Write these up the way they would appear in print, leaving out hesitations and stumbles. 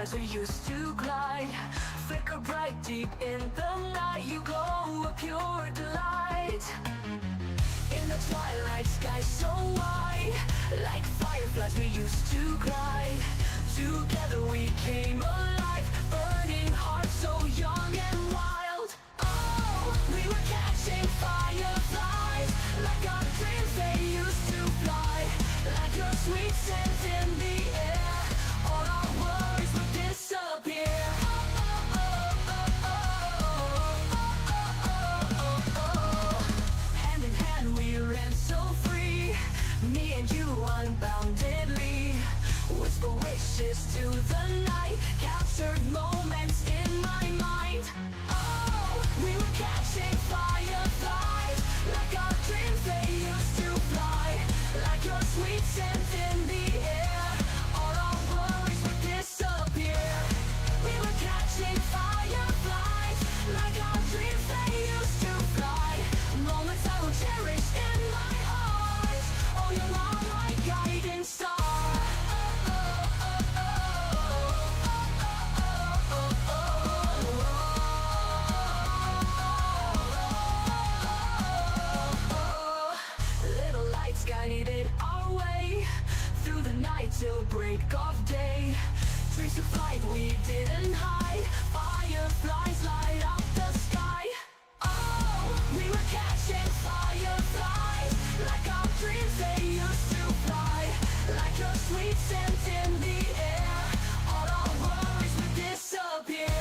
fireflies we used to glide, flicker bright deep in the night. You glow a pure delight. In the twilight sky so wide, like fireflies we used to glide. Together we came alive, burning hearts so young and wild. Oh, we were catching fireflies, like our dreams they used to fly. Like your sweet scent in the air, all our worries would disappear. Hand in hand we ran so free, me and you unboundedly. Whisper wishes to the night, captured moments in my mind. Oh, we were catching fireflies, like our dreams they used to fly. Like your sweet scent in the air, all our worries would disappear. We were catching fireflies, like our dreams they used to fly. Moments I will cherish in my heart. Oh, you're my guiding star. Little lights guided our way through the night till break of day. Dreams to flight we didn't hide, fireflies light up the sky. Oh, we were catching fireflies, like our dreams they used to fly. Like your sweet scent in the air, all our worries would disappear.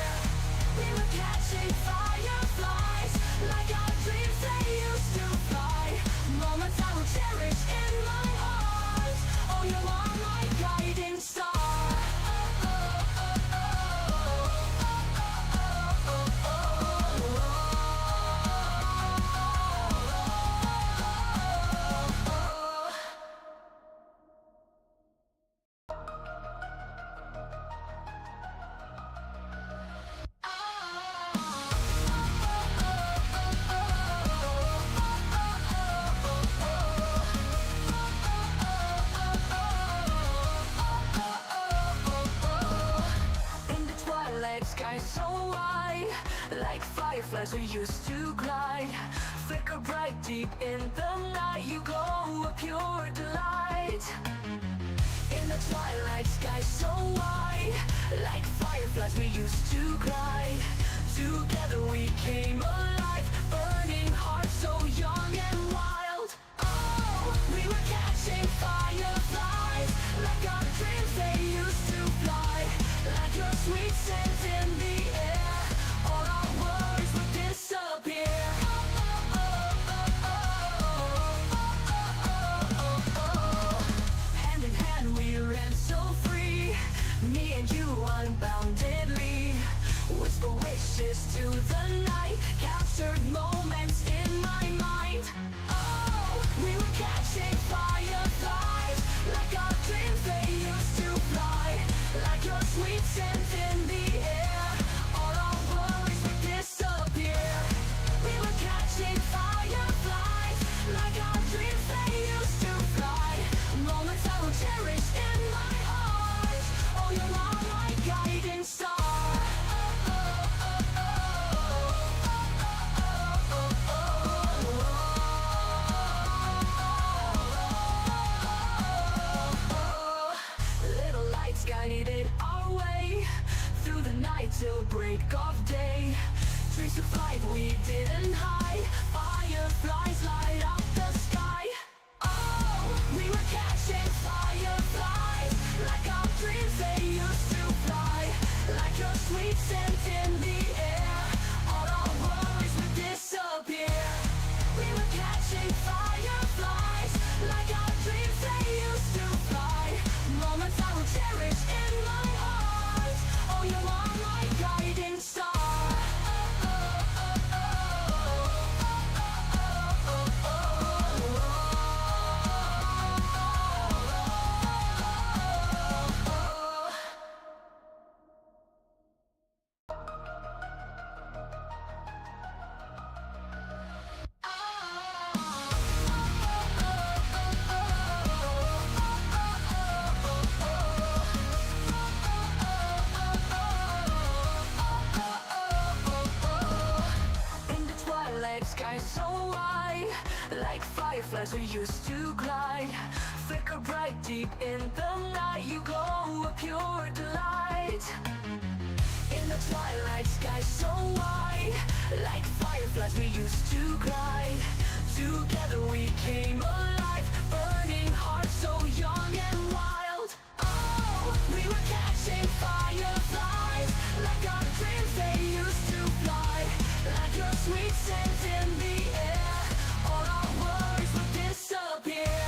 We were catching fireflies, like our dreams they used to fly. Moments I will cherish in my heart. Oh, you are my guiding star. Sky so wide, like fireflies we used to glide, flicker bright deep in the night. You glow a pure delight. In the twilight sky so wide, like fireflies we used to glide. Together we came alive, burning hearts so young and wild. Oh, we were catching fireflies, like our dreams they used to fly. Like your sweet scent in the air, all our worries would disappear. Hand in hand we ran so free, me and you unboundedly. Whisper wishes to the night, captured moments in my mind. Oh, we were catching fireflies, like our dreams they used to fly. Like your sweet scent in the air, all our worries would disappear. We were catching fireflies, like our dreams they used to fly. Moments I will cherish in my heart. Oh, you are my guiding star. like fireflies we used to glide. Flicker bright deep in the night, you glow a pure delight. In the twilight sky so wide, like fireflies we used to glide. Together we came alive, burning hearts so young and wild. Oh, we were catching fireflies, like our dreams they used to fly. Like your sweet scent in the air, all our worries would disappear.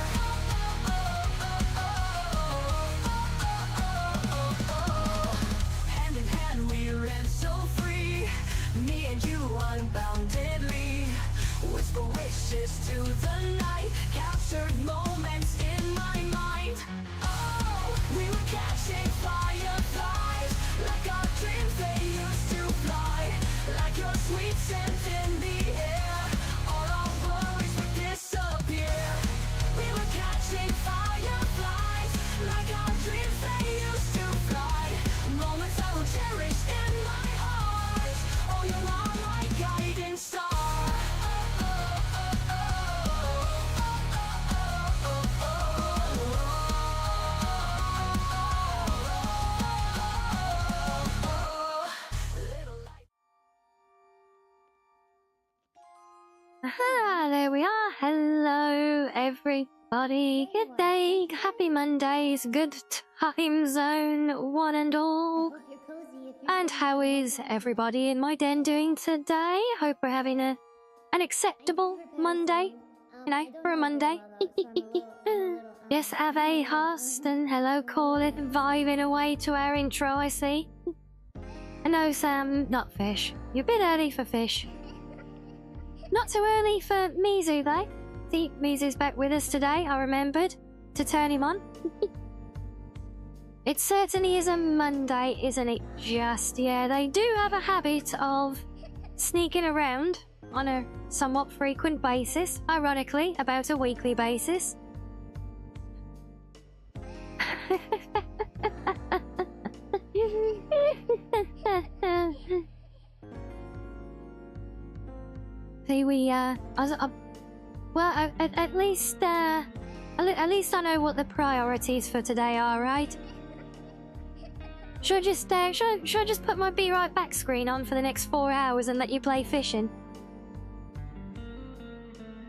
Hand in hand we ran so free, me and you unboundedly. Whisper wishes to the night, captured moments in my mind. Oh, we were catching fireflies, like our dreams they used to fly. Like your sweet scent in the air, all our worries would disappear. We were catching fireflies, like our dreams they used to fly. Moments I will cherish in my heart. Oh, you are my guiding star. Ah, there we are. Hello, everybody. Good day. Happy Mondays. Good time zone, one and all. And how is everybody in my den doing today? Hope we're having an acceptable Monday. You know, for a Monday. Yes, have a host and hello, Colin, vibing away to our intro, I see. And no, Sam, not fish. You're a bit early for fish. Not too early for Mizu, though. See, Mizu's back with us today. I remembered to turn him on. It certainly is a Monday, isn't it? Just, yeah, they do have a habit of sneaking around on a somewhat frequent basis. Ironically, about a weekly basis. See, well, at least I know what the priorities for today are, right? Should I just put my Be Right Back screen on for the next 4 hours and let you play fishing?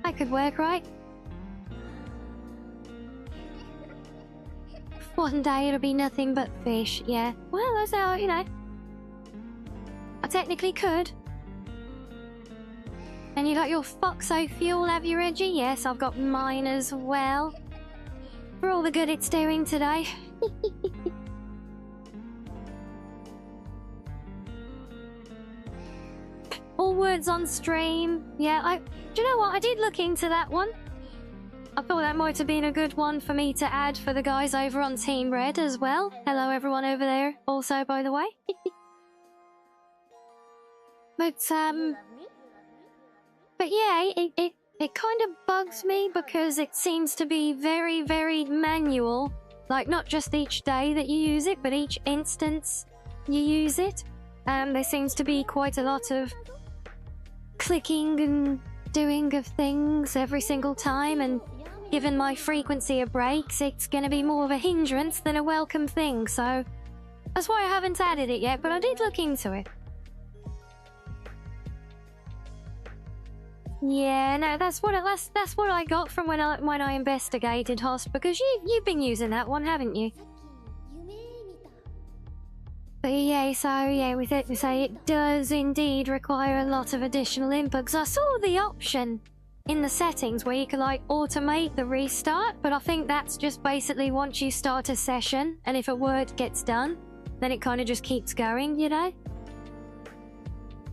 That could work, right? One day it'll be nothing but fish, yeah. Well, that's how, you know. I technically could. And you got your Foxo fuel, have you, Reggie? Yes, I've got mine as well. For all the good it's doing today. All words on stream. Yeah, do you know what? I did look into that one. I thought that might have been a good one for me to add for the guys over on Team Red as well. Hello, everyone over there. Also, by the way. But yeah, it kind of bugs me because it seems to be very, very manual. Like, not just each day that you use it, but each instance you use it. There seems to be quite a lot of clicking and doing of things every single time, and given my frequency of breaks, it's going to be more of a hindrance than a welcome thing, so that's why I haven't added it yet, but I did look into it. Yeah, no, that's what I got from when I investigated Host, because you've been using that one, haven't you? But yeah, so yeah, with it, we say it does indeed require a lot of additional input. 'Cause I saw the option in the settings where you can like automate the restart, but I think that's just basically once you start a session, and if a word gets done, then it kind of just keeps going, you know?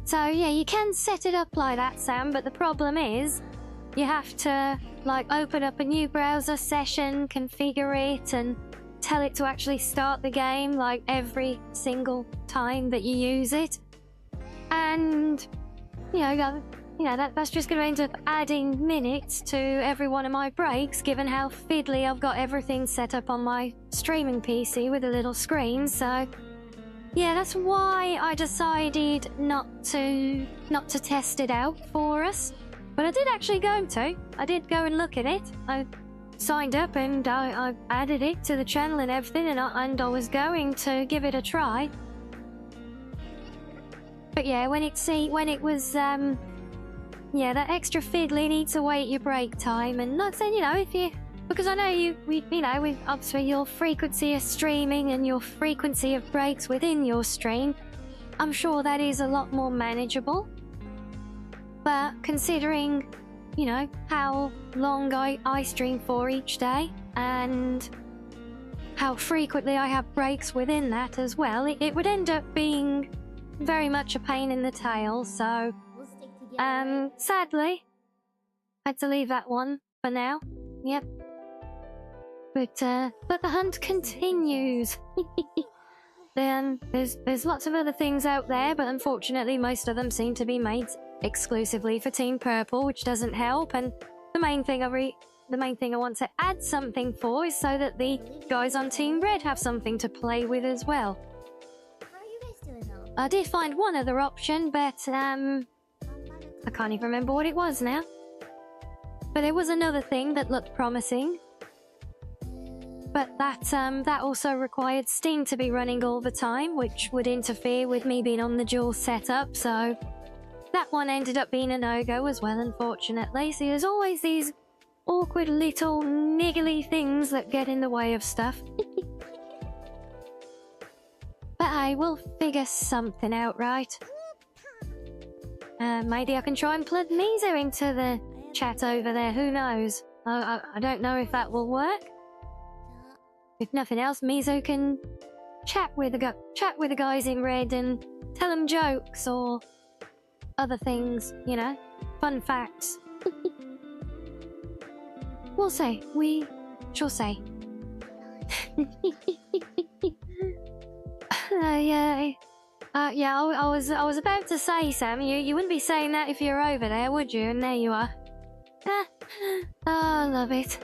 So yeah, you can set it up like that, Sam, but the problem is you have to like open up a new browser session, configure it, and tell it to actually start the game like every single time that you use it. And that's just going to end up adding minutes to every one of my breaks, given how fiddly I've got everything set up on my streaming PC with a little screen. So yeah, that's why I decided not to test it out for us. But I did actually go to. I did go and look at it. I signed up and I added it to the channel and everything, and I was going to give it a try. But yeah, when it was yeah, that extra fiddling eats away at your break time, and not saying, you know, if you, because I know you know, with obviously your frequency of streaming and your frequency of breaks within your stream, I'm sure that is a lot more manageable. But considering, you know, how long I stream for each day, and how frequently I have breaks within that as well, it would end up being very much a pain in the tail, so sadly I had to leave that one for now. Yep. But the hunt continues. Then there's lots of other things out there, but unfortunately most of them seem to be made exclusively for Team Purple, which doesn't help. And the main thing I want to add something for is so that the guys on Team Red have something to play with as well. I did find one other option, but I can't even remember what it was now. But there was another thing that looked promising. But that also required Steam to be running all the time, which would interfere with me being on the dual setup, so that one ended up being a no-go as well, unfortunately. See, there's always these awkward little niggly things that get in the way of stuff. But hey, we'll figure something out, right? Maybe I can try and plug Mizo into the chat over there, who knows? I don't know if that will work. If nothing else, Mizo can chat with the guys in red and tell them jokes or other things, you know, fun facts. We'll see. We shall see. Yeah, I was about to say, Sam, you wouldn't be saying that if you were over there, would you? And there you are. Oh, I love it.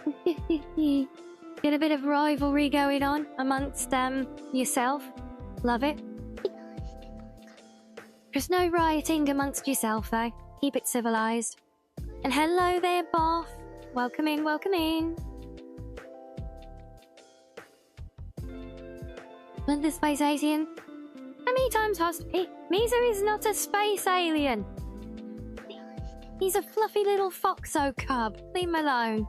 Get a bit of rivalry going on amongst yourself. Love it. There's no rioting amongst yourself, though. Keep it civilized. And hello there, Boff. Welcome in, welcome in. The space alien. How many times has Mizo is not a space alien. He's a fluffy little foxo cub. Leave him alone.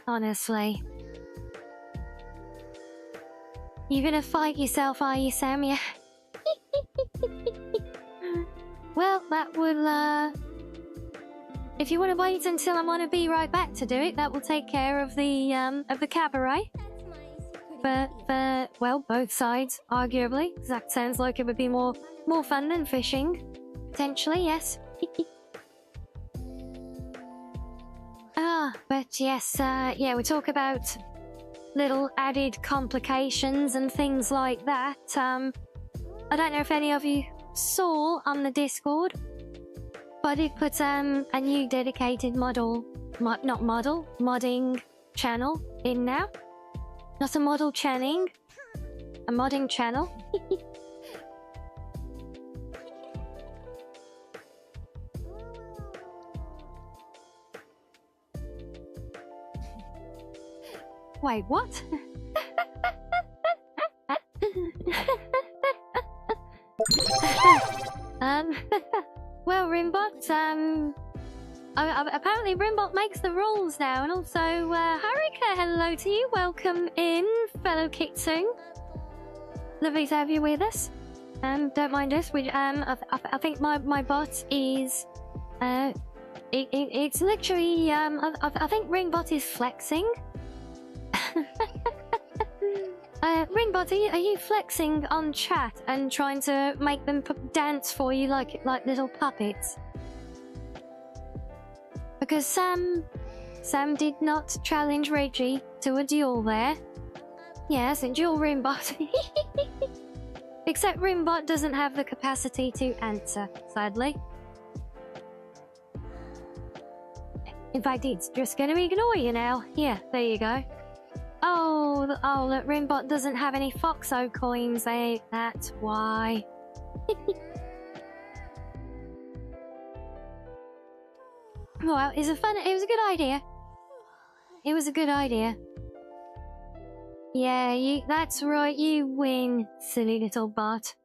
Honestly. You're gonna fight yourself, are you, Sam? Yeah. Well, that will, if you want to wait until I want to be right back to do it, that will take care of the cabaret. But, well, both sides, arguably. That sounds like it would be more fun than fishing. Potentially, yes. But yes, yeah, we talk about little added complications and things like that. I don't know if any of you saw on the Discord, but I did put a new dedicated modding channel in now. Not a model channing, a modding channel. Wait, what? Well, Rimbot, apparently Rimbot makes the rules now, and also, Harika, hello to you, welcome in, fellow Kitsune. Lovely to have you with us. Don't mind us, I think my bot is, it's literally, I think Ringbot is flexing. Ringbot, are you flexing on chat and trying to make them dance for you like little puppets? Because Sam did not challenge Reggie to a duel there. Yes, a duel Rimbot. Except Rimbot doesn't have the capacity to answer, sadly. In fact, it's just going to ignore you now. Yeah, there you go. Oh, look, Rimbot doesn't have any Foxo coins, eh? That's why. Well, it was a good idea. It was a good idea. Yeah, that's right, you win, silly little bot.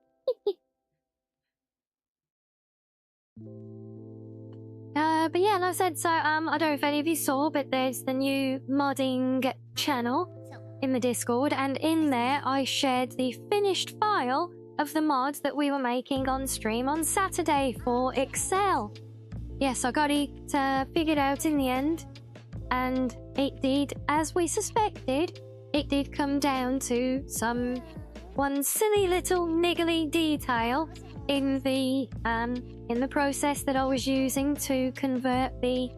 But yeah, like I said, so, I don't know if any of you saw, but there's the new modding channel in the Discord, and in there I shared the finished file of the mod that we were making on stream on Saturday for Excel. Yes, I got it figured out in the end, and it did, as we suspected, it did come down to one silly little niggly detail in the process that I was using to convert the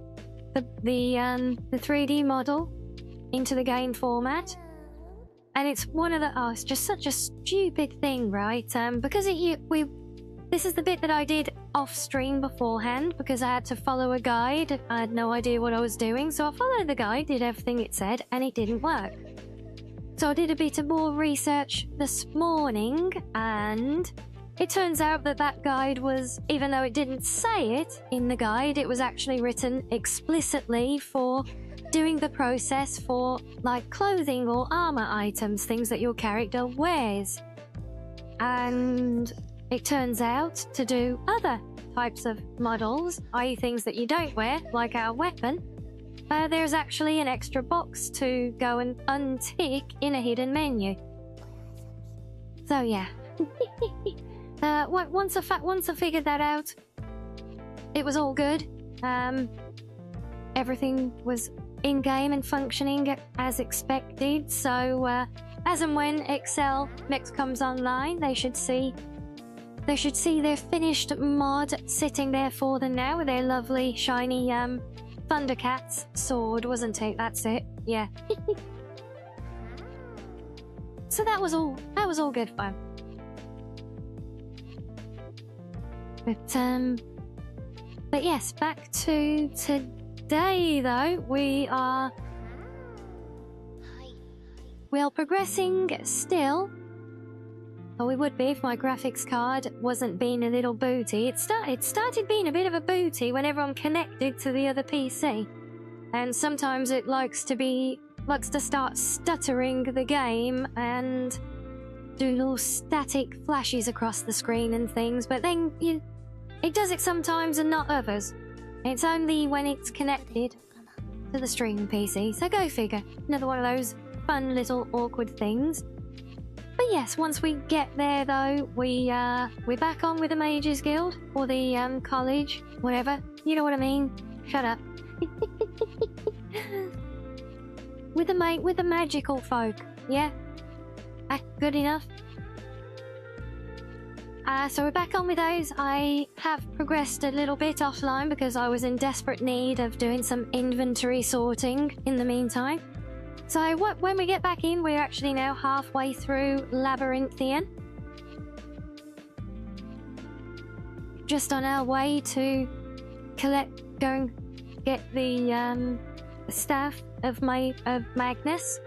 3D model into the game format. And it's one of the it's just such a stupid thing, right? Because this is the bit that I did off stream beforehand because I had to follow a guide. I had no idea what I was doing, so I followed the guide, did everything it said, and it didn't work. So I did a bit of more research this morning, and it turns out that guide was, even though it didn't say it in the guide, it was actually written explicitly for doing the process for like clothing or armor items, things that your character wears. And it turns out to do other types of models, i.e. things that you don't wear, like our weapon, there's actually an extra box to go and untick in a hidden menu. So yeah. Once I figured that out, it was all good. Everything was in-game and functioning as expected, so as and when Excel next comes online, they should see their finished mod sitting there for them now with their lovely shiny Thundercats sword, wasn't it? That's it. Yeah. So that was all good fun. But yes, back to today though. We are progressing still. Well, we would be if my graphics card wasn't being a little booty. It started being a bit of a booty whenever I'm connected to the other PC. And sometimes it likes to start stuttering the game and do little static flashes across the screen and things, but then it does it sometimes and not others. It's only when it's connected to the streaming PC, so go figure. Another one of those fun little awkward things. But yes, once we get there though, we're back on with the Mages Guild, or the college, whatever. You know what I mean? Shut up. with the magical folk, yeah? Good enough? So we're back on with those. I have progressed a little bit offline because I was in desperate need of doing some inventory sorting in the meantime. So when we get back in, we're actually now halfway through Labyrinthian. Just on our way to go and get the staff of Magnus.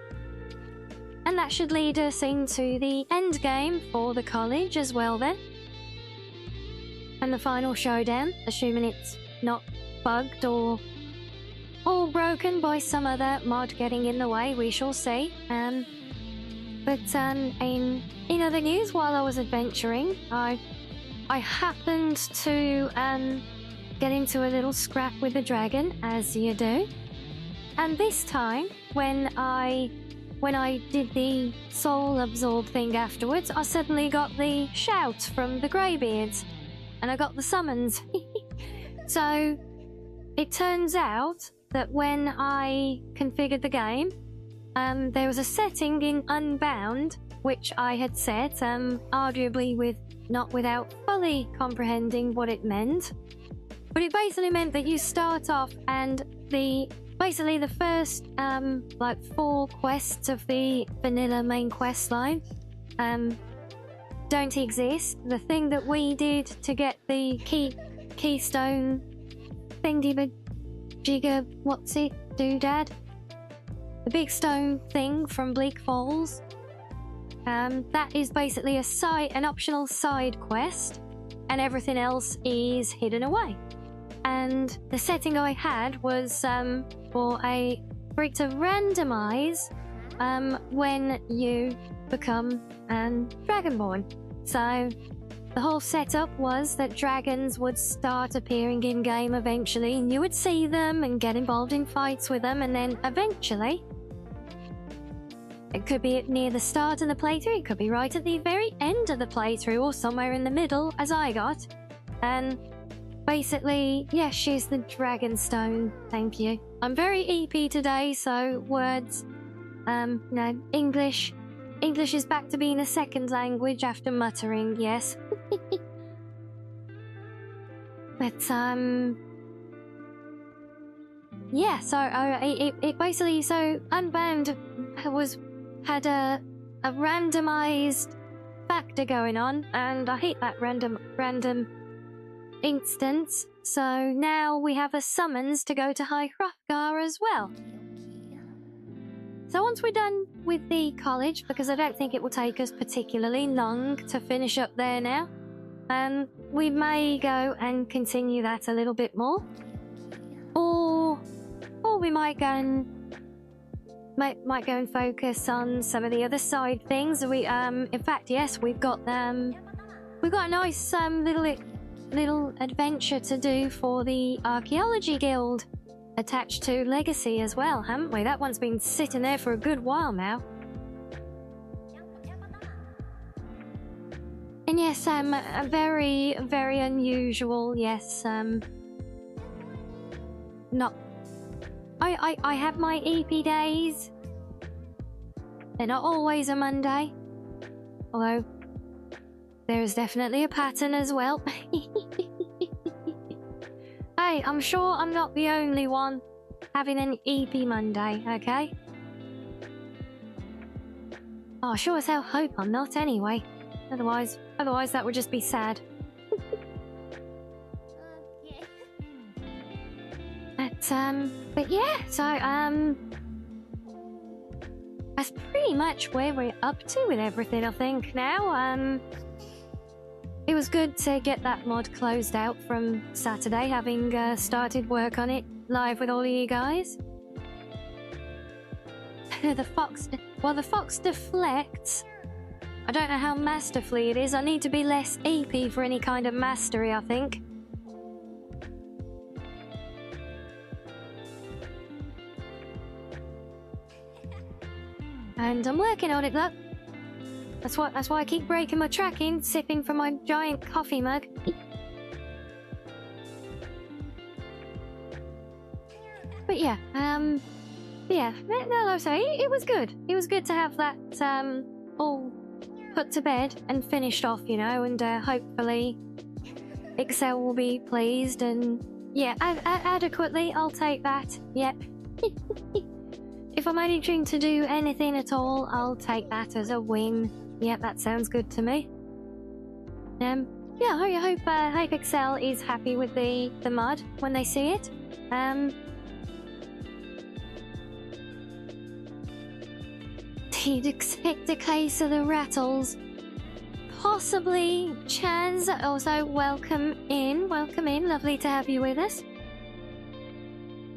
And that should lead us into the end game for the college as well then. And the final showdown, assuming it's not bugged or broken by some other mod getting in the way, we shall see. But in other news, while I was adventuring, I happened to get into a little scrap with the dragon, as you do. And this time, when I did the soul absorb thing afterwards, I suddenly got the shout from the Greybeards, and I got the summons. So it turns out that when I configured the game, there was a setting in Unbound which I had set, arguably not without fully comprehending what it meant. But it basically meant that you start off and basically the first 4 quests of the vanilla main quest line don't exist. The thing that we did to get the keystone thingy-majigger, what's it, doodad? The big stone thing from Bleak Falls. That is basically an optional side quest, and everything else is hidden away. and the setting I had was for it to randomize when you become Dragonborn. So the whole setup was that dragons would start appearing in-game eventually, and you would see them and get involved in fights with them, and then eventually, it could be near the start of the playthrough, it could be right at the very end of the playthrough, or somewhere in the middle, as I got. And basically, yeah, she's the Dragonstone, thank you. I'm very EP today, so words, no, English is back to being a second language after muttering, yes. But, yeah, so it basically, so Unbound had a randomized factor going on, and I hate that random instance, so now we have a summons to go to High Hrothgar as well. So once we're done with the college, because I don't think it will take us particularly long to finish up there now, we may go and continue that a little bit more, or we might go and focus on some of the other side things. We in fact, yes, we've got a nice little adventure to do for the Archaeology Guild attached to Legacy as well, haven't we? That one's been sitting there for a good while now. And yes, a very, very unusual, yes, not... I have my EP days. They're not always a Monday. Although, there's definitely a pattern as well. Hey, I'm sure I'm not the only one having an EP Monday, okay? Oh, I sure as hell hope I'm not anyway. Otherwise that would just be sad. But yeah, so, that's pretty much where we're up to with everything, I think, now. It was good to get that mod closed out from Saturday, having started work on it live with all of you guys. The fox deflects. I don't know how masterfully it is. I need to be less EP for any kind of mastery, I think. And I'm working on it, look. That's why I keep breaking my tracking, sipping from my giant coffee mug. But yeah, no, sorry, it was good. It was good to have that all put to bed and finished off, you know, and hopefully Excel will be pleased, and yeah, adequately, I'll take that. Yep. If I'm managing to do anything at all, I'll take that as a win. Yep, that sounds good to me. Yeah, I hope Excel is happy with the mod when they see it. You'd expect a case of the rattles. Possibly Chance. Also, welcome in, lovely to have you with us.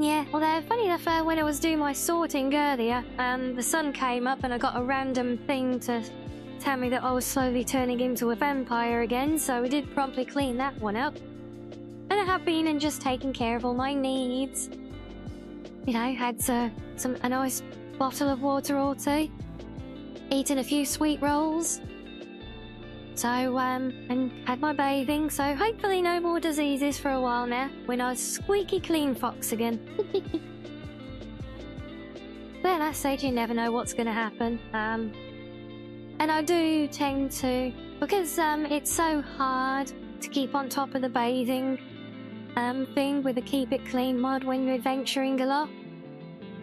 Yeah, although funny enough, when I was doing my sorting earlier, the sun came up and I got a random thing to tell me that I was slowly turning into a vampire again, so we did promptly clean that one up. And I have been and just taken care of all my needs. You know, had a nice bottle of water or two, eaten a few sweet rolls. So, and had my bathing, so hopefully no more diseases for a while now, when I was squeaky clean fox again. But at that stage, you never know what's going to happen. And I do tend to, because it's so hard to keep on top of the bathing thing with the keep it clean mod when you're adventuring a lot.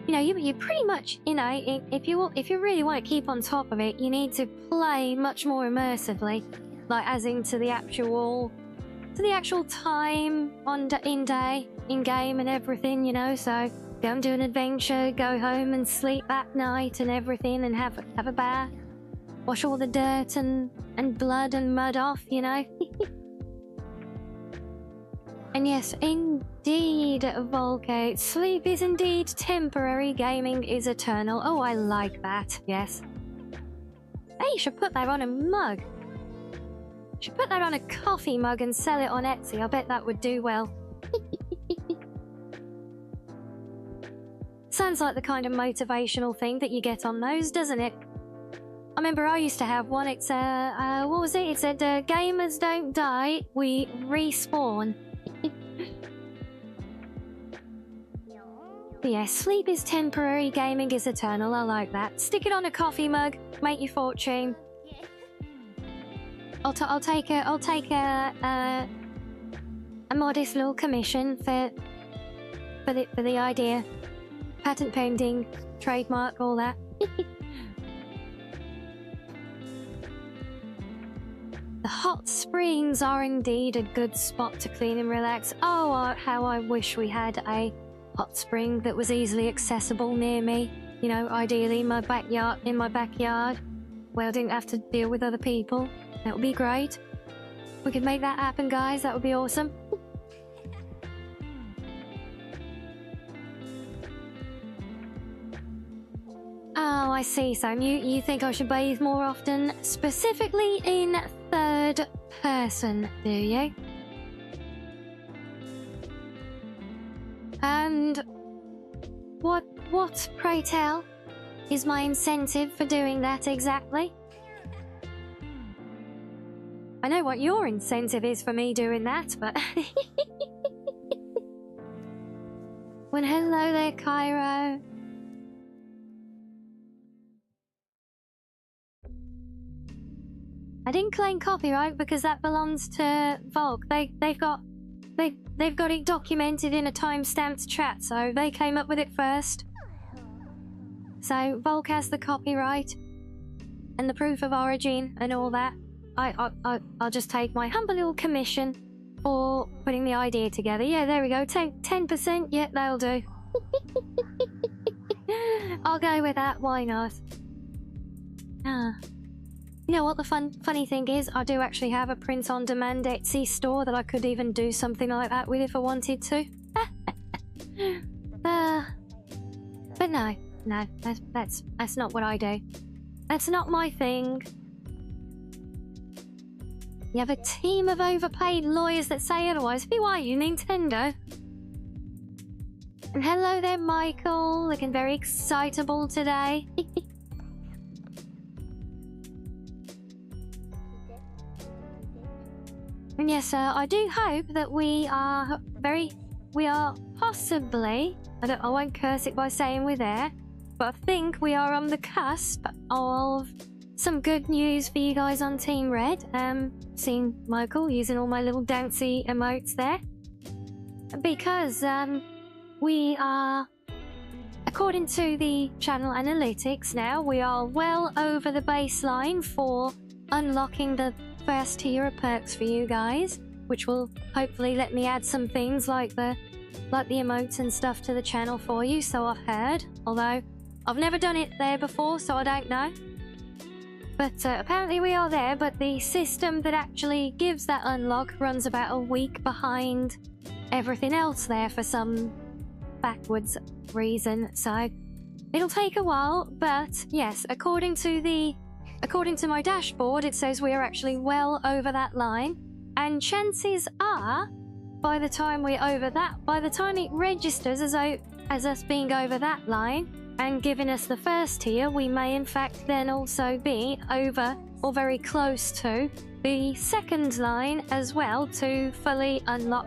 You know, you pretty much, you know, if you really want to keep on top of it, you need to play much more immersively, like as into the actual time in game and everything, you know. So go and do an adventure, go home and sleep that night and everything, and have a bath, wash all the dirt and blood and mud off, you know. And yes, indeed, Volcate. Sleep is indeed temporary, gaming is eternal. Oh, I like that, yes. Hey, you should put that on a mug. You should put that on a coffee mug and sell it on Etsy. I bet that would do well. Sounds like the kind of motivational thing that you get on those, doesn't it? I remember I used to have one. It's what was it? It said, gamers don't die, we respawn. Yeah, sleep is temporary, gaming is eternal. I like that. Stick it on a coffee mug, make your fortune. I'll take a modest little commission for the idea. Patent pending, trademark, all that. The hot springs are indeed a good spot to clean and relax. Oh, how I wish we had a hot spring that was easily accessible near me. You know, ideally in my backyard, where I didn't have to deal with other people. That would be great. We could make that happen, guys. That would be awesome. Oh, I see, Sam. You think I should bathe more often? Specifically in third person, do you? And what, pray tell, is my incentive for doing that exactly? I know what your incentive is for me doing that, but... Well, hello there, Cairo. I didn't claim copyright because that belongs to Volk. They've got it documented in a time-stamped chat, so they came up with it first. So Volk has the copyright and the proof of origin and all that. I'll just take my humble little commission for putting the idea together. Yeah, there we go. 10%. Yeah, that'll do. I'll go with that. Why not? You know what the funny thing is? I do actually have a print-on-demand Etsy store that I could even do something like that with if I wanted to. But no, that's not what I do. That's not my thing. You have a team of overpaid lawyers that say otherwise. Who are you, Nintendo? And hello there, Michael. Looking very excitable today. And yes, I do hope that we are possibly, I won't curse it by saying we're there, but I think we are on the cusp of some good news for you guys on Team Red. Seeing Michael using all my little dancy emotes there. Because we are, according to the channel analytics now, we are well over the baseline for unlocking the first tier of perks for you guys, which will hopefully let me add some things like the emotes and stuff to the channel for you, so I've heard. Although I've never done it there before, so I don't know. But apparently we are there, but the system that actually gives that unlock runs about a week behind everything else there for some backwards reason, so it'll take a while. But yes, according to my dashboard, it says we are actually well over that line, and chances are, by the time it registers as us being over that line and giving us the first tier, we may in fact then also be over or very close to the second line as well to fully unlock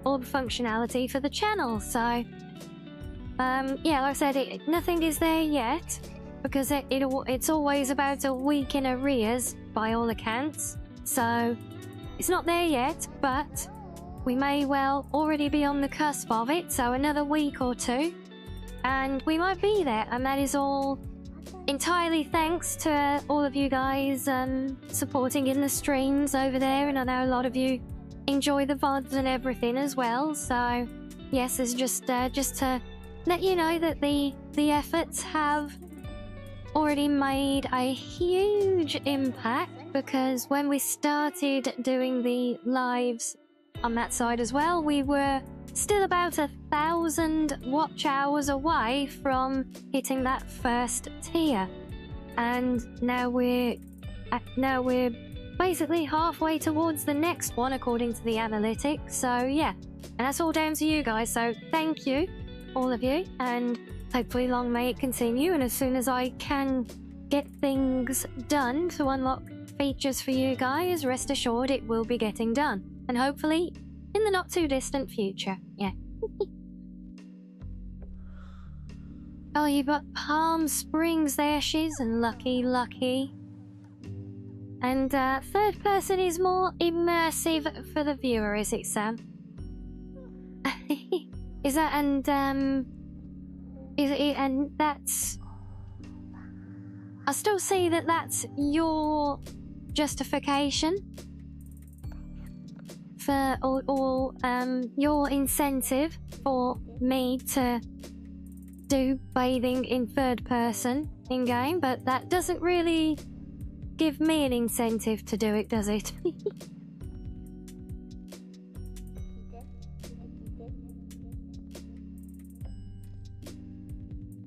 all the functionality for the channel. So, yeah, like I said, nothing is there yet, because it's always about a week in arrears by all accounts. So it's not there yet, but we may well already be on the cusp of it, so another week or two, and we might be there. And that is all entirely thanks to all of you guys supporting in the streams over there, and I know a lot of you enjoy the VODs and everything as well. So yes, it's just to let you know that the efforts have already made a huge impact, because when we started doing the lives on that side as well. We were still about 1,000 watch hours away from hitting that first tier, and now we're basically halfway towards the next one according to the analytics. So yeah, and that's all down to you guys. So thank you, all of you, and hopefully long may it continue. And as soon as I can get things done to unlock features for you guys, rest assured it will be getting done, and hopefully in the not too distant future. Yeah. Oh, you've got Palm Springs there, shiz, and lucky. And third person is more immersive for the viewer, is it, Sam? Is that, and is it, and that's, I still see that that's your justification for, or your incentive for me to do bathing in third person in game, but that doesn't really give me an incentive to do it, does it?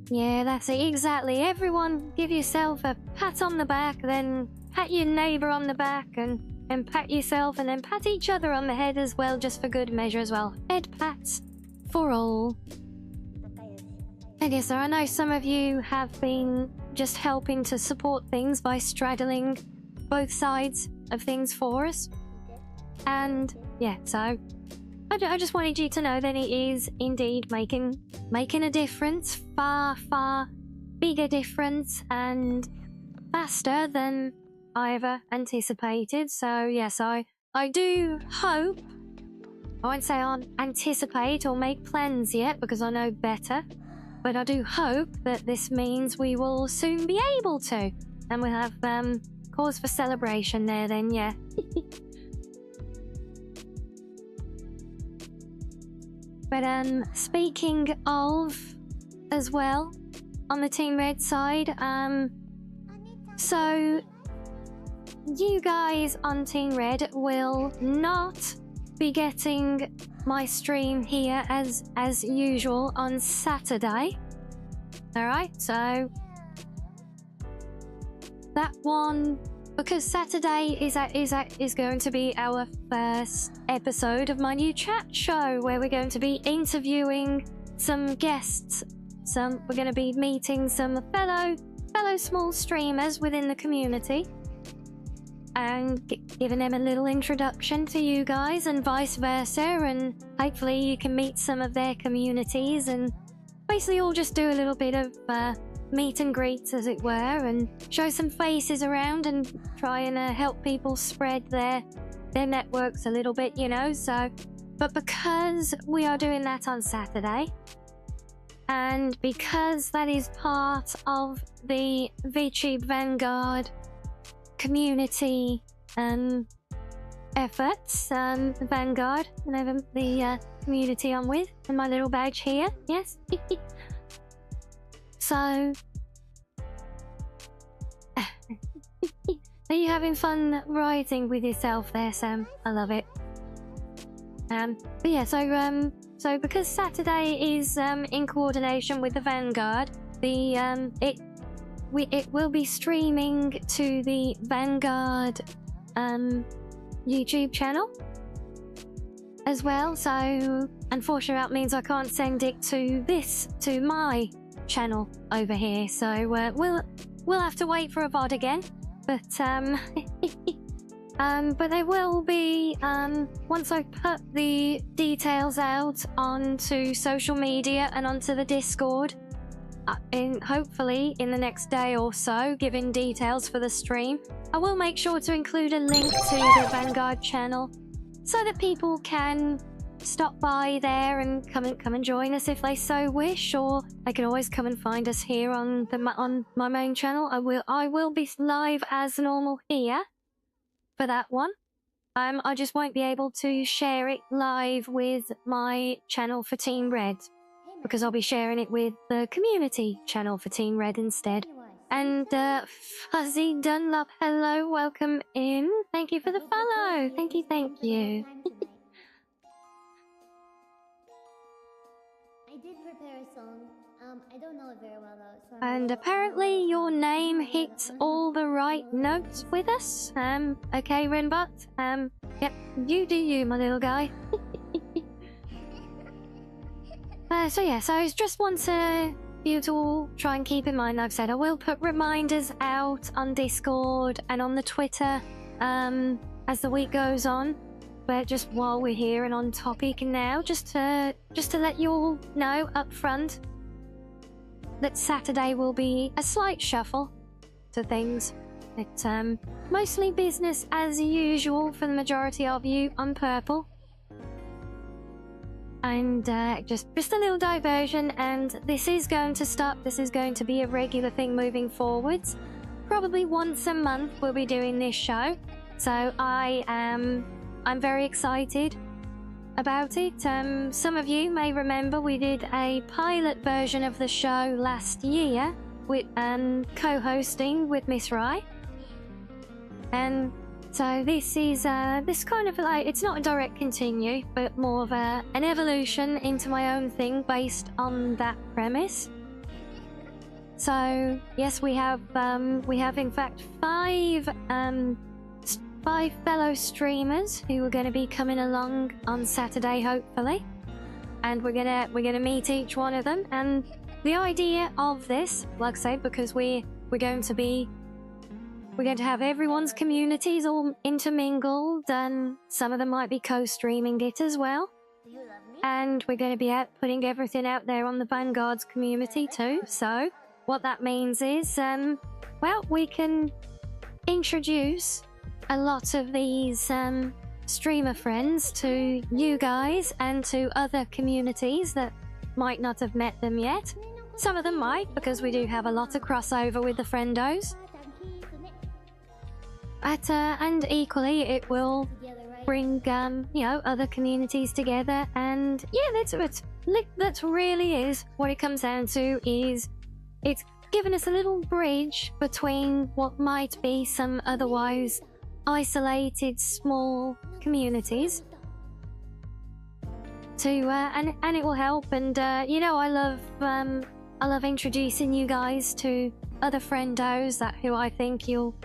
Yeah, that's it, exactly. Everyone give yourself a pat on the back, then pat your neighbour on the back, and pat yourself, and then pat each other on the head as well, just for good measure as well. Head pats for all. And yes, sir, I know some of you have been just helping to support things by straddling both sides of things for us. And yeah, so I just wanted you to know that it is indeed making a difference, far bigger difference, and faster than I ever anticipated. So yes, I do hope, I won't say I'll anticipate or make plans yet because I know better, but I do hope that this means we will soon be able to, and we'll have cause for celebration there then, yeah. But speaking of, as well, on the Team Red side, so you guys on Team Red will not be getting my stream here as usual on Saturday. Alright, so that one, because Saturday is going to be our first episode of my new chat show, where we're going to be interviewing some guests. We're going to be meeting some fellow small streamers within the community, and giving them a little introduction to you guys, and vice versa, and hopefully you can meet some of their communities, and basically all just do a little bit of meet and greets, as it were, and show some faces around and try and help people spread their networks a little bit, you know. So, but because we are doing that on Saturday, and because that is part of the VTube Vanguard community efforts, Vanguard, the community I'm with, and my little badge here, yes. So, are you having fun writing with yourself there, Sam? I love it. But yeah, so because Saturday is in coordination with the Vanguard, it will be streaming to the Vanguard YouTube channel as well. So unfortunately that means I can't send it to my channel over here. So we'll have to wait for a VOD again. But but there will be, once I put the details out onto social media and onto the Discord, hopefully in the next day or so, giving details for the stream, I will make sure to include a link to the Vanguard channel so that people can stop by there and come and join us if they so wish, or they can always come and find us here on my main channel. I will be live as normal here for that one. I just won't be able to share it live with my channel for Team Red, because I'll be sharing it with the community channel for Team Red instead. And Fuzzy Dunlop, hello, welcome in. Thank you for the follow. Thank you. I don't know it very well though. So And apparently your name hits all the right notes with us. Okay, Rinbot. Yep, you do you, my little guy. So I just want you to all try and keep in mind, like I've said, I will put reminders out on Discord and on the Twitter as the week goes on. But just while we're here and on topic now, just to let you all know up front that Saturday will be a slight shuffle to things. It's mostly business as usual for the majority of you on purple. And just a little diversion, and this is going to stop. This is going to be a regular thing moving forwards. Probably once a month we'll be doing this show. So I'm very excited about it. Some of you may remember we did a pilot version of the show last year with co-hosting with Miss Rye. And so this is this kind of like, it's not a direct continue, but more of an evolution into my own thing based on that premise. So yes, we have in fact five fellow streamers who are going to be coming along on Saturday, hopefully, and we're gonna meet each one of them. And the idea of this, like I say, because we're going to have everyone's communities all intermingled, and some of them might be co-streaming it as well. And we're going to be putting everything out there on the Vanguard's community too. So what that means is, well, we can introduce a lot of these streamer friends to you guys and to other communities that might not have met them yet. Some of them might, because we do have a lot of crossover with the friendos. But, and equally, it will bring, you know, other communities together. And yeah, that really is what it comes down to. Is it's given us a little bridge between what might be some otherwise isolated small communities to and it will help. And you know, I love introducing you guys to other friendos who I think you'll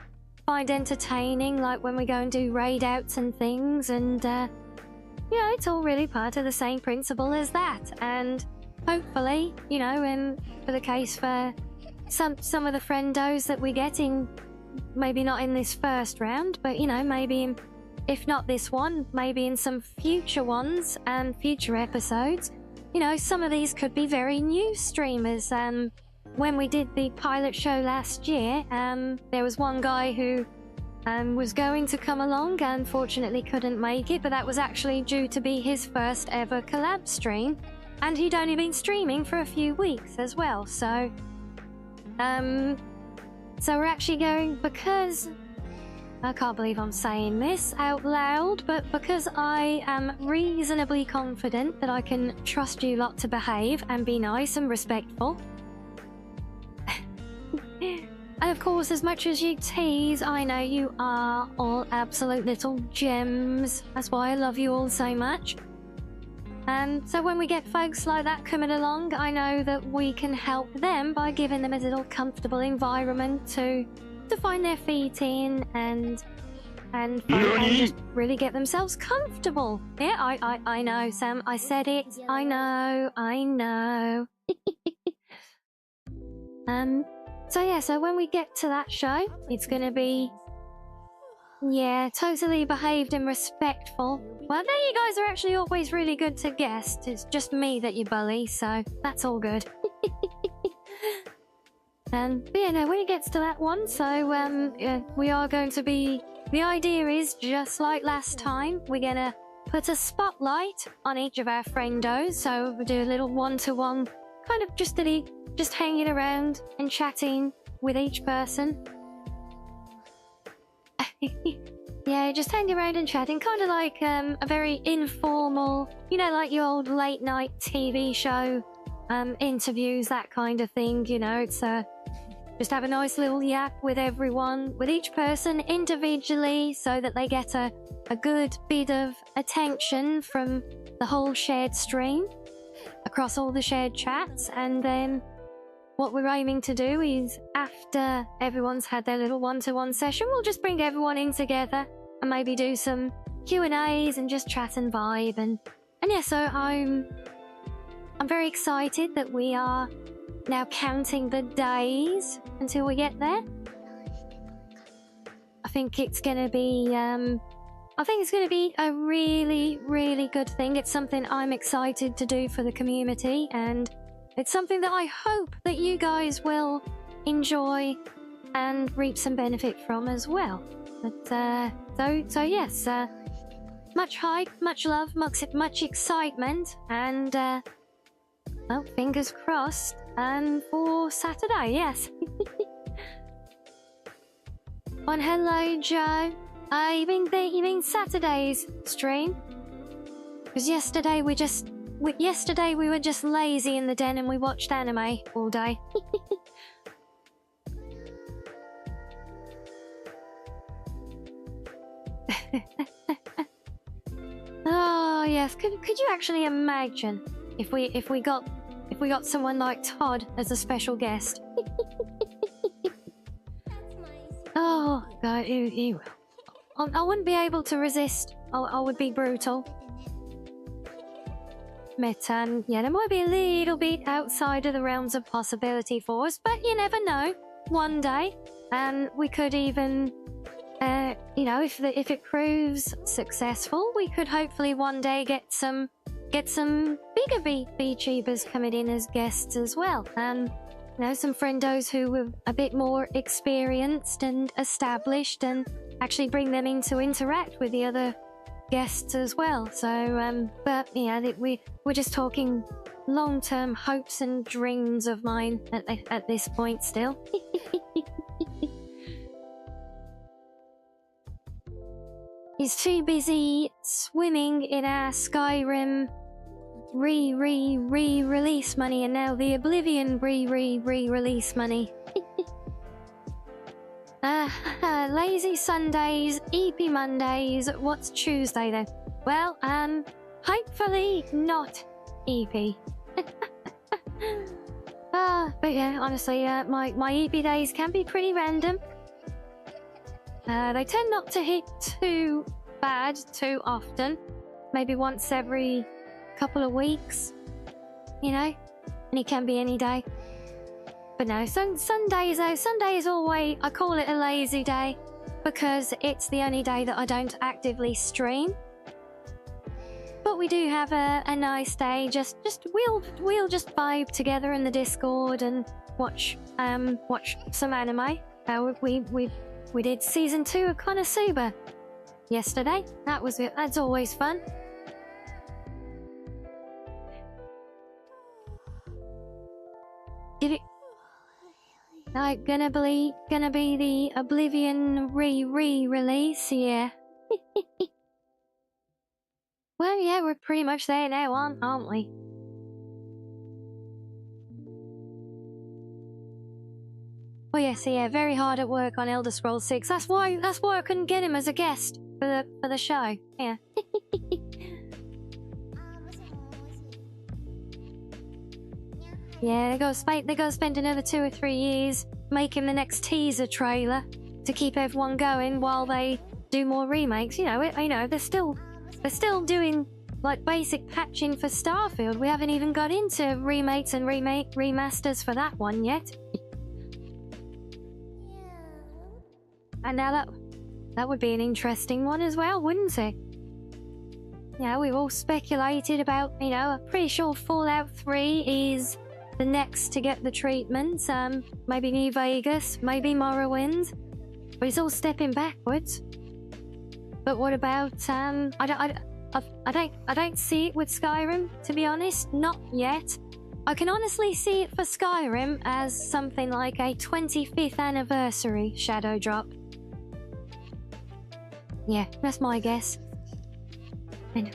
find entertaining, like when we go and do raid outs and things. And you know, it's all really part of the same principle as that. And hopefully, you know, and for the case for some of the friendos that we're getting, maybe not in this first round, but you know, maybe in, if not this one, maybe in some future ones and future episodes, you know, some of these could be very new streamers. When we did the pilot show last year, there was one guy who was going to come along and unfortunately couldn't make it, but that was actually due to be his first ever collab stream, and he'd only been streaming for a few weeks as well. So so we're actually going, because I can't believe I'm saying this out loud, but because I am reasonably confident that I can trust you lot to behave and be nice and respectful. And of course, as much as you tease, I know you are all absolute little gems. That's why I love you all so much. And so when we get folks like that coming along, I know that we can help them by giving them a little comfortable environment to find their feet in and just really get themselves comfortable. Yeah, I know, Sam. I said it. I know. So yeah, so when we get to that show, it's gonna be, yeah, totally behaved and respectful. Well, there, you guys are actually always really good to guest. It's just me that you bully, so that's all good. But yeah, no, when it gets to that one, so yeah, we are going to be, the idea is, just like last time, we're gonna put a spotlight on each of our friendos. So we'll do a little one-to-one, kind of just hanging around and chatting with each person. Yeah, just hanging around and chatting, kind of like a very informal, you know, like your old late night TV show interviews, that kind of thing. You know, it's just have a nice little yap with everyone, with each person individually, so that they get a good bit of attention from the whole shared stream. across all the shared chats, and then what we're aiming to do is, after everyone's had their little one-to-one session, we'll just bring everyone in together and maybe do some Q&As and just chat and vibe. And yeah, so I'm very excited that we are now counting the days until we get there. I think it's gonna be a really, really good thing. It's something I'm excited to do for the community, and it's something that I hope that you guys will enjoy and reap some benefit from as well. But so yes, much hype, much love, much excitement, and well, fingers crossed. And for Saturday, yes. On hello, Joe. You mean Saturday's stream? Because yesterday we were just lazy in the den and we watched anime all day. Oh yes, could you actually imagine if we got someone like Todd as a special guest? Oh God, he will. I wouldn't be able to resist. I would be brutal. But yeah, there might be a little bit outside of the realms of possibility for us, but you never know. One day, and we could even, you know, if it proves successful, we could hopefully one day get some bigger VTubers coming in as guests as well. You know, some friendos who were a bit more experienced and established, and actually bring them in to interact with the other guests as well. So, but yeah, we're just talking long-term hopes and dreams of mine at this point still. He's too busy swimming in our Skyrim re-release money, and now the Oblivion re-release money. Lazy Sundays, EP Mondays. What's Tuesday then? Well, hopefully not EP. But yeah, honestly, my EP days can be pretty random. They tend not to hit too bad too often. Maybe once every couple of weeks, you know, and it can be any day. But no, Sundays though, Sunday is always, I call it a lazy day because it's the only day that I don't actively stream. But we do have a nice day. We'll just vibe together in the Discord and watch some anime. We did season 2 of Konosuba yesterday. That's always fun. Did it? Like gonna be the Oblivion re-release, yeah. Well, yeah, we're pretty much there now, aren't we? Oh yes, yeah, very hard at work on Elder Scrolls 6. That's why I couldn't get him as a guest for the show. Yeah. Yeah, they gotta spend another 2 or 3 years making the next teaser trailer to keep everyone going while they do more remakes. You know, they're still doing like basic patching for Starfield. We haven't even got into remakes and remasters for that one yet. And now that would be an interesting one as well, wouldn't it? Yeah, we've all speculated about, you know, I'm pretty sure Fallout 3 is the next to get the treatment. Maybe New Vegas, maybe Morrowind, but it's all stepping backwards. But what about I don't see it with Skyrim, to be honest, not yet. I can honestly see it for Skyrim as something like a 25th anniversary shadow drop. Yeah, that's my guess. And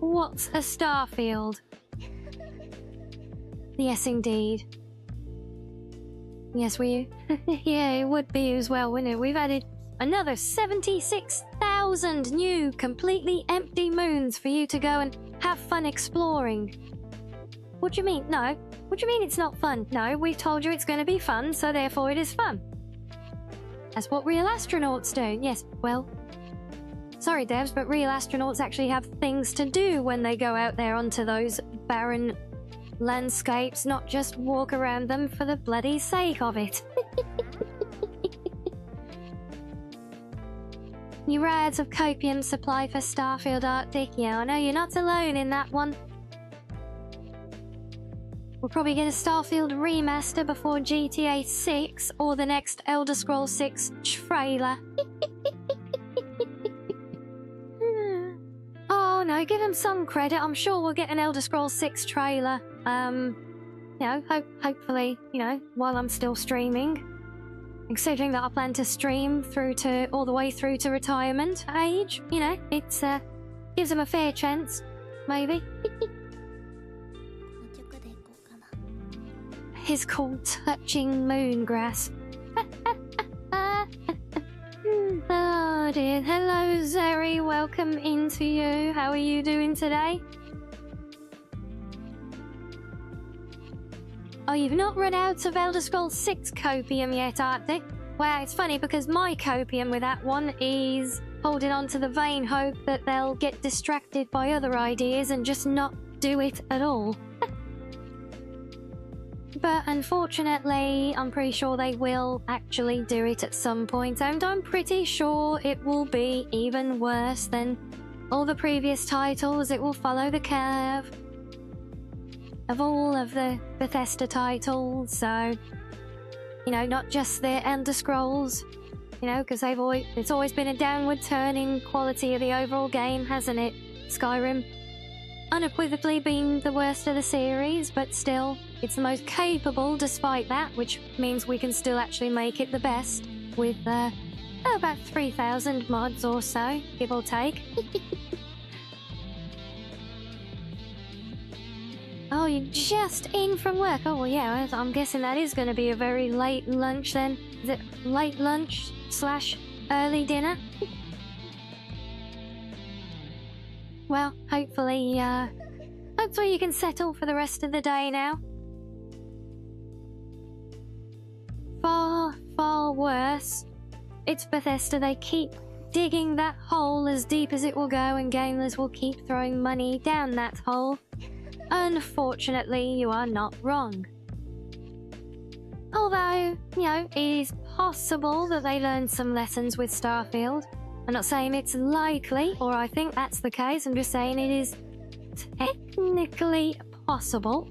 what's a Starfield? Yes, indeed. Yes, yeah, it would be as well, wouldn't it? We've added another 76,000 new, completely empty moons for you to go and have fun exploring. What do you mean? No. What do you mean it's not fun? No, we've told you it's going to be fun, so therefore it is fun. That's what real astronauts do. Yes, well... Sorry, devs, but real astronauts actually have things to do when they go out there onto those barren landscapes, not just walk around them for the bloody sake of it. New rads of copium supply for Starfield Arctic. Yeah, I know you're not alone in that one. We'll probably get a Starfield remaster before GTA 6 or the next Elder Scrolls 6 trailer. Oh no, give them some credit. I'm sure we'll get an Elder Scrolls 6 trailer. You know, hopefully, you know, while I'm still streaming. Considering that I plan to stream through to all the way through to retirement age, you know, it's gives them a fair chance, maybe. It's called Touching Moongrass. Oh dear. Hello Zeri, welcome into you. How are you doing today? Oh, you've not run out of Elder Scrolls 6 copium yet, Arctic? Well, it's funny because my copium with that one is holding on to the vain hope that they'll get distracted by other ideas and just not do it at all. But unfortunately, I'm pretty sure they will actually do it at some point, and I'm pretty sure it will be even worse than all the previous titles. It will follow the curve of all of the Bethesda titles, so, you know, not just the Elder Scrolls, you know, because it's always been a downward turn in quality of the overall game, hasn't it? Skyrim unequivocally being the worst of the series, but still, it's the most capable despite that, which means we can still actually make it the best with about 3,000 mods or so, give or take. Oh, you're just in from work. Oh, well, yeah, I'm guessing that is going to be a very late lunch then. Is it late lunch / early dinner? Well, hopefully you can settle for the rest of the day now. Far, far worse. It's Bethesda. They keep digging that hole as deep as it will go, and gamers will keep throwing money down that hole. Unfortunately, you are not wrong. Although, you know, it is possible that they learned some lessons with Starfield. I'm not saying it's likely, or I think that's the case. I'm just saying it is technically possible.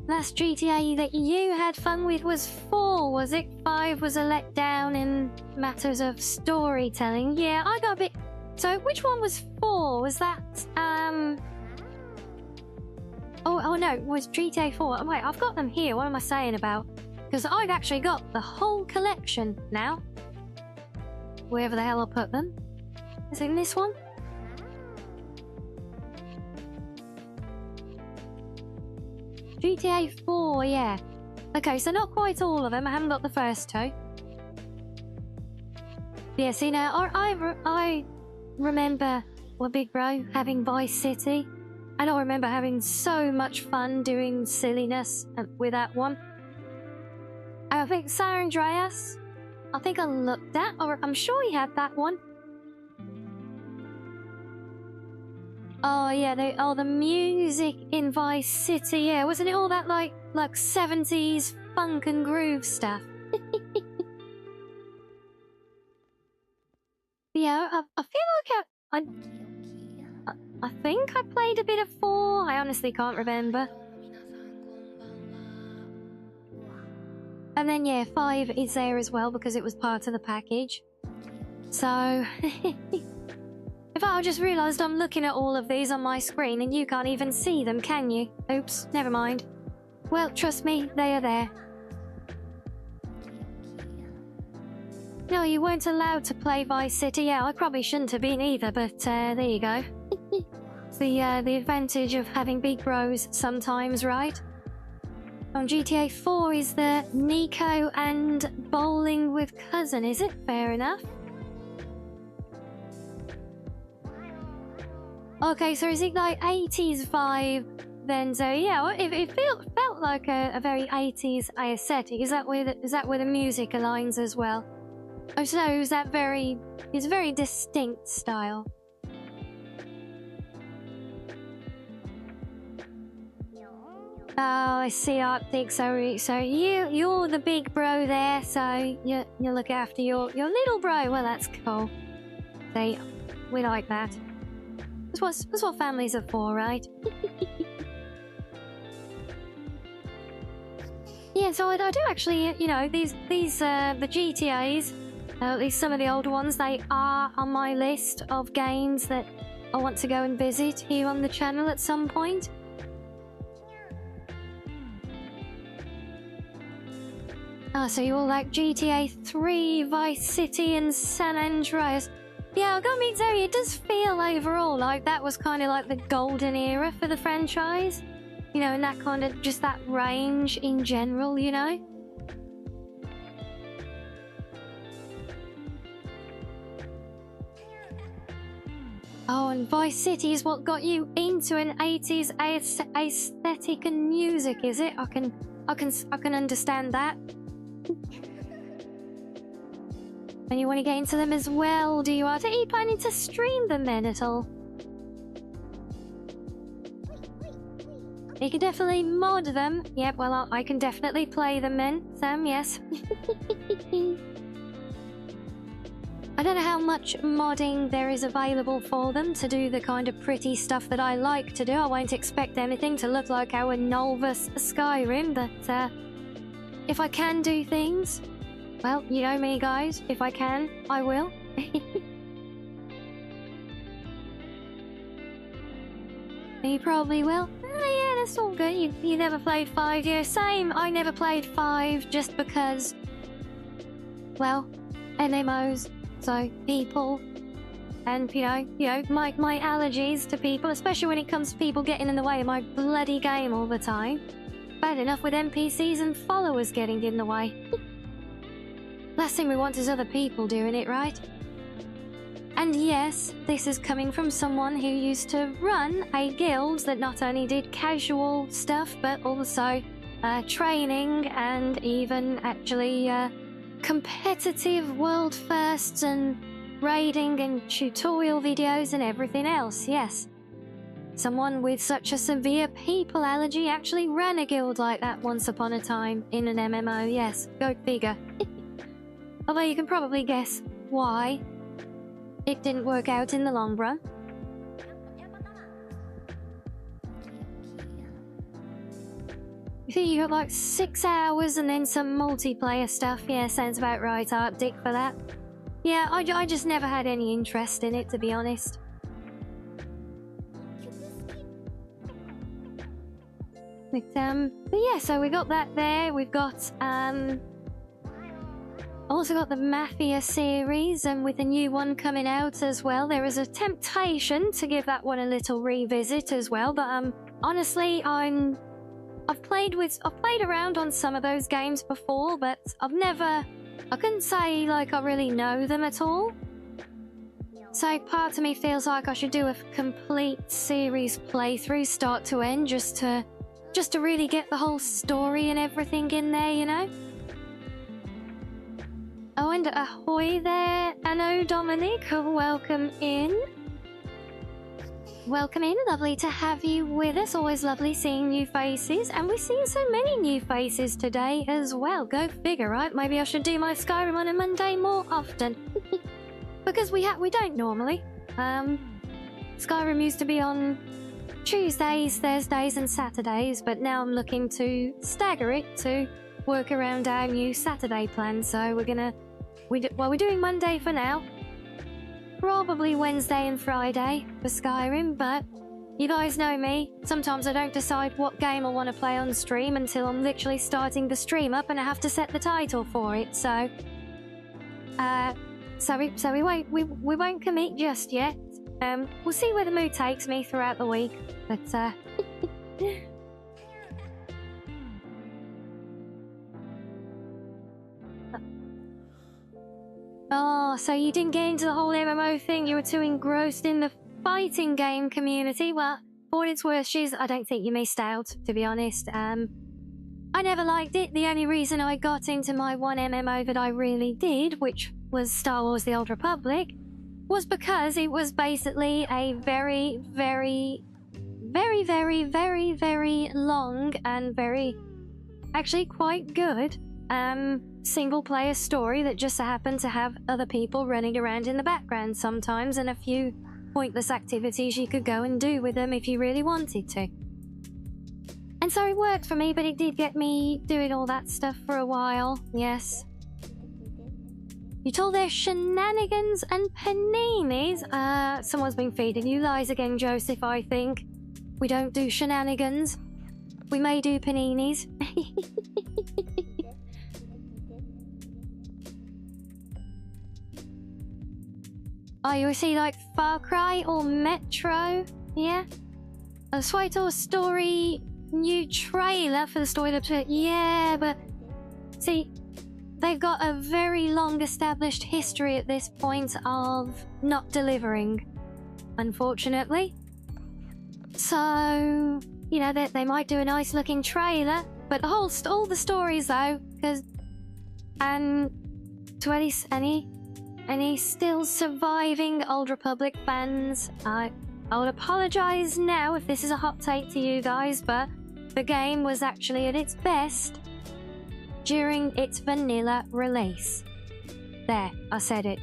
Last GTA that you had fun with was 4, was it? 5 was a letdown in matters of storytelling. Yeah, I got a bit... So, which one was 4? Was that, Oh no, it was GTA 4. Wait, I've got them here. What am I saying about? Because I've actually got the whole collection now. Wherever the hell I put them. Is it in this one? GTA 4, yeah. Okay, so not quite all of them. I haven't got the first 2. Yeah, see now, I remember, well, big bro, having Vice City. I don't remember having so much fun doing silliness with that one. I think San Andreas, I think I looked at, or I'm sure he had that one. Oh yeah, the music in Vice City, yeah, wasn't it all that like 70s funk and groove stuff? Yeah, I feel like I think I played a bit of 4. I honestly can't remember. And then yeah, 5 is there as well because it was part of the package. So, in fact, I just realised I'm looking at all of these on my screen and you can't even see them, can you? Oops, never mind. Well, trust me, they are there. No, you weren't allowed to play Vice City. Yeah, I probably shouldn't have been either, but there you go. It's the advantage of having big bros sometimes, right? On GTA 4 is the Nico and Bowling with Cousin, is it? Fair enough. Okay, so is it like 80s vibe then? So yeah, well, it felt like a very 80s aesthetic. Is that where the music aligns as well? Oh, so is that it's a very distinct style. Oh, I see, Optic. So you're the big bro there. So you look after your little bro. Well, that's cool. See, we like that. That's what families are for, right? Yeah. So I do actually, you know, these the GTAs, at least some of the older ones, they are on my list of games that I want to go and visit here on the channel at some point. Oh, so you all like GTA 3, Vice City, and San Andreas. Yeah, I gotta admit, Zoe, it does feel overall like that was kind of like the golden era for the franchise. You know, and that kind of, just that range in general, you know? Oh, and Vice City is what got you into an 80s aesthetic and music, is it? I can understand that. And you want to get into them as well, do you? Are you planning to stream them then at all? You can definitely mod them. Yep, well, I can definitely play them then, Sam, yes. I don't know how much modding there is available for them to do the kind of pretty stuff that I like to do. I won't expect anything to look like our Nolvus Skyrim, but if I can do things, well, you know me, guys. If I can, I will. You probably will. Oh, yeah, that's all good. You never played 5, yeah, same. I never played 5 just because, well, MMOs, so people, and you know, my allergies to people, especially when it comes to people getting in the way of my bloody game all the time. Bad enough with NPCs and followers getting in the way. Last thing we want is other people doing it, right? And yes, this is coming from someone who used to run a guild that not only did casual stuff, but also training and even actually competitive world firsts and raiding and tutorial videos and everything else, yes. Someone with such a severe people allergy actually ran a guild like that once upon a time in an MMO, yes. Go figure. Although you can probably guess why it didn't work out in the long run. You think you got like 6 hours and then some multiplayer stuff? Yeah, sounds about right, Arctic, for that. Yeah, I just never had any interest in it, to be honest. But yeah, so we got that there. We've got also got the Mafia series, and with a new one coming out as well, there is a temptation to give that one a little revisit as well. But honestly, I've played around on some of those games before, but I couldn't say like I really know them at all. So part of me feels like I should do a complete series playthrough, start to end, just to really get the whole story and everything in there, you know? Oh, and ahoy there, Anno Dominic, welcome in. Welcome in, lovely to have you with us, always lovely seeing new faces, and we're seeing so many new faces today as well, go figure, right? Maybe I should do my Skyrim on a Monday more often, because we don't normally. Skyrim used to be on Tuesdays, Thursdays and Saturdays, but now I'm looking to stagger it to work around our new Saturday plan, so we're doing Monday for now. Probably Wednesday and Friday for Skyrim, but you guys know me. Sometimes I don't decide what game I want to play on stream until I'm literally starting the stream up and I have to set the title for it, so we won't commit just yet. We'll see where the mood takes me throughout the week, but Oh, so you didn't get into the whole MMO thing? You were too engrossed in the fighting game community? Well, for what it's worth, I don't think you missed out, to be honest. I never liked it. The only reason I got into my one MMO that I really did, which was Star Wars The Old Republic, was because it was basically a very, very, very, very, very, very long and actually quite good single-player story that just happened to have other people running around in the background sometimes and a few pointless activities you could go and do with them if you really wanted to. And so it worked for me, but it did get me doing all that stuff for a while, yes. You told their shenanigans and paninis. Someone's been feeding you lies again, Joseph, I think. We don't do shenanigans. We may do paninis. Oh, you see like Far Cry or Metro? Yeah? A Swaito story new trailer for the story to yeah, but see, they've got a very long established history at this point of not delivering, unfortunately. So, you know, they might do a nice looking trailer, but all the stories though, because and to any still surviving Old Republic fans, I would apologise now if this is a hot take to you guys, but the game was actually at its best during its vanilla release. There, I said it.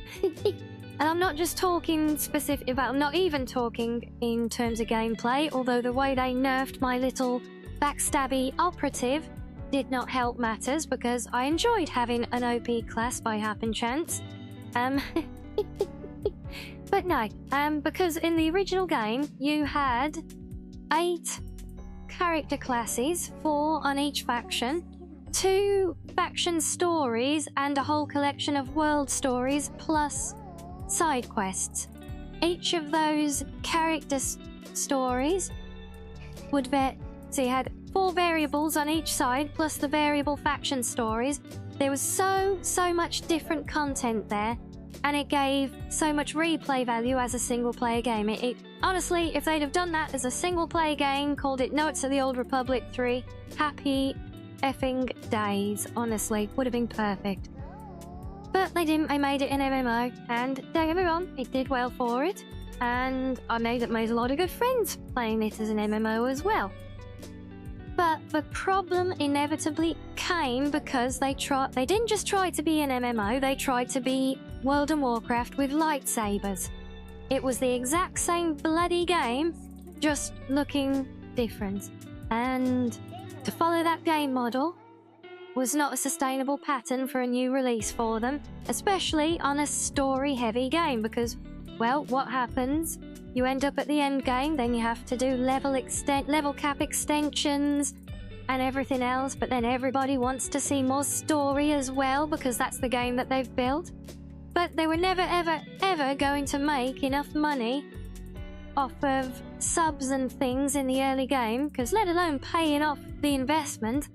And I'm not just talking specific about, I'm not even talking in terms of gameplay, although the way they nerfed my little backstabby operative did not help matters because I enjoyed having an OP class by happen chance. But no, because in the original game you had 8 character classes, 4 on each faction, 2 faction stories and a whole collection of world stories plus side quests. Each of those character stories would so you had 4 variables on each side plus the variable faction stories. There was so much different content there, and it gave so much replay value as a single player game. It honestly, if they'd have done that as a single player game, called it Notes of the Old Republic 3, happy effing days, honestly, would have been perfect. But they didn't, they made it an MMO, and don't get me wrong, it did well for it, and I made a lot of good friends playing it as an MMO as well. But the problem inevitably came because they didn't just try to be an MMO, they tried to be World of Warcraft with lightsabers. It was the exact same bloody game, just looking different. And to follow that game model was not a sustainable pattern for a new release for them, especially on a story-heavy game, because, well, what happens? You end up at the end game, then you have to do level cap extensions and everything else, but then everybody wants to see more story as well because that's the game that they've built. But they were never, ever, ever going to make enough money off of subs and things in the early game, because let alone paying off the investment.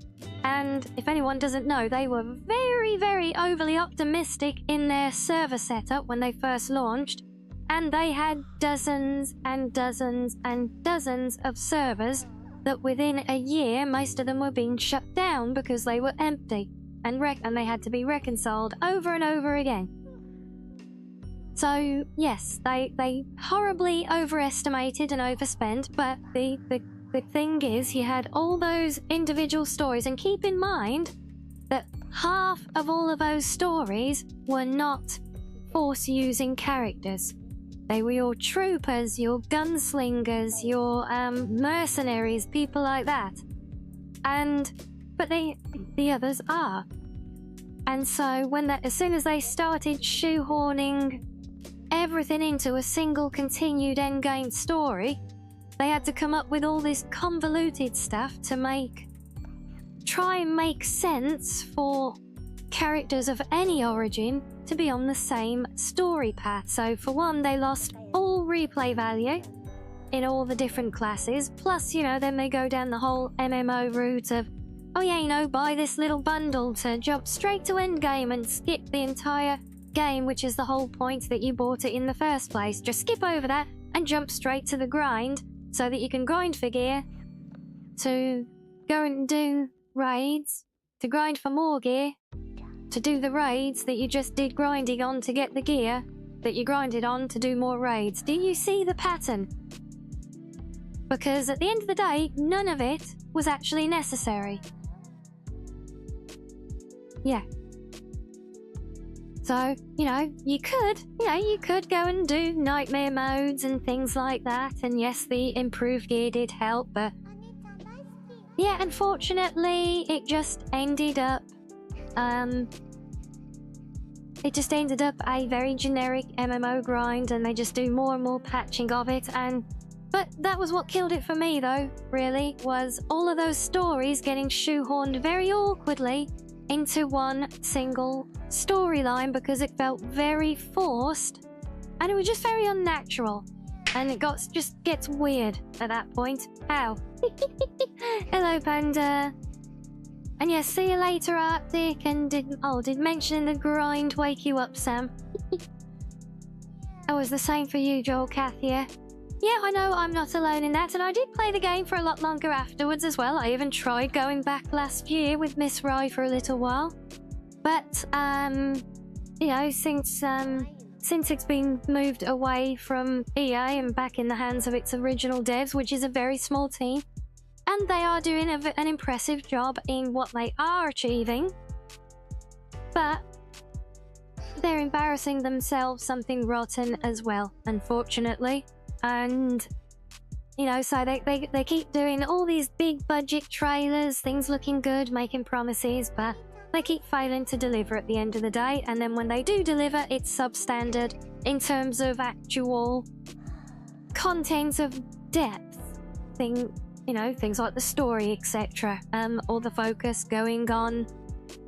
And if anyone doesn't know, they were very, very overly optimistic in their server setup when they first launched. And they had dozens and dozens and dozens of servers that within a year, most of them were being shut down because they were empty and they had to be reconciled over and over again. So, yes, they horribly overestimated and overspent, but the thing is, you had all those individual stories, and keep in mind that half of all of those stories were not force-using characters. They were your troopers, your gunslingers, your mercenaries, people like that. But the others are. And so as soon as they started shoehorning everything into a single continued endgame story, they had to come up with all this convoluted stuff to try and make sense for characters of any origin to be on the same story path. So for one, they lost all replay value in all the different classes, plus, you know, then they go down the whole MMO route of, oh yeah, you know, buy this little bundle to jump straight to endgame and skip the entire game, which is the whole point that you bought it in the first place. Just skip over that and jump straight to the grind so that you can grind for gear to go and do raids, to grind for more gear, to do the raids that you just did grinding on to get the gear that you grinded on to do more raids. Do you see the pattern? Because at the end of the day, none of it was actually necessary. Yeah. So, you could go and do nightmare modes and things like that, and yes, the improved gear did help, but yeah, unfortunately, it just ended up a very generic MMO grind, and they just do more and more patching of it. But that was what killed it for me, though, really, was all of those stories getting shoehorned very awkwardly into one single storyline, because it felt very forced and it was just very unnatural, and it just gets weird at that point. Ow. Hello, Panda. And yeah, see you later, Arctic. And did mentioning the grind wake you up, Sam? That was the same for you, Joel Kathia. Yeah, I know I'm not alone in that, and I did play the game for a lot longer afterwards as well. I even tried going back last year with Miss Rye for a little while. But, since it's been moved away from EA and back in the hands of its original devs, which is a very small team, and they are doing an impressive job in what they are achieving, but they're embarrassing themselves something rotten as well, unfortunately. And, so they keep doing all these big budget trailers, things looking good, making promises, but they keep failing to deliver at the end of the day. And then when they do deliver, it's substandard in terms of actual content of depth. Things like the story, etc. Or the focus going on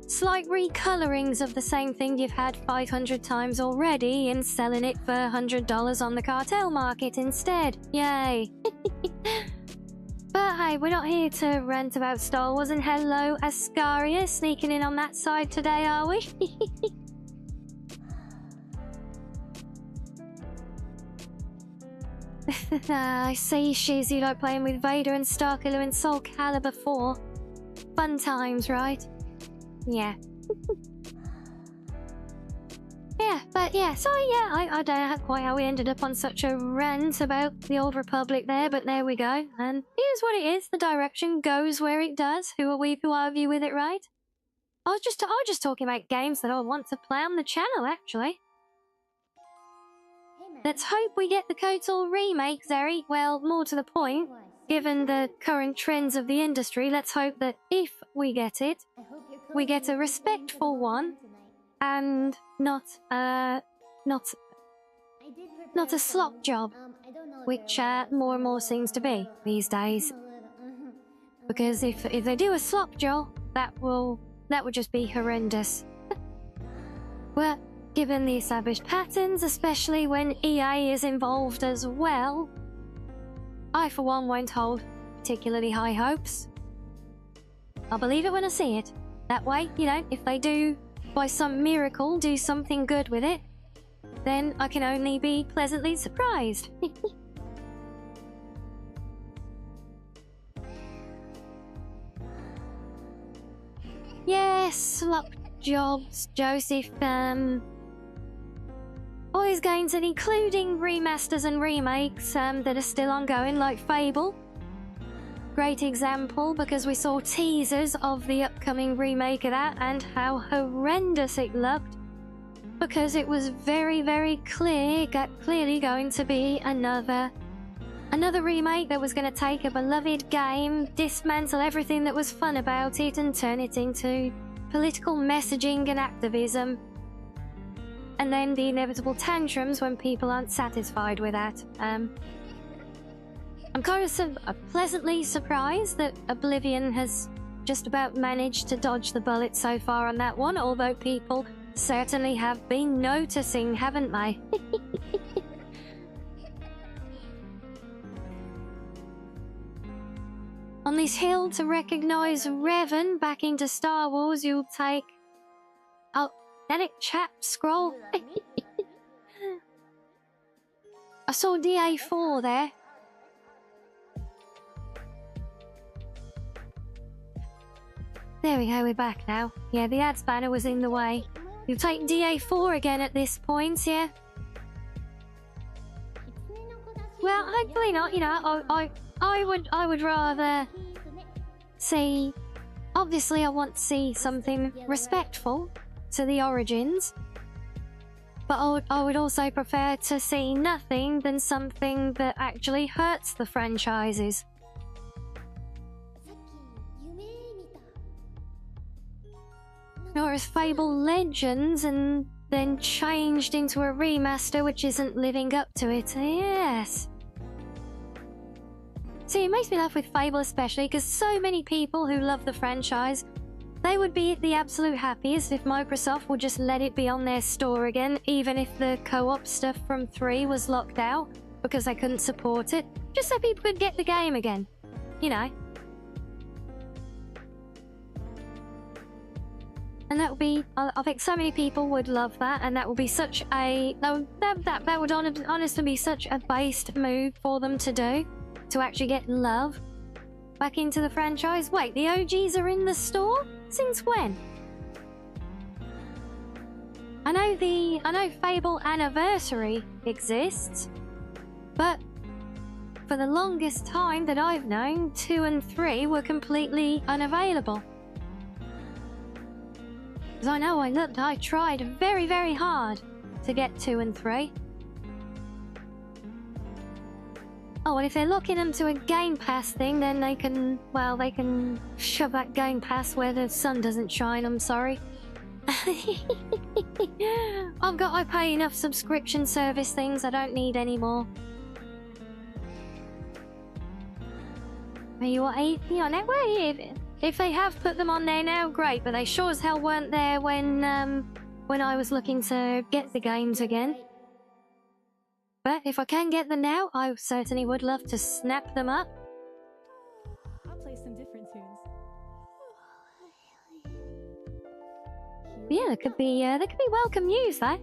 slight recolorings of the same thing you've had 500 times already and selling it for $100 on the cartel market instead. Yay. But hey, we're not here to rant about Star Wars, and hello, Ascaria, sneaking in on that side today, are we? I see, Shiz, you like playing with Vader and Starkiller and Soul Calibur 4. Fun times, right? Yeah. I don't know quite how we ended up on such a rant about the Old Republic there, but there we go. And here's what it is. The direction goes where it does. Who are we to argue with it, right? I was just talking about games that I want to play on the channel, actually. Let's hope we get the KOTOR remake, Zeri. Well, more to the point, given the current trends of the industry, let's hope that if we get it, we get a respectful one, and not a slop job, which more and more seems to be these days. Because if they do a slop job, that would just be horrendous. Well, given the established patterns, especially when EA is involved as well, I for one won't hold particularly high hopes. I'll believe it when I see it. That way, if they do, by some miracle, do something good with it, then I can only be pleasantly surprised. Yes, slop jobs, Joseph. All these games, and including remasters and remakes that are still ongoing, like Fable. Great example, because we saw teasers of the upcoming remake of that and how horrendous it looked, because it was very, very clearly going to be another remake that was going to take a beloved game, dismantle everything that was fun about it, and turn it into political messaging and activism, and then the inevitable tantrums when people aren't satisfied with that. I'm kind of pleasantly surprised that Oblivion has just about managed to dodge the bullet so far on that one, although people certainly have been noticing, haven't they? On this hill to recognize Revan back into Star Wars, you'll take... Oh, Edit chat scroll. I saw DA4 there. There we go, we're back now. Yeah, the ads banner was in the way. You've taken DA4 again at this point, yeah? Well, hopefully not, you know, I would rather see... Obviously, I want to see something respectful to the origins. But I would also prefer to see nothing than something that actually hurts the franchises. Or as Fable Legends and then changed into a remaster which isn't living up to it. Yes. See, it makes me laugh with Fable especially because so many people who love the franchise, they would be the absolute happiest if Microsoft would just let it be on their store again, even if the co-op stuff from 3 was locked out because they couldn't support it, just so people could get the game again. You know. And that would be, I think so many people would love that, and that would be such a, that would honestly be such a based move for them to do, to actually get love back into the franchise. Wait, the OGs are in the store? Since when? I know Fable Anniversary exists, but for the longest time that I've known, 2 and 3 were completely unavailable. Because I know I tried very, very hard to get 2 and 3. Oh, well, if they're locking them to a Game Pass thing, then they can shove that Game Pass where the sun doesn't shine, I'm sorry. I pay enough subscription service things, I don't need any more. Are you on it? Well, if they have put them on there now, great, but they sure as hell weren't there when I was looking to get the games again. But if I can get them now, I certainly would love to snap them up. I'll play some different tunes. Yeah, there could be welcome news there.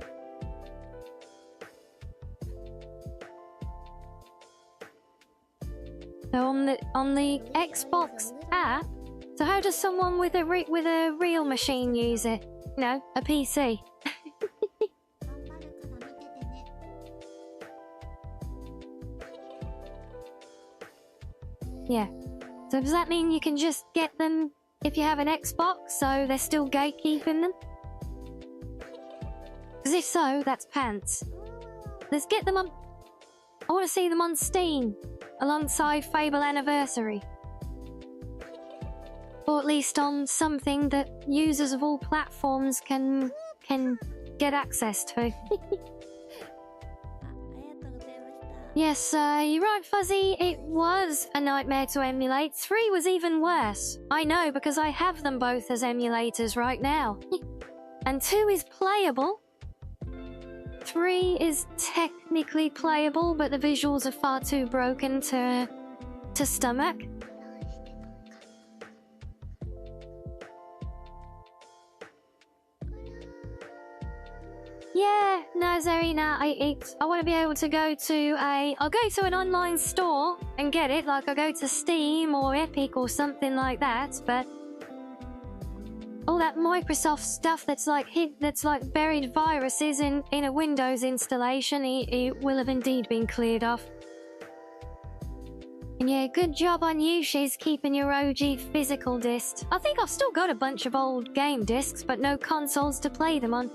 So on the Xbox app, so how does someone with a real machine use it? You know, a PC. Yeah. So does that mean you can just get them if you have an Xbox, so they're still gatekeeping them? Because if so, that's pants. Let's get them on... I want to see them on Steam, alongside Fable Anniversary. Or at least on something that users of all platforms can get access to. Yes, you're right, Fuzzy. It was a nightmare to emulate. 3 was even worse. I know, because I have them both as emulators right now. And 2 is playable. 3 is technically playable, but the visuals are far too broken to stomach. Yeah, no, Zarina, I want to be able to go to I'll go to an online store and get it, like I'll go to Steam or Epic or something like that, but all that Microsoft stuff that's like buried viruses in a Windows installation, it will have indeed been cleared off. And yeah, good job on you, Shiz, keeping your OG physical discs. I think I've still got a bunch of old game discs, but no consoles to play them on.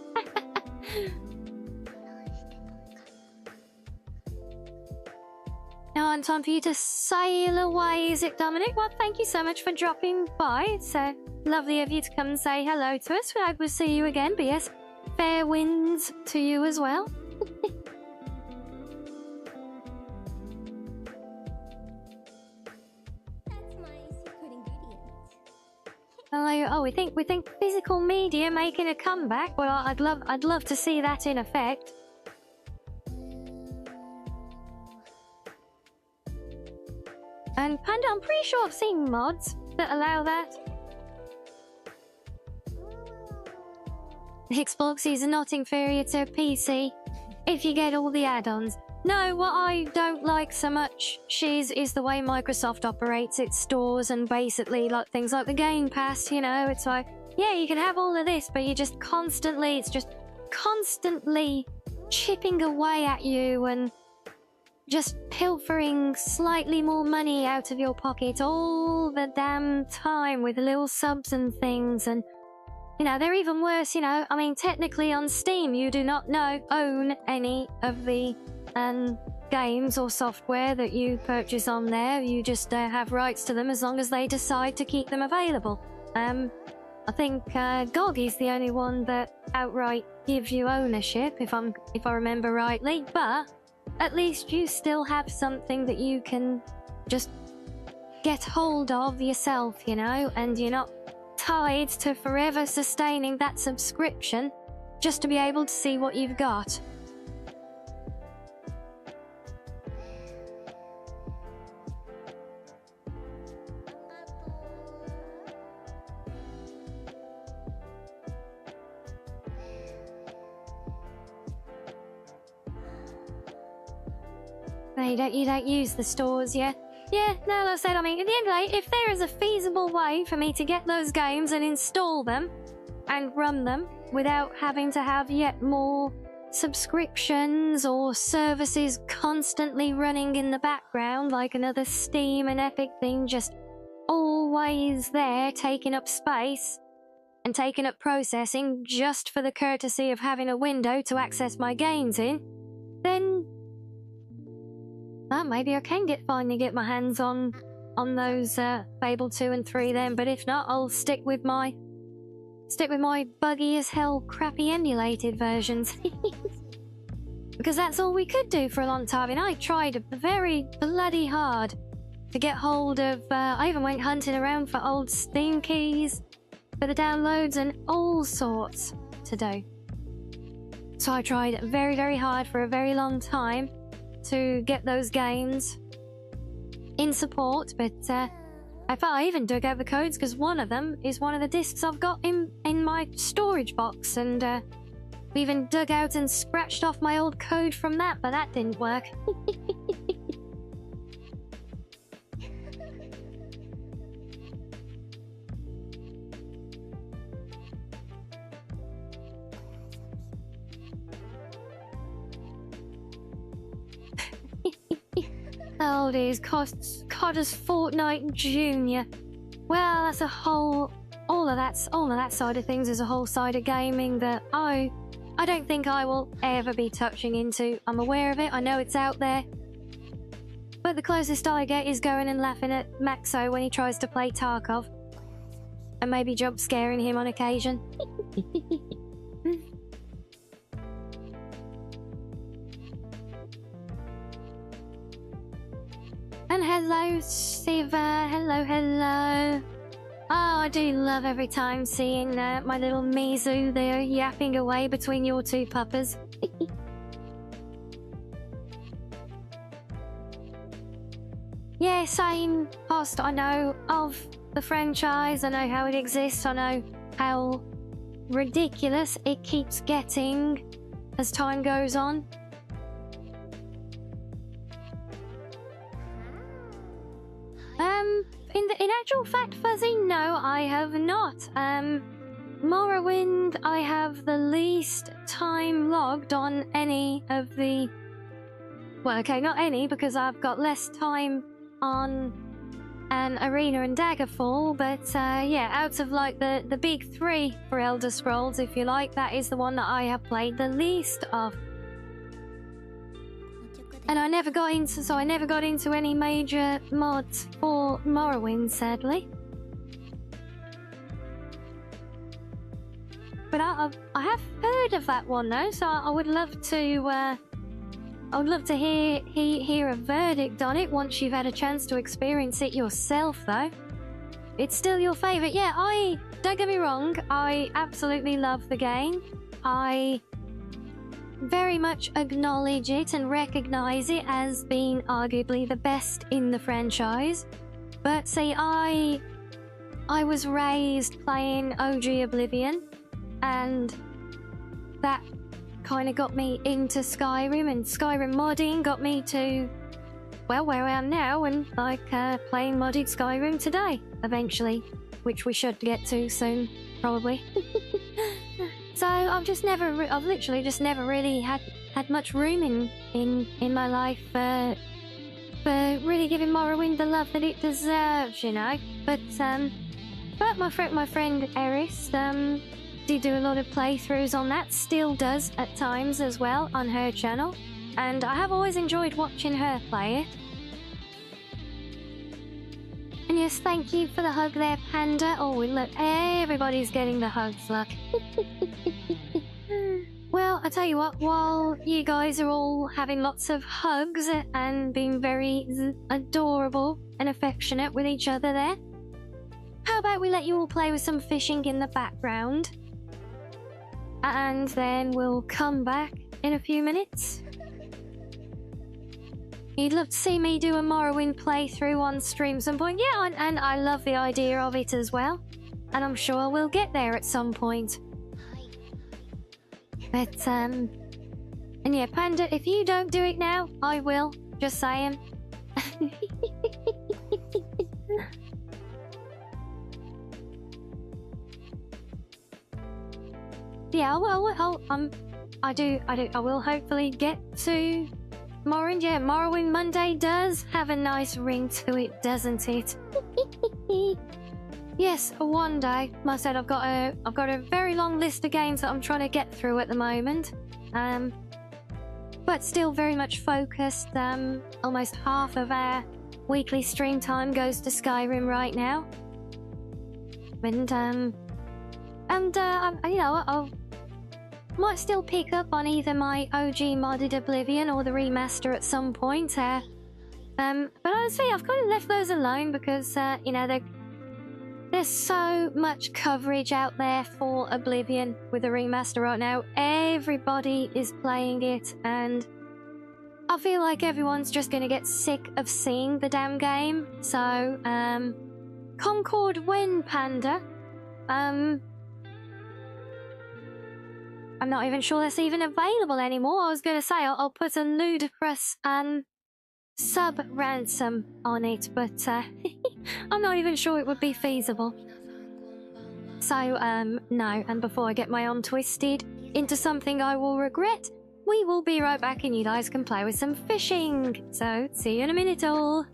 Now on time for you to sail away, is it, Dominic? Well, thank you so much for dropping by. It's lovely of you to come and say hello to us. We hope we'll see you again. But yes, fair winds to you as well. That's my secret ingredient. Oh, we think physical media making a comeback. Well, I'd love to see that in effect. And Panda, I'm pretty sure I've seen mods that allow that. Xbox is not inferior to PC if you get all the add-ons. No, what I don't like so much, Shiz, is the way Microsoft operates its stores and basically like things like the Game Pass, you know, it's like, yeah, you can have all of this, but you just constantly, it's just constantly chipping away at you and just pilfering slightly more money out of your pocket all the damn time with little subs and things. And you know, they're even worse, you know, I mean, technically on Steam you do not own any of the games or software that you purchase on there. You just have rights to them as long as they decide to keep them available. I think GOG is the only one that outright gives you ownership, if I remember rightly, but at least you still have something that you can just get hold of yourself, you know, and you're not tied to forever sustaining that subscription just to be able to see what you've got. You don't use the stores, yeah? Yeah, no, like I said, I mean, at the end of the day, if there is a feasible way for me to get those games and install them and run them without having to have yet more subscriptions or services constantly running in the background, like another Steam and Epic thing just always there, taking up space and taking up processing just for the courtesy of having a window to access my games in, then maybe I can finally get my hands on those Fable 2 and 3 then, but if not, I'll stick with my buggy as hell crappy emulated versions. Because that's all we could do for a long time, and I tried very bloody hard to get hold of, I even went hunting around for old Steam keys for the downloads and all sorts to do. So I tried very, very hard for a very long time to get those games in support, but I even dug out the codes because one of them is one of the discs I've got in my storage box, and we even dug out and scratched off my old code from that, but that didn't work. Oh, these Codder's Fortnite Junior. Well, that's a whole... All of that side of things is a whole side of gaming that I don't think I will ever be touching into. I'm aware of it, I know it's out there. But the closest I get is going and laughing at Maxo when he tries to play Tarkov. And maybe jump scaring him on occasion. And hello, Siva. Hello. Oh, I do love every time seeing my little Mizu there yapping away between your two puppers. Yeah, same post. I know of the franchise. I know how it exists. I know how ridiculous it keeps getting as time goes on. In actual fact, Fuzzy, no, I have not. Morrowind, I have the least time logged on any of the... Well, okay, not any, because I've got less time on an Arena and Daggerfall, but yeah, out of like the big three for Elder Scrolls, if you like, that is the one that I have played the least of. And I never got into any major mods for Morrowind, sadly. But I have heard of that one though, so I would love to hear a verdict on it once you've had a chance to experience it yourself though. It's still your favourite. Yeah, don't get me wrong, I absolutely love the game. I very much acknowledge it and recognize it as being arguably the best in the franchise. But see, I was raised playing OG Oblivion, and that kind of got me into Skyrim, and Skyrim modding got me to, well, where I am now, and like playing modded Skyrim today, eventually, which we should get to soon, probably. So I've literally just never really had much room in my life for really giving Morrowind the love that it deserves, you know. But my friend Eris did do a lot of playthroughs on that, still does at times as well on her channel, and I have always enjoyed watching her play it. And yes, thank you for the hug there, Panda. Oh, look, everybody's getting the hugs, look. Well, I tell you what, while you guys are all having lots of hugs and being very adorable and affectionate with each other there, how about we let you all play with some fishing in the background? And then we'll come back in a few minutes. You'd love to see me do a Morrowind playthrough on stream some point. Yeah, and I love the idea of it as well. And I'm sure we'll get there at some point. But, and yeah, Panda, if you don't do it now, I will. Just saying. Yeah, well, I will hopefully get to Morrowind. Yeah, Morrowind Monday does have a nice ring to it, doesn't it? Yes, one day. Like I said, I've got a very long list of games that I'm trying to get through at the moment. But still very much focused. Almost half of our weekly stream time goes to Skyrim right now. And you know, I might still pick up on either my OG modded Oblivion or the remaster at some point. But honestly, I've kind of left those alone because, you know, there's so much coverage out there for Oblivion with the remaster right now. Everybody is playing it, and I feel like everyone's just going to get sick of seeing the damn game. So, Concord when, Panda? I'm not even sure that's even available anymore. I was going to say I'll put a ludicrous sub ransom on it, but I'm not even sure it would be feasible. So, no, and before I get my arm twisted into something I will regret, we will be right back and you guys can play with some fishing. So, see you in a minute all.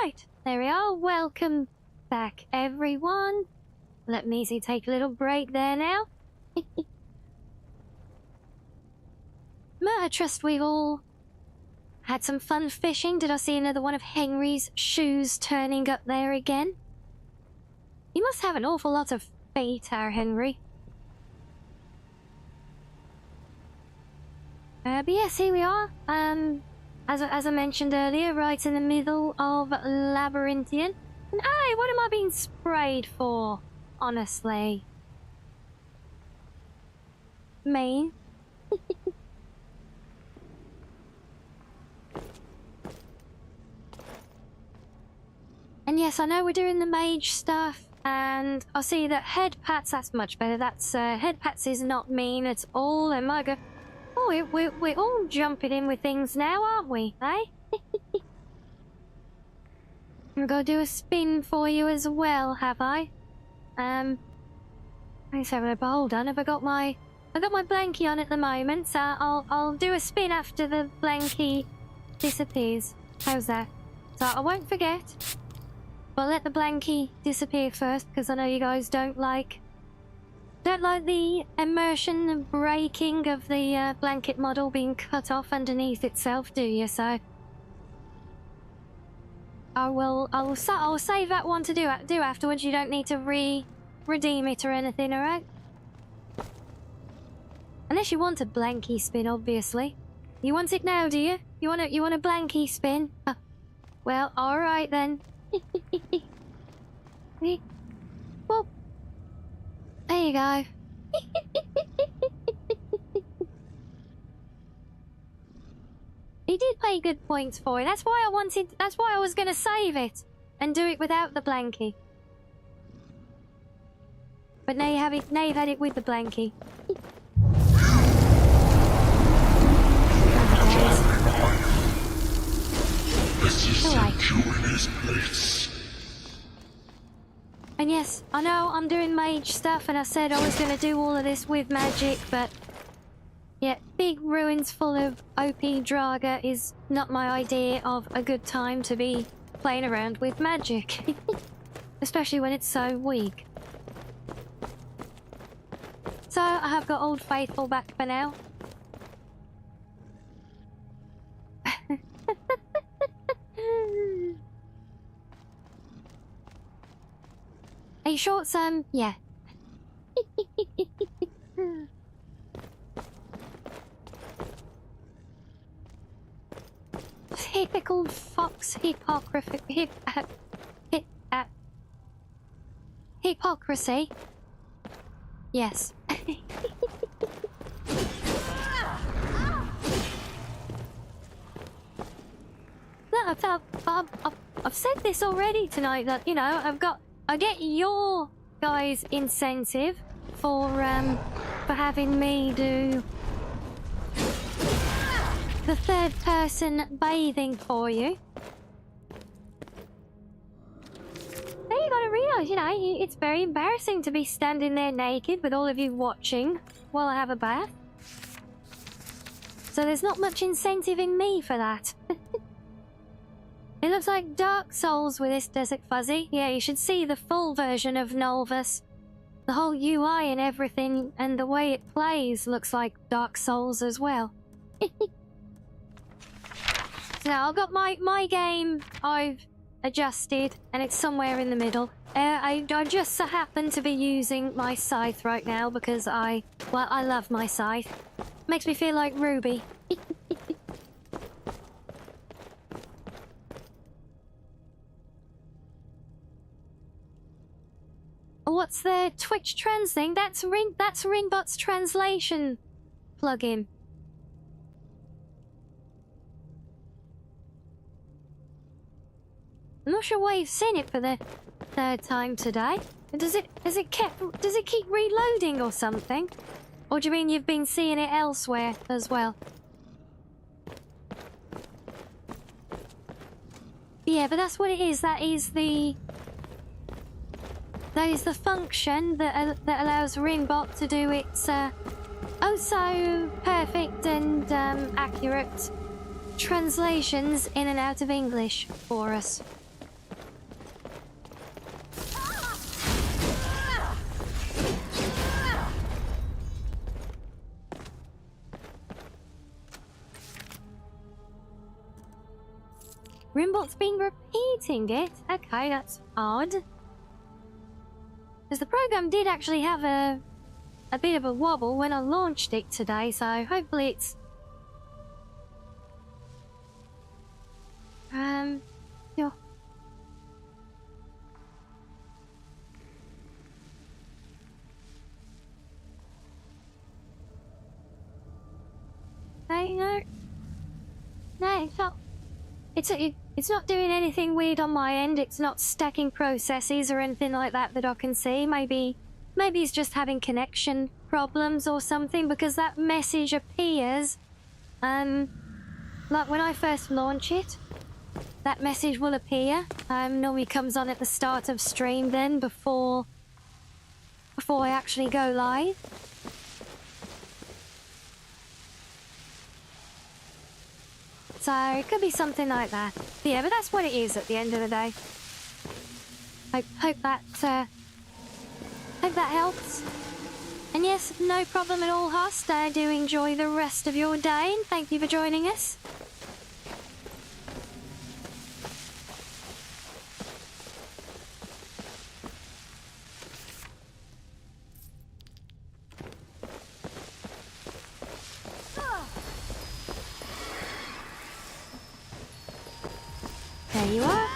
Right, there we are. Welcome back, everyone. Let me see, take a little break there now. I trust we've all Had some fun fishing. Did I see another one of Henry's shoes turning up there again? You must have an awful lot of feet, our Henry. But yes, here we are. As I mentioned earlier, right in the middle of Labyrinthian. And hey, what am I being sprayed for? Honestly. Me? And yes, I know we're doing the mage stuff, and I see that head pats, that's much better. That's, head pats is not mean at all, and my god. Oh, we're all jumping in with things now, aren't we, eh? I'm gonna do a spin for you as well, have I? Let's have a look. Hold on, I've got my blankie on at the moment, so I'll do a spin after the blankie disappears. How's that? So I won't forget. But let the blankie disappear first, because I know you guys don't like the immersion breaking of the blanket model being cut off underneath itself, do you? So I'll save that one to do afterwards. You don't need to redeem it or anything, all right? Unless you want a blankie spin, obviously. You want it now, do you? You want a blankie spin? Well, all right then. Well, there you go. He did pay good points for it. That's why I was gonna save it and do it without the blankie. But now you have it. Now you've had it with the blankie. This is Security's place. And yes, I know I'm doing mage stuff, and I said I was going to do all of this with magic, but yeah, big ruins full of OP Draga is not my idea of a good time to be playing around with magic. Especially when it's so weak. So I have got Old Faithful back for now. Are you short, Sam? Yeah. Typical fox hypocrisy. Hypocrisy. Yes. Look, I've said this already tonight that, you know, I get your guys' incentive for having me do the third person bathing for you. Now you gotta realise, you know, it's very embarrassing to be standing there naked with all of you watching while I have a bath. So there's not much incentive in me for that. It looks like Dark Souls with this Desert Fuzzy. Yeah, you should see the full version of Nolvus. The whole UI and everything, and the way it plays looks like Dark Souls as well. So I've got my game I've adjusted, and it's somewhere in the middle. I just so happen to be using my scythe right now because I love my scythe. Makes me feel like Ruby. What's the Twitch trans thing? That's Ringbot's translation plugin. I'm not sure why you've seen it for the third time today. Does it keep reloading or something? Or do you mean you've been seeing it elsewhere as well? Yeah, but that's what it is. That is the function that allows Ringbot to do its oh so perfect and accurate translations in and out of English for us. Rimbot's been repeating it. Okay, that's odd. Because the program did actually have a bit of a wobble when I launched it today, so hopefully it's... yeah. No, it's not. It's not doing anything weird on my end. It's not stacking processes or anything like that that I can see. Maybe it's just having connection problems or something, because that message appears, like when I first launch it, that message will appear. Normally comes on at the start of stream then, before I actually go live. So it could be something like that. But yeah, but that's what it is at the end of the day. Hope that helps. And yes, no problem at all, Hust. I do enjoy the rest of your day, and thank you for joining us. There you are.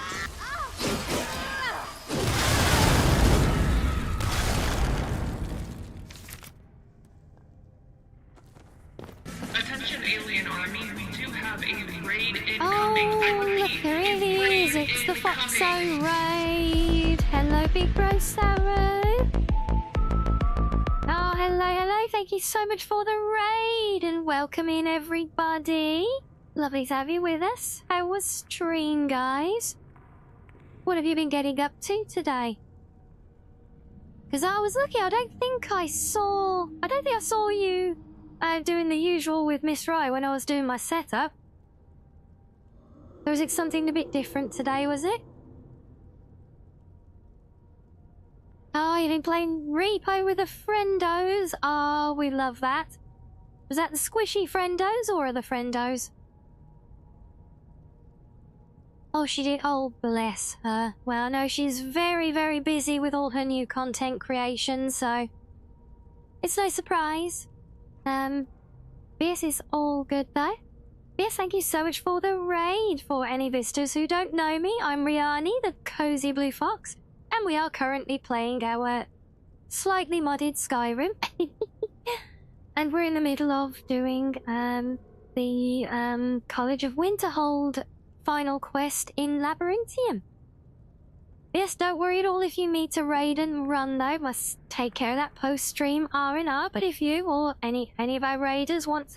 Attention Alien Army, we do have a raid incoming. Oh, look, there it is. It's the Foxo raid. Hello, Big Bro Sarah. Oh, hello. Thank you so much for the raid and welcome in, everybody. Lovely to have you with us. How was stream, guys? What have you been getting up to today? Because I was looking, I don't think I saw you doing the usual with Miss Rye when I was doing my setup. Or was it something a bit different today, was it? Oh, you've been playing Repo with the friendos. Oh, we love that. Was that the squishy friendos or the friendos? Oh, she did. Oh, bless her. Well, I know she's very, very busy with all her new content creations, so it's no surprise. This is all good, though. Yes, thank you so much for the raid. For any visitors who don't know me, I'm Rianni, the cozy blue fox, and we are currently playing our slightly modded Skyrim. And we're in the middle of doing the College of Winterhold final quest in Labyrinthium. Yes, don't worry at all if you meet a raid and run though. Must take care of that post-stream R&R. But if you or any of our raiders would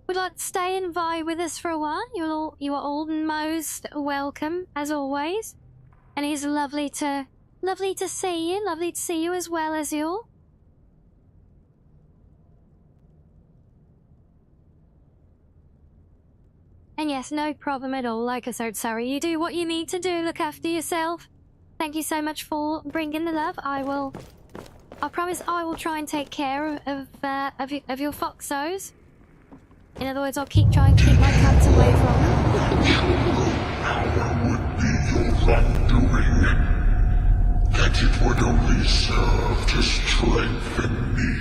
like to stay and vibe with us for a while, you are all most welcome as always. And it's lovely to see you. Lovely to see you as well as you. And yes, no problem at all. Like I said, sorry, you do what you need to do. Look after yourself. Thank you so much for bringing the love. I promise I will try and take care of your foxos. In other words, I'll try and keep my cats away from them. That it would only serve to strengthen me.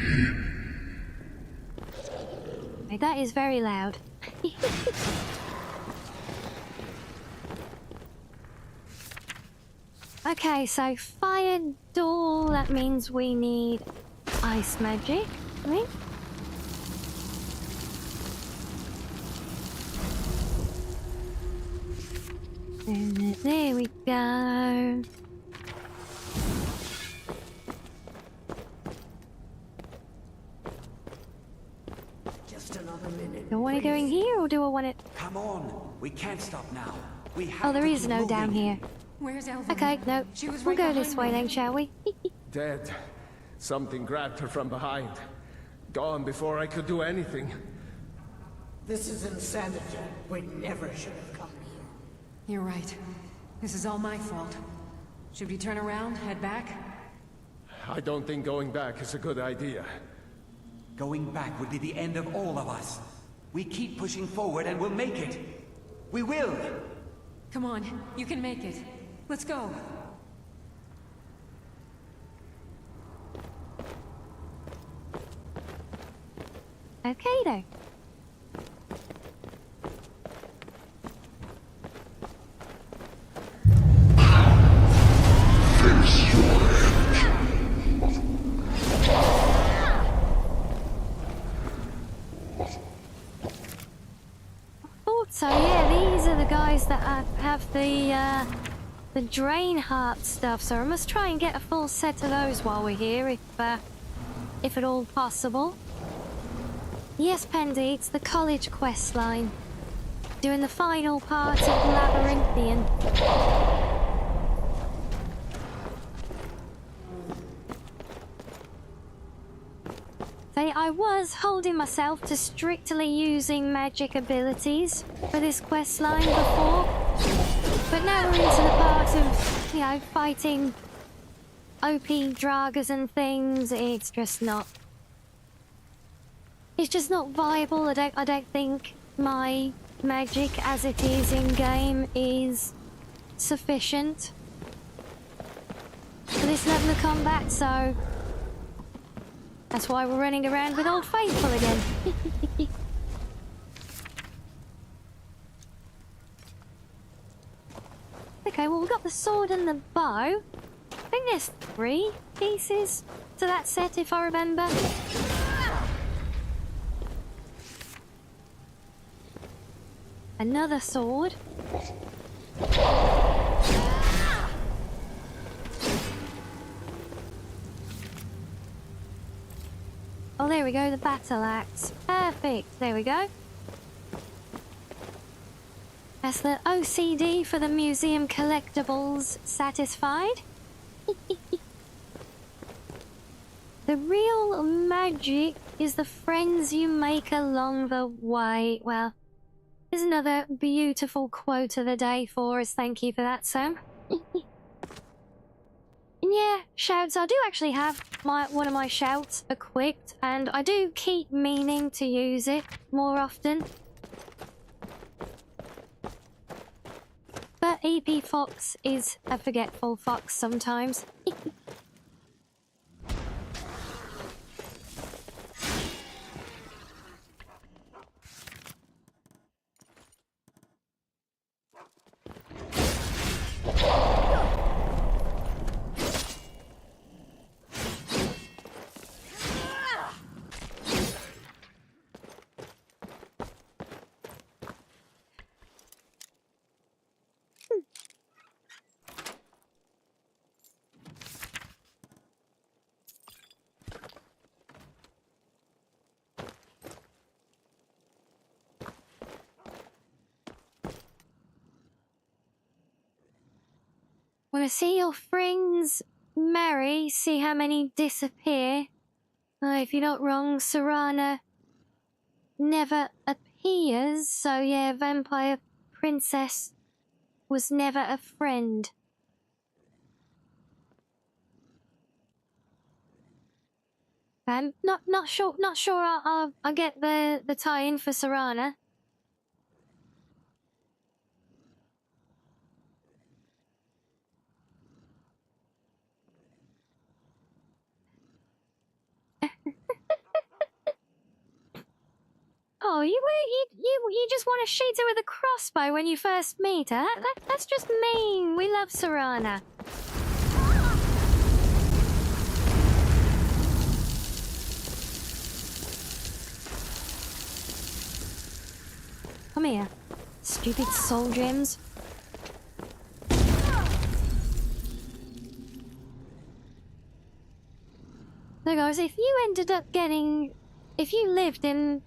Hey, that is very loud. Okay, so fire door, that means we need ice magic, right? And there we go. Just another minute. Do I want to go in here or do I want it? Come on, we can't stop now. We have Oh, there to is keep no down moving. here. Where's Elvin? Okay, no. She was We'll right go this way behind me. then, shall we? Dead. Something grabbed her from behind. Gone before I could do anything. This is insanity. We never should have come here. You're right. This is all my fault. Should we turn around, head back? I don't think going back is a good idea. Going back would be the end of all of us. We keep pushing forward and we'll make it. We will! Come on, you can make it. Let's go. Okay, though. Face your end. Thought so, yeah, these are the guys that have the drain heart stuff, so I must try and get a full set of those while we're here, if at all possible. Yes, Pendy, it's the college quest line. Doing the final part of Labyrinthian. Say, I was holding myself to strictly using magic abilities for this quest line before, but now we're into the part of, you know, fighting OP dragas and things. It's just not viable. I don't think my magic as it is in game is sufficient for this level of combat, so that's why we're running around with Old Faithful again. Okay, well, we've got the sword and the bow. I think there's 3 pieces to that set, if I remember. Another sword. Oh, there we go, the battle axe. Perfect, there we go. That's the OCD for the museum collectibles satisfied. The real magic is the friends you make along the way. Well, there's another beautiful quote of the day for us. Thank you for that, Sam. And yeah, shouts. I do actually have one of my shouts equipped, and I do keep meaning to use it more often. But EP Fox is a forgetful fox sometimes. Want to see your friends marry, see how many disappear? If you're not wrong, Serana never appears, so yeah, Vampire Princess was never a friend. I'm not sure I'll get the tie-in for Serana. Oh, you just want to shoot her with a crossbow when you first meet her? That's just mean. We love Serana. Come here, stupid soul gems. So guys, if you lived in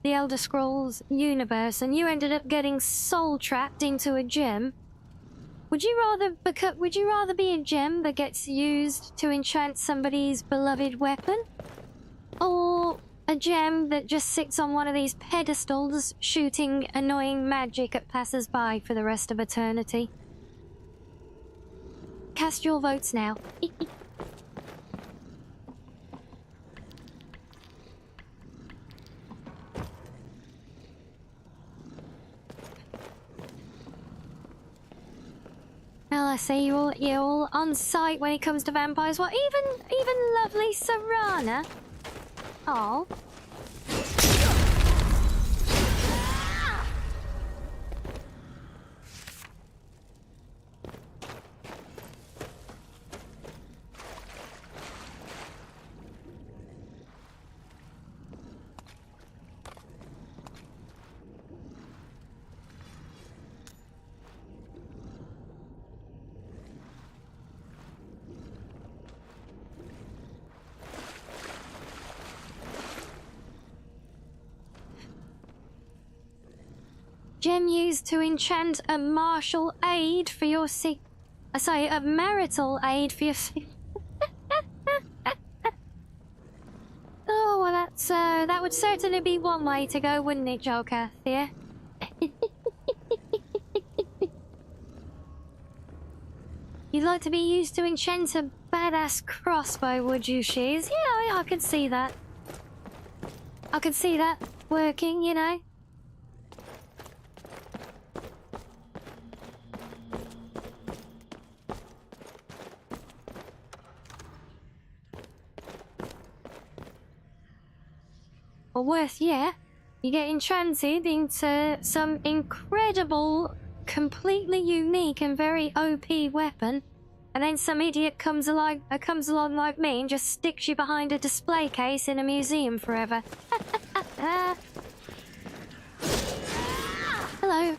the Elder Scrolls universe and you ended up getting soul trapped into a gem, would you rather be a gem that gets used to enchant somebody's beloved weapon, or a gem that just sits on one of these pedestals shooting annoying magic at passers-by for the rest of eternity? Cast your votes now. see you're all on site when it comes to vampires. Well, even lovely Serana. Oh. Gem used to enchant a martial aid for your a marital aid for your Oh, well that's, that would certainly be one way to go, wouldn't it, Joker? Yeah? You'd like to be used to enchant a badass crossbow, would you, Shiz? Yeah, I can see that. I can see that working, you know? Or worse, yeah, you get enchanted into some incredible, completely unique and very OP weapon, and then some idiot comes along like me and just sticks you behind a display case in a museum forever. Hello.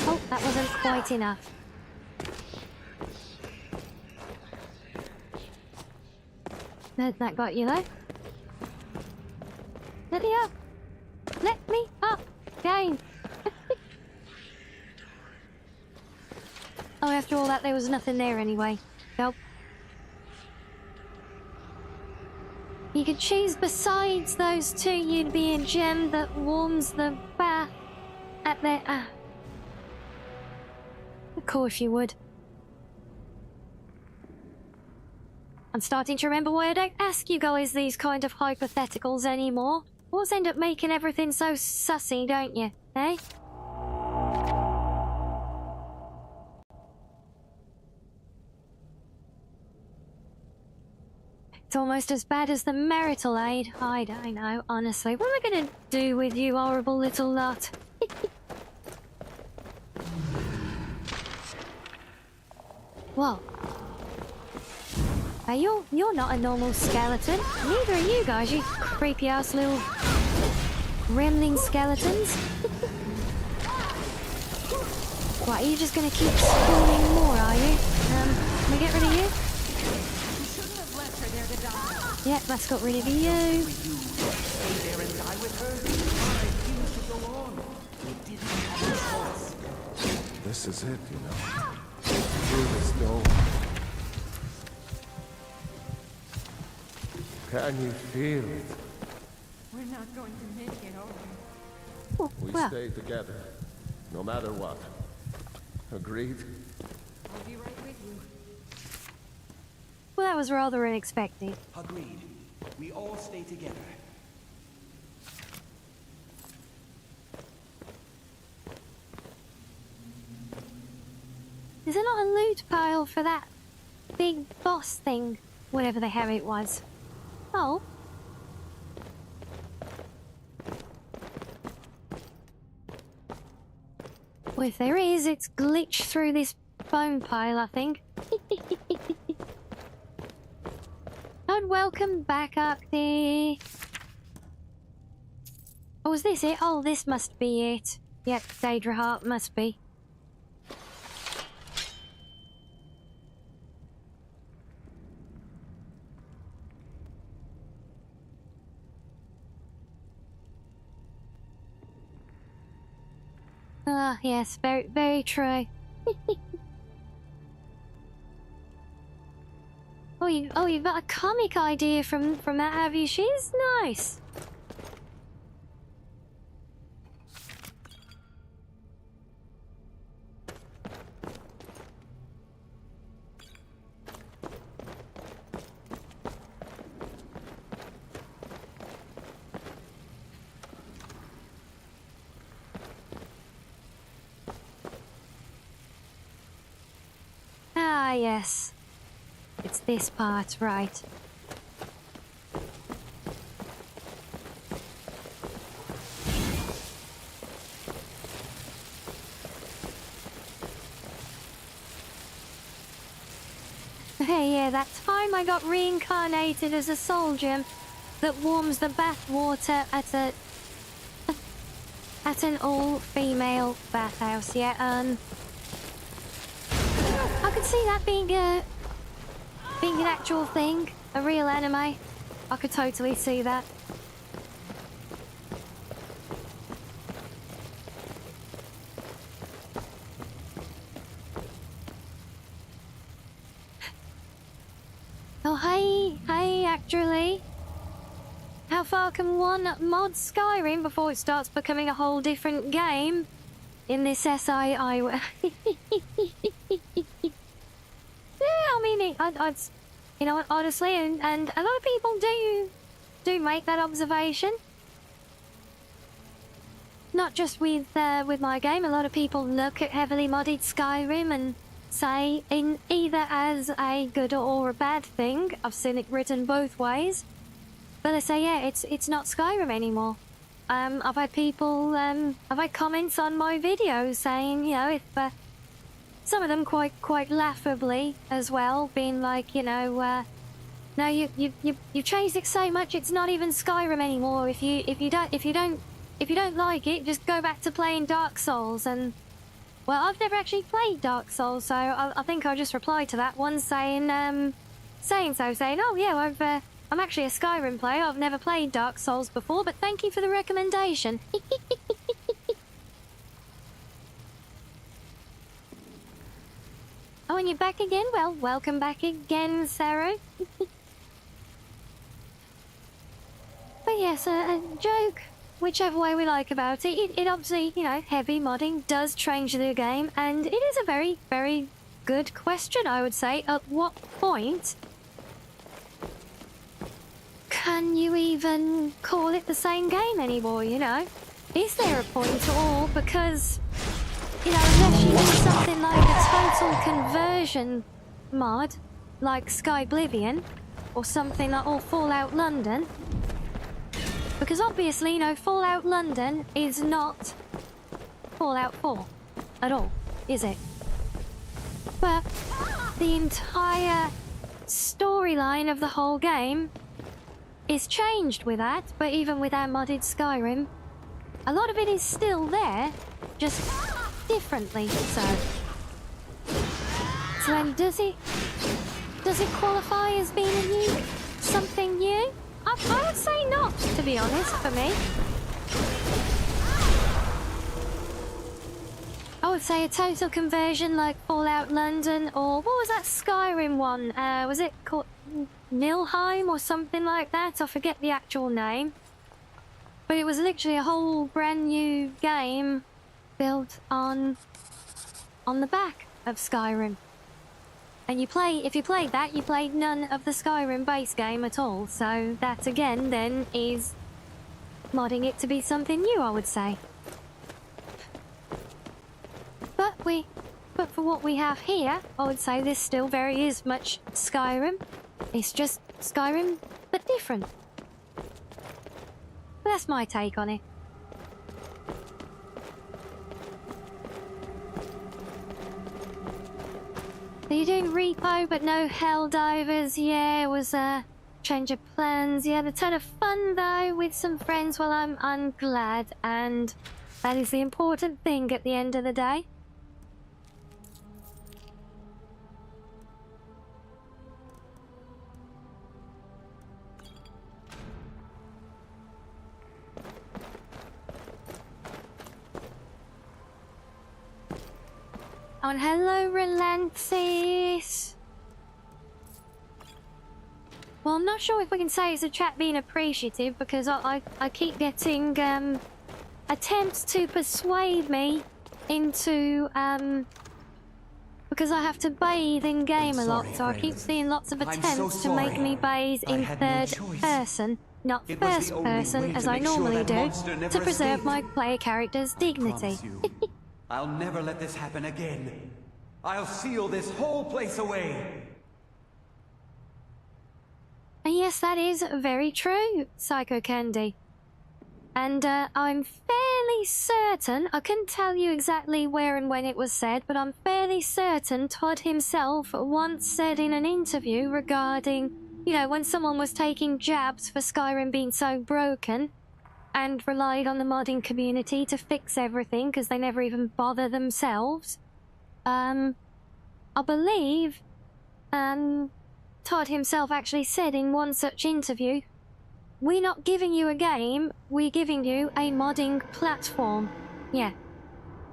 Oh, that wasn't quite enough. That got you though. Let me up! Let me up! Again! Oh, after all that, there was nothing there anyway. Nope. You could choose besides those two, you'd be a gem that warms the bath at their... Of course you would. I'm starting to remember why I don't ask you guys these kind of hypotheticals anymore. Always end up making everything so sussy, don't you? Eh? It's almost as bad as the marital aid. I don't know, honestly. What am I gonna do with you, horrible little lot? Whoa. Hey, you're not a normal skeleton. Neither are you guys, you creepy ass little gremlin skeletons. What, are you just gonna keep spawning more, are you? Can we get rid of you? You shouldn't have left her there to die. Yep, that's got rid of you. Stay there and die with her? I refuse to go on. We didn't have a choice. This is it, you know. Here is no... Can you feel it? We're not going to make it, are we? Oh, We well, stay together, no matter what. Agreed? I'll be right with you. well, that was rather unexpected. Agreed. We all stay together. Is there not a loot pile for that big boss thing? Whatever the hell it was. Oh. Well, if there is, it's glitched through this bone pile, I think. And welcome back up there. Oh, is this it? Oh, this must be it. Yep, Daedra Heart must be. Ah, yes, very, very true. Oh, you've got a comic idea from that, have you? She's nice. Ah, yes. It's this part, right. Hey, yeah, that time I got reincarnated as a soldier that warms the bathwater at an all-female bathhouse, yeah, I could see that being an actual thing, a real anime. I could totally see that. Oh, hey, actually. How far can one mod Skyrim before it starts becoming a whole different game? In this SII... Yeah, I mean, I'd you know, honestly, and a lot of people do make that observation. Not just with my game, a lot of people look at heavily modded Skyrim and say in either as a good or a bad thing. I've seen it written both ways. But they say, yeah, it's not Skyrim anymore. I've had people, I've had comments on my videos saying, you know, if some of them quite laughably as well, being like, you know, no, you've changed it so much, it's not even Skyrim anymore. If you don't like it, just go back to playing Dark Souls. And well, I've never actually played Dark Souls, so I think I'll just reply to that one saying, oh yeah, I'm actually a Skyrim player. I've never played Dark Souls before, but thank you for the recommendation. Oh, and you're back again? Well, welcome back again, Sarah. But yes, a joke, whichever way we like about it, it obviously, you know, heavy modding does change the game, and it is a very, very good question, I would say. At what point can you even call it the same game anymore, you know? Is there a point at all? Because, you know, unless you do something like a total conversion mod, like Skyblivion, or something like, or Fallout London, because obviously, you know, Fallout London is not Fallout 4 at all, is it? But the entire storyline of the whole game is changed with that, but even with our modded Skyrim, a lot of it is still there, just differently so. So then does it qualify as being something new? I would say not, to be honest, for me. I would say a total conversion like Fallout London, or what was that Skyrim one? Was it called Nilheim or something like that? I forget the actual name. But it was literally a whole brand new game built on the back of Skyrim. And if you played that, you played none of the Skyrim base game at all. So that again then is modding it to be something new, I would say. But for what we have here, I would say this still very is much Skyrim. It's just Skyrim, but different. But that's my take on it. Are you doing repo but no Helldivers? Yeah, it was a change of plans. You had a ton of fun though with some friends. Well, I'm glad, and that is the important thing at the end of the day. Oh, and hello, Relentis. Well, I'm not sure if we can say it's a chat being appreciative, because I keep getting attempts to persuade me into because I have to bathe in game a lot, so I keep seeing lots of attempts to make me bathe in third person, not first person as I normally do, to preserve my player character's dignity. I'll never let this happen again. I'll seal this whole place away. And yes, that is very true, Psycho Candy. And I'm fairly certain, I couldn't tell you exactly where and when it was said, but I'm fairly certain Todd himself once said in an interview regarding, you know, when someone was taking jabs for Skyrim being so broken and relied on the modding community to fix everything because they never even bother themselves. I believe, Todd himself actually said in one such interview, "We're not giving you a game, we're giving you a modding platform." Yeah.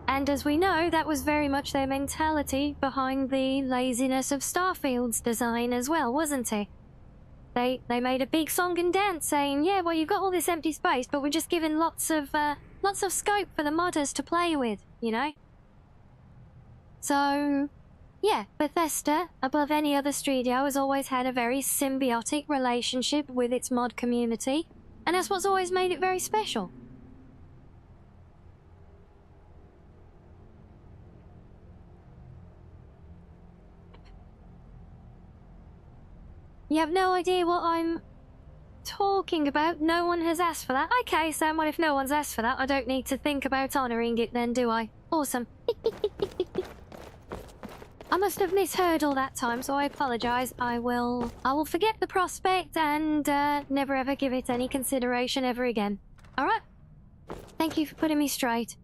And as we know, that was very much their mentality behind the laziness of Starfield's design as well, wasn't it? They made a big song and dance saying, yeah, well, you've got all this empty space, but we're just giving lots of scope for the modders to play with, you know? So, yeah, Bethesda, above any other studio, has always had a very symbiotic relationship with its mod community, and that's what's always made it very special. You have no idea what I'm talking about? No one has asked for that? Okay, Sam, well, if no one's asked for that, I don't need to think about honouring it then, do I? Awesome. I must have misheard all that time, so I apologise. I will forget the prospect and never ever give it any consideration ever again. Alright? Thank you for putting me straight.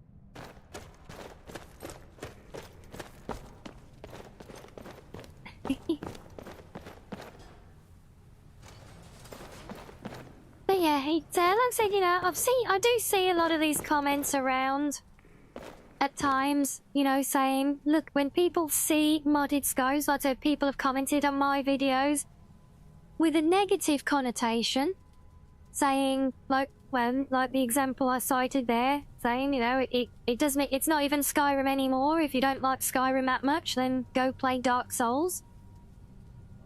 But yeah, like I said, you know, I do see a lot of these comments around at times, you know, saying, look, when people see modded Skyrim, like I said, people have commented on my videos with a negative connotation, saying, like, well, like the example I cited there, saying, you know, it's not even Skyrim anymore. If you don't like Skyrim that much, then go play Dark Souls.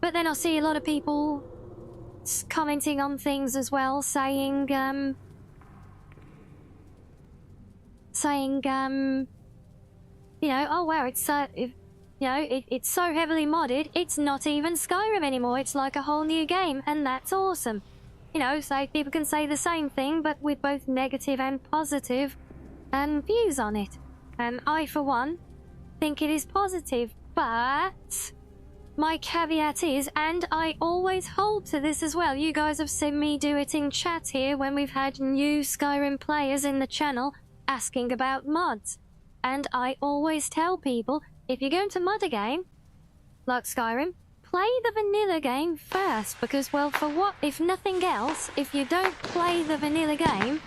But then I see a lot of people commenting on things as well, saying, you know, oh wow, it's it's so heavily modded, it's not even Skyrim anymore, it's like a whole new game, and that's awesome. You know, so people can say the same thing, but with both negative and positive views on it. And I, for one, think it is positive, but my caveat is, and I always hold to this as well, you guys have seen me do it in chat here when we've had new Skyrim players in the channel asking about mods. And I always tell people, if you're going to mod a game, like Skyrim, play the vanilla game first, because, well, for what, if nothing else, if you don't play the vanilla game,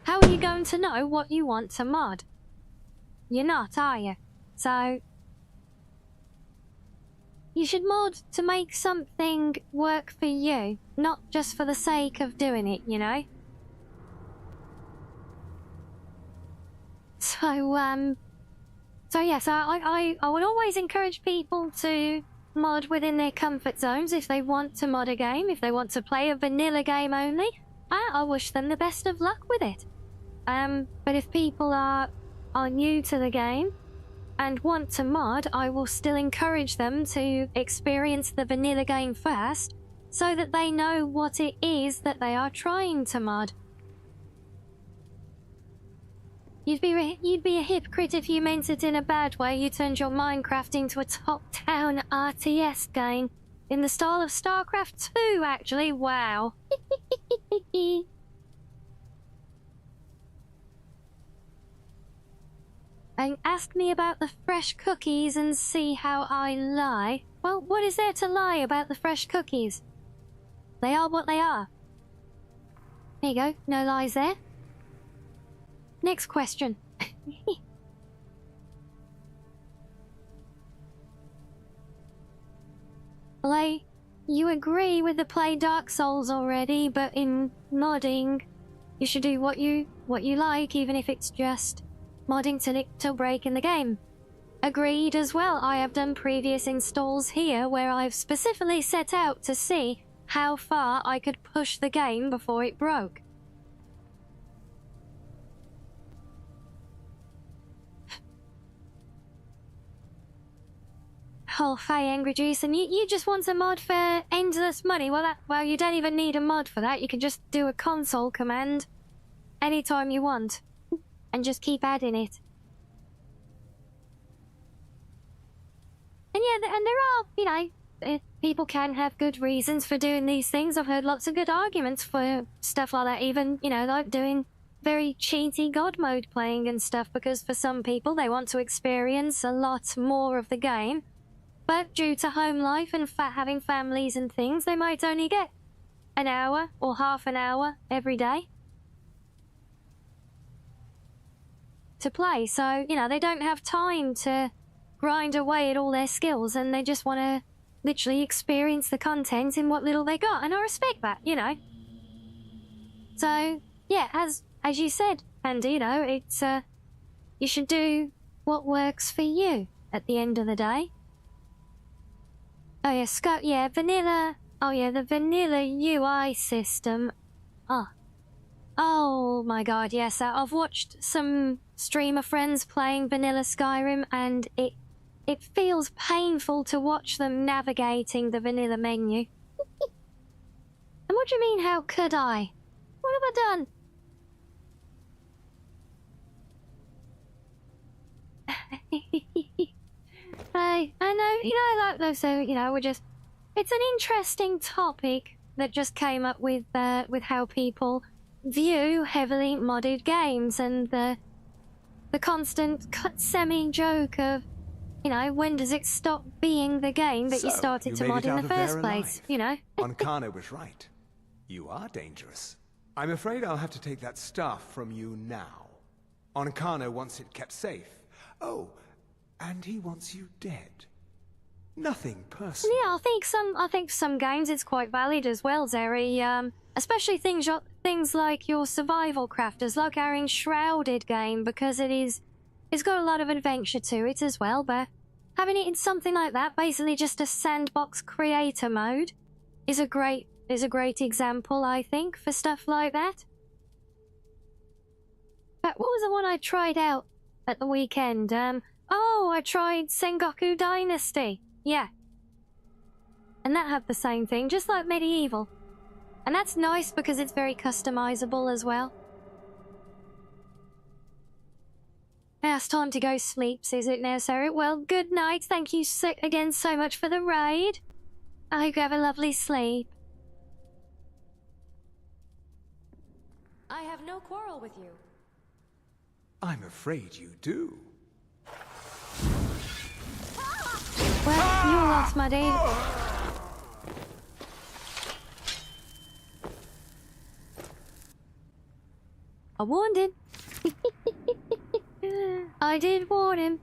how are you going to know what you want to mod? You're not, are you? So you should mod to make something work for you, not just for the sake of doing it, you know? So yes, I would always encourage people to mod within their comfort zones if they want to mod a game, if they want to play a vanilla game only. I wish them the best of luck with it. But if people are new to the game and want to mod, I will still encourage them to experience the vanilla game first, so that they know what it is that they are trying to mod. You'd be a hypocrite if you meant it in a bad way. You turned your Minecraft into a top-down RTS game. In the style of StarCraft 2, actually. Wow. And ask me about the fresh cookies and see how I lie. Well, what is there to lie about the fresh cookies? They are what they are. There you go, no lies there. Next question. Like, you agree with the play Dark Souls already, but in modding, you should do what you like, even if it's just modding till breaking the game. Agreed as well. I have done previous installs here where I've specifically set out to see how far I could push the game before it broke. Oh, Faye Angry Juice, and you just want a mod for endless money. Well, you don't even need a mod for that. You can just do a console command anytime you want. And just keep adding it. And yeah, and there are, people can have good reasons for doing these things. I've heard lots of good arguments for stuff like that. Even, like doing very cheaty God mode playing and stuff. Because for some people, they want to experience a lot more of the game. But due to home life and having families and things, they might only get an hour or half an hour every day to play. So, they don't have time to grind away at all their skills, and they just want to literally experience the content in what little they got. And I respect that, So, yeah, as you said, Pandito, it's, you should do what works for you at the end of the day. Oh yeah, vanilla. Oh yeah, the vanilla UI system. Oh my god, yes. I've watched some streamer friends playing vanilla Skyrim, and it feels painful to watch them navigating the vanilla menu. And what do you mean, how could I? What have I done? I know, like those. So we're just. It's an interesting topic that just came up with how people view heavily modded games, and the constant semi-joke of, when does it stop being the game that you started to mod in the first place, Ankana was right. You are dangerous. I'm afraid I'll have to take that stuff from you now. Ankana wants it kept safe. Oh, and he wants you dead. Nothing personal. Yeah, I think some games it's quite valid as well, Zeri. Especially things like your survival crafters, like our Enshrouded game, because it's got a lot of adventure to it as well. But having it in something like that, basically just a sandbox creator mode, is a great example, I think, for stuff like that. But what was the one I tried out at the weekend? I tried Sengoku Dynasty. Yeah. And that had the same thing, just like Medieval. And that's nice because it's very customizable as well. Now it's time to go sleep, is it now, Sarah? Well, good night. Thank you again so much for the raid. I hope you have a lovely sleep. I have no quarrel with you. I'm afraid you do. Well, you lost, my dude. I warned him. I did warn him.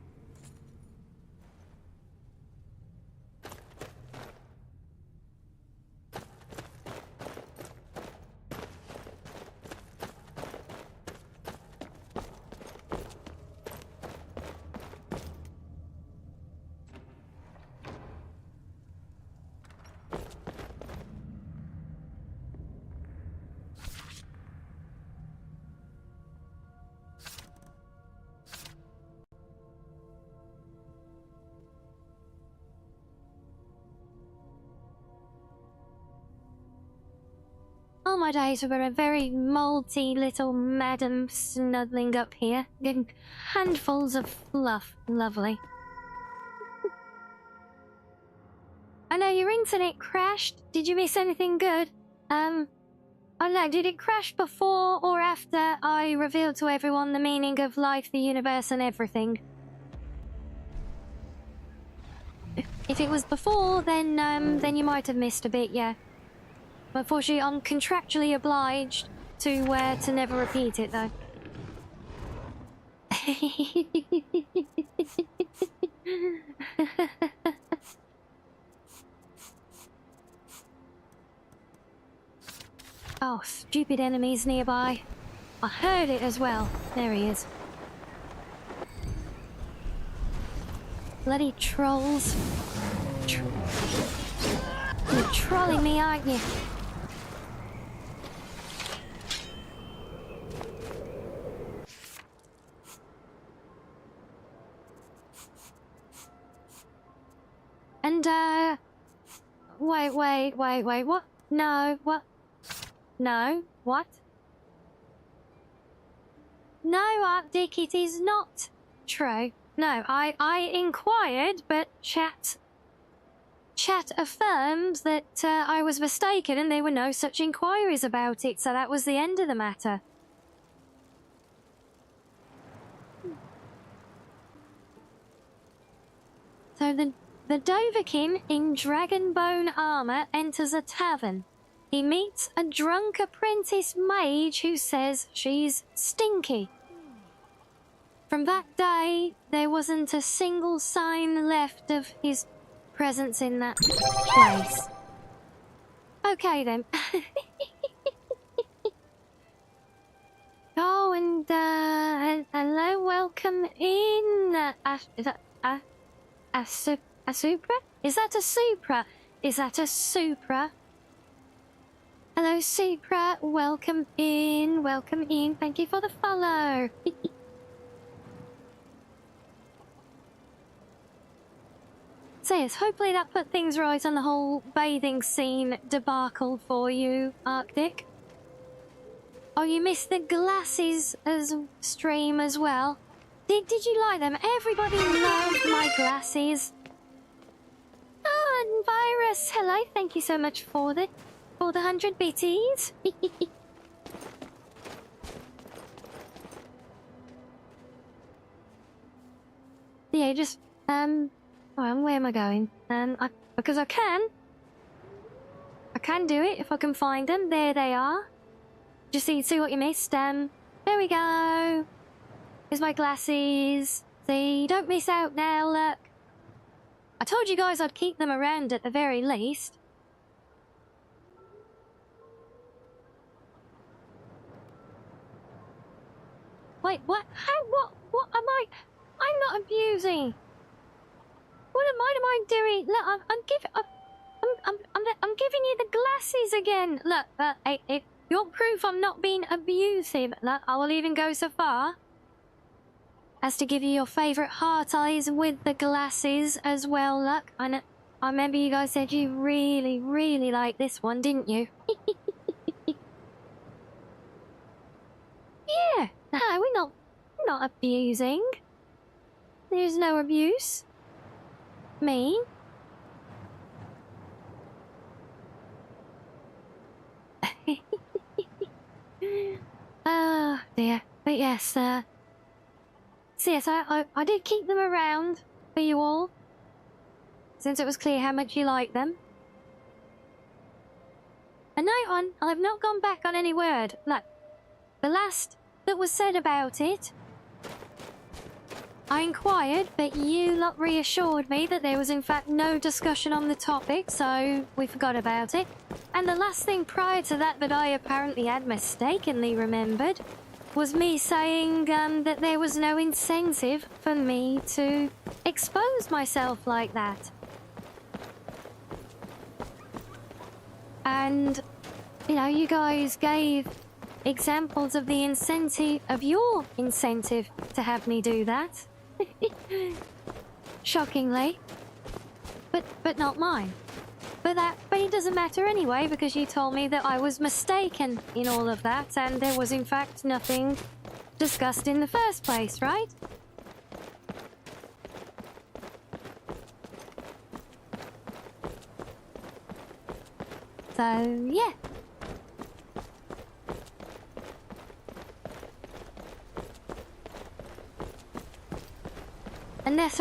All my days were a very moulty little madam snuggling up here, getting handfuls of fluff. Lovely. I know your internet crashed. Did you miss anything good? I don't know, did it crash before or after I revealed to everyone the meaning of life, the universe, and everything? If it was before, then you might have missed a bit, yeah. Unfortunately, I'm contractually obliged to never repeat it, though. Oh, stupid enemies nearby. I heard it as well. There he is. Bloody trolls. You're trolling me, aren't you? and, wait, what? No, what? No, what? No, Arctic, it is not true. No, I inquired, but chat affirms that I was mistaken and there were no such inquiries about it, so that was the end of the matter. So the Dovahkiin in Dragonbone armor enters a tavern. He meets a drunk apprentice mage who says she's stinky. From that day, there wasn't a single sign left of his presence in that place. Okay then. Oh, and hello, welcome in. Is that a Supra? Is that a Supra? Is that a Supra? Hello, Supra. Welcome in. Welcome in. Thank you for the follow. So yes, hopefully that put things right on the whole bathing scene debacle for you, Arctic. Oh, you missed the glasses as stream as well. Did you like them? Everybody loved my glasses. Oh, and Virus, hello. Thank you so much for the 100 bitties. Yeah, just where am I going? Because I can do it if I can find them. There they are. Just so you see what you missed. There we go. Here's my glasses. See, don't miss out now, look. I told you guys I'd keep them around at the very least. Wait, what? How? What am I? I'm not abusing. What am I doing? Look, I'm giving you the glasses again. Look, if you're proof I'm not being abusive. Look, I will even go so far as to give you your favourite heart eyes with the glasses as well. Look, I remember you guys said you really, really like this one, didn't you? Yeah. No, we're not abusing. There's no abuse. Me? Oh dear. But yes, so yes, I did keep them around for you all, since it was clear how much you like them. And now I've not gone back on any word. Look, the last that was said about it, I inquired, but you lot reassured me that there was in fact no discussion on the topic, so we forgot about it. And the last thing prior to that I apparently had mistakenly remembered was me saying that there was no incentive for me to expose myself like that. And, you know, you guys gave examples of the incentive, of your incentive to have me do that. Shockingly. But not mine. But it doesn't matter anyway, because you told me that I was mistaken in all of that, and there was in fact nothing discussed in the first place, right? So, yeah. Unless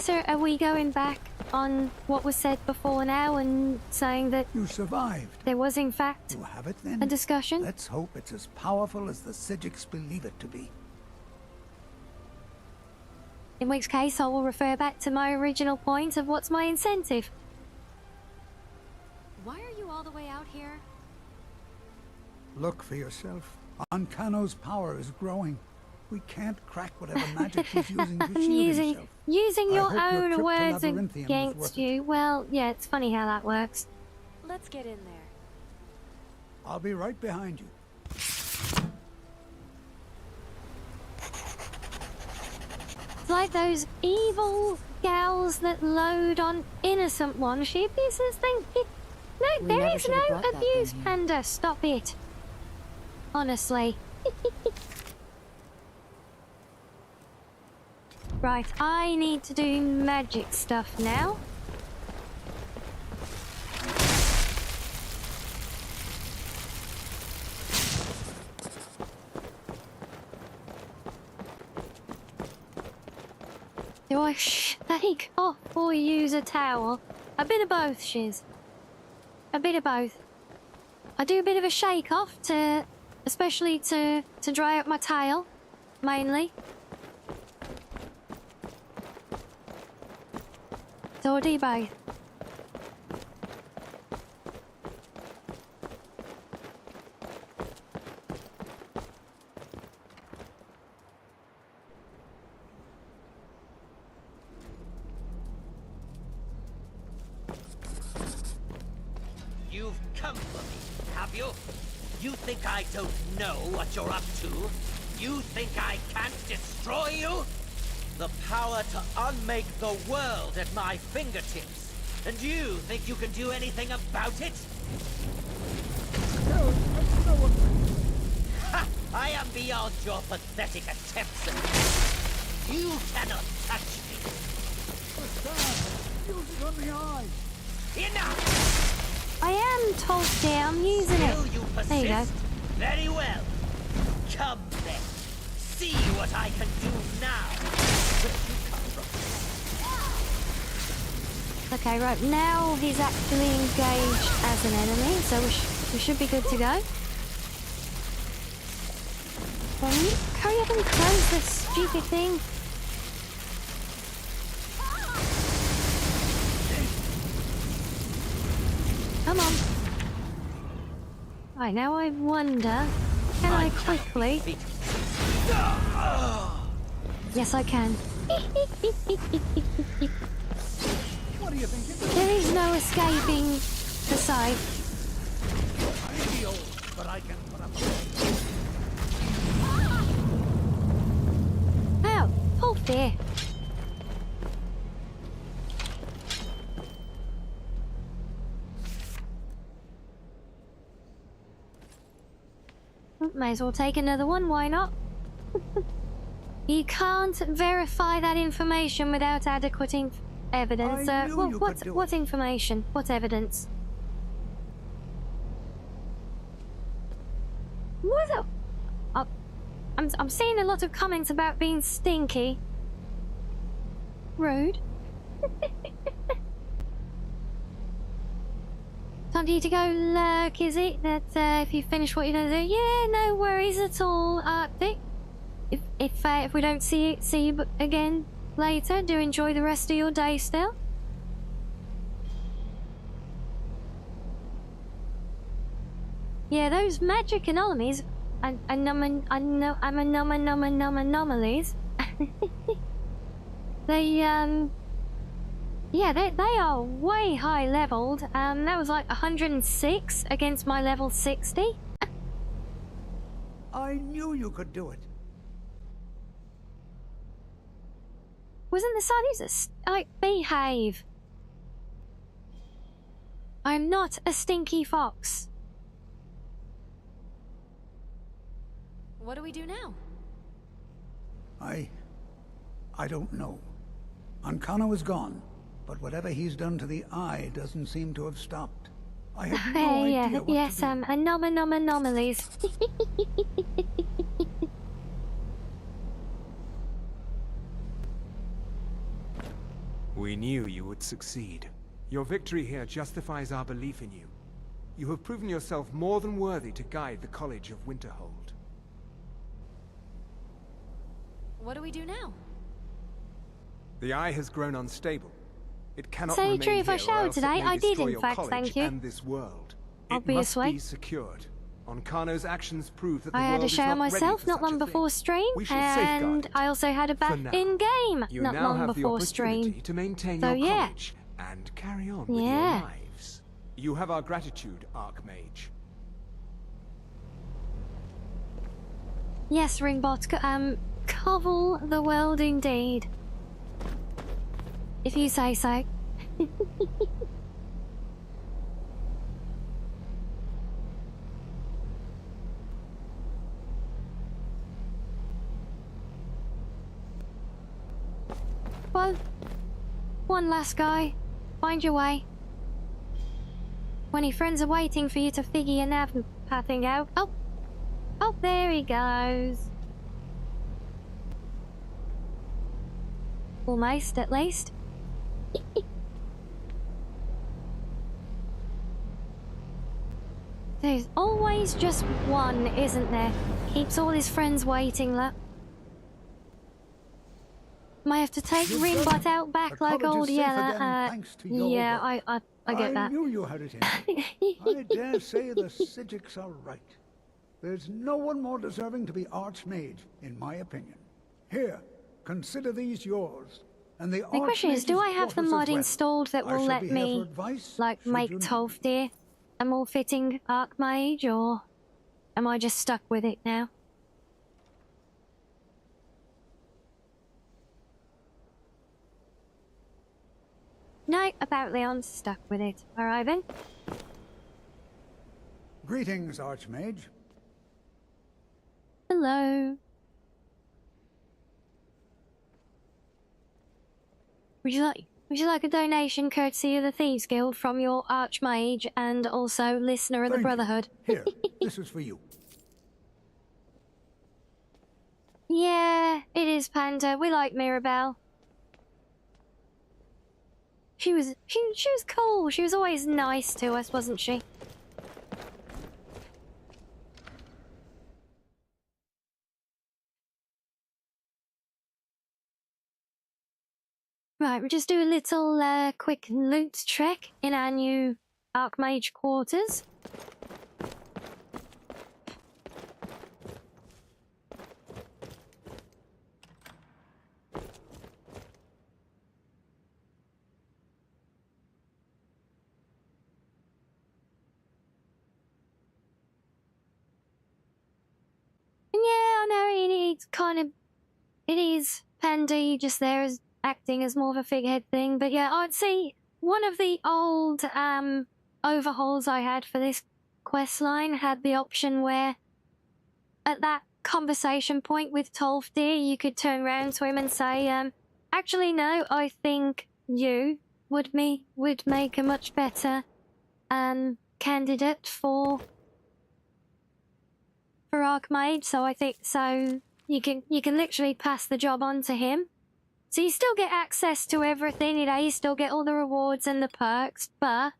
are we going back on what was said before now and saying that you survived? There was in fact you have it then? A discussion? Let's hope it's as powerful as the Psijics believe it to be. In which case I will refer back to my original point of what's my incentive. Why are you all the way out here? Look for yourself. Ancano's power is growing. We can't crack whatever magic he's using to shield himself. Using your own trip to words Labyrinthium against was worth you. Well, yeah, it's funny how that works. Let's get in there. I'll be right behind you. It's like those evil scowls that load on innocent ones. She abuses things. No, We there never is should have no brought that abuse, thing here. Panda. Stop it. Honestly. Right, I need to do magic stuff now. Do I shake off or use a towel? A bit of both, Shiz. A bit of both. I do a bit of a shake off to, especially to dry out my tail, mainly. So I do both. You've come for me, have you? You think I don't know what you're up to? You think I can't destroy you? The power to unmake the world at my fingertips. And you think you can do anything about it? Ha! I am beyond your pathetic attempts at this. You cannot touch me. Use it on the eye. Enough! I am told there, I'm using Still it. you persist? There you go. Very well. Come then. See what I can do now. Where you come from? Okay, right, now he's actually engaged as an enemy, so we should be good to go. Well, hurry up and close this stupid thing. Come on. Right, now I wonder, can I quickly... Yes, I can. What do you think? There is no escaping the side. I may be old, but I can put up with it. Ow! Oh dear. May as well take another one, why not? You can't verify that information without adequate evidence. I knew you could do What information? What evidence? What the... I'm seeing a lot of comments about being stinky. Rude. Time for you to go lurk, is it? That if you finish what you're gonna do, yeah, no worries at all. If we don't see you again later, do enjoy the rest of your day still. Yeah, those magic anomalies, anomalies. Yeah, they are way high leveled. That was like 106 against my level 60. I knew you could do it. Wasn't the sun? Like, behave. I'm not a stinky fox. What do we do now? I don't know. Ancano is gone, but whatever he's done to the eye doesn't seem to have stopped. I have no idea what yes, to do. anomalies. We knew you would succeed. Your victory here justifies our belief in you. You have proven yourself more than worthy to guide the College of Winterhold. What do we do now? The eye has grown unstable. It cannot Say remain true, if I here, or showered else it today, may I did, destroy in your fact, college thank you. and this world. Obviously. It must be secured. Onkano's actions prove that the I had world a is shower not ready myself for not such long a thing. before stream, We shall safeguard and it. I also had a bath For now. in game You not now long have the before opportunity stream. to maintain So, your yeah. college and carry on with Yeah. your lives. You have our gratitude, Archmage. Yes, Ringbot, covel the world indeed. If you say so. Well, one last guy. Find your way. 20 friends are waiting for you to figure your nav pathing out. Oh! Oh, there he goes. Almost, at least. There's always just one, isn't there? Keeps all his friends waiting, look. Might have to take Ringbot out back like old Yeller. Yeah, I get that. I knew you had it in. I dare say the Psijics are right. There's no one more deserving to be Archmage, in my opinion. Here, consider these yours. And the question is, do I have the mod installed that will let me, advice, like, make Tolfdir a more fitting Archmage, or am I just stuck with it now? No, apparently I'm stuck with it. Alright then. Greetings, Archmage. Hello. Would you like a donation courtesy of the Thieves Guild from your Archmage and also listener of the Brotherhood? Here, this is for you. Yeah, it is, Panda. We like Mirabelle. She was cool. She was always nice to us, wasn't she? Right, we'll just do a little quick loot check in our new Archmage quarters. And yeah, I know it's kind of... It is Pandy just there as acting as more of a figurehead thing, but yeah, I'd say one of the old overhauls I had for this quest line had the option where at that conversation point with Tolfdir you could turn around to him and say, actually no, I think you would make a much better candidate for Archmage, so I think so you can literally pass the job on to him. So you still get access to everything, you know, you still get all the rewards and the perks, but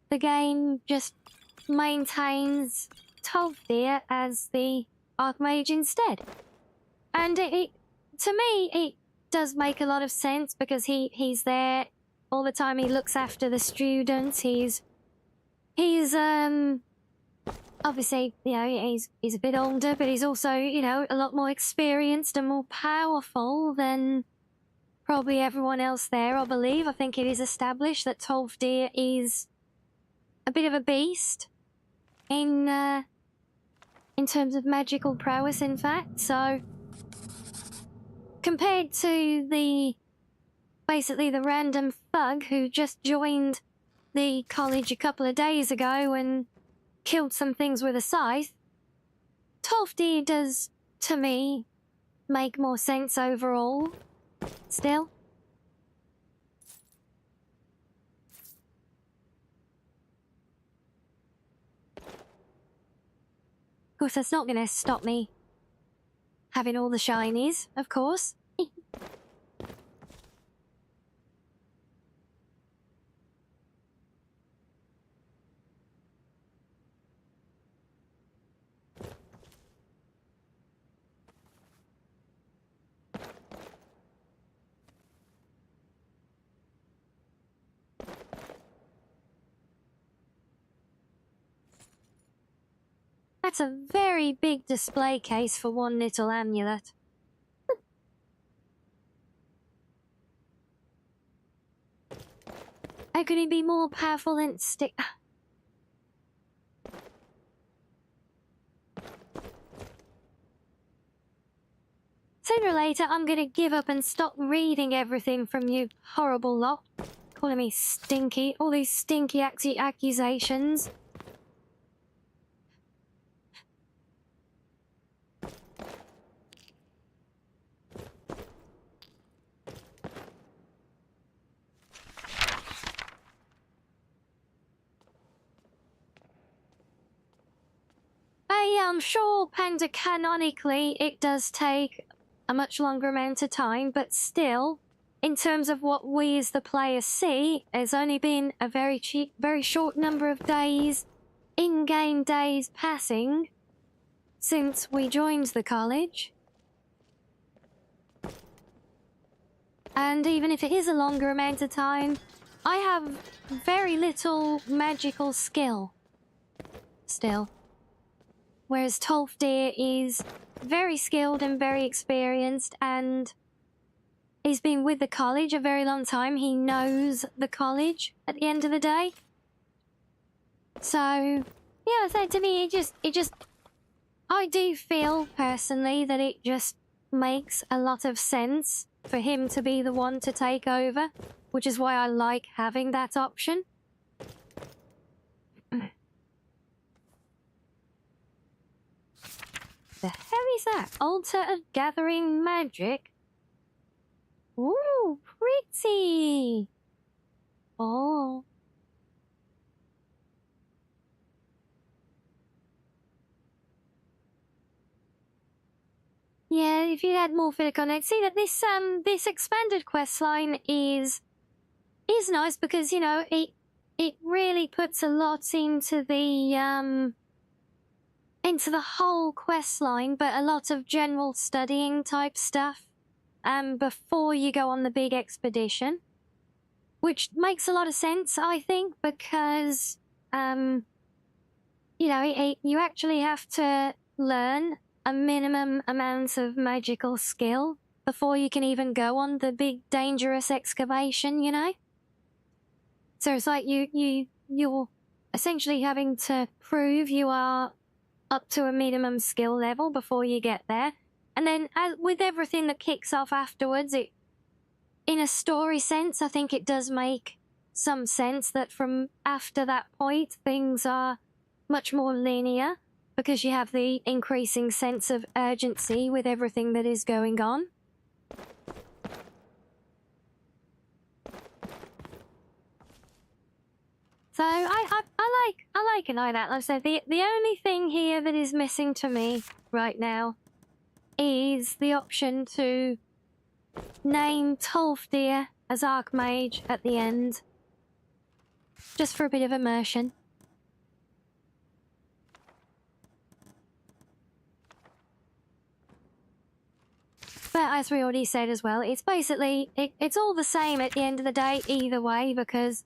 the game just maintains Tolfdir as the Archmage instead. And to me, it does make a lot of sense because he's there all the time, he looks after the students, he's obviously, you know, he's a bit older, but he's also, you know, a lot more experienced and more powerful than probably everyone else there, I believe. I think it is established that Tolfdir is a bit of a beast in terms of magical prowess, in fact. So, compared to basically the random thug who just joined the college a couple of days ago and killed some things with a scythe, Tolfdir does, to me, make more sense overall. Still. Of course, that's not going to stop me having all the shinies, of course. That's a very big display case for one little amulet. How can he be more powerful than stick? Sooner or later, I'm gonna give up and stop reading everything from you horrible lot. Calling me stinky. All these stinky accusations. I'm sure Panda canonically it does take a much longer amount of time, but still, in terms of what we as the players see, it's only been a very short number of days, in-game days passing, since we joined the college. And even if it is a longer amount of time, I have very little magical skill. Still. Whereas Tolfdir is very skilled and very experienced, and he's been with the college a very long time. He knows the college at the end of the day. So, yeah, so to me, it just, I do feel personally that it just makes a lot of sense for him to be the one to take over, which is why I like having that option. The hell is that? Altar of Gathering Magic? Ooh, pretty! Oh. Yeah, if you had more Philic on it. See that this expanded questline is nice because, you know, it really puts a lot into the whole quest line, but a lot of general studying type stuff before you go on the big expedition, which makes a lot of sense, I think, because you know, you actually have to learn a minimum amount of magical skill before you can even go on the big dangerous excavation, you know. So it's like you're essentially having to prove you are up to a minimum skill level before you get there. And then with everything that kicks off afterwards, it, in a story sense, I think it does make some sense that from after that point, things are much more linear because you have the increasing sense of urgency with everything that is going on. So I like it like that. Like I said, the only thing here that is missing to me right now is the option to name Tolfdir as Archmage at the end. Just for a bit of immersion. But as we already said as well, it's basically, it's all the same at the end of the day either way, because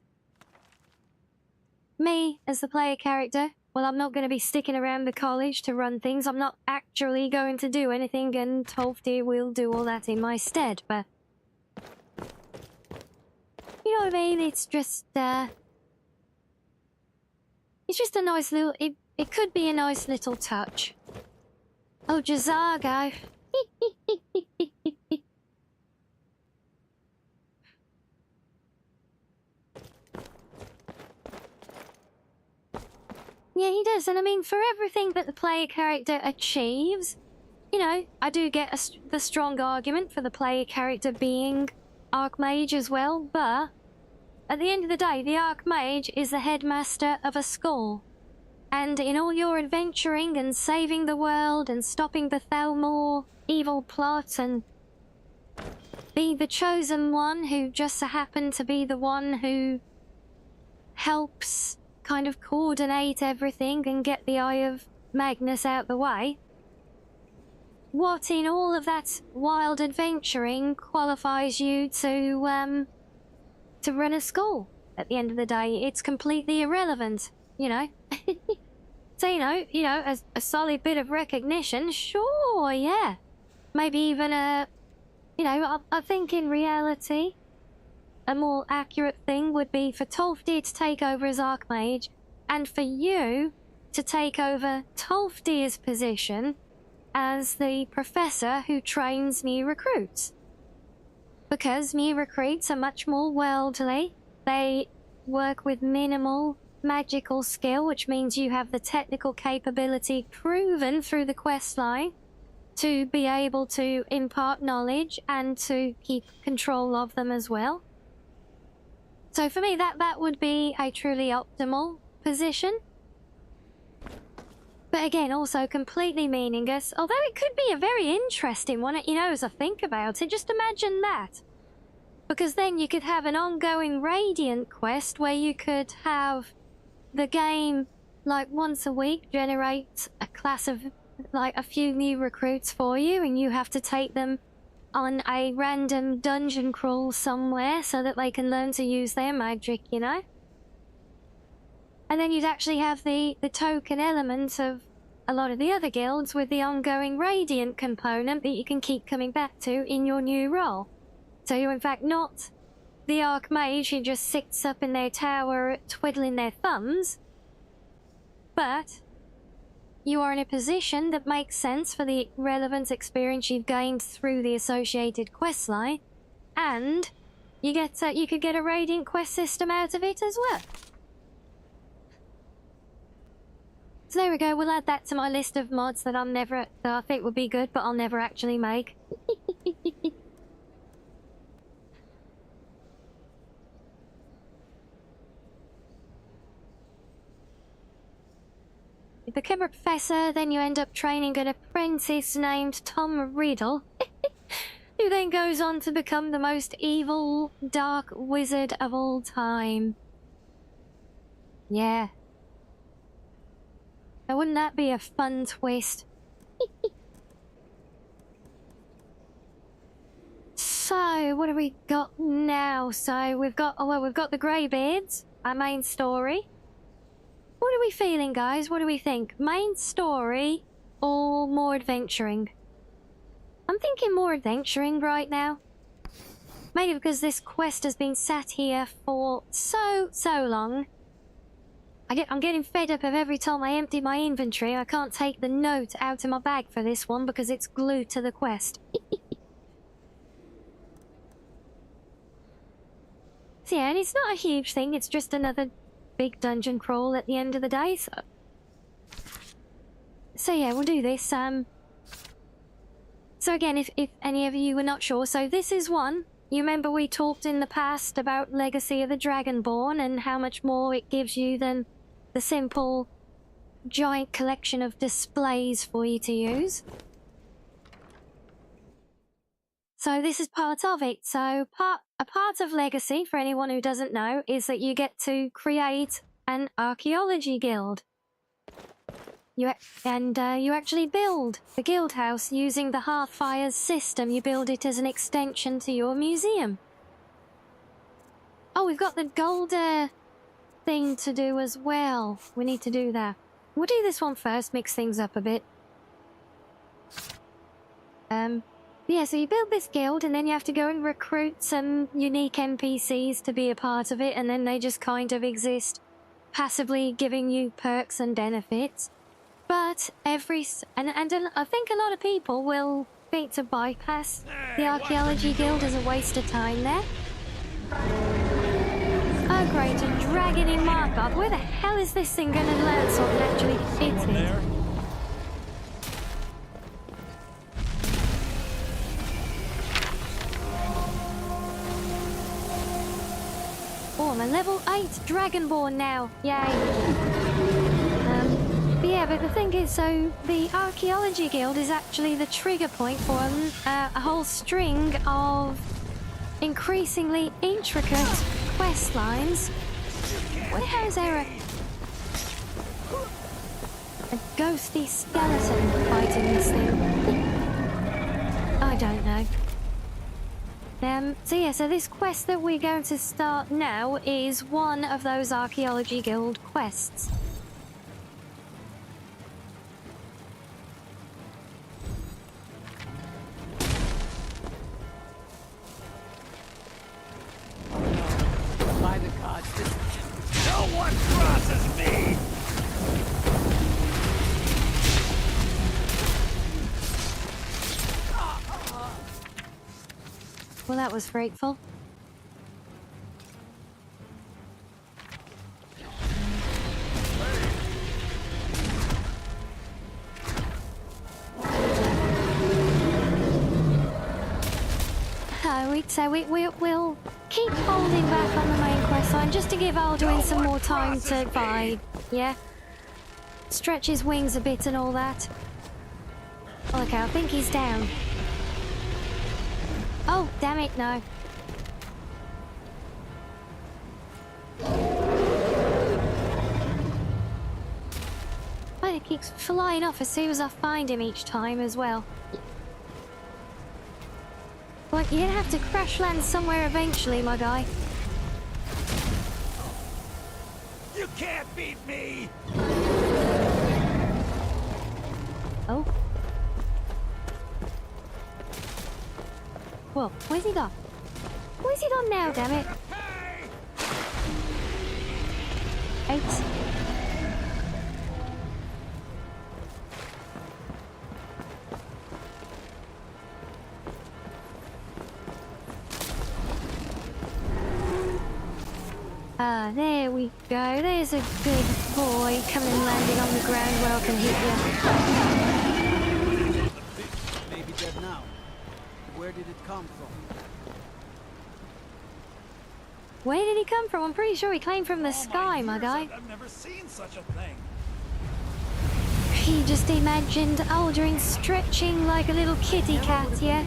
me, as the player character, well, I'm not going to be sticking around the college to run things. I'm not actually going to do anything, and Tolfdir will do all that in my stead, but you know what I mean? It's just a nice little, it could be a nice little touch. Oh, Jazago. Yeah, he does, and I mean, for everything that the player character achieves, you know, I do get the strong argument for the player character being Archmage as well, but at the end of the day, the Archmage is the headmaster of a school. And in all your adventuring and saving the world and stopping the Thalmor evil plot and being the chosen one who just so happened to be the one who helps kind of coordinate everything and get the Eye of Magnus out the way. What in all of that wild adventuring qualifies you to run a school? At the end of the day, it's completely irrelevant, you know. So, you know, a solid bit of recognition, sure, yeah. Maybe even you know, I think in reality, a more accurate thing would be for Tolfdir to take over as Archmage, and for you to take over Tolfdir's position as the professor who trains new recruits. Because new recruits are much more worldly, they work with minimal magical skill, which means you have the technical capability proven through the quest line to be able to impart knowledge and to keep control of them as well. So for me, that would be a truly optimal position. But again, also completely meaningless, although it could be a very interesting one, you know, as I think about it. Just imagine that. Because then you could have an ongoing Radiant quest where you could have the game, like, once a week generate a class of, like, a few new recruits for you, and you have to take them on a random dungeon crawl somewhere so that they can learn to use their magic, you know? And then you'd actually have the token element of a lot of the other guilds with the ongoing Radiant component that you can keep coming back to in your new role. So you're in fact not the Archmage who just sits up in their tower twiddling their thumbs, but you are in a position that makes sense for the relevant experience you've gained through the associated quest line, and you could get a Radiant quest system out of it as well. So there we go, we'll add that to my list of mods that that I think would be good, but I'll never actually make. You become a professor, then you end up training an apprentice named Tom Riddle, who then goes on to become the most evil, dark wizard of all time. Yeah. Now, wouldn't that be a fun twist? So, what have we got now? So, we've got the Greybeards, our main story. What are we feeling, guys? What do we think? Main story or more adventuring? I'm thinking more adventuring right now. Maybe because this quest has been sat here for so long. I'm getting fed up of every time I empty my inventory. I can't take the note out of my bag for this one because it's glued to the quest. So yeah, and it's not a huge thing. It's just another big dungeon crawl at the end of the day. So yeah, we'll do this. So again, if any of you were not sure, so this is one. You remember we talked in the past about Legacy of the Dragonborn and how much more it gives you than the simple giant collection of displays for you to use. So this is part of it. So a part of Legacy, for anyone who doesn't know, is that you get to create an archaeology guild. You actually build the guild house using the Hearthfire's system. You build it as an extension to your museum. Oh, we've got the gold thing to do as well. We need to do that. We'll do this one first, mix things up a bit. Yeah, so you build this guild and then you have to go and recruit some unique NPCs to be a part of it, and then they just kind of exist, passively giving you perks and benefits. But I think a lot of people will think to bypass the archaeology guild as a waste of time there. Oh great, a dragon in Markov. Where the hell is this thing going to land so I can actually hit it? Oh, I'm a level 8 Dragonborn now. Yay. But yeah, but the thing is, so the Archaeology Guild is actually the trigger point for a whole string of increasingly intricate quest lines. Where the hell is there a ghostly skeleton fighting this thing? I don't know. So yeah, so this quest that we're going to start now is one of those Archaeology Guild quests. By the gods, no one crosses me! that was freakful. We'll keep holding back on the main quest line just to give Alduin some more time to vibe, yeah? Stretch his wings a bit and all that. Okay, I think he's down. Oh, damn it, no. But it keeps flying off as soon as I find him each time as well. But you're gonna have to crash land somewhere eventually, my guy. You can't beat me! Oh. Whoa, where's he gone? Where's he gone now, damn it? Out. Ah, there we go. There's a good boy coming and landing on the ground where I can hit you. Maybe dead now. Where did it come from? Where did he come from? I'm pretty sure he came from the sky, my guy. I've never seen such a thing. He just imagined Alduin stretching like a little kitty cat, yeah?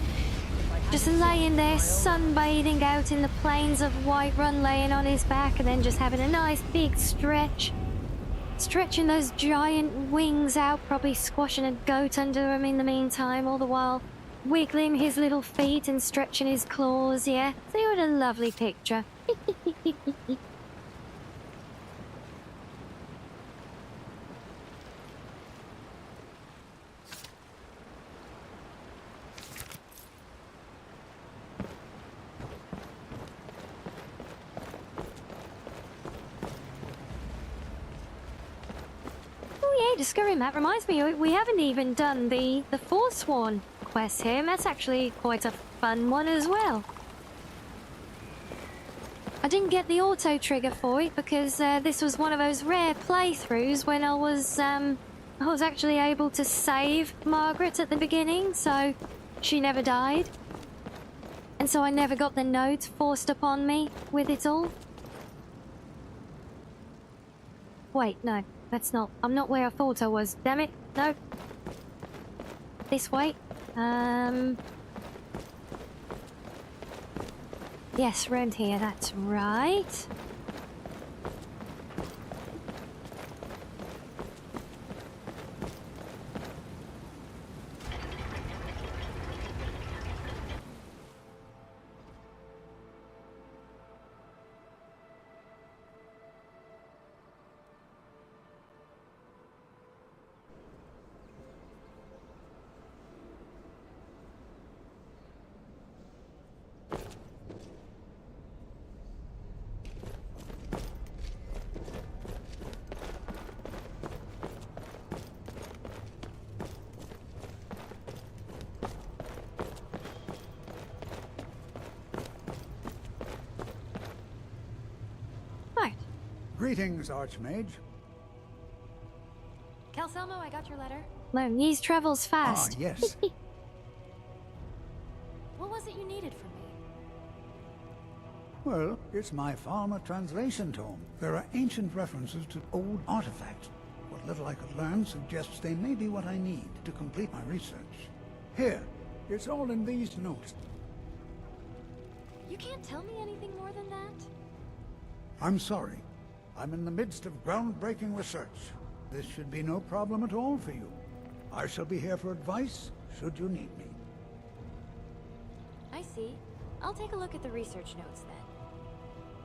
Just laying there, sunbathing out in the plains of Whiterun, laying on his back, and then just having a nice big stretch. Stretching those giant wings out, probably squashing a goat under him in the meantime, all the while wiggling his little feet and stretching his claws, yeah? See what a lovely picture. Oh yeah, Skyrim, that reminds me, we haven't even done the Forsworn quest here, and that's actually quite a fun one as well. I didn't get the auto trigger for it because this was one of those rare playthroughs when I was actually able to save Margaret at the beginning, so she never died. And so I never got the notes forced upon me with it all. Wait, no, that's not. I'm not where I thought I was. Damn it. No. This way. Yes, round here, that's right. Greetings, Archmage. Calcelmo, I got your letter. No, Yeez travels fast. Ah, yes. What was it you needed from me? Well, it's my farmer translation tome. There are ancient references to old artifacts. What little I could learn suggests they may be what I need to complete my research. Here, it's all in these notes. You can't tell me anything more than that? I'm sorry. I'm in the midst of groundbreaking research. This should be no problem at all for you. I shall be here for advice, should you need me. I see. I'll take a look at the research notes then.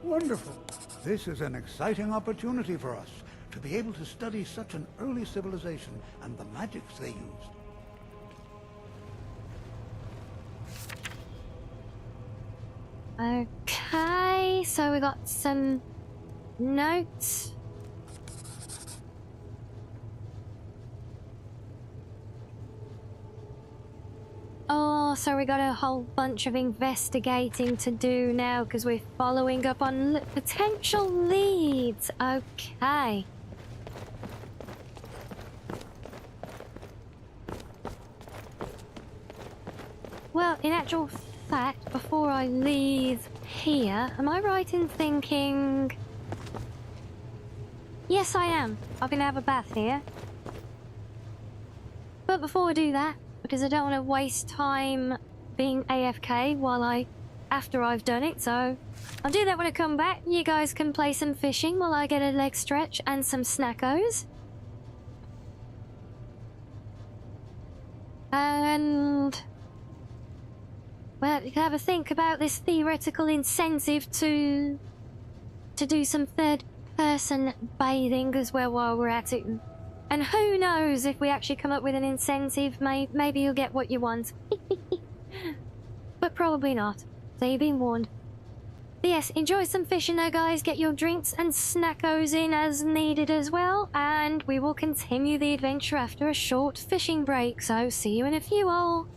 Wonderful. This is an exciting opportunity for us, to be able to study such an early civilization and the magics they used. Okay, so we got some notes. Oh, so we got a whole bunch of investigating to do now because we're following up on potential leads. Okay. Well, in actual fact, before I leave here, am I right in thinking... Yes, I am. I'm gonna have a bath here. But before I do that, because I don't want to waste time being AFK after I've done it, so I'll do that when I come back. You guys can play some fishing while I get a leg stretch and some snackos. And... well, you can have a think about this theoretical incentive to do some third-person bathing as well while we're at it. And who knows, if we actually come up with an incentive, maybe you'll get what you want. But probably not. So you've been warned. But yes, enjoy some fishing though, guys. Get your drinks and snackos in as needed as well. And we will continue the adventure after a short fishing break. So see you in a few all.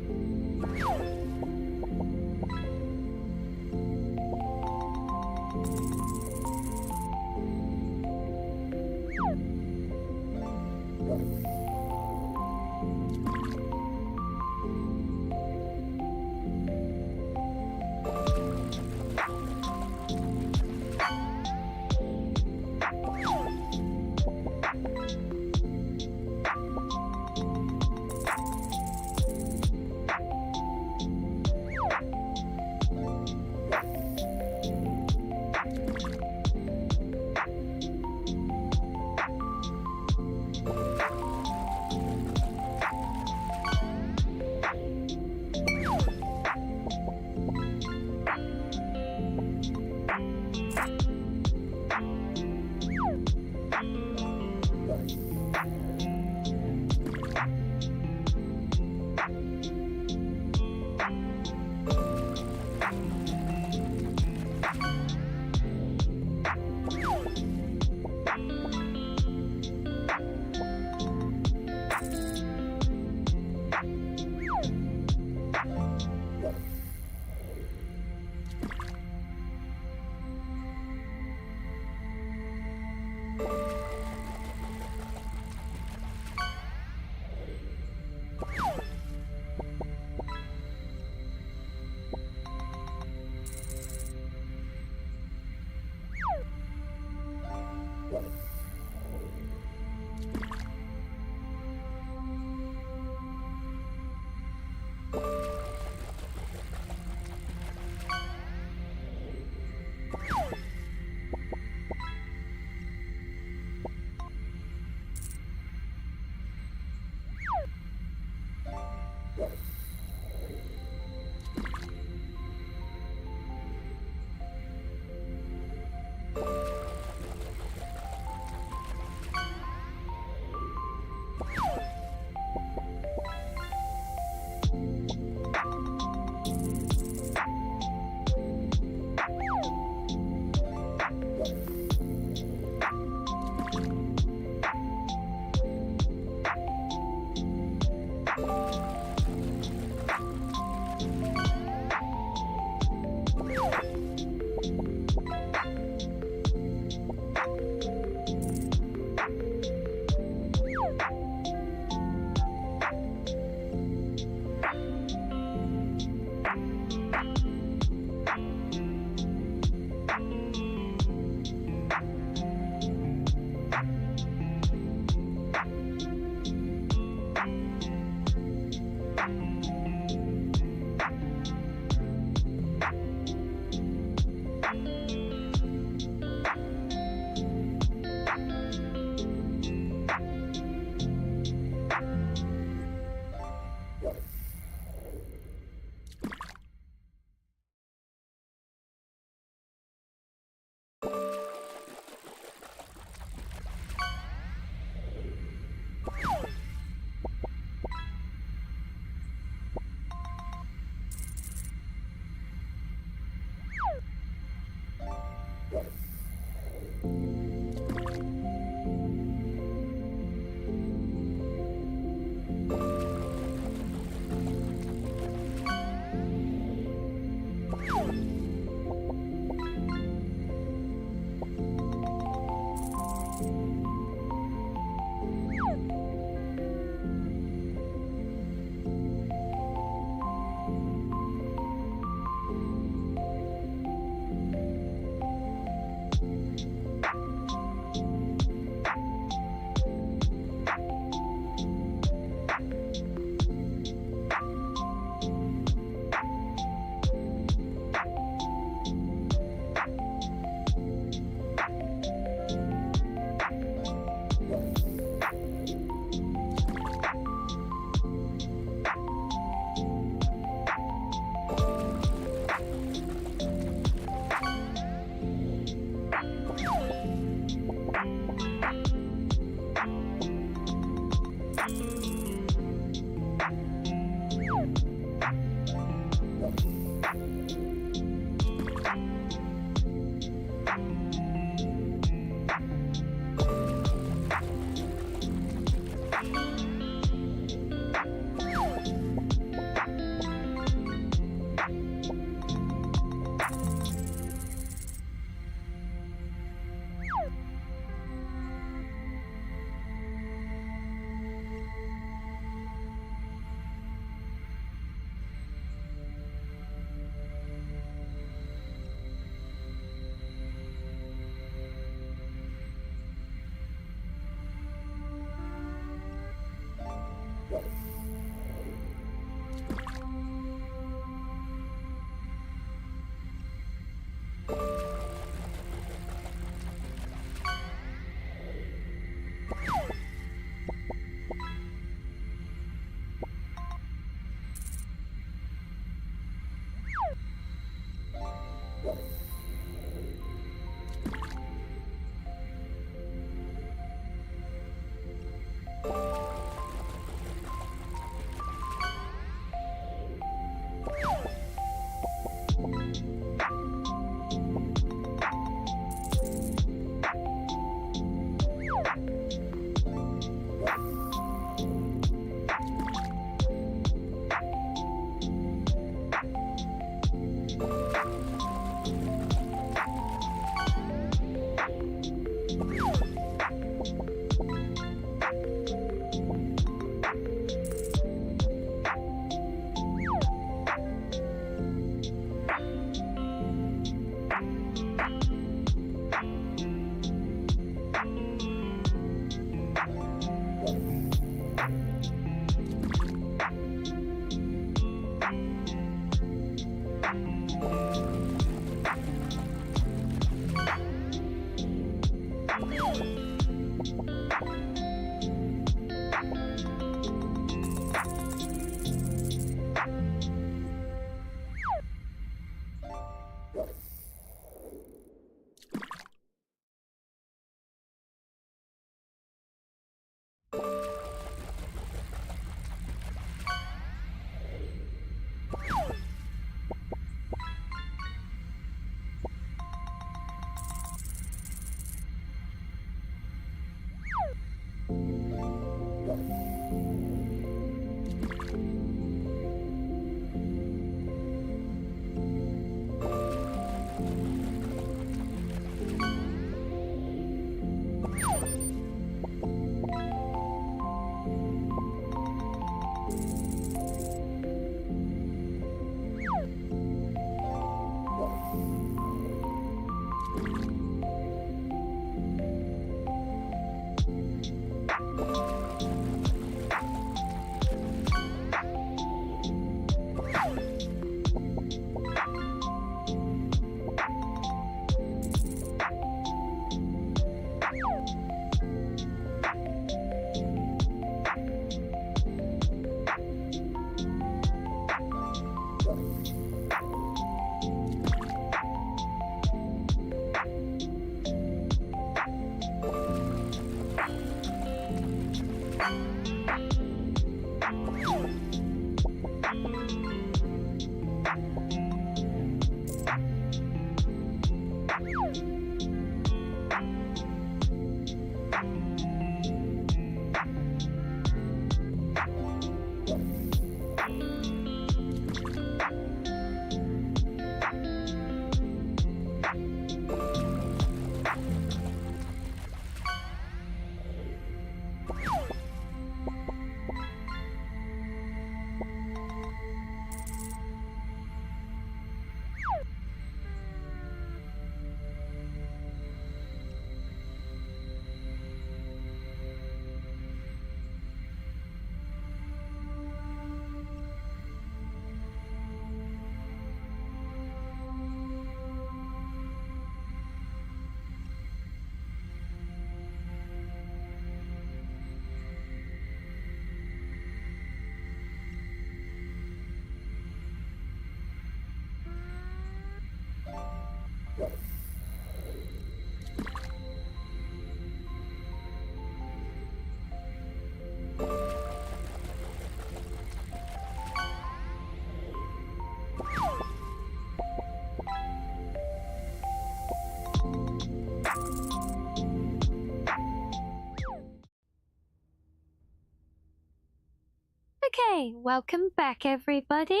Okay, welcome back, everybody.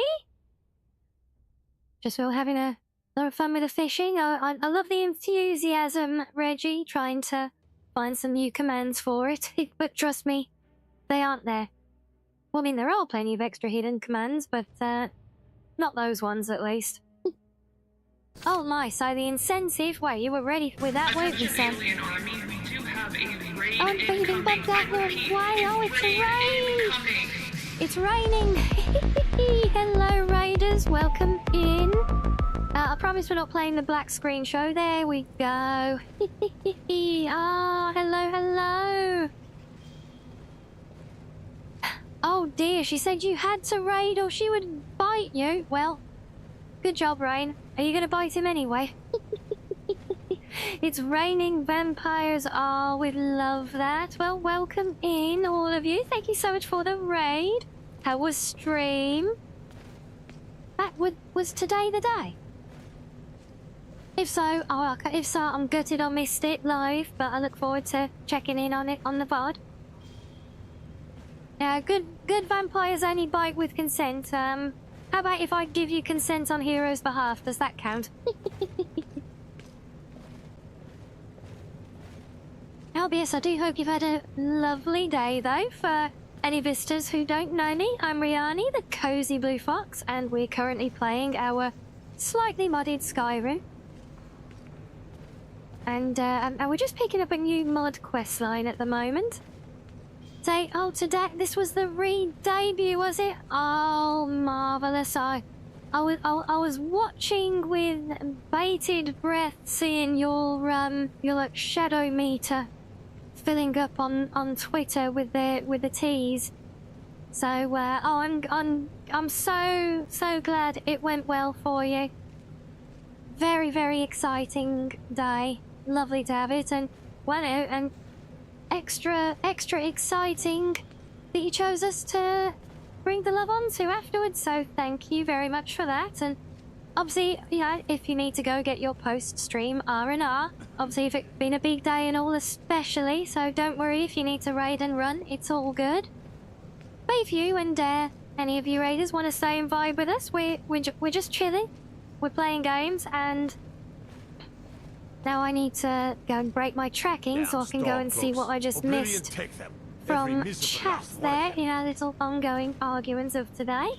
Just all having a lot of fun with the fishing. I love the enthusiasm, Reggie, trying to find some new commands for it. But trust me, they aren't there. Well, I mean, there are plenty of extra hidden commands, but not those ones, at least. Oh my, so the incentive... Wait, you were ready with that, weren't you, Sam? Alien army, we do have a raid I'm beating back that way. Oh, it's rain! It's raining! Hello, raiders. Welcome in. I promise we're not playing the black screen show. There we go. Ah, hello, hello. Oh dear, she said you had to raid or she would bite you. Well, good job, Rain. Are you going to bite him anyway? It's raining vampires. Oh, we'd love that. Well, welcome in, all of you. Thank you so much for the raid. How was stream? That was today the day? If so, I'm gutted I missed it live, but I look forward to checking in on it on the VOD. Yeah, good vampires only bite with consent. How about if I give you consent on Hero's behalf? Does that count? LBS, I do hope you've had a lovely day, though. For any visitors who don't know me, I'm Rianni, the cozy blue fox, and we're currently playing our slightly modded Skyrim. And we're just picking up a new mod questline at the moment. Today, this was the re-debut, was it? Oh, marvellous. I was watching with bated breath, seeing your like shadow meter filling up on Twitter with the teas. So I'm so glad it went well for you. Very, very exciting day. Lovely to have it, and well, and extra exciting that you chose us to bring the love on to afterwards. So thank you very much for that. And obviously, yeah, if you need to go get your post-stream R&R, obviously if it's been a big day and all especially, so don't worry if you need to raid and run, it's all good. But if you and any of you raiders want to stay and vibe with us, we're just chilling, we're playing games, and now I need to go and break my tracking so I can go and see what I just missed from chat there, you know, little ongoing arguments of today.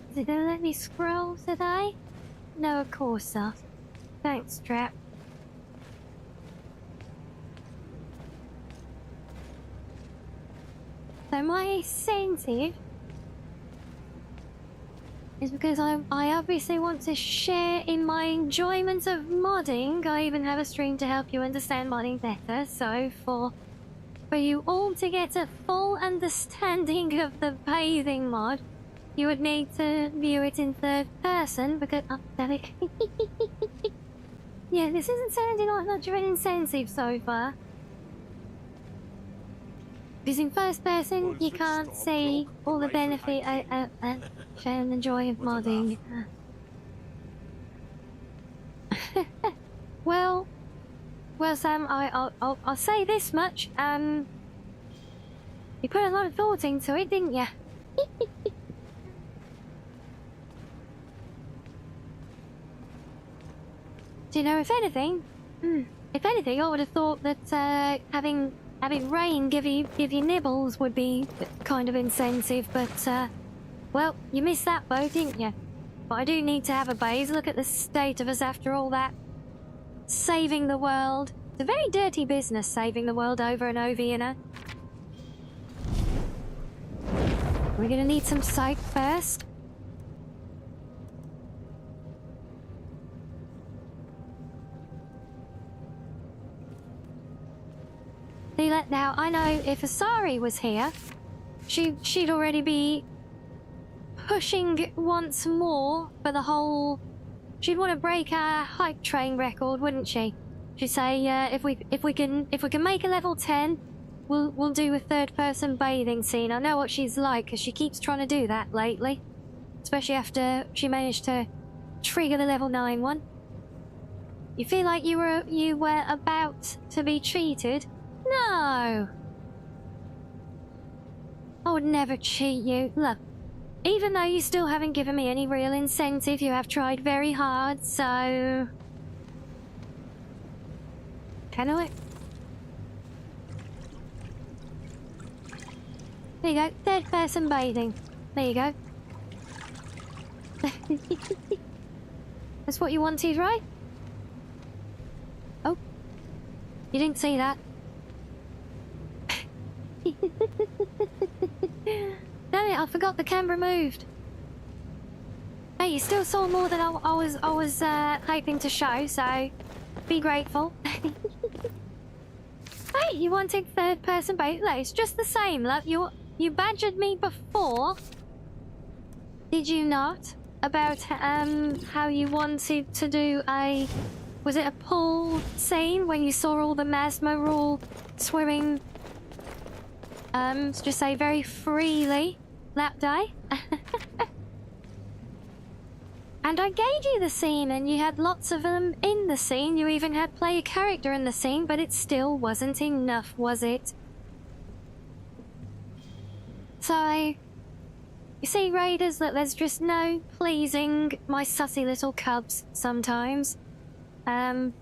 Is it gonna let me scroll today? No, of course not. Thanks, Trap. So my incentive is because I obviously want to share in my enjoyment of modding. I even have a stream to help you understand modding better, so for you all to get a full understanding of the bathing mod, you would need to view it in third person because... Oh, damn it. Yeah, this isn't sounding like much of an incentive so far. Because in first person, you can't see all the benefit and the joy of modding. Well, Sam, I'll say this much. You put a lot of thought into it, didn't you? Do you know, if anything, I would have thought that having rain give you nibbles would be kind of incentive, but well, you missed that boat, didn't you? But I do need to have a bathe. Look at the state of us after all that saving the world. It's a very dirty business, saving the world over and over, you know. We're gonna need some soap first. Now, I know if Asari was here, she'd already be pushing once more for the whole... She'd want to break our hype train record, wouldn't she? She'd say, if we can make a level 10, we'll do a third-person bathing scene. I know what she's like, because she keeps trying to do that lately. Especially after she managed to trigger the level 9 one. You feel like you were about to be cheated? No. I would never cheat you. Look, even though you still haven't given me any real incentive, you have tried very hard, so... Can I? There you go, third person bathing. There you go. That's what you wanted, right? Oh. You didn't see that. Damn it, I forgot the camera moved. Hey, you still saw more than I was hoping to show, so be grateful. Hey, you wanted third person boat? Look, it's just the same, look. You badgered me before. Did you not? About how you wanted to do a... Was it a pool scene when you saw all the Masma all swimming... just say very freely that day? And I gave you the scene and you had lots of them in the scene. You even had play a character in the scene, but it still wasn't enough, was it? So, you see, Raiders, that there's just no pleasing my sussy little cubs sometimes. And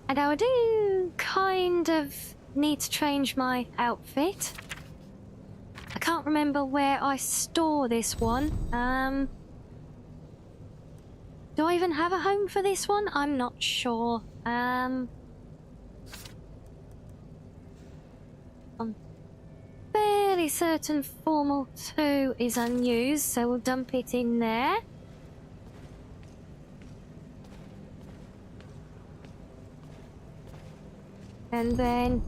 I do kind of need to change my outfit. I can't remember where I store this one. Do I even have a home for this one? I'm not sure. I'm fairly certain Formal 2 is unused, so we'll dump it in there. And then...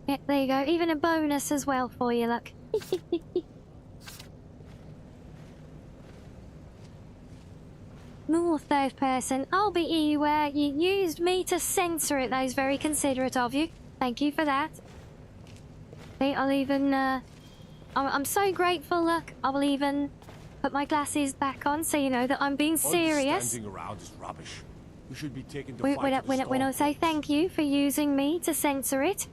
yeah, there you go. Even a bonus as well for you, look. More third person. I'll be you. You used me to censor it. That was very considerate of you. Thank you for that. See, I'll even... I'm so grateful, look. I will even put my glasses back on so you know that I'm being serious. Standing around is rubbish. We should be taken to When I say thank you for using me to censor it.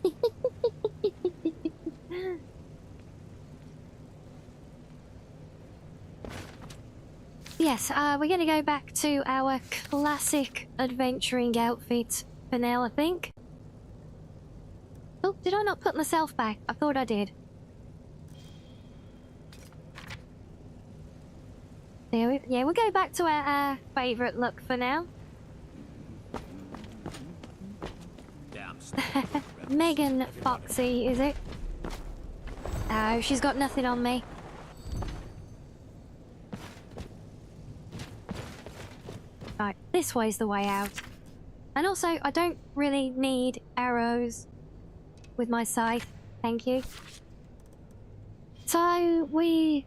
Yes, we're going to go back to our classic adventuring outfit for now, I think. Oh, did I not put myself back? I thought I did. There yeah, we'll go back to our favourite look for now. Megan Foxy, is it? Oh, she's got nothing on me. Right, this way's the way out. And also, I don't really need arrows with my scythe, thank you. So, we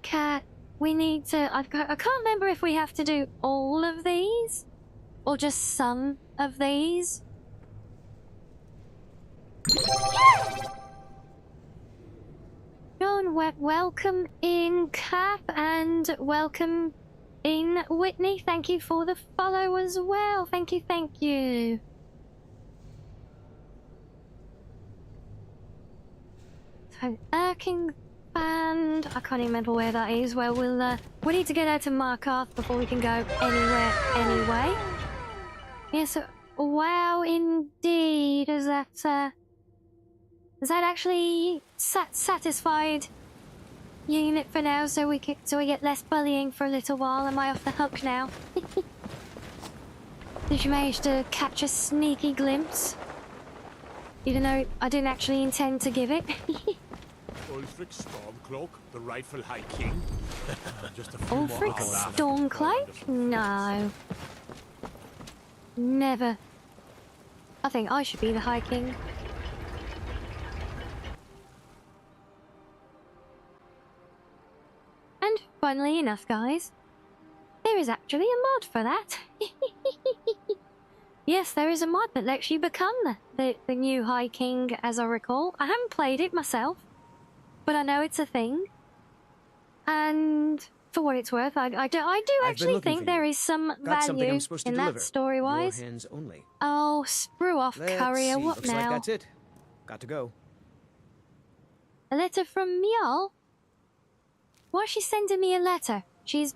need to... I can't remember if we have to do all of these, or just some of these. John, welcome in, Cap, and welcome in, Whitney. Thank you for the follow as well. Thank you, thank you. So, Erking Band. I can't even remember where that is. Well, we need to get out to Markarth before we can go anywhere anyway. Yeah, so, wow, indeed. Is that actually satisfied unit for now, so we get less bullying for a little while? Am I off the hook now? Did you manage to catch a sneaky glimpse? Even though I didn't actually intend to give it. Ulfric Stormcloak, the rightful High King. Just a few Ulfric Stormcloak? No. Never. I think I should be the High King. And funnily enough, guys, there is actually a mod for that. Yes, there is a mod that lets you become the new High King, as I recall. I haven't played it myself, but I know it's a thing. And for what it's worth, I do actually think there is some value in that story-wise. Oh, screw off, Courier. What now? Like that's it. Got to go. A letter from Mjol? Why is she sending me a letter? She's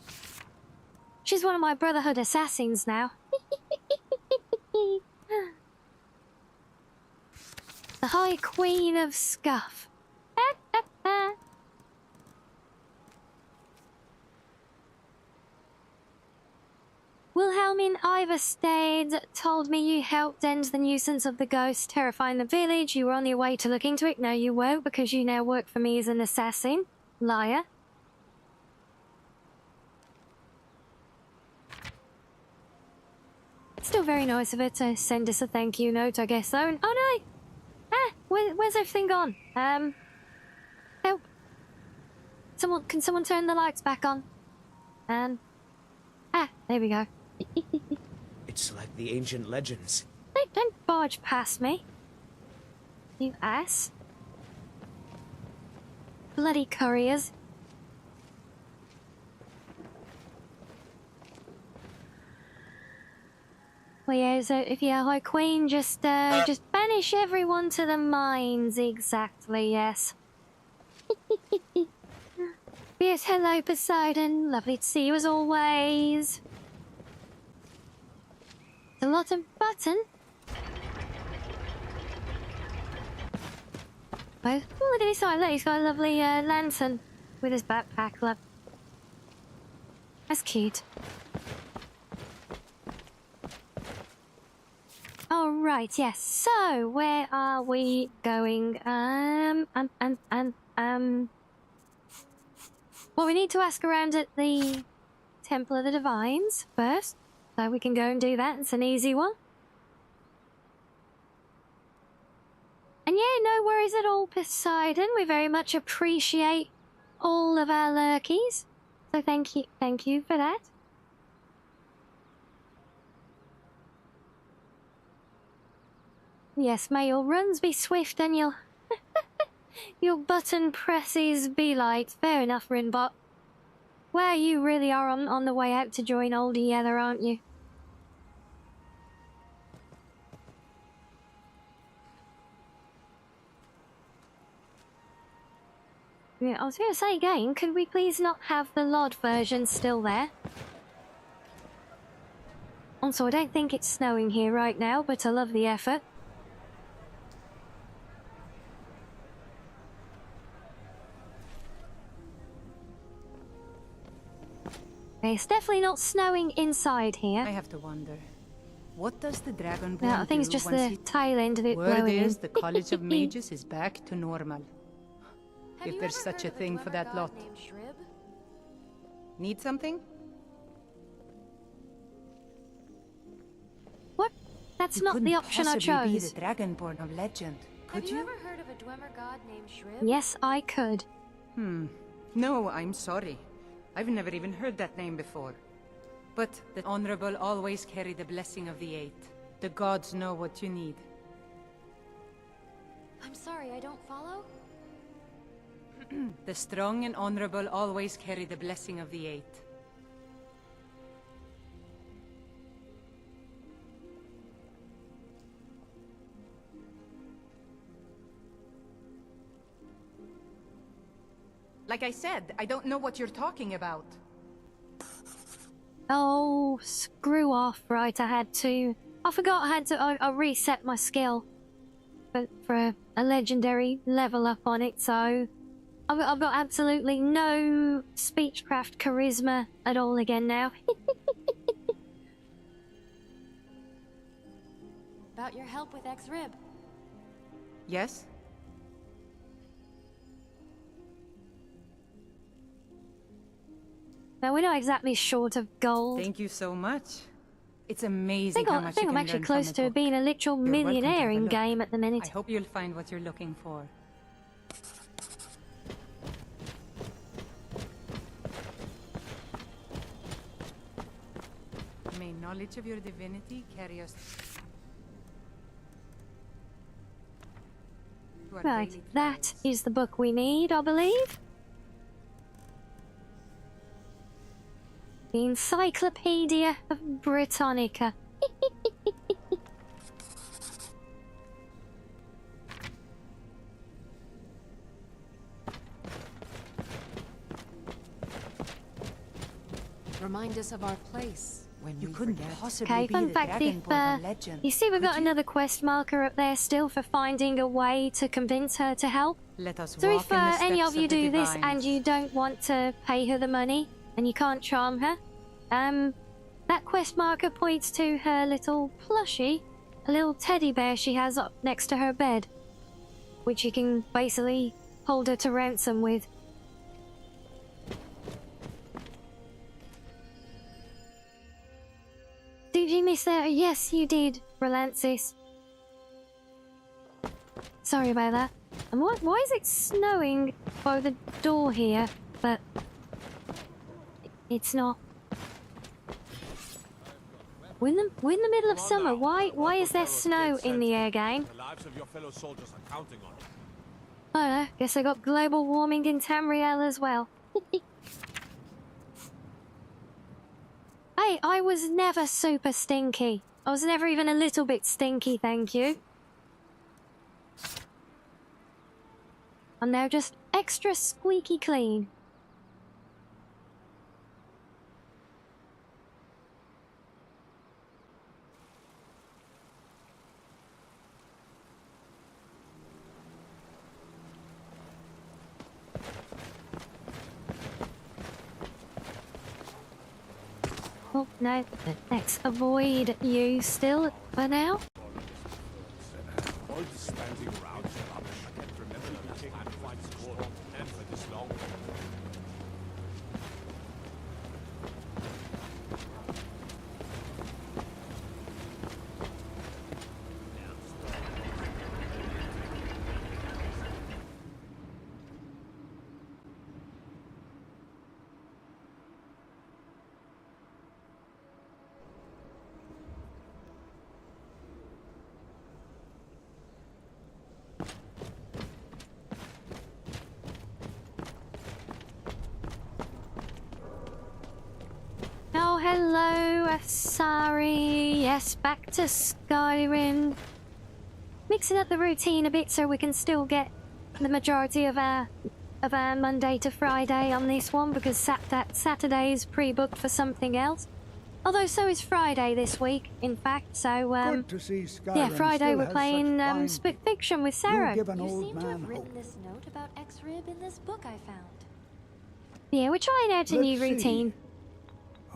one of my Brotherhood assassins now. The High Queen of Scuff. Wilhelmine Iverstade told me you helped end the nuisance of the ghosts terrifying the village. You were on your way to look into it. No, you weren't, because you now work for me as an assassin. Liar. Still very nice of her to send us a thank you note, I guess, though. Oh no! Ah, where's everything gone? Help. Can someone turn the lights back on? There we go. It's like the ancient legends. Don't barge past me. You ass. Bloody couriers. Well, yeah, so if you're High Queen, just banish everyone to the mines. Exactly, yes. Yes, hello, Poseidon. Lovely to see you as always. The Lottom button. Oh, look at this side. Look, he's got a lovely lantern with his backpack. Look. That's cute. All right, yes. So, where are we going? Well, we need to ask around at the Temple of the Divines first. So we can go and do that. It's an easy one. And yeah, no worries at all, Poseidon. We very much appreciate all of our lurkies. So thank you for that. Yes, may your runs be swift and your button presses be light. Fair enough, Rinbot. Well, you really are on the way out to join Old Yeather, aren't you? Yeah, I was going to say again, could we please not have the LOD version still there? Also, I don't think it's snowing here right now, but I love the effort. Okay, it's definitely not snowing inside here. I have to wonder, what does the Dragonborn No, I think it's just the tail end of it Word blowing is in. the College of Mages is back to normal. If there's such a thing for that lot. Need something? What? That's not the option I chose. Be the Dragonborn of legend, could you? Have you ever heard of a Dwemer god named Shrib? Yes, I could. No, I'm sorry. I've never even heard that name before. But the Honorable always carry the blessing of the Eight. The gods know what you need. I'm sorry, I don't follow? The strong and honorable always carry the blessing of the Eight. Like I said, I don't know what you're talking about. Oh, screw off. Right, I forgot I had to I reset my skill for a legendary level up on it, so I've got absolutely no speechcraft charisma at all again now. About your help with X-Rib. Yes? Now, we're not exactly short of gold. Thank you so much. It's amazing how much I think I'm actually close to being a literal millionaire in game at the minute. I hope you'll find what you're looking for. May knowledge of your divinity carry us to our Right, daily that trials. is the book we need, I believe. The Encyclopedia of Britannica. remind us of our place when You we couldn't forget. possibly Okay, be fun the fact, if, Dragonborn legend. you see we've got could you? another quest marker up there still for finding a way to convince her to help. Let us So walk if in the any steps of you the do this divines. and you don't want to pay her the money and you can't charm her, that quest marker points to her little plushie, a little teddy bear she has up next to her bed, which you can basically hold her to ransom with. Did you miss that? Yes, you did, Relancis. Sorry about that. And why is it snowing by the door here, but it's not? We're in the middle of summer. Why is there snow in the air, game? The lives of your fellow soldiers are counting on it. I don't know. Guess I got global warming in Tamriel as well. Hey, I was never super stinky. I was never even a little bit stinky, thank you. I'm now just extra squeaky clean. Oh, no, let's avoid you still for now. All this standing around is rubbish. I can't remember the last time fights fought and for this long. Oh, hello, Asari. Yes, back to Skyrim. Mixing up the routine a bit so we can still get the majority of our Monday to Friday on this one, because Saturday is pre-booked for something else. Although so is Friday this week, in fact. So Good to see Skyrim yeah, Friday still we're has playing such fine Spit people. Fiction with Sarah. You give an You old seem to man have written hope. this note about X-Rib in this book I found. Yeah, we're trying out a new Let's see. routine.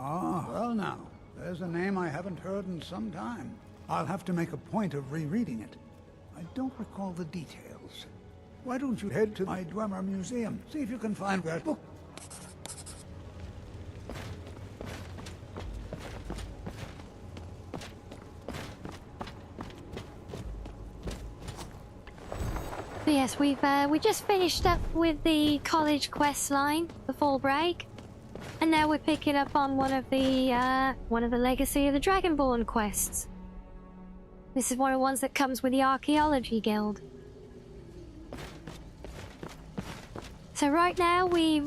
Ah, well now, there's a name I haven't heard in some time. I'll have to make a point of rereading it. I don't recall the details. Why don't you head to my Dwemer Museum, see if you can find that book. But yes, we just finished up with the college quest line before break, and now we're picking up on one of the Legacy of the Dragonborn quests. This is one of the ones that comes with the Archaeology Guild. So right now we're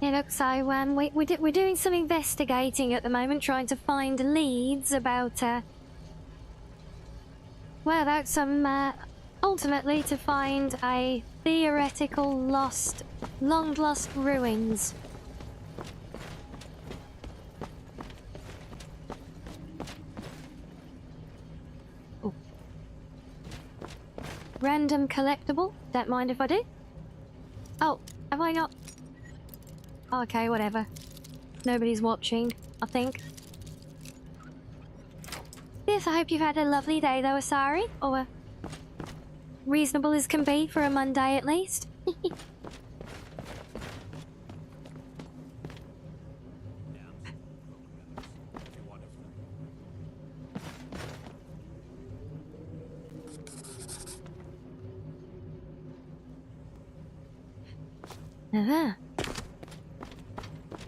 we're doing some investigating at the moment, trying to find leads about ultimately to find a theoretical long lost ruins. Ooh. Random collectible, don't mind if I do. Oh, have I not? Okay, whatever. Nobody's watching, I think. Yes, I hope you've had a lovely day though, Asari. Or reasonable as can be for a Monday at least.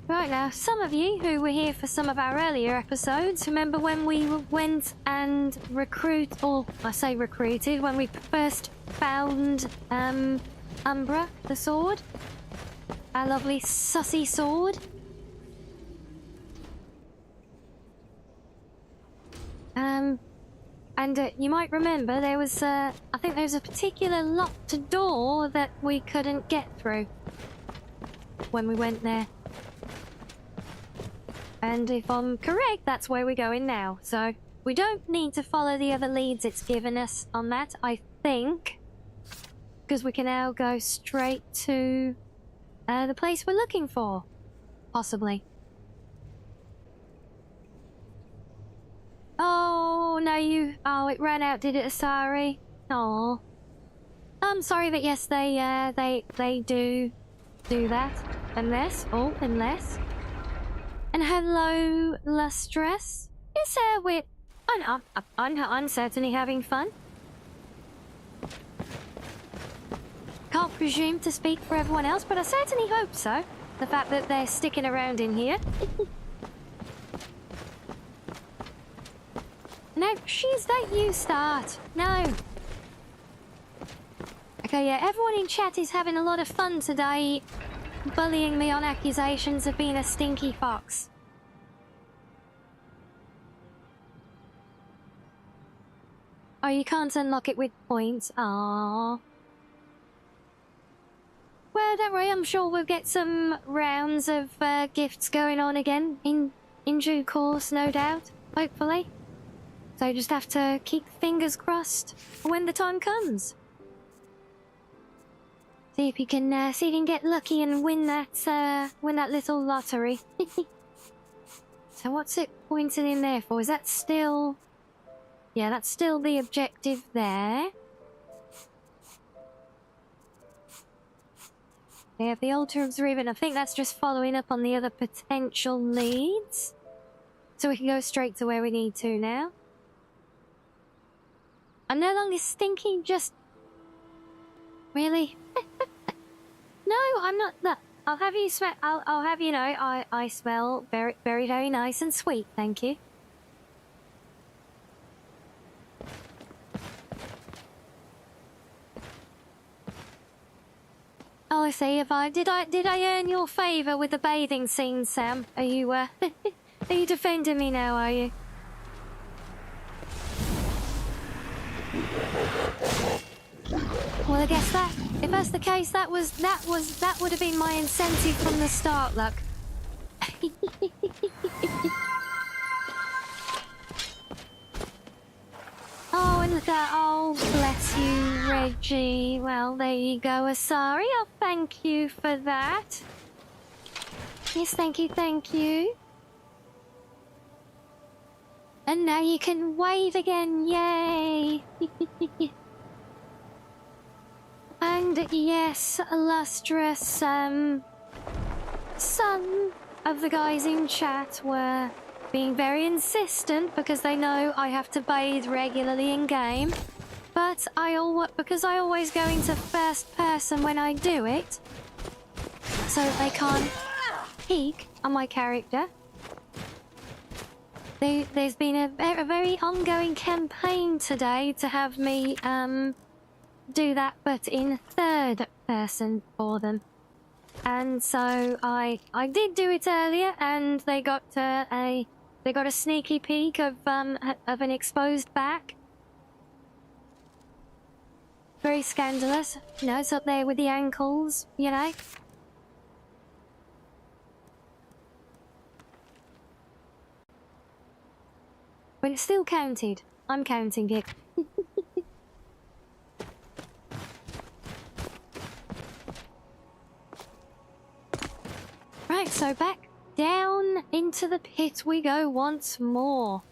Right now, some of you who were here for some of our earlier episodes remember when we went and recruited, when we first found Umbra, the sword. Our lovely sussy sword. And you might remember there was, I think there was a particular locked door that we couldn't get through when we went there. And if I'm correct, that's where we're going now. So we don't need to follow the other leads it's given us on that, I think. Because we can now go straight to the place we're looking for. Possibly. Oh, no, you... Oh, it ran out, did it, Asari? Oh. I'm sorry, but yes, they do that. Unless... Oh, unless... And hello, Lustress. Yes, I'm certainly having fun. Can't presume to speak for everyone else, but I certainly hope so. The fact that they're sticking around in here. No, she's that you start. No. Okay, yeah, everyone in chat is having a lot of fun today, bullying me on accusations of being a stinky fox. Oh, you can't unlock it with points. Aww. Well, don't worry, I'm sure we'll get some rounds of gifts going on again in due course, no doubt. Hopefully. So just have to keep fingers crossed when the time comes. See if you can get lucky and win that little lottery. So what's it pointing in there for? Is that still... Yeah, that's still the objective there. They have the altar of Zeriban. I think that's just following up on the other potential leads. So we can go straight to where we need to now. I'm no longer stinky, just... Really? No, I'm not... Look, I'll have you smell... I'll have you know, I smell very, very, very nice and sweet, thank you. Oh, I see. Did I earn your favour with the bathing scene, Sam? Are you, are you defending me now, are you? Well, I guess that, if that's the case, that would have been my incentive from the start, look. Oh, and look at, oh, bless you, Reggie. Well, there you go, Asari. I'll thank you for that. Yes, thank you, thank you. And now you can wave again, yay! And yes, Lustrous, some of the guys in chat were being very insistent because they know I have to bathe regularly in game. But because I always go into first person when I do it, so they can't peek on my character. There's been a very ongoing campaign today to have me do that, but in third person for them. And so I did do it earlier, and they got a sneaky peek of an exposed back. Very scandalous. You know, it's up there with the ankles, you know. But it's still counted. I'm counting it. Right, so back down into the pit we go once more.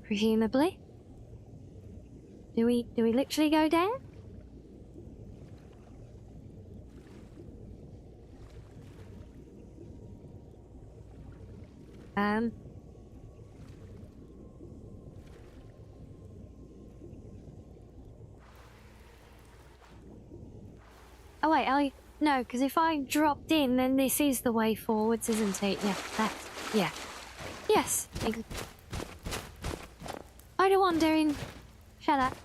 Presumably. Do we literally go down? Oh wait, no, because if I dropped in, then this is the way forwards, isn't it? Yeah, yeah. Yes. I don't wondering. Shut up.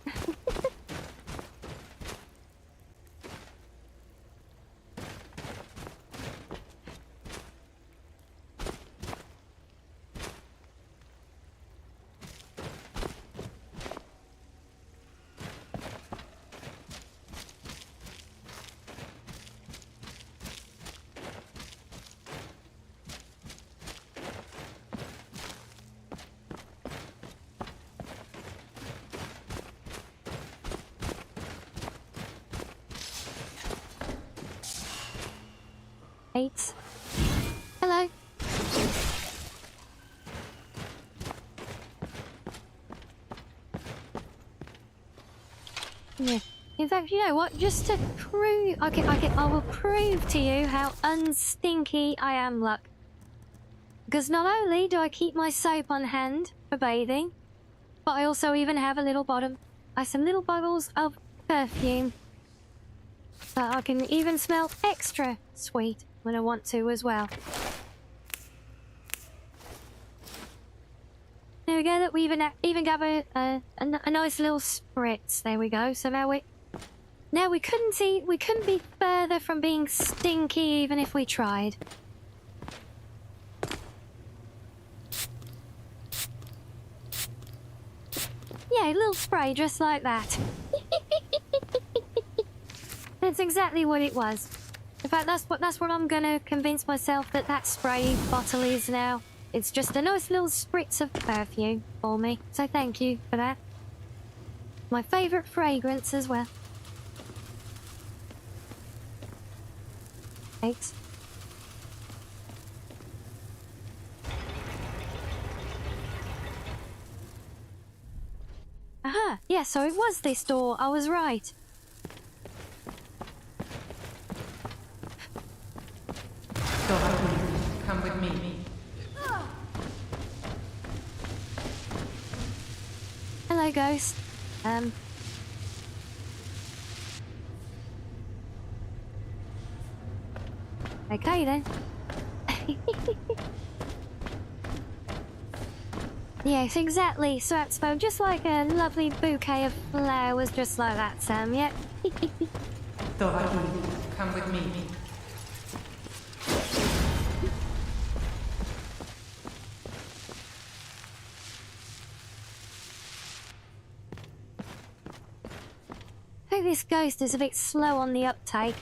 8. Hello. Yeah. In fact, you know what? Just to prove... I will prove to you how unstinky I am, Luck. Because not only do I keep my soap on hand for bathing, but I also even have a little bottom. Some little bottles of perfume. That I can even smell extra sweet when I want to as well. There we go. That we even got a nice little spritz. There we go. So now we couldn't be further from being stinky even if we tried. Yeah, a little spray just like that. That's exactly what it was. In fact, that's what I'm gonna convince myself that spray bottle is now. It's just a nice little spritz of perfume for me. So thank you for that. My favourite fragrance as well. Thanks. Aha! Yeah, so it was this door. I was right. Come with me. Hello, ghost. Okay then. Yes, exactly. So just like a lovely bouquet of flowers, just like that, Sam. Yep. Come with me. I think this ghost is a bit slow on the uptake.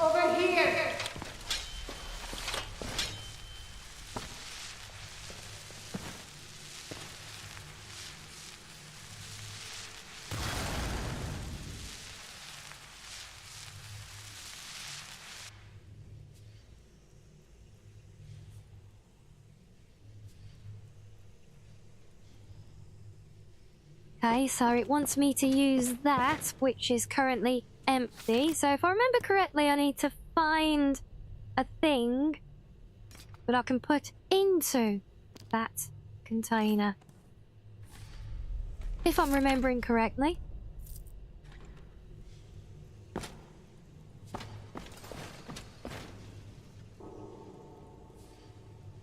Over here! Okay, so it wants me to use that, which is currently empty. So if I remember correctly, I need to find a thing that I can put into that container. If I'm remembering correctly.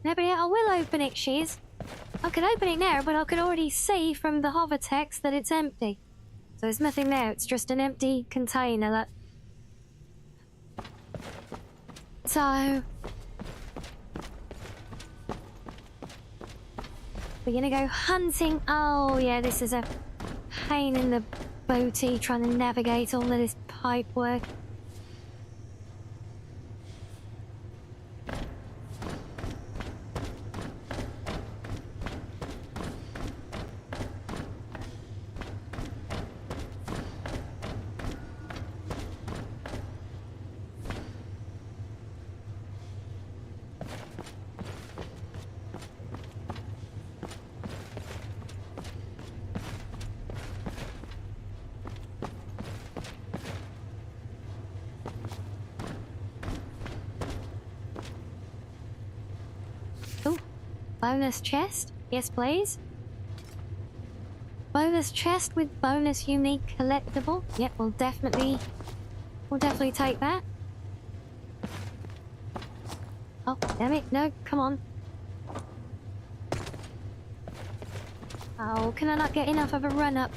No, but yeah, I will open it, Shiz. I could open it now, but I could already see from the hover text that it's empty. So there's nothing there, it's just an empty container that... So... we're gonna go hunting. Oh yeah, this is a pain in the booty trying to navigate all of this pipe work. Bonus chest? Yes, please. Bonus chest with bonus unique collectible. Yep, we'll definitely take that. Oh, damn it. No, come on. Oh, can I not get enough of a run-up?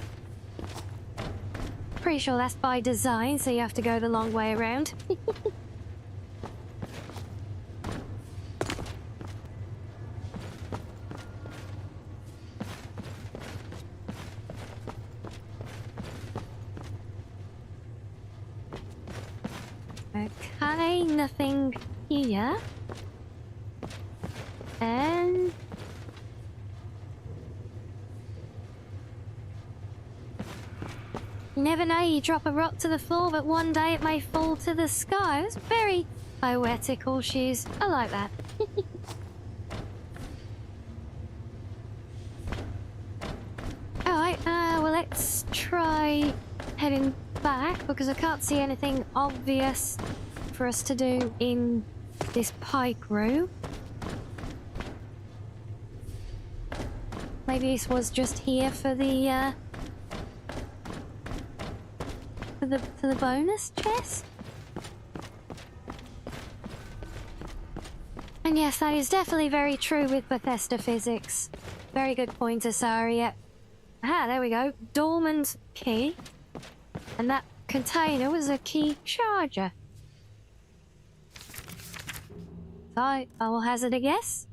Pretty sure that's by design, so you have to go the long way around. Okay, nothing here. And You never know, you drop a rock to the floor, but one day it may fall to the sky. It's very poetical, Shoes. I like that. Alright, well, let's try heading back, because I can't see anything obvious for us to do in this pike room. Maybe this was just here for the for the bonus chest. And yes, that is definitely very true with Bethesda physics. Very good point, Asari. Yep. Ah, there we go. Dormant key. And that container was a key charger. So I will hazard a guess.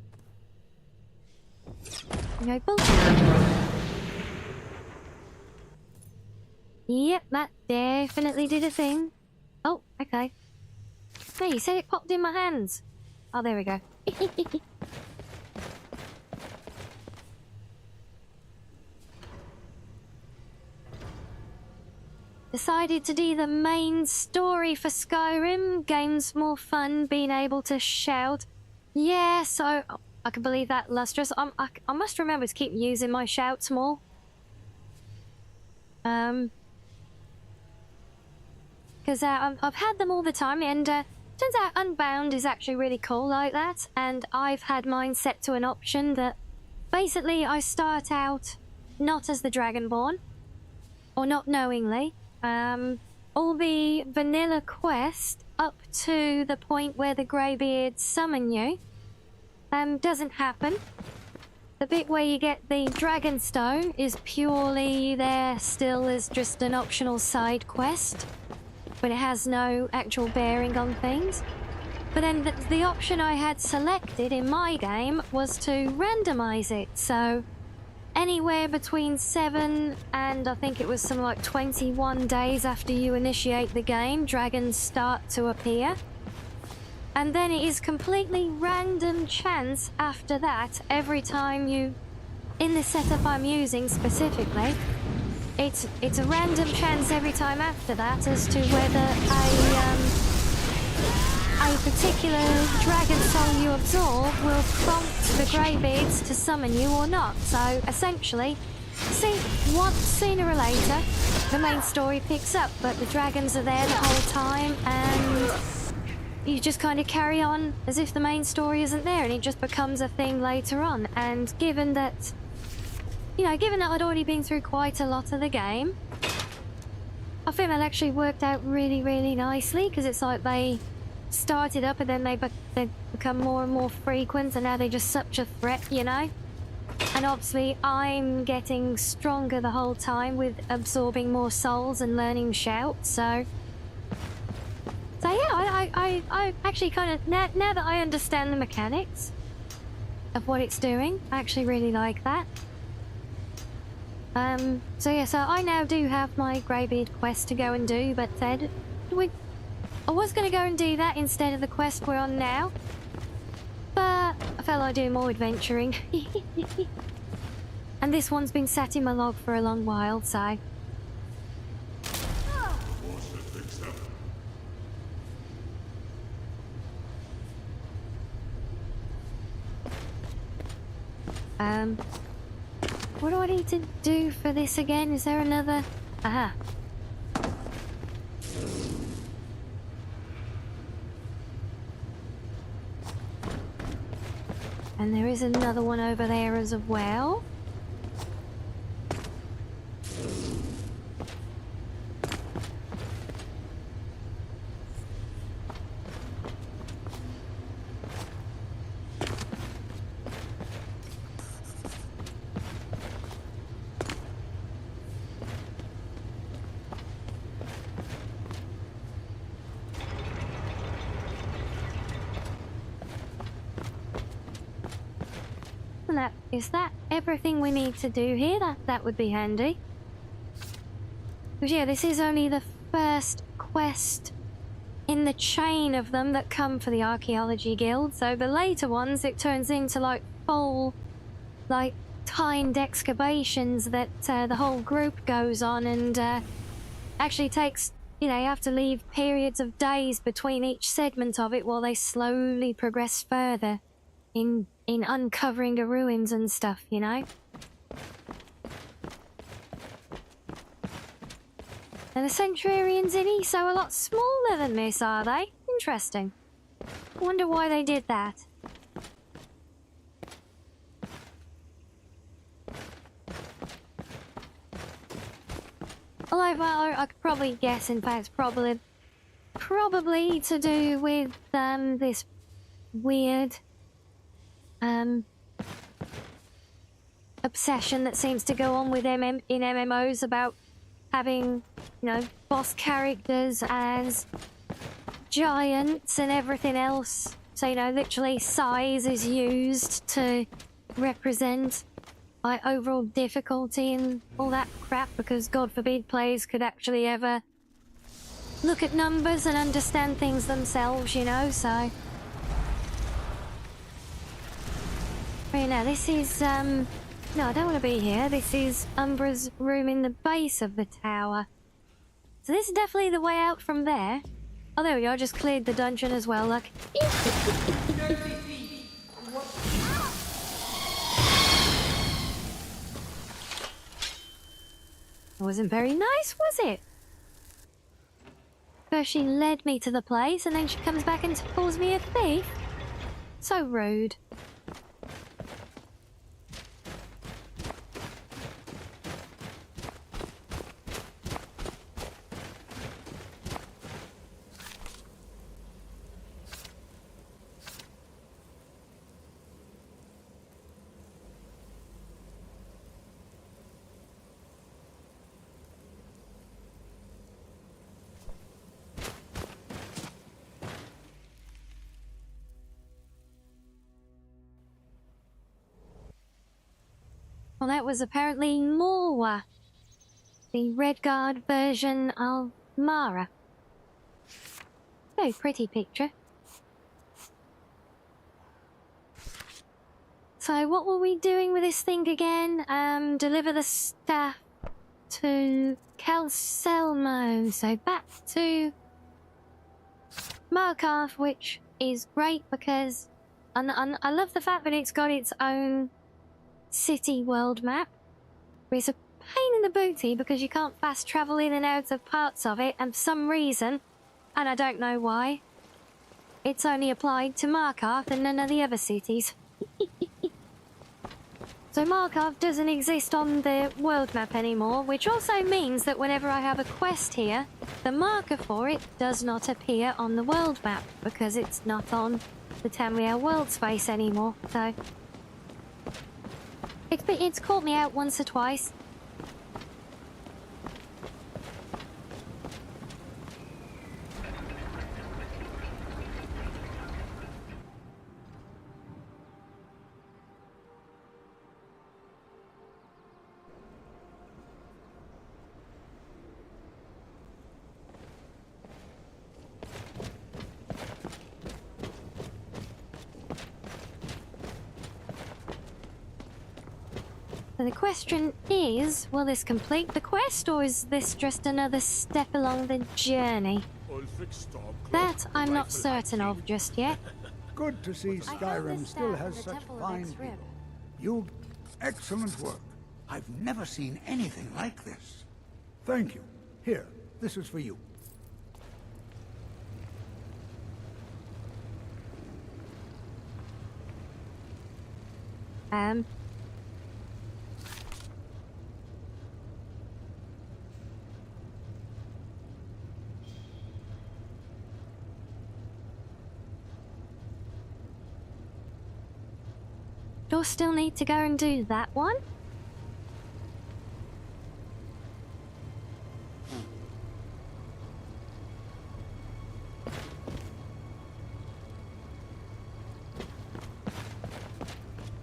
No bullshit. Yep, that definitely did a thing. Oh, okay. Hey, you said it popped in my hands. Oh, there we go. Decided to do the main story for Skyrim. Game's more fun being able to shout. Yeah, so I can believe that, Lustrous. I must remember to keep using my shouts more. Because I've had them all the time, and turns out Unbound is actually really cool like that. And I've had mine set to an option that basically I start out not as the Dragonborn, or not knowingly. All the vanilla quest up to the point where the Greybeards summon you doesn't happen. The bit where you get the Dragonstone is purely there still as just an optional side quest, but it has no actual bearing on things. But then the option I had selected in my game was to randomize it, so anywhere between 7 and I think it was something like 21 days after you initiate the game, dragons start to appear. And then it is completely random chance after that every time you, in the setup I'm using specifically, it's a random chance every time after that as to whether a particular dragon soul you absorb will prompt the Greybeards to summon you or not. So essentially, sooner or later, the main story picks up, but the dragons are there the whole time, and you just kind of carry on as if the main story isn't there, and it just becomes a thing later on. And given that, given that I'd already been through quite a lot of the game, I think that actually worked out really, really nicely, because it's like they started up and then they become more and more frequent, and now they're just such a threat, And obviously I'm getting stronger the whole time with absorbing more souls and learning shout, so yeah, I actually kind of, now that I understand the mechanics of what it's doing, I actually really like that. So yeah, so I now do have my Greybeard quest to go and do, but I was going to go and do that instead of the quest we're on now, but I felt like doing more adventuring. And this one's been sat in my log for a long while, so what do I need to do for this again? Is there another? Aha. And there is another one over there as well. Is that everything we need to do here? That would be handy. Because yeah, this is only the first quest in the chain of them that come for the Archaeology Guild. So the later ones, it turns into like full, timed excavations that the whole group goes on, and actually takes, you know, you have to leave periods of days between each segment of it while they slowly progress further in uncovering the ruins and stuff, you know? And the Centurions in ESO are a lot smaller than this, are they? Interesting. Wonder why they did that. Although, well, I could probably guess, in fact, probably to do with this weird obsession that seems to go on with in MMOs about having, you know, boss characters as giants and everything else. So, you know, literally size is used to represent by overall difficulty and all that crap, because God forbid players could actually ever look at numbers and understand things themselves, you know, so. You know, this is, no, I don't want to be here. This is Umbra's room in the base of the tower. So this is definitely the way out from there. Oh, there we go, I just cleared the dungeon as well, look. It wasn't very nice, was it? First she led me to the place, and then she comes back and calls me a thief? So rude. Well, that was apparently More, the Redguard version of Mara. Very pretty picture. So what were we doing with this thing again? Deliver the staff to Calcelmo. So back to Markarth, which is great because I love the fact that it's got its own city world map. It's a pain in the booty because you can't fast travel in and out of parts of it, and for some reason, and I don't know why, it's only applied to Markarth and none of the other cities. So Markarth doesn't exist on the world map anymore, which also means that whenever I have a quest here, the marker for it does not appear on the world map because it's not on the Tamriel world space anymore, so it's caught me out once or twice. So the question is, will this complete the quest, or is this just another step along the journey? That I'm not certain of just yet. Good to see Skyrim still has such fine people. You... excellent work. I've never seen anything like this. Thank you. Here, this is for you. Do I still need to go and do that one?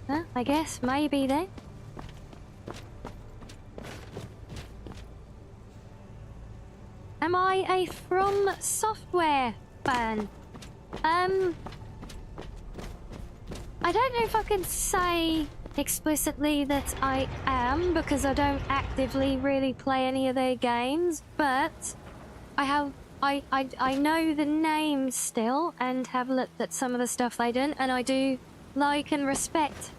Huh, I guess maybe then. Am I a From Software fan? I don't know if I can say explicitly that I am, because I don't actively really play any of their games, but I know the names still and have looked at some of the stuff they done, and I do like and respect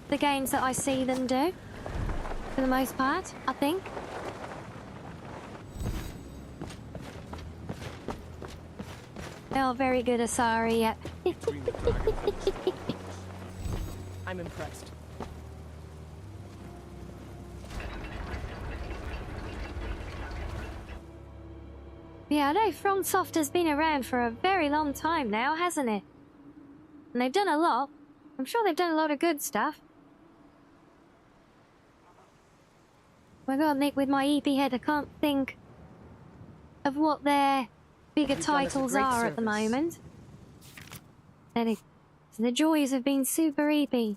the games that I see them do, for the most part, I think. Oh, very good, Asari, yeah. I'm impressed. Yeah, I know FromSoft has been around for a very long time now, hasn't it? And they've done a lot. I'm sure they've done a lot of good stuff. My god, Nick, with my EP head, I can't think of what their bigger titles are at the moment. The joys have been super EP.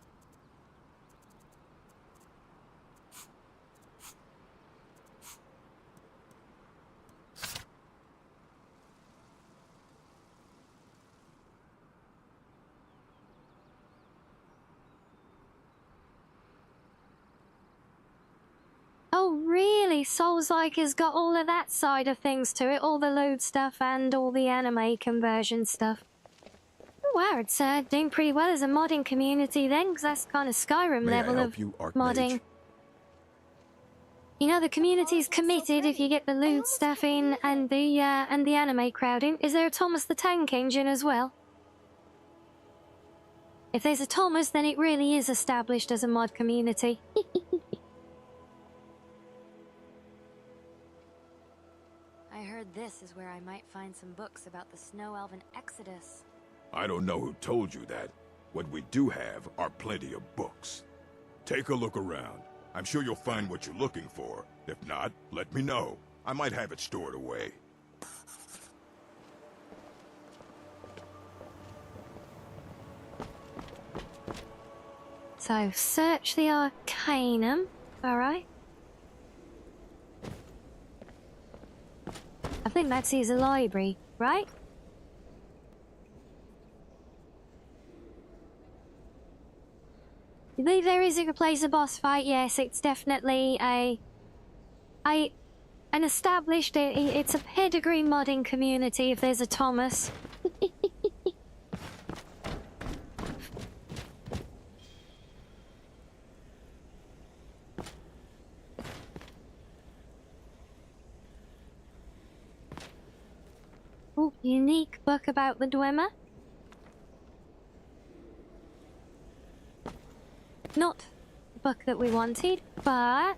Oh, really? Souls-like has got all of that side of things to it, all the load stuff and all the anime conversion stuff. Oh, wow, it's doing pretty well as a modding community then, because that's kind of Skyrim level of modding. You know, the community's committed if you get the loot stuff in and the anime crowding. Is there a Thomas the Tank Engine as well? If there's a Thomas, then it really is established as a mod community. I heard this is where I might find some books about the Snow Elven Exodus. I don't know who told you that. What we do have are plenty of books. Take a look around. I'm sure you'll find what you're looking for. If not, let me know. I might have it stored away. So, search the Arcanum. Alright. I think that's his library, right? You believe there is a place a boss fight? Yes, it's definitely an established, it's a pedigree modding community if there's a Thomas. Oh, unique book about the Dwemer. Not the book that we wanted, but...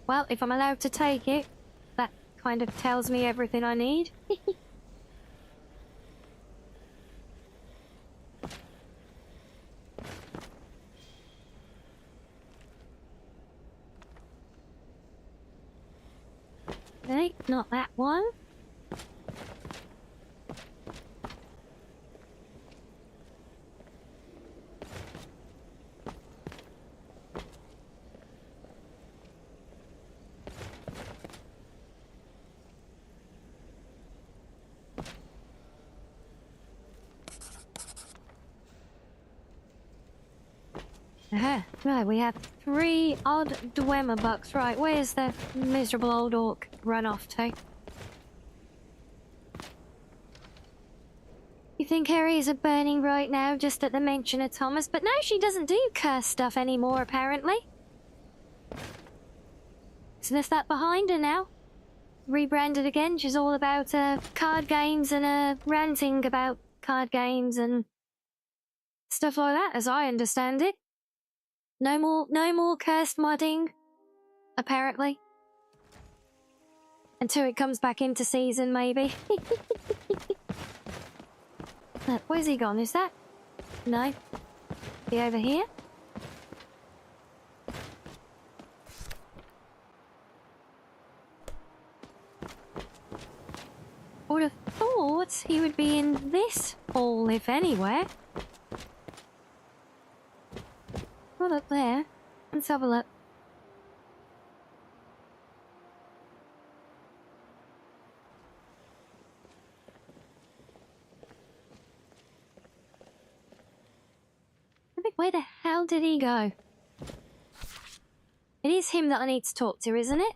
well, if I'm allowed to take it, that kind of tells me everything I need. Okay, not that one. Right, we have 3 odd Dwemer bucks. Right, where's the miserable old orc run off to? You think Harry's a burning right now just at the mention of Thomas? But no, she doesn't do curse stuff anymore, apparently. She's left that behind her now. Rebranded again. She's all about card games and ranting about card games and stuff like that, as I understand it. No more cursed modding, apparently. Until it comes back into season, maybe. Look, where's he gone? Is that? No. Be over here? Would have thought he would be in this hall, if anywhere. Not up there. Let's have a look. I think, where the hell did he go? It is him that I need to talk to, isn't it?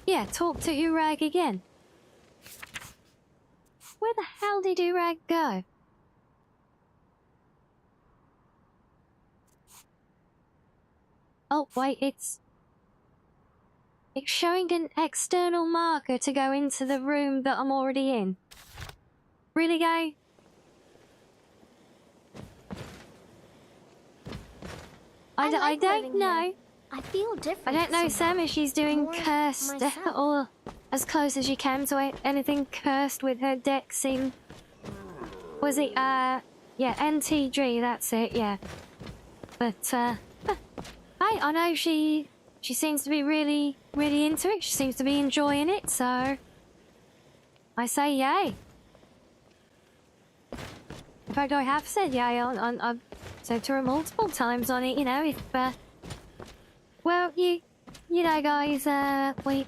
Yeah, talk to Urag again. Where the hell did Urag go? Oh, wait, it's showing an external marker to go into the room that I'm already in. Really, guy? I don't know. I feel different. I don't know, somehow. Sam, if she's doing More cursed myself. or as close as you can to anything cursed with her dex in. Was it, yeah, NTG, that's it, yeah. But, I know she seems to be really, really into it. She seems to be enjoying it, so I say yay. In fact, I have said yay I've said to her multiple times on it, you know, if, well, you know, guys, we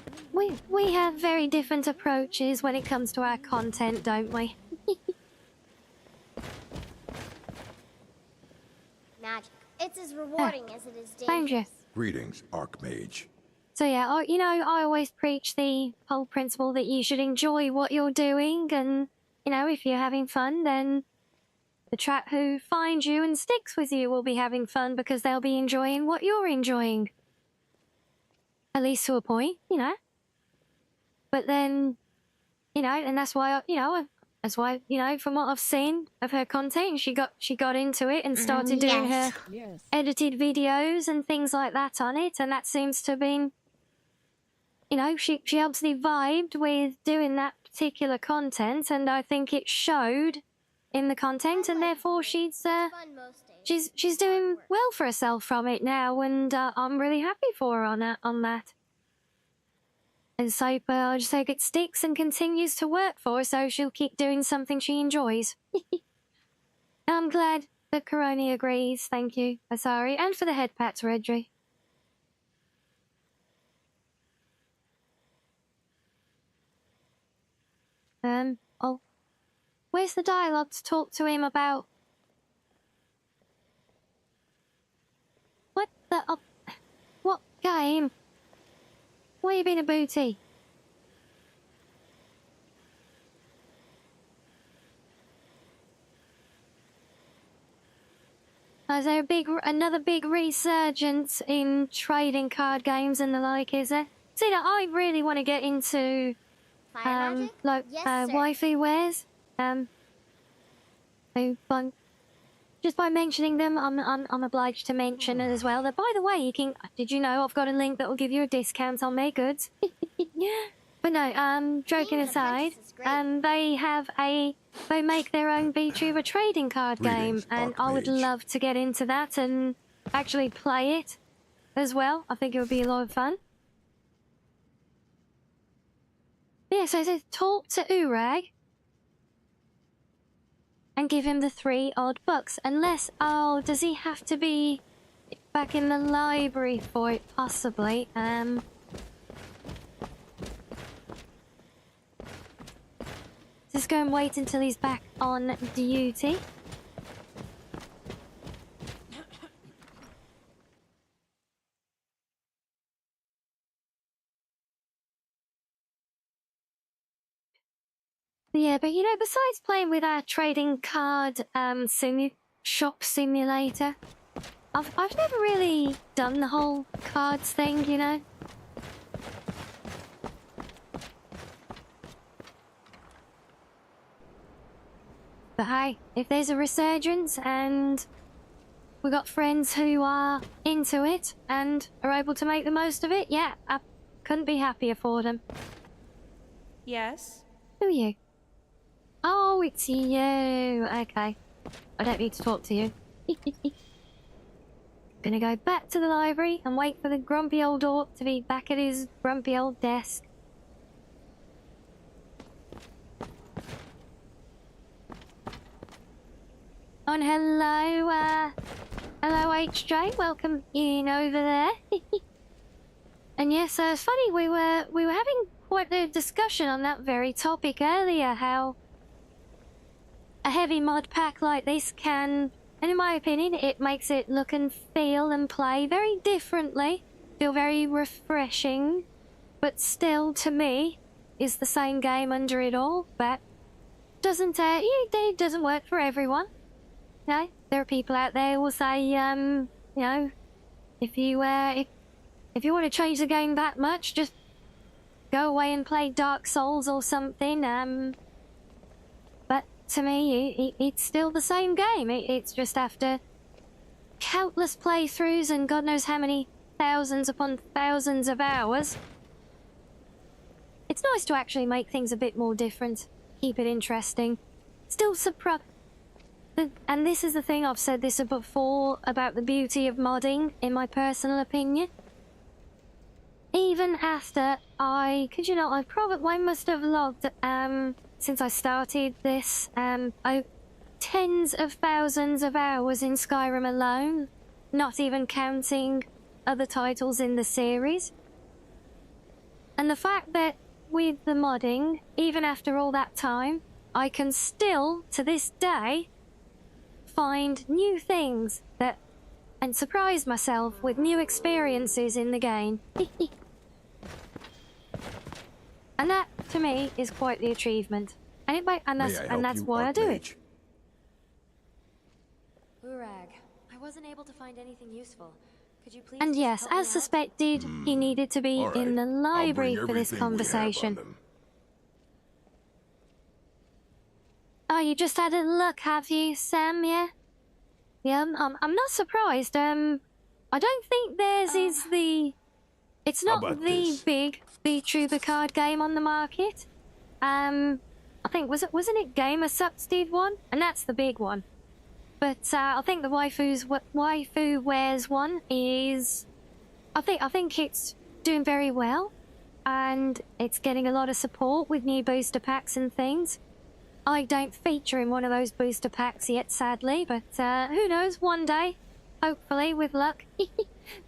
have very different approaches when it comes to our content, don't we? Magic. It's as rewarding as it is Found you. dangerous. Greetings, Archmage. So yeah, you know, I always preach the whole principle that you should enjoy what you're doing, and, you know, if you're having fun, then the trap who finds you and sticks with you will be having fun because they'll be enjoying what you're enjoying. At least to a point, you know. But then, you know, and that's why, you know, from what I've seen of her content, she got into it and started doing her edited videos and things like that on it, and that seems to have been, you know, she obviously vibed with doing that particular content, and I think it showed in the content, and therefore she's doing well for herself from it now, and I'm really happy for her on that. And so I just hope it sticks and continues to work for her, so she'll keep doing something she enjoys. I'm glad that Coroni agrees. Thank you, Asari, and for the head pats, Redry. Oh, where's the dialogue to talk to him about? What the? Oh, what game? Why you being a booty? Is there another big resurgence in trading card games and the like, is there? See, that I really want to get into, like, waifu wares. Just by mentioning them, I'm obliged to mention it as well. That, by the way, did you know I've got a link that will give you a discount on their goods? But no, joking aside, they make their own VTuber trading card game, and I would love to get into that and actually play it as well. I think it would be a lot of fun. Yeah, so it says talk to Urag and give him the 3 odd books. Unless, oh, does he have to be back in the library for it? Possibly. Just go and wait until he's back on duty. Yeah, but you know, besides playing with our trading card shop simulator, I've never really done the whole cards thing, you know. But hey, if there's a resurgence and we got friends who are into it and are able to make the most of it, yeah, I couldn't be happier for them. Yes? Who are you? Oh, it's you. Okay. I don't need to talk to you. Gonna go back to the library and wait for the grumpy old orc to be back at his grumpy old desk. And hello, hello HJ, welcome in over there. And yes, it's funny, we were having quite a discussion on that very topic earlier, how a heavy mod pack like this can, and in my opinion, it makes it look and feel and play very differently feel very refreshing, but still, to me, is the same game under it all. But it doesn't work for everyone. You know, there are people out there who will say, you know, if you want to change the game that much, just go away and play Dark Souls or something. But to me, it's still the same game. It's just after countless playthroughs and God knows how many thousands upon thousands of hours. It's nice to actually make things a bit more different, keep it interesting. Still surprised. And this is the thing, I've said this before about the beauty of modding, in my personal opinion. Even after I must have logged, since I started this, tens of thousands of hours in Skyrim alone, not even counting other titles in the series. And the fact that with the modding, even after all that time, I can still, to this day, find new things and surprise myself with new experiences in the game. And that, to me, is quite the achievement. And that's why I do it. Urag, I wasn't able to find anything useful. Could you please And just yes, help me as out? suspected, he needed to be in the library for this conversation. Oh, you just had a look, have you, Sam? Yeah? Yeah, I'm not surprised. I don't think theirs is the... It's not the big vtuber card game on the market. I think, wasn't it Gamer Sucks did one? And that's the big one. But I think the Waifu Wears one is... I think it's doing very well. And it's getting a lot of support with new booster packs and things. I don't feature in one of those booster packs yet, sadly, but who knows, one day, hopefully, with luck,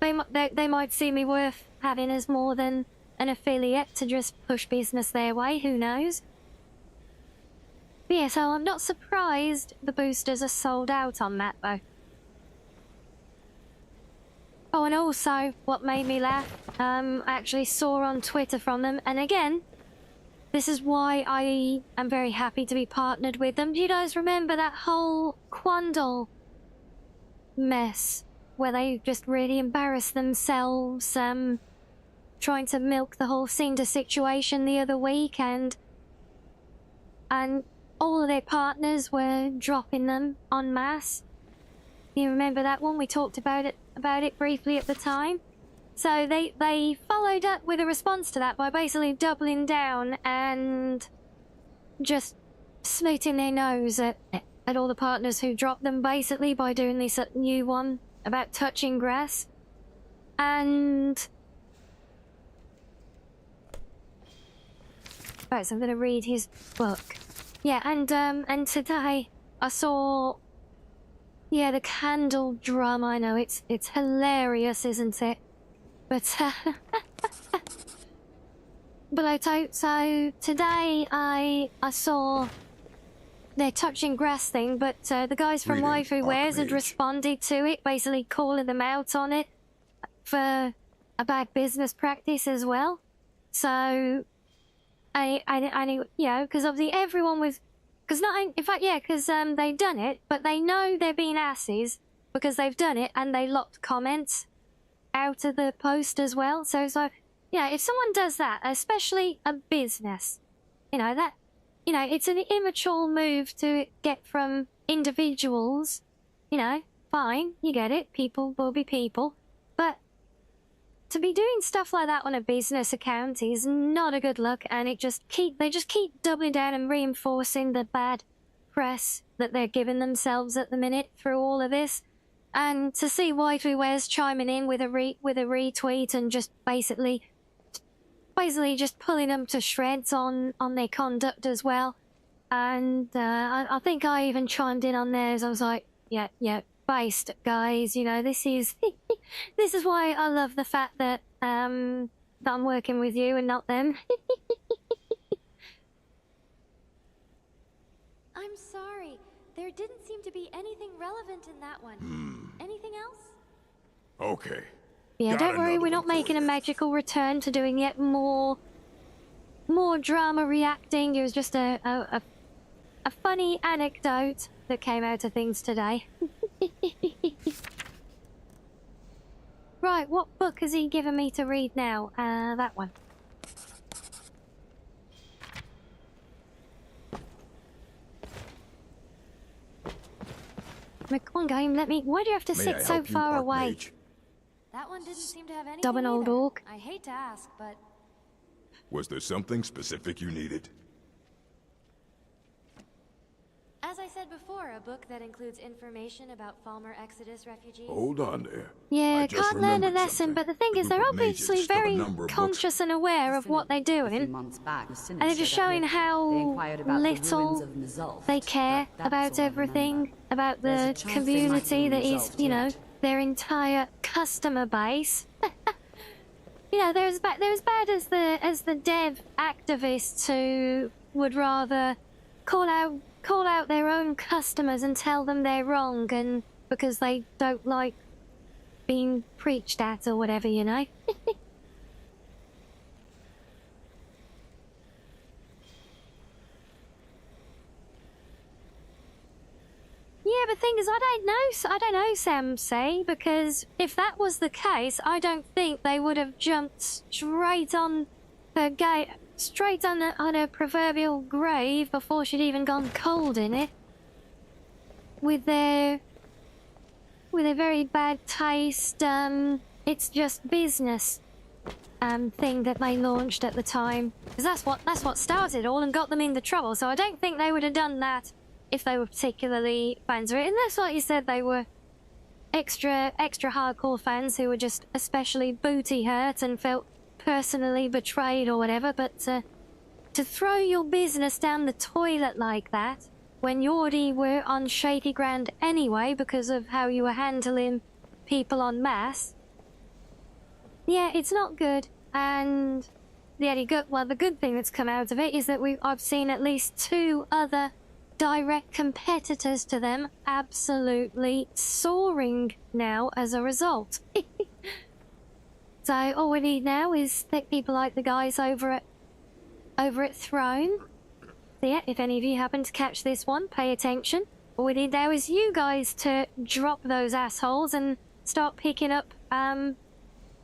they might see me worth having as more than an affiliate to just push business their way, who knows. But yeah, so I'm not surprised the boosters are sold out on that, though. Oh, and also, what made me laugh, I actually saw on Twitter from them, and again, this is why I am very happy to be partnered with them. Do you guys remember that whole Quandol mess? Where they just really embarrassed themselves, trying to milk the whole Cinder situation the other week, and all of their partners were dropping them en masse. You remember that one? We talked about it briefly at the time. So they followed up with a response to that by basically doubling down and just snooting their nose at all the partners who dropped them, basically, by doing this new one about touching grass. And... Right, so I'm going to read his book. Yeah, and today I saw... Yeah, the candle drum, I know, it's hilarious, isn't it? But, so today I saw their touching grass thing, but the guys from Waifu Wares had responded to it, basically calling them out on it for a bad business practice as well. So, I you know, because obviously everyone was, because they've done it, but they know they're being asses because they've done it and they locked comments out of the post as well. So it's like, you know, if someone does that, especially a business, you know, that, you know, it's an immature move to get from individuals, you know, fine, you get it, people will be people, but to be doing stuff like that on a business account is not a good look, and they just keep doubling down and reinforcing the bad press that they're giving themselves at the minute through all of this. And to see Waifu Wares chiming in with a retweet and just basically just pulling them to shreds on their conduct as well. And I think I even chimed in on theirs. I was like, yeah, based, guys. You know, this is why I love the fact that I'm working with you and not them. I'm sorry. There didn't seem to be anything relevant in that one. Anything else? Okay. Yeah, Got don't worry, another we're not one for making a you. magical return to doing yet more drama reacting. It was just a funny anecdote that came out of things today. Right, what book has he given me to read now? That one. Come on, game, let me... Why do you have to May I sit so help you, far away? Archmage? That one didn't seem to have anything Stubborn old either. orc. I hate to ask, but Was there something specific you needed? as I said before, a book that includes information about Falmer Exodus refugees. Hold on there. Yeah, I just can't learn a remembered lesson, something. but the thing is, group they're of mages obviously stuck a very number of books- conscious and aware of what they're doing. And they're just showing how little they care about everything, about the community that is, you know, their entire customer base. You know, they're as bad as the dev activists who would rather call out their own customers and tell them they're wrong, and because they don't like being preached at or whatever, you know. Yeah, but thing is, I don't know, Sam say, because if that was the case, I don't think they would have jumped straight on her on her proverbial grave before she'd even gone cold in it. With their very bad taste, it's just business thing that they launched at the time. Because that's what started it all and got them into trouble, so I don't think they would have done that if they were particularly fans of it. Unless, like you said, they were extra hardcore fans who were just especially booty hurt and felt personally betrayed or whatever. But to throw your business down the toilet like that, when you already were on shaky ground anyway because of how you were handling people en masse, yeah, it's not good. And the good thing that's come out of it is that I've seen at least 2 other direct competitors to them absolutely soaring now as a result. So all we need now is people like the guys over at Throne. So yeah, if any of you happen to catch this one, pay attention. All we need now is you guys to drop those assholes and start picking up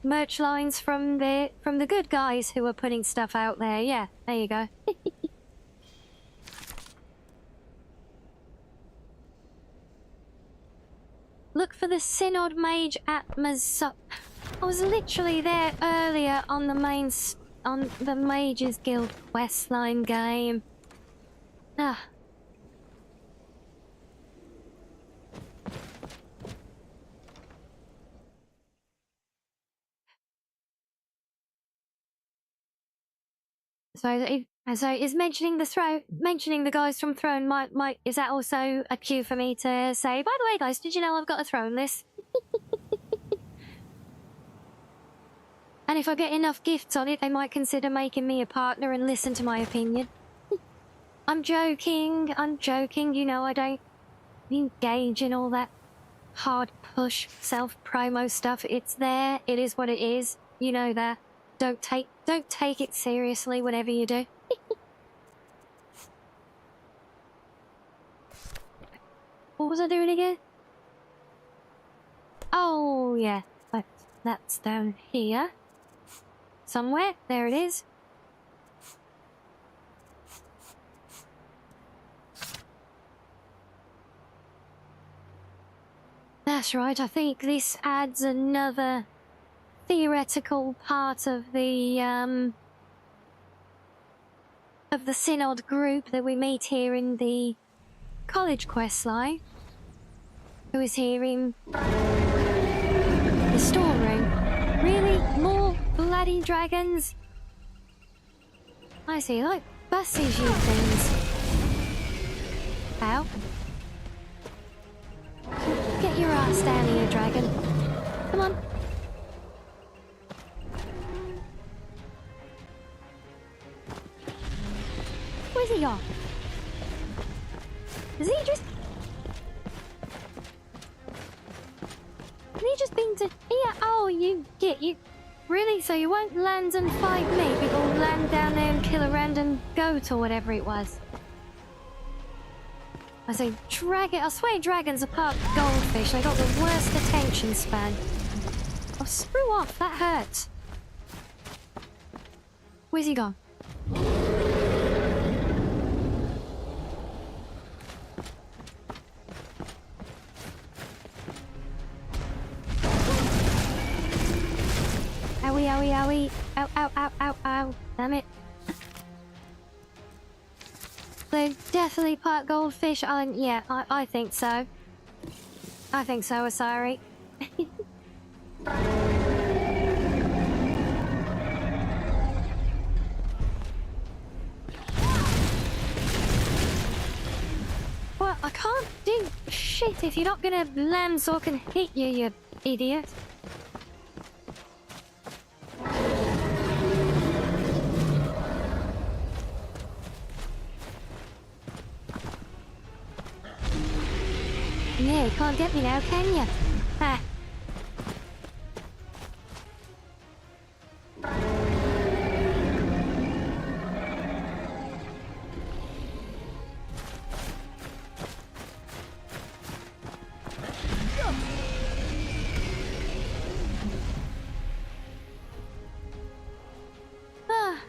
merch lines from the good guys who are putting stuff out there. Yeah, there you go. Look for the Synod Mage at Mazop. I was literally there earlier on the Mages Guild questline game. Ah. So is mentioning the guys from Throne is that also a cue for me to say, by the way guys, did you know I've got a Throne list? And if I get enough gifts on it, they might consider making me a partner and listen to my opinion. I'm joking, you know, I don't engage in all that hard push self-promo stuff. It's there, it is what it is, you know that. Don't take it seriously whatever you do. What was I doing again? Oh yeah, that's down here. Somewhere, there it is. That's right, I think this adds another theoretical part of the Synod group that we meet here in the college questline. Who is here in the storeroom. Really? More bloody dragons? I see, like buses, you things. Ow. Get your ass down here, dragon. Come on. Where's he gone? Has he just... Has he just been to... Oh, you really? So you won't land and fight me, but you'll land down there and kill a random goat or whatever it was. I say dragon. I swear dragons are part goldfish. They got the worst attention span. Oh, screw off. That hurts. Where's he gone? Owie, owie, owie. Ow, ow, ow, ow, ow. Damn it. They're definitely part goldfish. Yeah, I think so. I think so, Asari. Well, I can't do shit if you're not gonna land so I can hit you, you idiot. Yeah, you can't get me now, can you? Ha.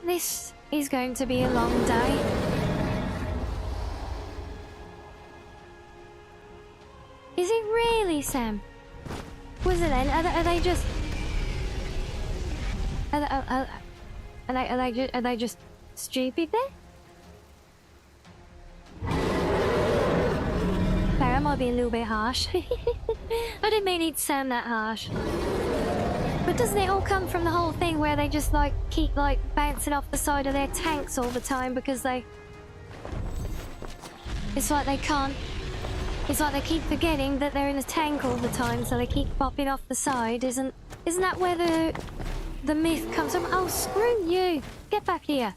This is going to be a long day. Is it really, Sam? Was it then? Are they just? Are they just stupid then? Sorry, I might be a little bit harsh. I didn't mean it to sound that harsh. But doesn't it all come from the whole thing where they just like keep like bouncing off the side of their tanks all the time because they? It's like they can't. It's like they keep forgetting that they're in a tank all the time, so they keep popping off the side. Isn't that where the myth comes from? Oh, screw you! Get back here.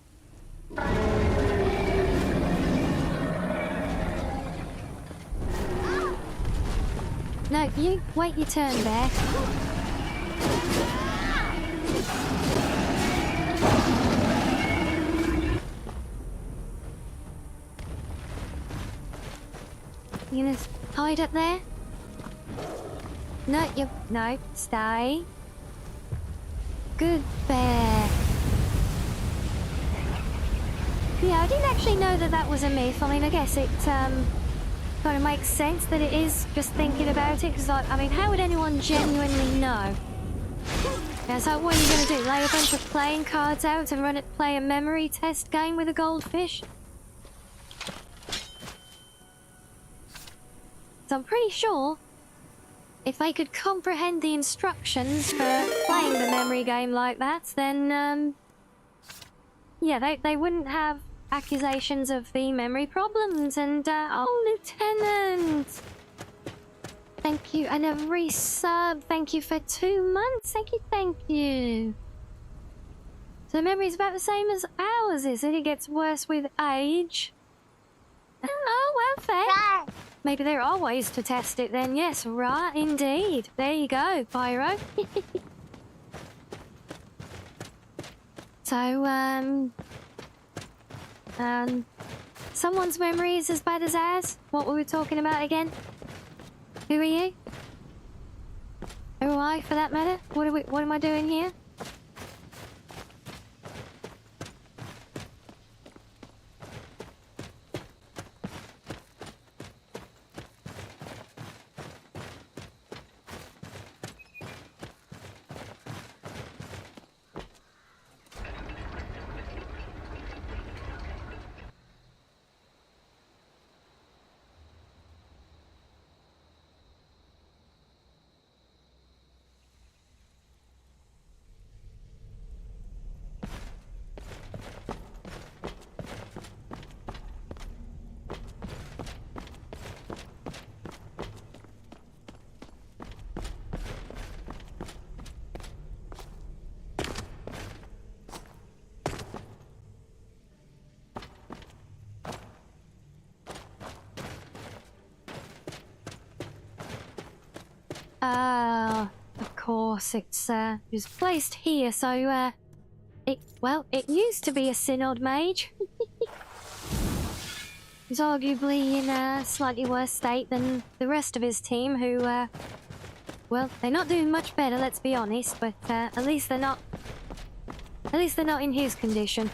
No, you wait your turn, Bear. You gonna hide up there? No, stay. Good Bear. Yeah, I didn't actually know that was a myth. I mean, I guess it kind of makes sense that it is, just thinking about it, because like, I mean, how would anyone genuinely know? Yeah, so what are you gonna do? Lay a bunch of playing cards out and play a memory test game with a goldfish? So I'm pretty sure if they could comprehend the instructions for playing the memory game like that, then yeah, they wouldn't have accusations of the memory problems. And oh, Lieutenant, thank you, and a resub. Thank you for 2 months. Thank you. So the memory's about the same as ours, is it? It gets worse with age. Oh, well, fair. Maybe there are ways to test it then. Yes, right, indeed. There you go, Pyro. So, someone's memory is as bad as ours? What were we talking about again? Who are you? Who am I, for that matter? What am I doing here? course, it was placed here, so, it used to be a synod mage. He's arguably in a slightly worse state than the rest of his team, who, well, they're not doing much better, let's be honest, but, at least they're not in his condition.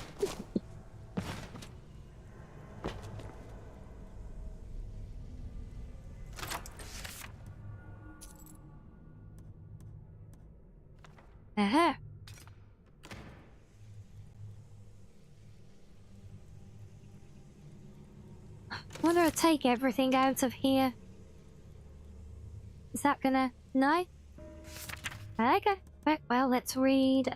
Uh-huh. Wonder I'll take everything out of here. Is that gonna... No? Okay. Well, let's read,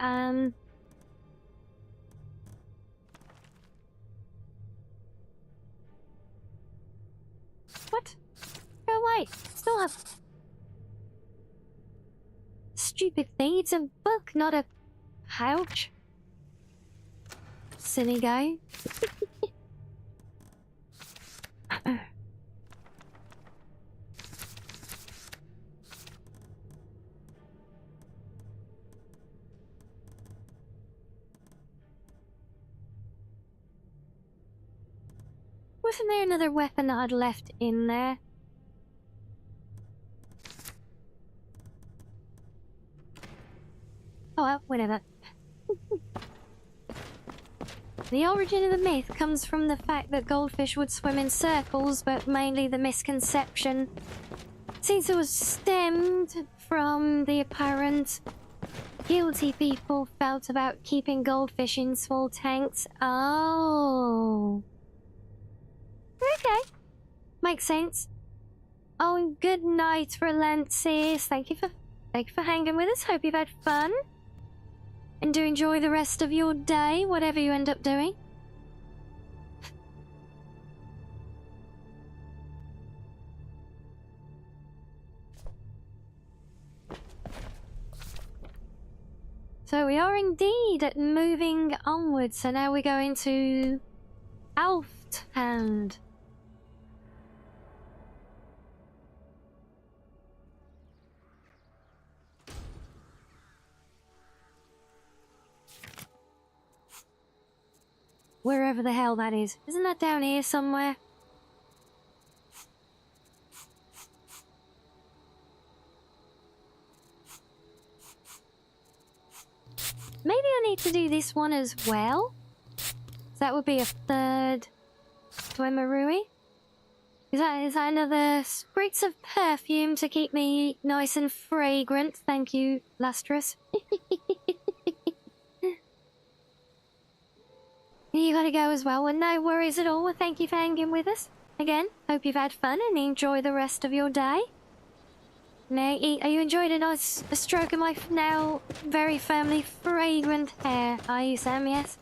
What? Go away. Still have... Stupid thing, it's a book, not a pouch. Silly guy. Wasn't there another weapon that I'd left in there? Oh well, whatever. The origin of the myth comes from the fact that goldfish would swim in circles, but mainly the misconception seems to have stemmed from the apparent guilty people felt about keeping goldfish in small tanks. Oh. Okay. Makes sense. Oh, and good night, Relentis. Thank you for hanging with us. Hope you've had fun. And do enjoy the rest of your day, whatever you end up doing. So we are indeed moving onwards. So now we're going to Alfthand. Wherever the hell that is. Isn't that down here somewhere? Maybe I need to do this one as well. So that would be a third Dwemerui. Is that another spritz of perfume to keep me nice and fragrant? Thank you, Lastris. You gotta go as well. Well, no worries at all. Well, thank you for hanging with us. Again, hope you've had fun and enjoy the rest of your day. Now, are you enjoying a stroke of my now very firmly fragrant hair? Are you, Sam? Yes?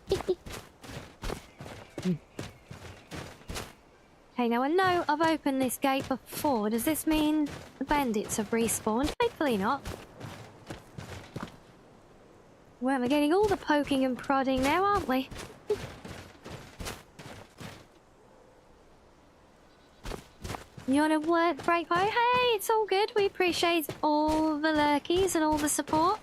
Okay, now I know I've opened this gate before. Does this mean the bandits have respawned? Hopefully not. Well, we're getting all the poking and prodding now, aren't we? You on a work break? Oh, hey, it's all good. We appreciate all the lurkies and all the support.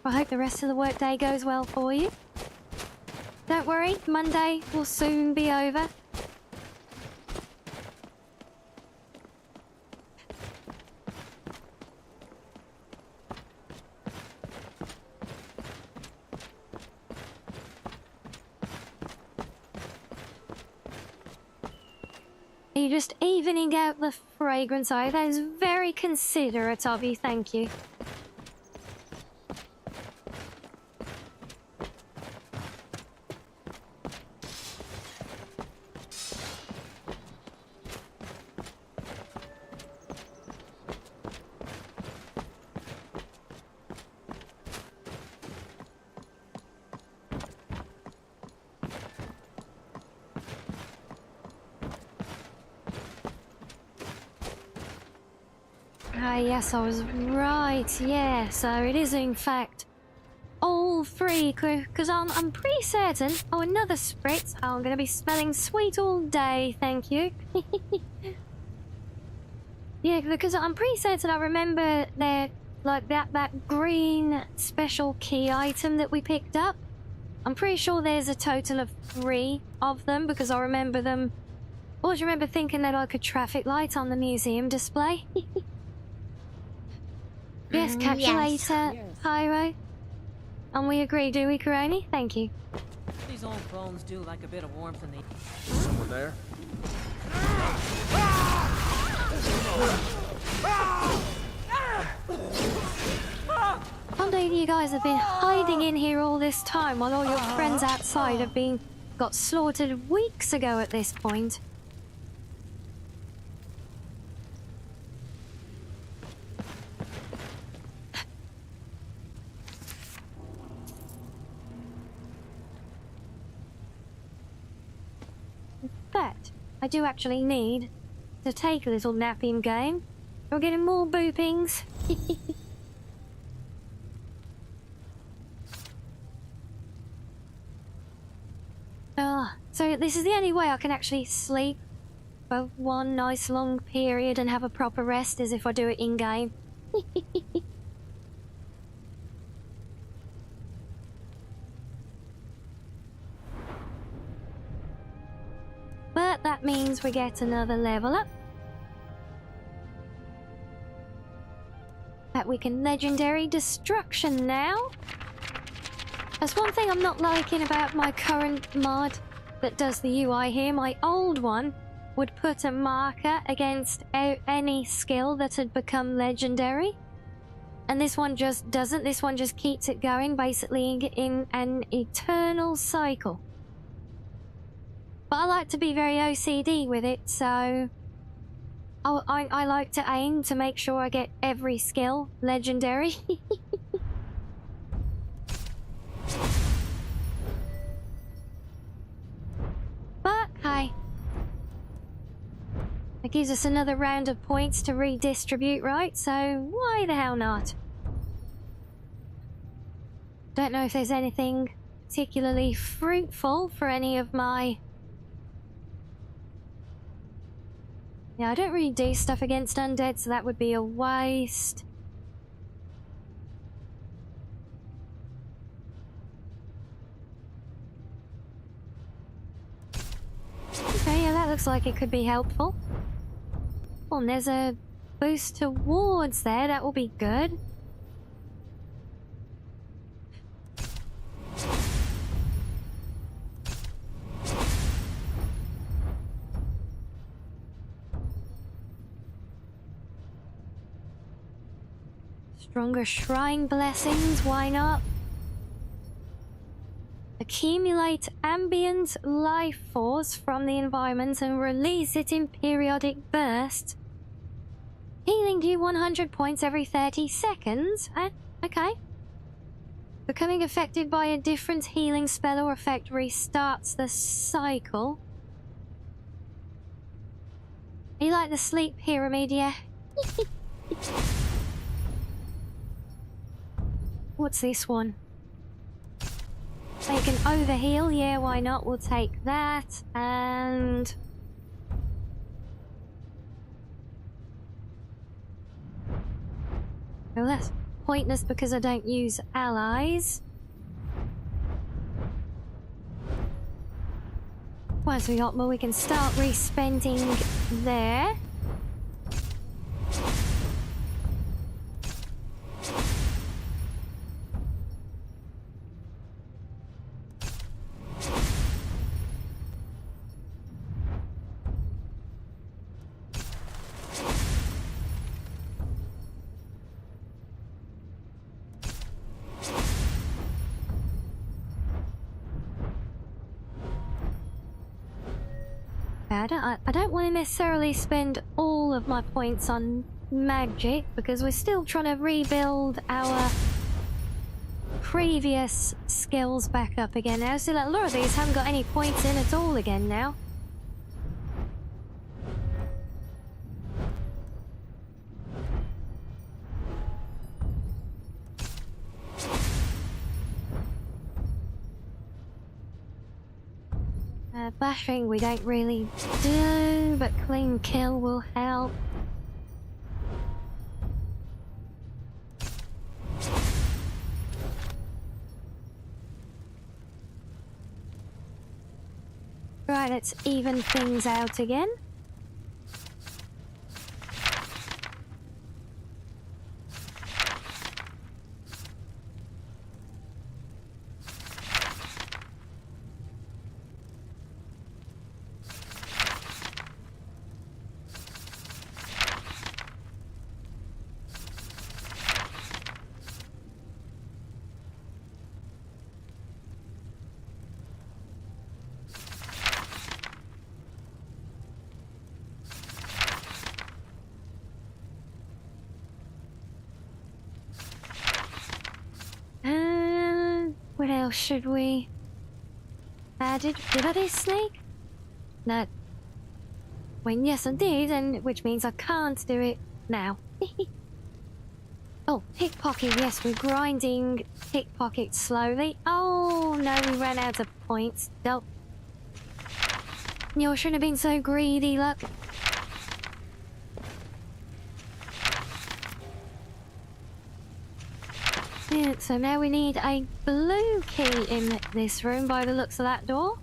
I hope the rest of the workday goes well for you. Don't worry, Monday will soon be over. You're just evening out the fragrance. Oh, that is very considerate of you, thank you. Ah, yes, I was right. Yeah, so it is in fact all free, because I'm pretty certain. Oh, another spritz. Oh, I'm going to be smelling sweet all day, thank you. Yeah, because I'm pretty certain I remember there, like that green special key item that we picked up. I'm pretty sure there's a total of 3 of them because I remember them. I always remember thinking they're like a traffic light on the museum display. Yes, catch you later, Pyro. And we agree, do we, Karoni? Thank you. These old bones do like a bit of warmth in the... Someone there? Can't believe you guys have been hiding in here all this time while all your friends outside have got slaughtered weeks ago at this point. But I do actually need to take a little napping game. We're getting more boopings. So this is the only way I can actually sleep for one nice long period and have a proper rest, is if I do it in-game. But that means we get another level up. That we can legendary destruction now. That's one thing I'm not liking about my current mod that does the UI here. My old one would put a marker against any skill that had become legendary. And this one just doesn't. This one just keeps it going, basically in an eternal cycle. But I like to be very OCD with it, so I like to aim to make sure I get every skill legendary. But hey, it gives us another round of points to redistribute, right? So why the hell not? Don't know if there's anything particularly fruitful for any of my... Yeah, I don't really do stuff against undead, so that would be a waste. Okay, yeah, that looks like it could be helpful. Oh, and there's a boost towards there, that will be good. Stronger shrine blessings, why not? Accumulate ambient life force from the environment and release it in periodic bursts. Healing you 100 points every 30 seconds. Okay. Becoming affected by a different healing spell or effect restarts the cycle. You like the sleep pyramid, yeah? What's this one? They can overheal, yeah, why not? We'll take that, and... Well, that's pointless because I don't use allies. Once we got more, we can start respending there. I don't want to necessarily spend all of my points on magic because we're still trying to rebuild our previous skills back up again now. So a lot of these haven't got any points in at all again now. Bashing we don't really do, but clean kill will help. Right, let's even things out again. What else should we... did I do snake? No. Well, yes I did, and which means I can't do it now. Oh, pickpocket, yes, we're grinding pickpocket slowly. Oh, no, we ran out of points. Nope. You shouldn't have been so greedy, look. Yeah, so now we need a blue key in this room by the looks of that door.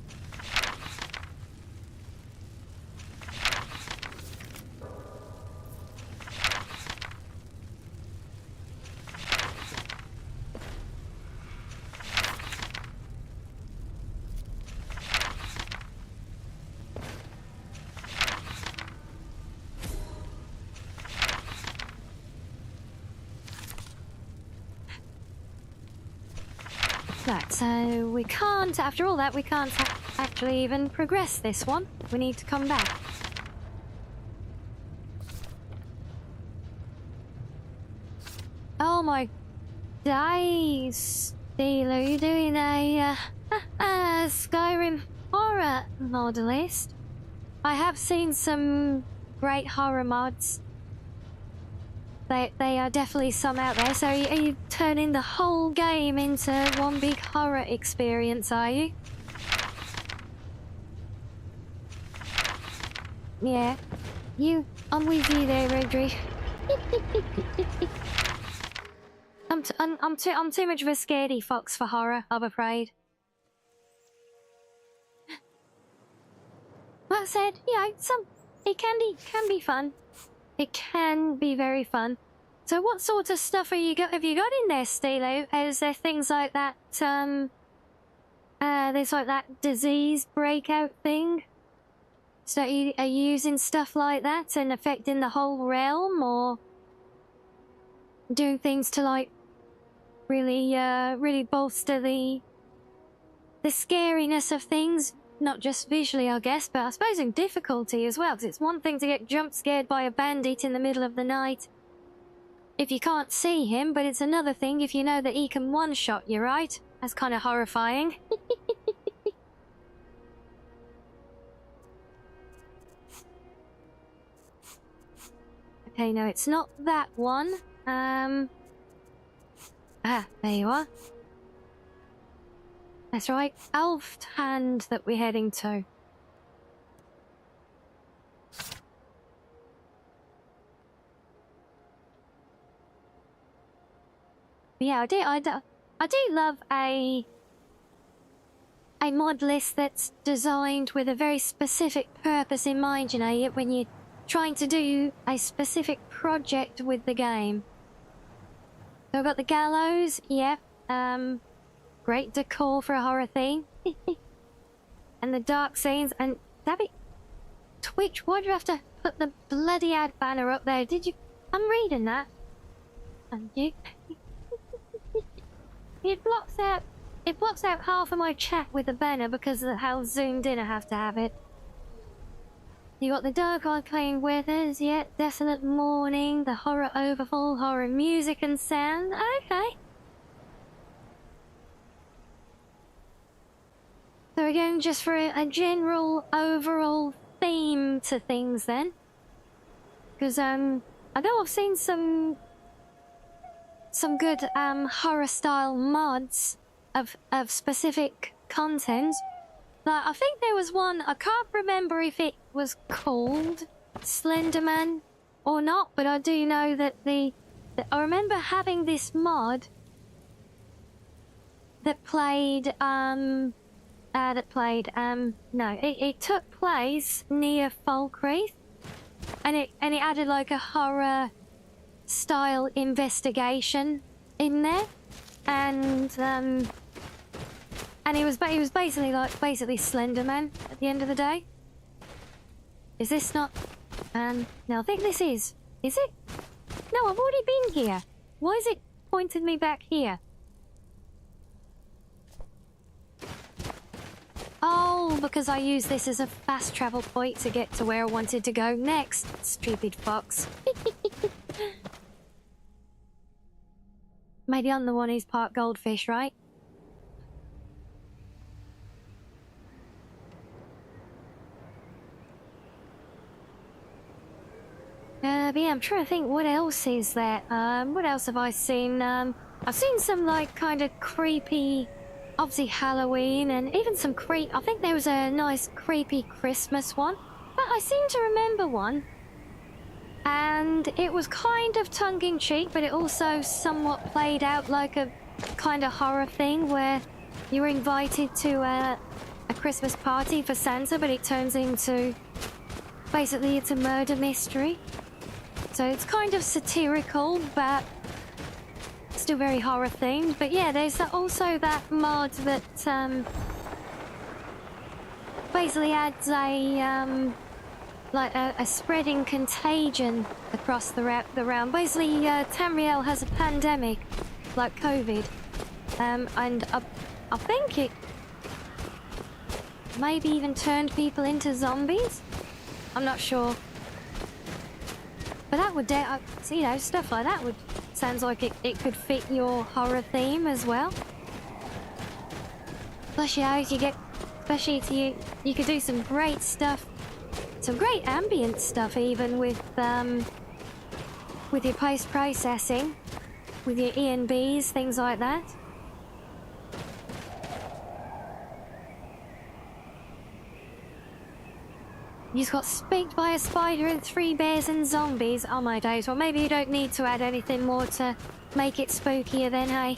Right, so we can't, after all that, we can't actually even progress this one. We need to come back. Oh my days, Steel, are you doing a Skyrim horror mod list? I have seen some great horror mods. They are definitely some out there. So are you turning the whole game into one big horror experience, are you? Yeah. I'm with you there, Rodri. I'm too much of a scaredy fox for horror, I'm afraid. That said, it can be fun. It can be very fun. So what sort of stuff have you got in there, Stilo? Is there things like that, there's like that disease breakout thing? So are you using stuff like that and affecting the whole realm, or doing things to like really bolster the scariness of things? Not just visually, I guess, but I suppose in difficulty as well, because it's one thing to get jump scared by a bandit in the middle of the night if you can't see him, but it's another thing if you know that he can one-shot you, right? That's kind of horrifying. Okay, no, it's not that one. There you are. That's right, Alfthand that we're heading to. Yeah, I do love a mod list that's designed with a very specific purpose in mind, you know, when you're trying to do a specific project with the game. So I've got the gallows, yeah, great decor for a horror theme. And the dark scenes, and Twitch, why'd you have to put the bloody ad banner up there? Did you? I'm reading that. And you? It blocks out half of my chat with the banner because of how zoomed in I have to have it. You got the dark arcane weathers, yeah, desolate morning, the horror overfall, horror music and sound. Okay. So we're going just for a general overall theme to things then. Because I know I've seen some good horror style mods of specific content. Like I think there was one, I can't remember if it was called Slenderman or not, but I do know that I remember having this mod that played that played. No, it took place near Falkreath, and it added like a horror style investigation in there, and he was basically Slender Man at the end of the day. Is this not? No, I think this is. Is it? No, I've already been here. Why is it pointing me back here? Oh, because I used this as a fast travel point to get to where I wanted to go next. Stupid fox. Maybe I'm the one who's part goldfish, right? But yeah, I'm trying to think what else is there. What else have I seen? I've seen some like kind of creepy, obviously Halloween, and even some I think there was a nice creepy Christmas one. But I seem to remember one. And it was kind of tongue-in-cheek, but it also somewhat played out like a kind of horror thing where you were invited to a Christmas party for Santa, but it turns into... basically it's a murder mystery. So it's kind of satirical, but still very horror themed. But yeah, there's also that mod that basically adds a a spreading contagion across the realm. Basically, Tamriel has a pandemic like COVID, and I think it maybe even turned people into zombies. I'm not sure. But that would, you know, stuff like that sounds like it could fit your horror theme as well. Plus, you know, especially you could do some great stuff, some great ambient stuff even with your post-processing, with your ENBs, things like that. You just got spinked by a spider and 3 bears and zombies. Oh my days. Well, maybe you don't need to add anything more to make it spookier then, hey?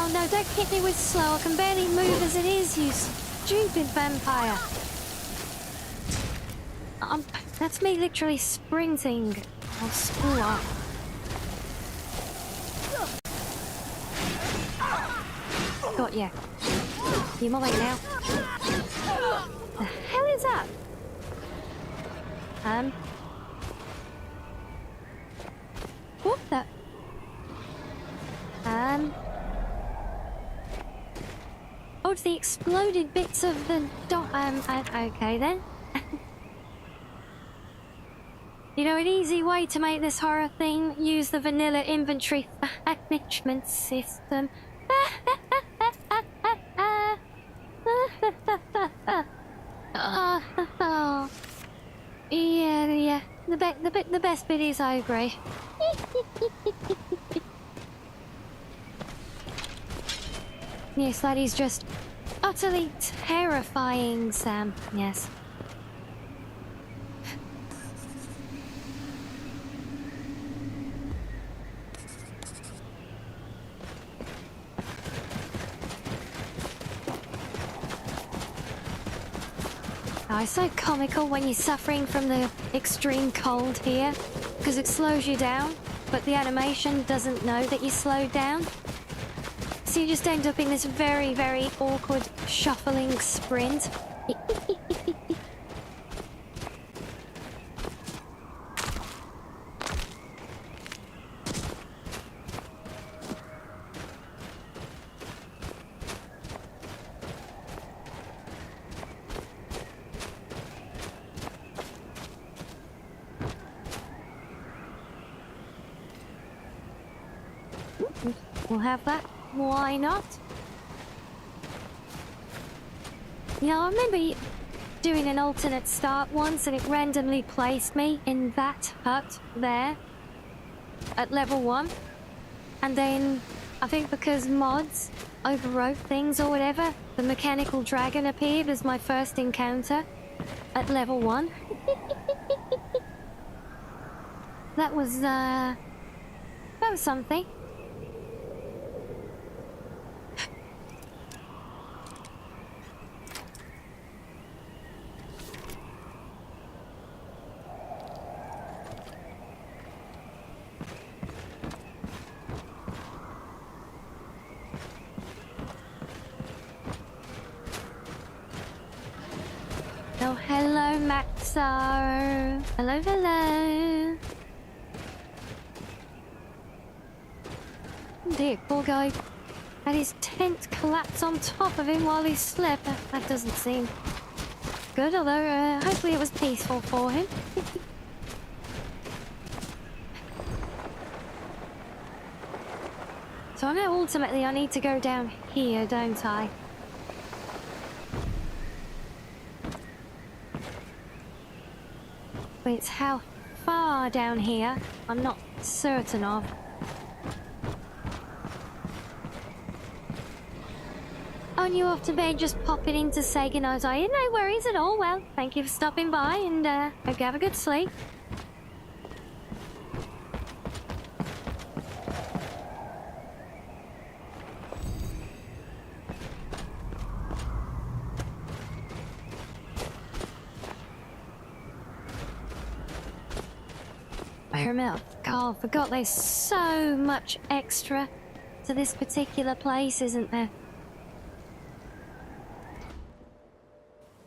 Oh no, don't hit me with slow. I can barely move as it is, you stupid vampire. That's me literally sprinting. Oh, screw up. Got ya. You mine now. The hell is that? What the? Oh, it's the exploded bits of the okay then. You know, an easy way to make this horror thing, use the vanilla inventory management system. Yeah. The best bit is I agree. Yes, that is just utterly terrifying, Sam. Yes. Oh, it's so comical when you're suffering from the extreme cold here, because it slows you down, but the animation doesn't know that you slowed down. So you just end up in this very, very awkward shuffling sprint. We'll have that. Why not? You know, I remember doing an alternate start once and it randomly placed me in that hut there. at level 1. And then, I think because mods overwrote things or whatever, the mechanical dragon appeared as my first encounter at level 1. That was something. Oh, hello, Maxo. Hello, hello. Oh dear, poor guy had his tent collapse on top of him while he slept. That doesn't seem good, although hopefully it was peaceful for him. So I know ultimately I need to go down here, don't I? But it's how far down here I'm not certain of. Oh, and you off to bed, just popping in to say goodnight. Are you? No worries at all. Well, thank you for stopping by, and hope you have a good sleep. God, I forgot there's so much extra to this particular place, isn't there?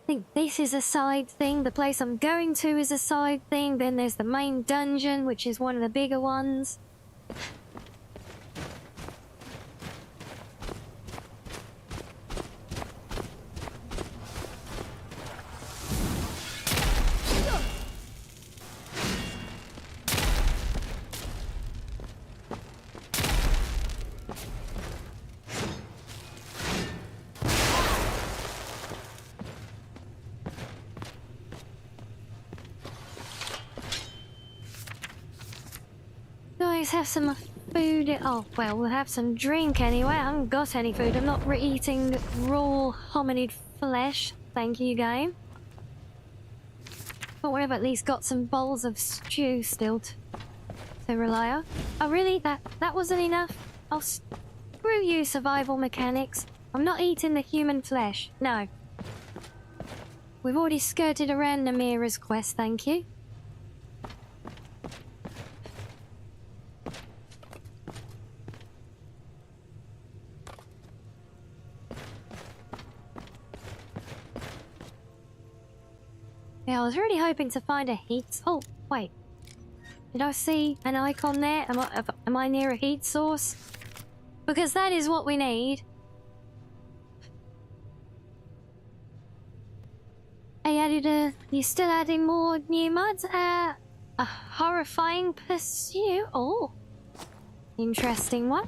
I think this is a side thing, the place I'm going to is a side thing, then there's the main dungeon, which is one of the bigger ones. Guys, have some food. Oh, well, we'll have some drink anyway. I haven't got any food. I'm not eating raw hominid flesh. Thank you, game. But we've at least got some bowls of stew still to rely on. Oh, really? That wasn't enough? Oh, screw you, survival mechanics. I'm not eating the human flesh. No. We've already skirted around Namira's quest, thank you. Yeah, I was really hoping to find a heat... Oh, wait. Did I see an icon there? Am I near a heat source? Because that is what we need. I added you still adding more new mods? A horrifying pursuit? Oh. Interesting one.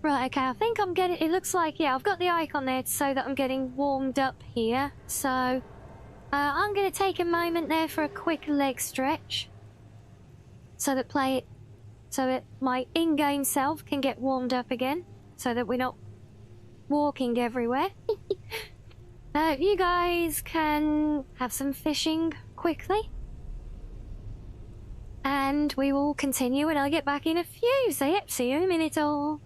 Right, okay, I think I'm getting... It looks like, yeah, I've got the icon there so that I'm getting warmed up here. So, I'm going to take a moment there for a quick leg stretch. So that my in-game self can get warmed up again. So that we're not walking everywhere. You guys can have some fishing quickly. And we will continue when I get back in a few. So, yep, see you in a minute or...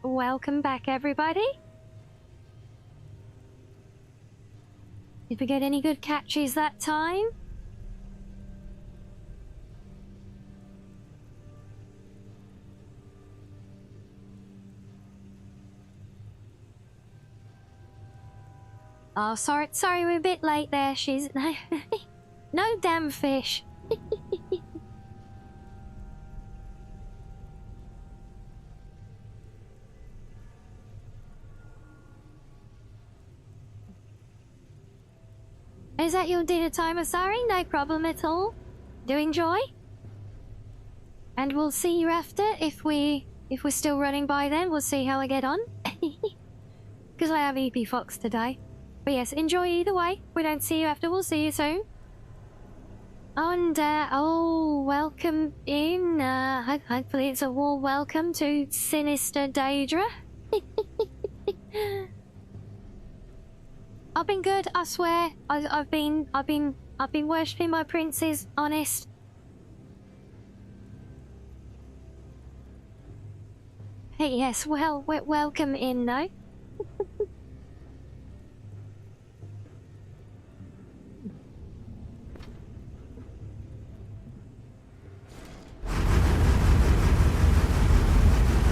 Welcome back, everybody. Did we get any good catches that time? Oh, sorry, we're a bit late there. She's no damn fish. Is that your dinner time, Asari? No problem at all. Do enjoy. And we'll see you after. If we're still running by then, we'll see how I get on. Because I have EP Fox today. But yes, enjoy either way. We don't see you after, we'll see you soon. And, oh, welcome in. Hopefully it's a warm welcome to Sinister Daedra. I've been good, I swear. I've been worshipping my princes, honest. Hey, yes, well, welcome in, though.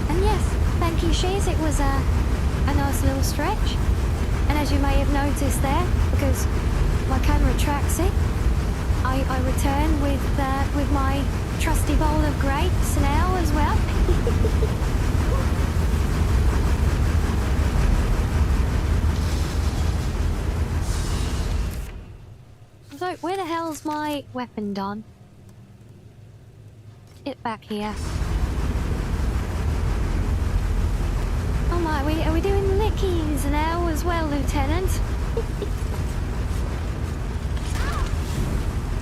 And yes, thank you, Shiz. It was a nice little stretch. And as you may have noticed there, because my camera tracks it, I return with my trusty bowl of grapes now as well. So, where the hell's my weapon, Don? Get back here. Oh my, are we doing lickies now as well, Lieutenant?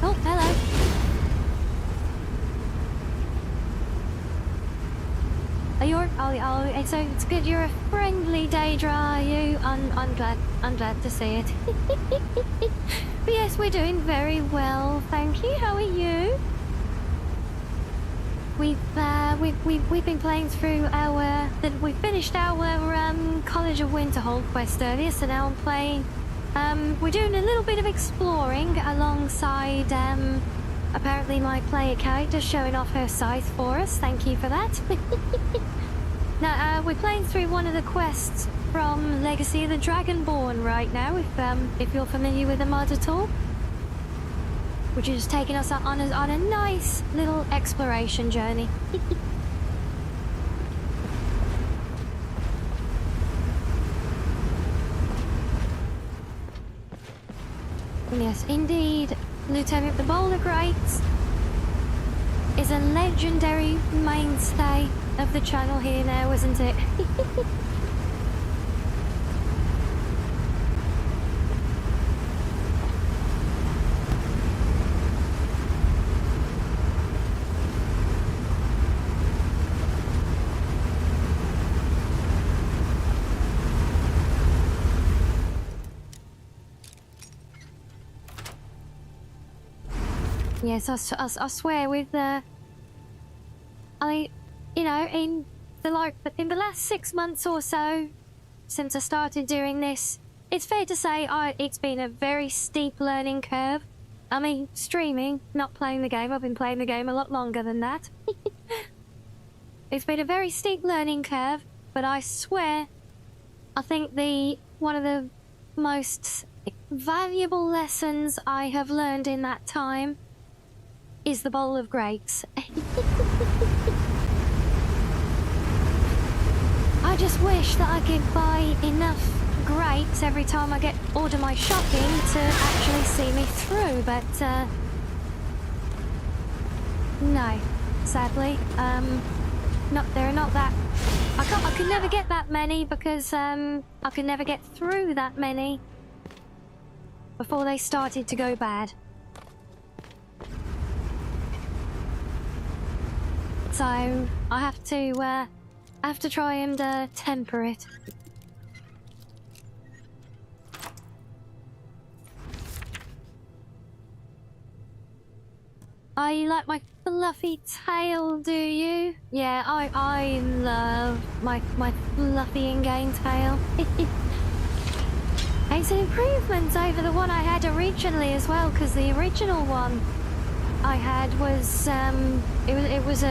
Oh, hello. Are you? Oh, so it's good. You're a friendly Daedra, are you? I'm glad to see it. But yes, we're doing very well, thank you. How are you? We've been playing through we finished our College of Winterhold quest earlier, so now I'm playing. We're doing a little bit of exploring alongside apparently my player character showing off her scythe for us. Thank you for that. Now we're playing through one of the quests from Legacy of the Dragonborn right now, if you're familiar with the mod at all. Which is taking us on a nice little exploration journey. Yes, indeed. Lieutenant, the Boulder Greats is a legendary mainstay of the channel here now, isn't it? Yes, I swear with you know, in the last 6 months or so since I started doing this, it's fair to say it's been a very steep learning curve. I mean, streaming, not playing the game. I've been playing the game a lot longer than that. It's been a very steep learning curve, but I swear, I think one of the most valuable lessons I have learned in that time is the Bowl of Greats. I just wish that I could buy enough grapes every time I order my shopping to actually see me through, but no, sadly, there are not that. I could never get that many because I could never get through that many before they started to go bad. So I have to try and temper it. Oh, you like my fluffy tail, do you? Yeah, I love my fluffy in-game tail. It's an improvement over the one I had originally as well, because the original one I had was it was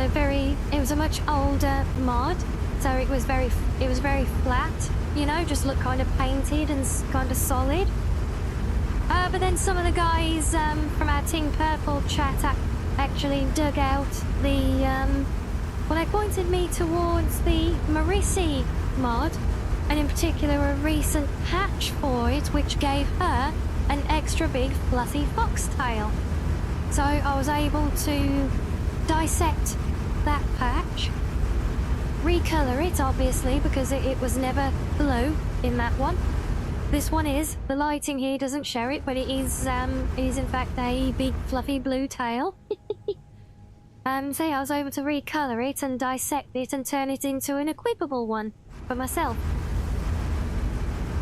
a much older mod, so it was very flat, you know, just looked kind of painted and kind of solid. But then some of the guys from our Team Purple chat actually dug out the they pointed me towards the Marisi mod, and in particular a recent patch for it which gave her an extra big fluffy foxtail. So I was able to dissect that patch, recolour it obviously because it was never blue in that one. This one is. The lighting here doesn't show it, but it is in fact a big fluffy blue tail. So yeah, I was able to recolour it and dissect it and turn it into an equipable one for myself.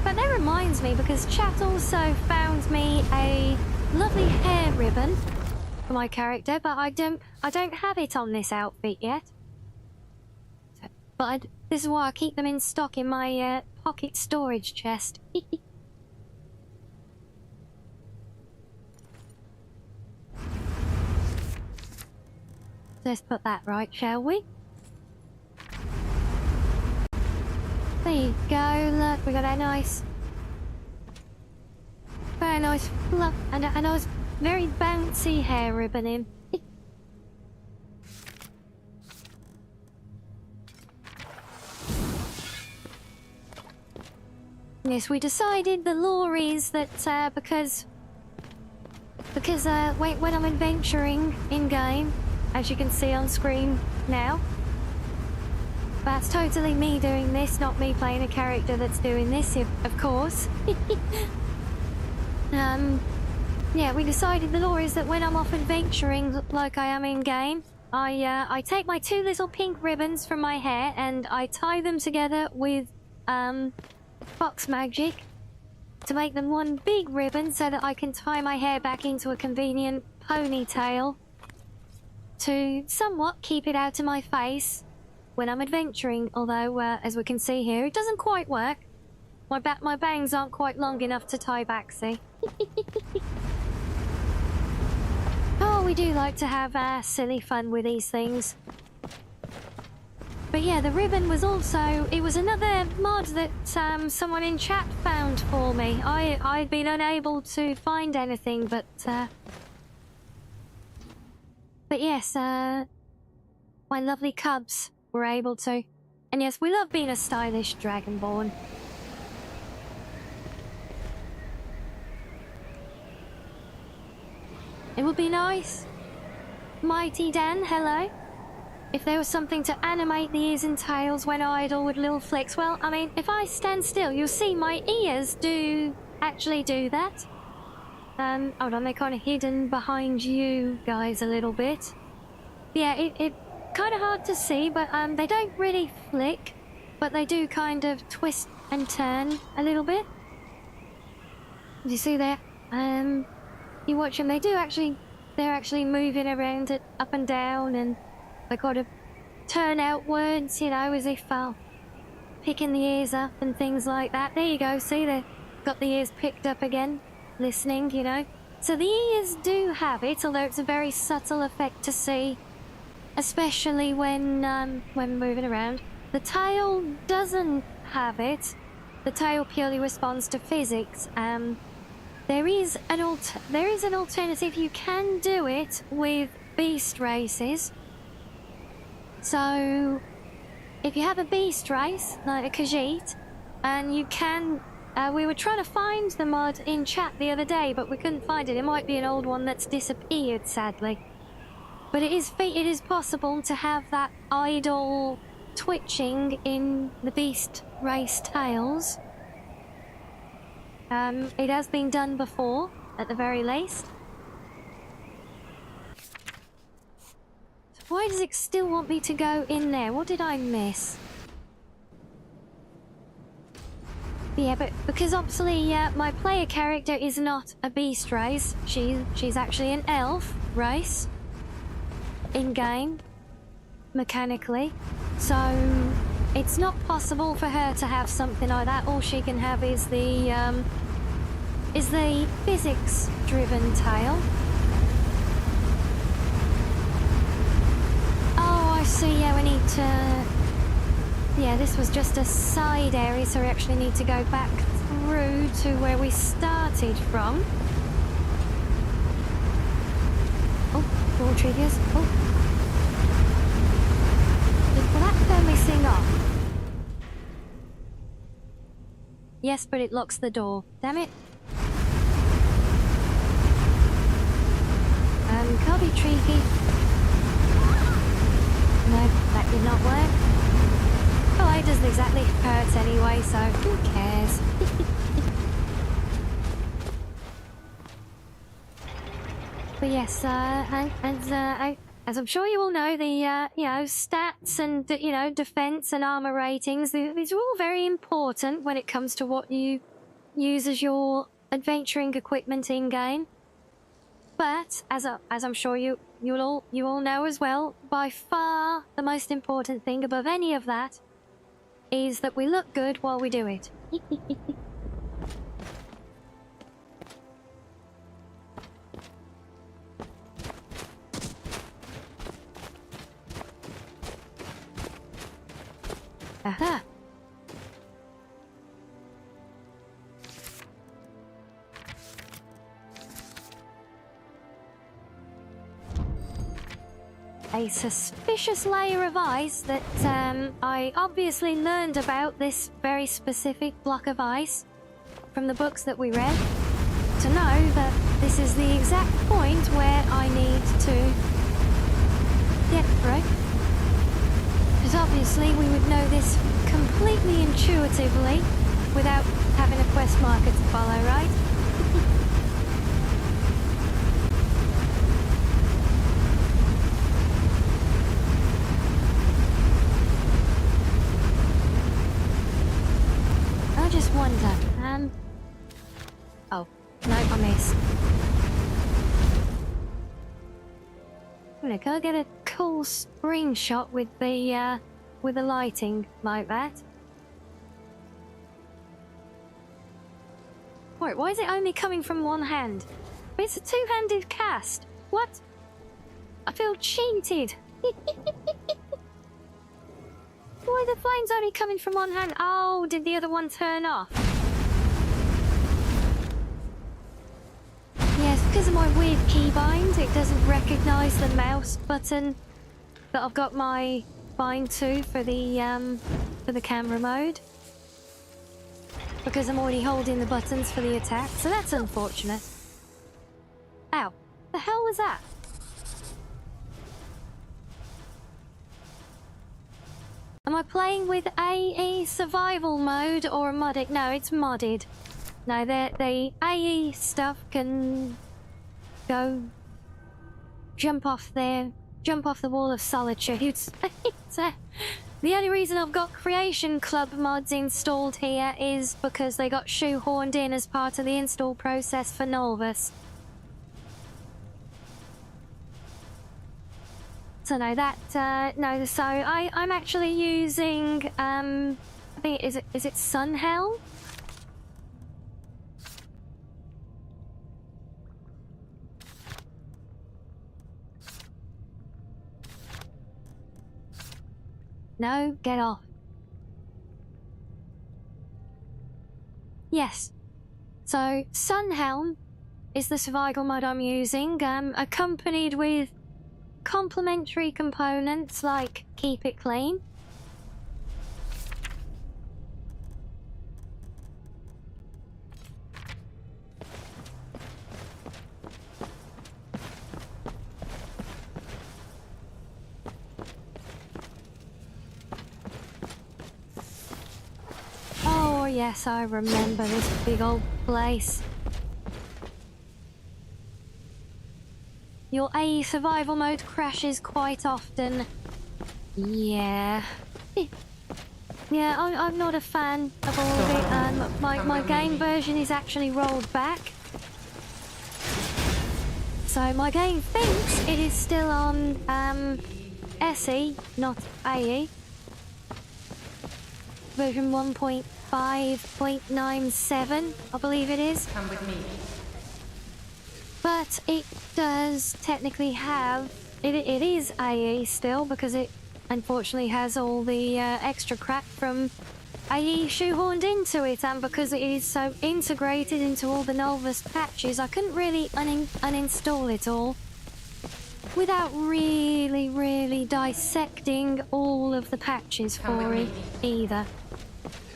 But that reminds me, because chat also found me a lovely hair ribbon for my character, but I don't have it on this outfit yet. But this is why I keep them in stock in my pocket storage chest. Let's put that right, shall we? There you go, look, we got a very nice fluff and a nice, very bouncy hair ribbon in. Yes, we decided the law is that because when I'm adventuring in game, as you can see on screen now, that's totally me doing this, not me playing a character that's doing this, of course. Yeah, we decided the law is that when I'm off adventuring like I am in game, I take my two little pink ribbons from my hair and I tie them together with fox magic to make them one big ribbon so that I can tie my hair back into a convenient ponytail to somewhat keep it out of my face when I'm adventuring, although as we can see here, it doesn't quite work. My bangs aren't quite long enough to tie back, see? Oh, we do like to have silly fun with these things. But yeah, the ribbon was also... It was another mod that someone in chat found for me. I'd been unable to find anything, but yes, my lovely cubs were able to. And yes, we love being a stylish Dragonborn. It would be nice. Mighty Dan, hello. If there was something to animate the ears and tails when idle with little flicks, well, I mean, if I stand still, you'll see my ears do actually do that. Hold on, they're kind of hidden behind you guys a little bit. Yeah, it kind of hard to see, but they don't really flick, but they do kind of twist and turn a little bit. You see there? You watch them, they're actually moving around it up and down, and they kind of turn outwards, you know, as if picking the ears up and things like that. There you go, see, they've got the ears picked up again, listening, you know. So the ears do have it, although it's a very subtle effect to see, especially when moving around. The tail doesn't have it. The tail purely responds to physics. There is an alternative. You can do it with beast races. So, if you have a beast race, like a Khajiit, and you can... we were trying to find the mod in chat the other day, but we couldn't find it. It might be an old one that's disappeared, sadly. But it is possible to have that idle twitching in the beast race tails. It has been done before, at the very least. So why does it still want me to go in there? What did I miss? Yeah, but because obviously my player character is not a beast race. She's actually an elf race. In-game. Mechanically. So it's not possible for her to have something like that. All she can have is the physics-driven tail. Oh, I see. Yeah, we need to... Yeah, this was just a side area, so we actually need to go back through to where we started from. Oh, door triggers. Oh. Will that turn this thing off? Yes, but it locks the door. Damn it. Can't be tricky. No, that did not work. Oh, it doesn't exactly hurt anyway, so who cares? But yes, as I'm sure you all know, the stats and defense and armor ratings, these are all very important when it comes to what you use as your adventuring equipment in game. But as I'm sure you all know as well, by far the most important thing above any of that is that we look good while we do it. Aha! A suspicious layer of ice that I obviously learned about this very specific block of ice from the books that we read to know that this is the exact point where I need to get through. Because obviously we would know this completely intuitively without having a quest marker to follow, right? I just wonder, oh, no, I missed. I'm gonna go get a cool screenshot with the lighting like that. Wait, why is it only coming from one hand? It's a two-handed cast. What? I feel cheated. why are the flames only coming from one hand? Oh, did the other one turn off? Yes, because of my weird keybind, it doesn't recognise the mouse button that I've got my bind to for the camera mode. Because I'm already holding the buttons for the attack, so that's unfortunate. Ow. The hell was that? Am I playing with AE survival mode or modded? No, it's modded. No, the AE stuff can go jump off the wall of solitude. The only reason I've got Creation Club mods installed here is because they got shoehorned in as part of the install process for Nolvus. So no, no, so I'm actually using, I think, is it Sunhelm? No, get off. Yes. So, Sunhelm is the survival mode I'm using, accompanied with complementary components like Keep It Clean. Oh yes, I remember this big old place. Your AE survival mode crashes quite often. Yeah. Yeah, I'm not a fan of all of it. My game version is actually rolled back. So my game thinks it is still on SE, not AE. Version 1.5.97, I believe it is. Come with me. But it does technically have... It is AE still, because it unfortunately has all the extra crap from AE shoehorned into it, and because it is so integrated into all the Nolvus patches, I couldn't really uninstall it all without really dissecting all of the patches for it either.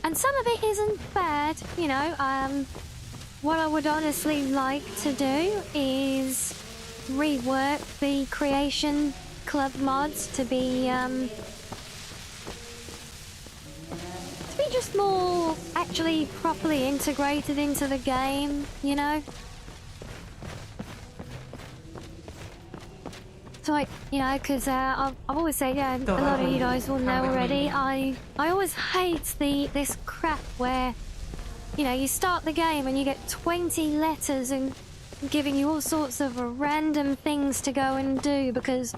And some of it isn't bad, you know. What I would honestly like to do is rework the Creation Club mods to be just more actually properly integrated into the game, you know. So, you know, because I've always said, yeah, a lot of you guys will know already, I always hate this crap where, you know, you start the game and you get 20 letters and giving you all sorts of random things to go and do because,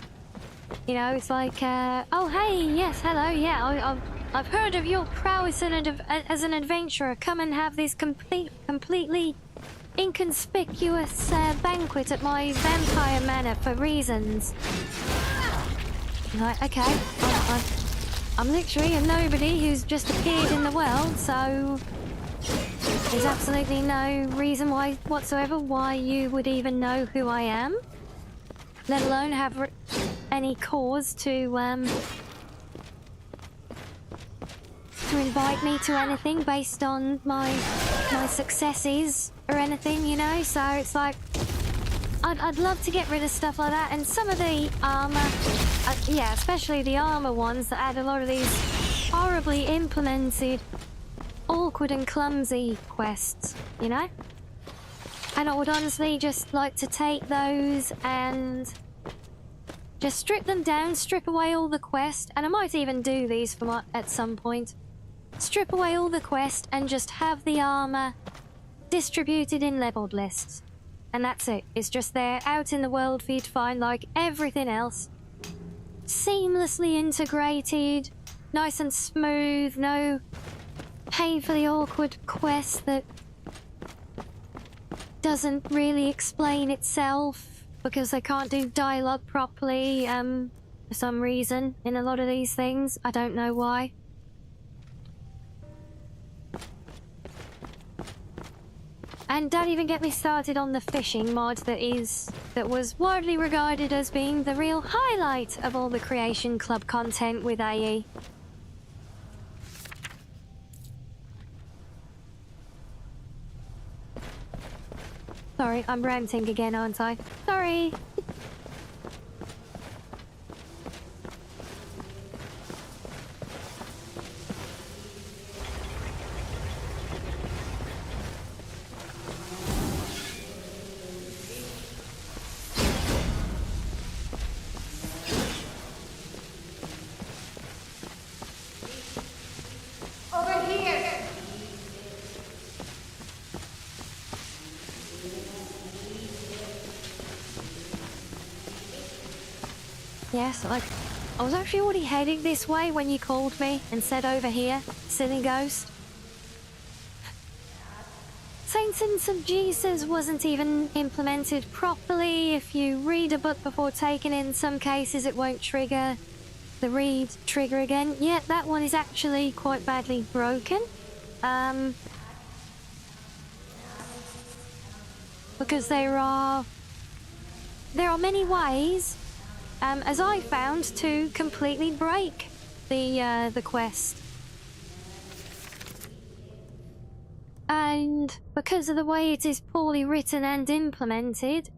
you know, it's like, oh, hey, yes, hello, yeah, I've heard of your prowess as an adventurer. Come and have this completely inconspicuous banquet at my vampire manor for reasons. Like, okay, I'm literally a nobody who's just appeared in the world, so there's absolutely no reason whatsoever why you would even know who I am, let alone have any cause to invite me to anything based on my successes or anything, you know. So it's like I'd love to get rid of stuff like that, and some of the armor, yeah, especially the armor ones that add a lot of these horribly implemented, awkward and clumsy quests, you know. And I would honestly just like to take those and just strip them down, strip away all the quest, and I might even do these at some point. Strip away all the quest and just have the armor distributed in leveled lists. And that's it. It's just there out in the world for you to find like everything else. Seamlessly integrated, nice and smooth, no painfully awkward quest that doesn't really explain itself because they can't do dialogue properly for some reason in a lot of these things. I don't know why. And don't even get me started on the fishing mod that was widely regarded as being the real highlight of all the Creation Club content with AE. Sorry, I'm ranting again, aren't I? Sorry. Over here! Yes, like, I was actually already heading this way when you called me and said over here, silly ghost. Saints and Subducers wasn't even implemented properly. If you read a book before taking it, in some cases it won't trigger the read trigger again. Yeah, that one is actually quite badly broken. Because there are many ways, as I found, to completely break the quest. And because of the way it is poorly written and implemented,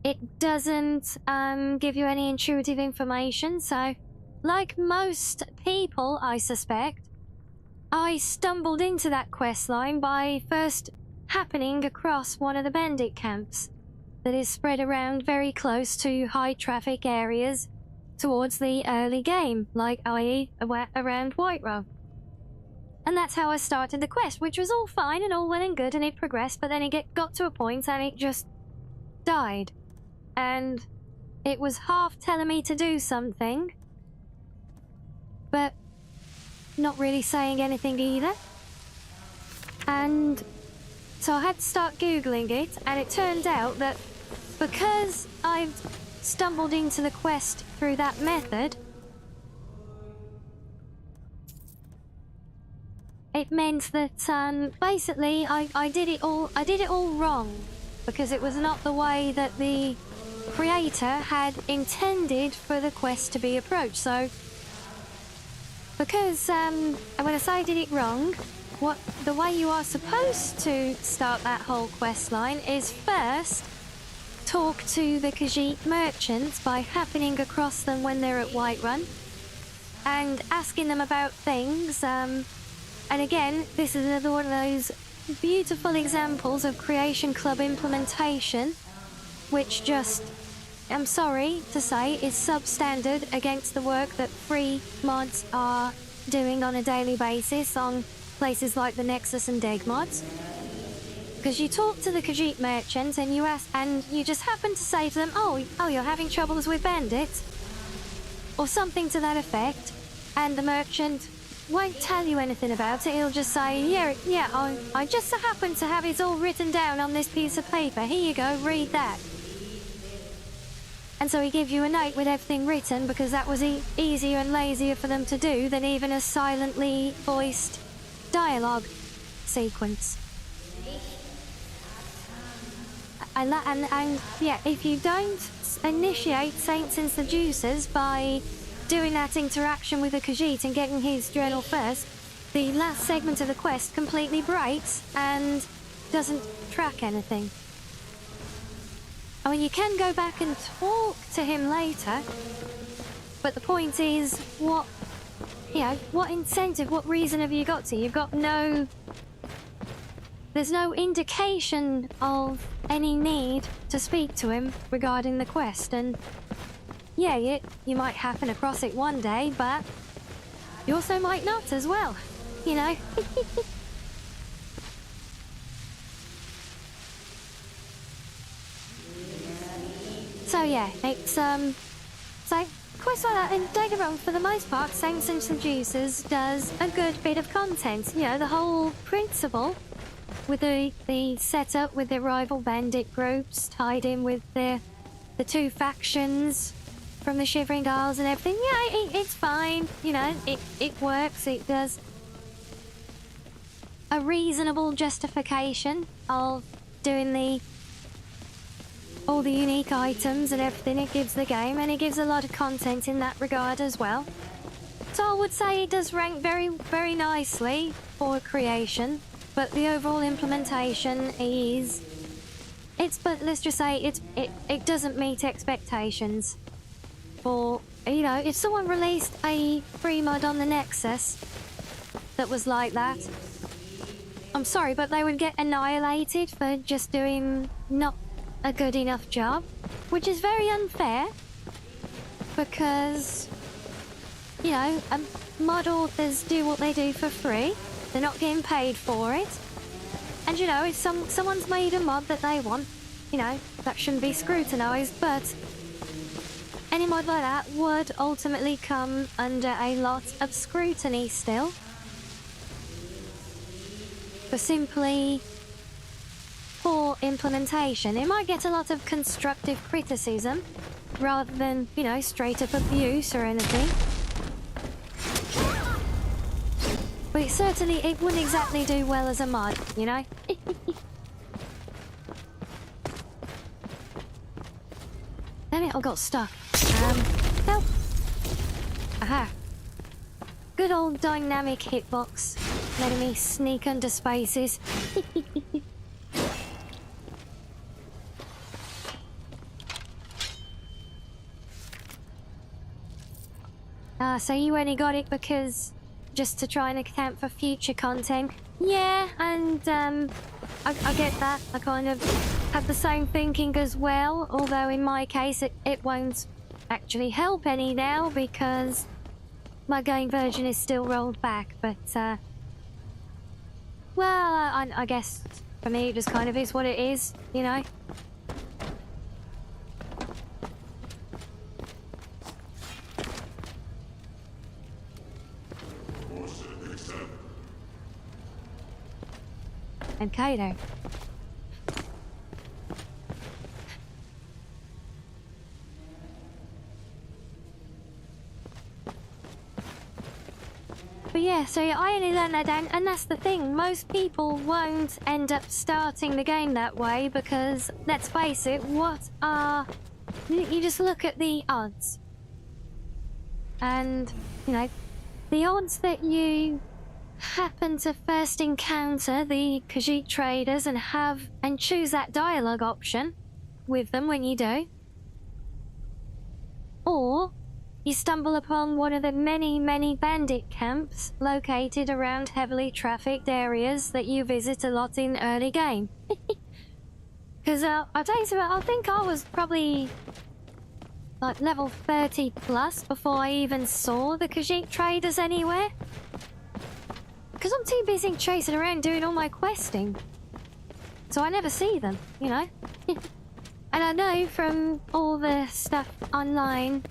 it doesn't give you any intuitive information. So, like most people, I suspect, I stumbled into that quest line by first happening across one of the bandit camps that is spread around very close to high traffic areas towards the early game, like i.e. around Whiterun. And that's how I started the quest, which was all fine and all well and good, and it progressed, but then it got to a point and it just died. And it was half telling me to do something, but not really saying anything either. And so I had to start Googling it, and it turned out that because I've stumbled into the quest through that method, it meant that basically I did it all wrong, because it was not the way that the creator had intended for the quest to be approached. So because when I say I did it wrong, the way you are supposed to start that whole quest line is first talk to the Khajiit merchants by happening across them when they're at Whiterun and asking them about things. And again, this is another one of those beautiful examples of Creation Club implementation, which just, I'm sorry to say, is substandard against the work that free mods are doing on a daily basis on places like the Nexus and Deg mods. Because you talk to the Khajiit merchants and you ask, and you just happen to say to them, oh, you're having troubles with bandits, or something to that effect, and the merchant won't tell you anything about it. He'll just say, yeah, I just so happen to have it all written down on this piece of paper. Here you go, read that. And so he gives you a note with everything written, because that was easier and lazier for them to do than even a silently voiced dialogue sequence. And yeah, if you don't initiate Saints and Seducers by doing that interaction with the Khajiit and getting his journal first, the last segment of the quest completely breaks and doesn't track anything. I mean, you can go back and talk to him later, but the point is, what incentive, what reason have you got to? You've got there's no indication of any need to speak to him regarding the quest, and yeah, you might happen across it one day, but you also might not as well, you know? So yeah, it's, so quest like that, and don't get me wrong, for the most part, Saints and Seducers does a good bit of content. You know, the whole principle with the setup with the rival bandit groups tied in with the two factions from the Shivering Isles and everything. Yeah, it's fine. You know, it works. It does a reasonable justification of doing all the unique items and everything it gives the game, and it gives a lot of content in that regard as well. So I would say it does rank very, very nicely for creation, but the overall implementation is... but let's just say it doesn't meet expectations. For, you know, if someone released a free mod on the Nexus that was like that, I'm sorry, but they would get annihilated for just doing not a good enough job, which is very unfair, because, you know, mod authors do what they do for free. They're not getting paid for it. And, you know, if someone's made a mod that they want, you know, that shouldn't be scrutinised, but any mod like that would ultimately come under a lot of scrutiny still. For simply poor implementation. It might get a lot of constructive criticism, rather than, you know, straight up abuse or anything. But it wouldn't exactly do well as a mod, you know? Damn it, I got stuck. Help! Aha. Good old dynamic hitbox, letting me sneak under spaces. So you only got it because... just to try and account for future content. Yeah, and I get that. I kind of have the same thinking as well, although in my case it won't actually help any now because my game version is still rolled back, but well, I guess for me it just kind of is what it is, you know? And Kato. But yeah, so I only learned that down, and that's the thing. Most people won't end up starting the game that way because, let's face it, you just look at the odds. And, you know, the odds that you happen to first encounter the Khajiit traders and choose that dialogue option with them when you do, or you stumble upon one of the many bandit camps located around heavily trafficked areas that you visit a lot in early game. Because I'll tell you something, I think I was probably like level 30 plus before I even saw the Khajiit traders anywhere. Because I'm too busy chasing around doing all my questing. So I never see them, you know? And I know from all the stuff online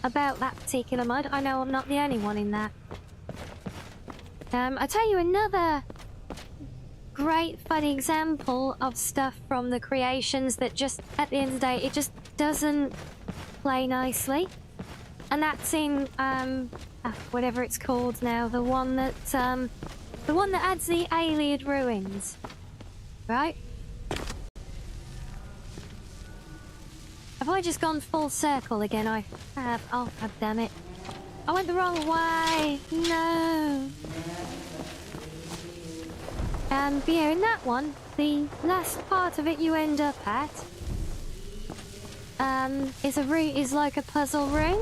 about that particular mod, I know I'm not the only one in that. I'll tell you another great fun example of stuff from the creations that just, at the end of the day, it just doesn't play nicely. And that's in, whatever it's called now, the one that adds the Alien ruins, right? Have I just gone full circle again? I have. Oh, god damn it! I went the wrong way. No. But yeah, in that one, the last part of it you end up at is like a puzzle room.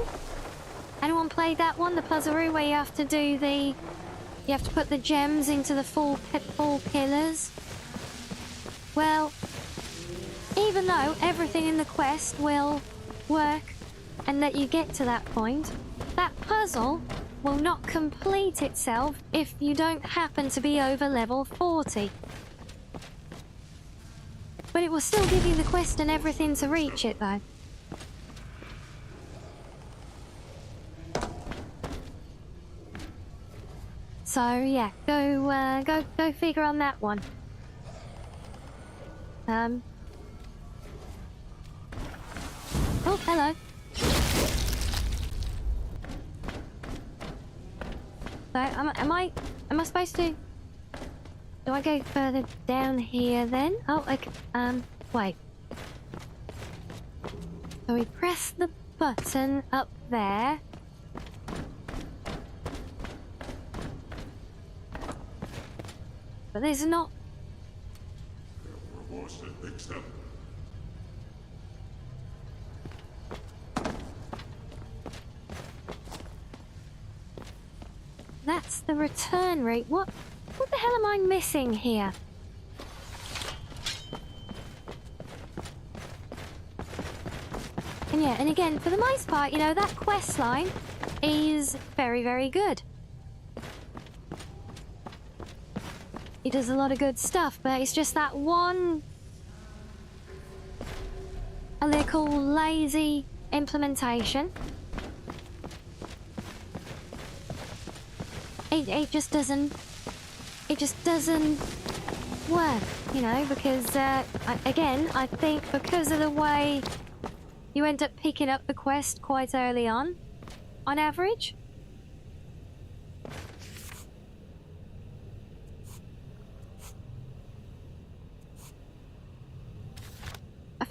Anyone played that one? The puzzle room where you have to put the gems into the four pillars. Well, even though everything in the quest will work and let you get to that point, that puzzle will not complete itself if you don't happen to be over level 40. But it will still give you the quest and everything to reach it, though. So yeah, go figure on that one. Oh, hello. So am I supposed to? Do I go further down here then? Oh, okay. Wait. So we press the button up there. But there's not... That's the return route. What the hell am I missing here? And yeah, and again, for the most part, you know, that quest line is very, very good. It does a lot of good stuff, but it's just that one... a little lazy implementation. It just doesn't work, you know, because, again, I think because of the way you end up picking up the quest quite early on average. I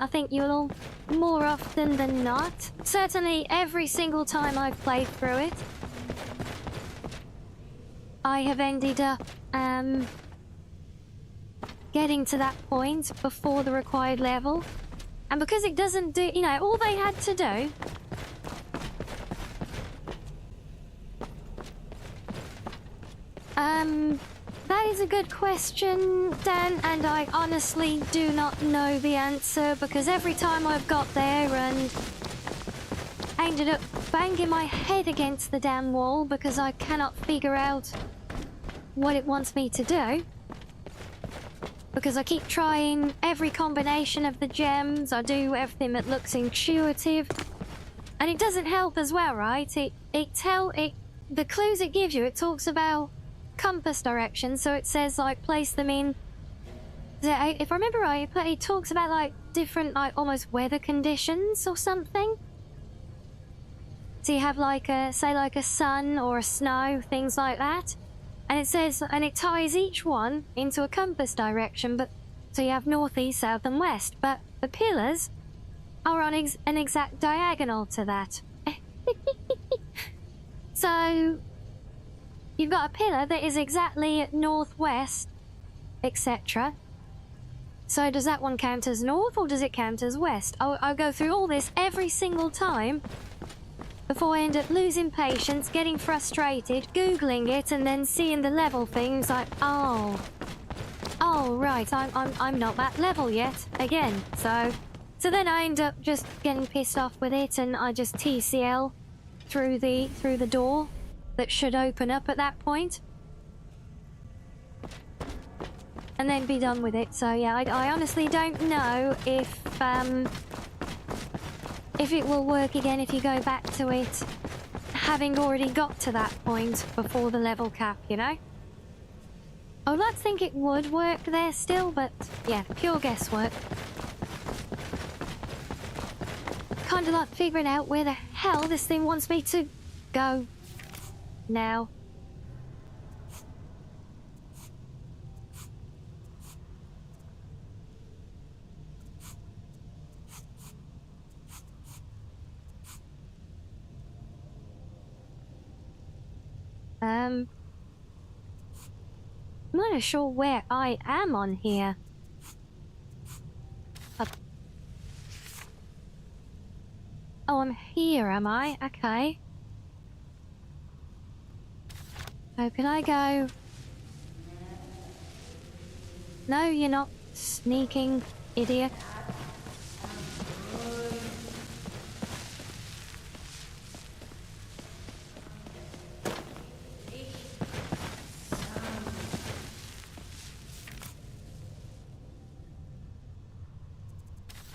think you'll, more often than not, certainly every single time I've played through it, I have ended up getting to that point before the required level. And because it doesn't do, you know, all they had to do that is a good question, Dan, and I honestly do not know the answer, because every time I've got there and I ended up banging my head against the damn wall because I cannot figure out what it wants me to do. Because I keep trying every combination of the gems, I do everything that looks intuitive, and it doesn't help as well, right? The clues it gives you, it talks about compass directions, so it says like place them in. If I remember right, it talks about like different, like almost weather conditions or something. So you have like a, say like a sun or a snow, things like that. And it says, and it ties each one into a compass direction, but so you have north, east, south, and west. But the pillars are on an exact diagonal to that. So you've got a pillar that is exactly at northwest, etc. So does that one count as north or does it count as west? I'll go through all this every single time before I end up losing patience, getting frustrated, Googling it, and then seeing the level things like, oh right, I'm not that level yet again. So then I end up just getting pissed off with it, and I just TCL through the door that should open up at that point, and then be done with it. So yeah, I honestly don't know if it will work again if you go back to it having already got to that point before the level cap, you know? I would like to think it would work there still, but yeah, pure guesswork. Kinda like figuring out where the hell this thing wants me to go now. I'm not sure where I am on here. Oh, I'm here, am I? Okay. Oh, can I go? No, you're not, sneaking idiot.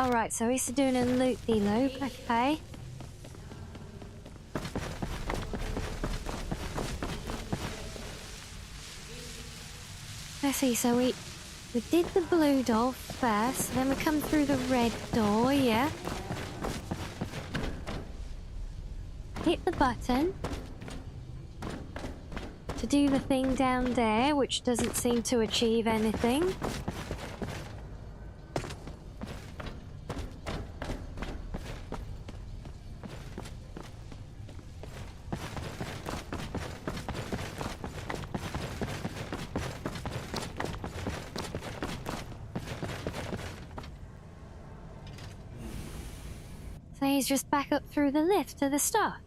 Alright, so he's doing a loop-de-loop, okay. Let's see, so we did the blue door first, then we come through the red door, yeah. Hit the button. to do the thing down there, which doesn't seem to achieve anything. So he's just back up through the lift to the start.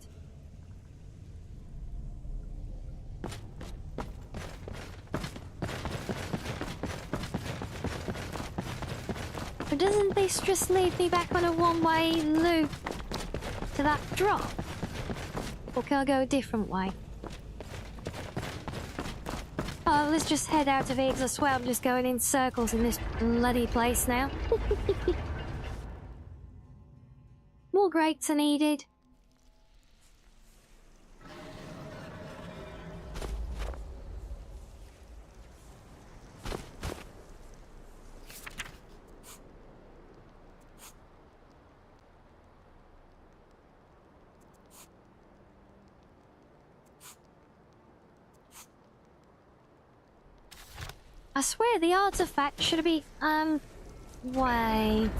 But doesn't this just lead me back on a one-way loop to that drop? Or can I go a different way? Oh, let's just head out of here because I swear I'm just going in circles in this bloody place now. More grates are needed. I swear the artifact should be, wait.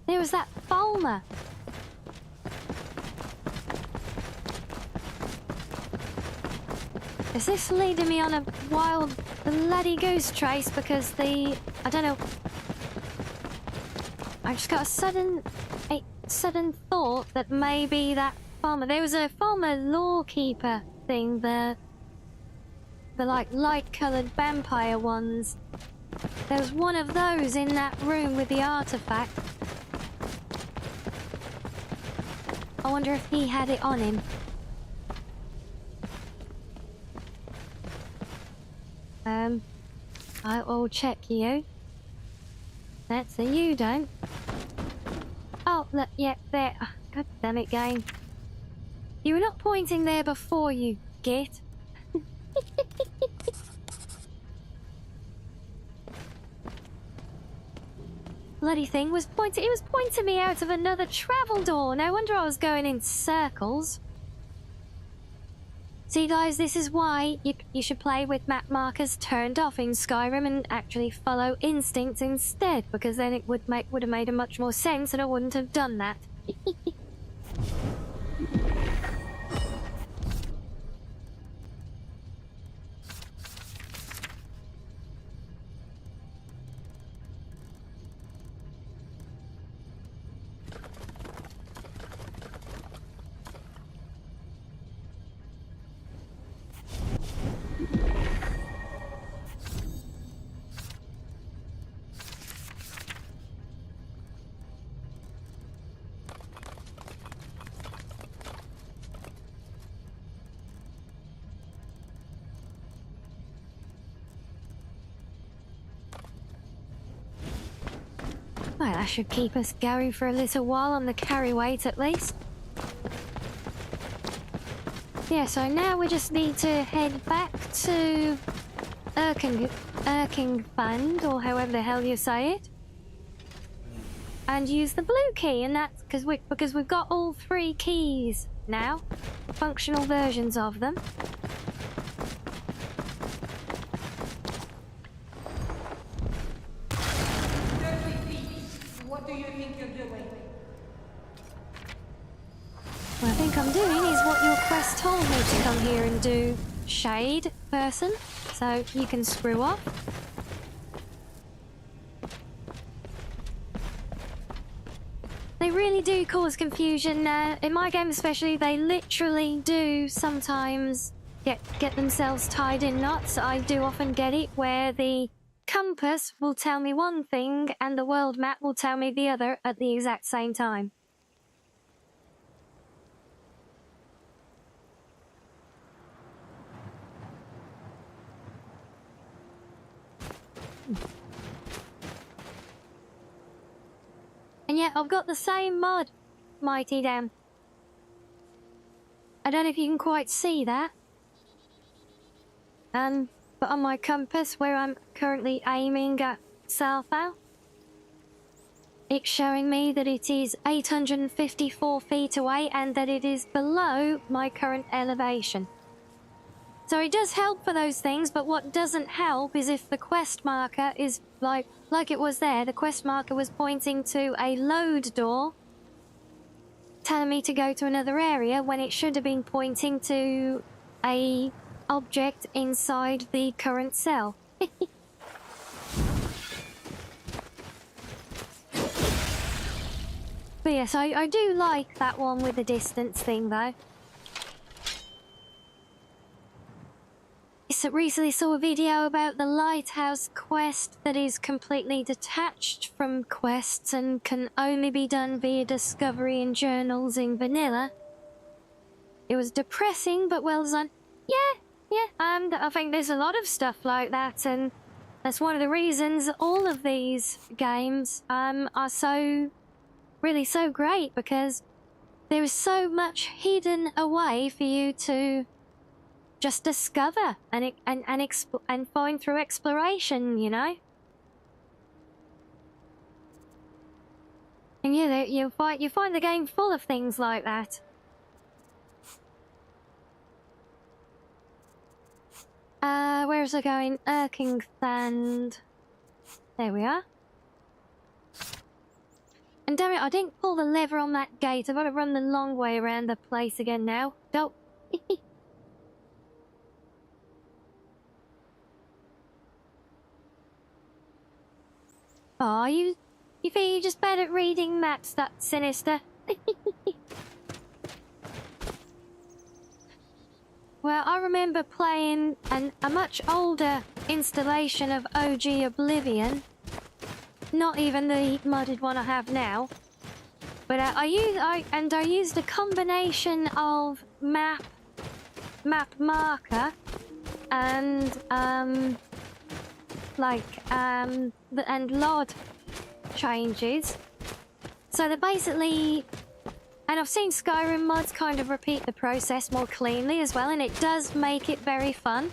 There was that Fulmer. Is this leading me on a wild bloody goose chase because I don't know. I just got a sudden thought that maybe that Fulmer, there was a Fulmer lawkeeper thing, the like light-coloured vampire ones. There was one of those in that room with the artifact. I wonder if he had it on him. I will check you. That's a you don't. Oh, look, yeah, there. Oh, God damn it, game. You were not pointing there before, you git. Bloody thing was pointing. It was pointing me out of another travel door. No wonder I was going in circles. See, guys, this is why you should play with map markers turned off in Skyrim and actually follow instincts instead, because then it would have made a much more sense, and I wouldn't have done that. Well, that should keep us going for a little while on the carry weight at least. Yeah, so now we just need to head back to Erkingfand, or however the hell you say it, and use the blue key, and that's because we've got all 3 keys now, functional versions of them. What do you think you're doing? What I think I'm doing is what your quest told me to come here and do, shade person, so you can screw off. They really do cause confusion, in my game especially. They literally do sometimes get themselves tied in knots. I do often get it where the compass will tell me one thing and the world map will tell me the other at the exact same time. And yet I've got the same mod, Mighty Damn. I don't know if you can quite see that. But on my compass, where I'm currently aiming at Salfau, it's showing me that it is 854 feet away and that it is below my current elevation. So it does help for those things, but what doesn't help is if the quest marker is like it was there. The quest marker was pointing to a load door, telling me to go to another area when it should have been pointing to a object inside the current cell. But yes, I do like that one with the distance thing though. I recently saw a video about the lighthouse quest that is completely detached from quests and can only be done via discovery and journals in vanilla. It was depressing but well done. Yeah, I think there's a lot of stuff like that, and that's one of the reasons all of these games are so great, because there is so much hidden away for you to just discover and find through exploration, you know. And yeah, you find the game full of things like that. Where is it going? Erkingthand. There we are. And damn it, I didn't pull the lever on that gate. I've got to run the long way around the place again now. Don't. Oh, you think you're just bad at reading maps, that sinister? Well, I remember playing a much older installation of OG Oblivion. Not even the modded one I have now. But I used a combination of map marker and and LOD changes. So that basically, and I've seen Skyrim mods kind of repeat the process more cleanly as well, and it does make it very fun.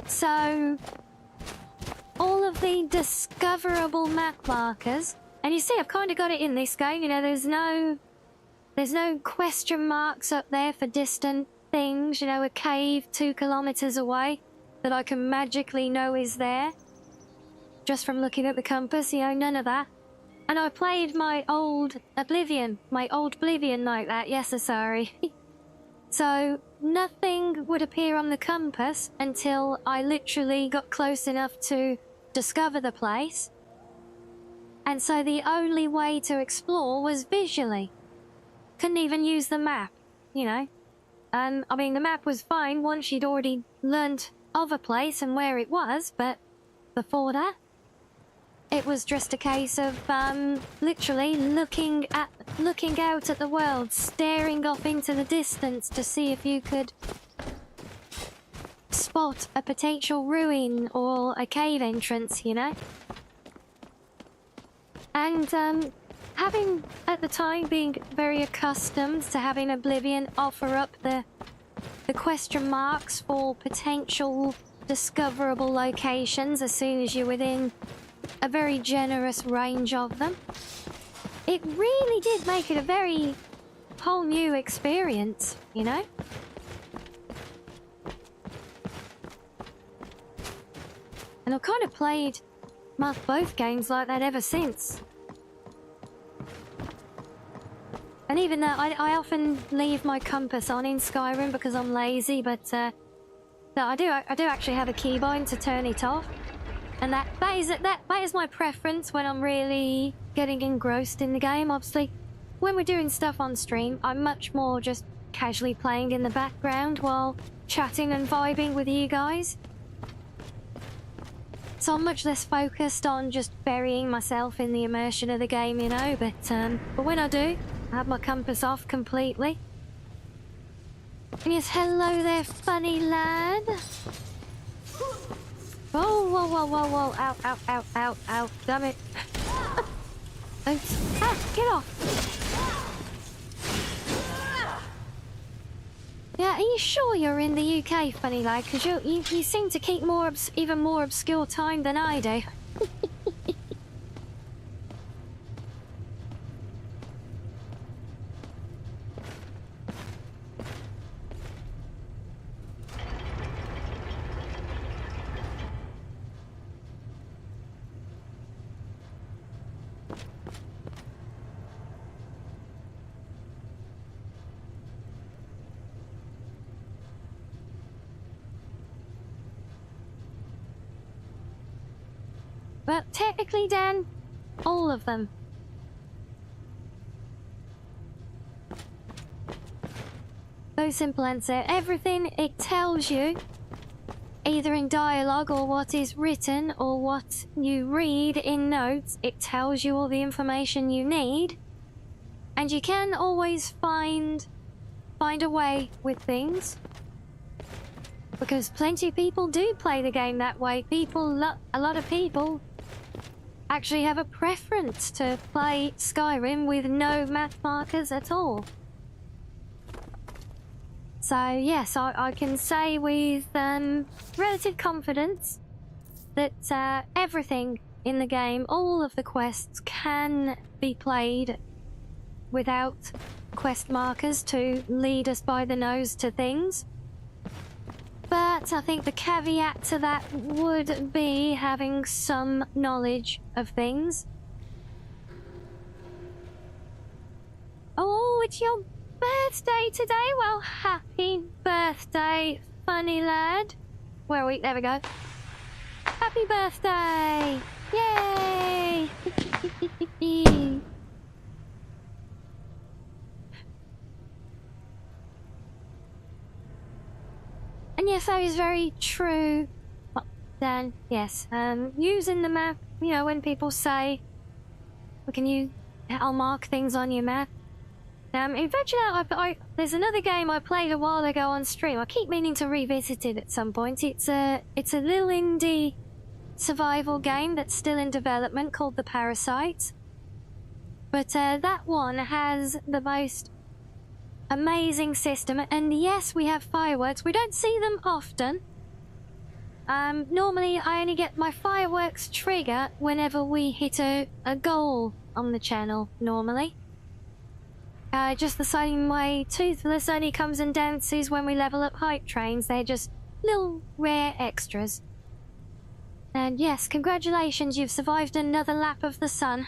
So all of the discoverable map markers, and you see I've kind of got it in this game, you know, there's no question marks up there for distant things, you know, a cave 2 kilometers away that I can magically know is there just from looking at the compass, you know, none of that. And I played my old Oblivion like that, yes, sorry. So nothing would appear on the compass until I literally got close enough to discover the place. And so the only way to explore was visually. Couldn't even use the map, you know. I mean, the map was fine once you'd already learned of a place and where it was, but before that, it was just a case of literally looking out at the world, staring off into the distance to see if you could spot a potential ruin or a cave entrance, you know. And having at the time being very accustomed to having Oblivion offer up the question marks for potential discoverable locations as soon as you're within a very generous range of them, it really did make it a very whole new experience, you know? And I've kind of played both games like that ever since. And even though I often leave my compass on in Skyrim because I'm lazy, but no, I do actually have a keybind to turn it off. And that is my preference when I'm really getting engrossed in the game. Obviously, when we're doing stuff on stream, I'm much more just casually playing in the background while chatting and vibing with you guys. So I'm much less focused on just burying myself in the immersion of the game, you know. But when I do, I have my compass off completely. And yes, hello there, funny lad. Whoa, whoa, whoa, whoa, whoa. Ow, ow, ow, ow, ow. Damn it. Get off. Yeah, are you sure you're in the UK, funny lad? Because you seem to keep even more obscure time than I do. but technically, Dan, all of them. Very simple answer. Everything it tells you, either in dialogue or what is written or what you read in notes, it tells you all the information you need. And you can always find a way with things. Because plenty of people do play the game that way. A lot of people actually have a preference to play Skyrim with no map markers at all. So yes, I can say with relative confidence that everything in the game, all of the quests, can be played without quest markers to lead us by the nose to things. But I think the caveat to that would be having some knowledge of things. Oh, it's your birthday today? Well, happy birthday, funny lad. There we go. Happy birthday! Yay! And yes, that is very true. Well, Dan, yes. Using the map, you know, when people say, I'll mark things on your map. Eventually, there's another game I played a while ago on stream. I keep meaning to revisit it at some point. It's a little indie survival game that's still in development called The Parasites. But that one has the most amazing system. And yes, we have fireworks. We don't see them often. Normally, I only get my fireworks trigger whenever we hit a goal on the channel, normally. Just the same way Toothless only comes and dances when we level up hype trains. They're just little rare extras. And yes, congratulations, you've survived another lap of the sun.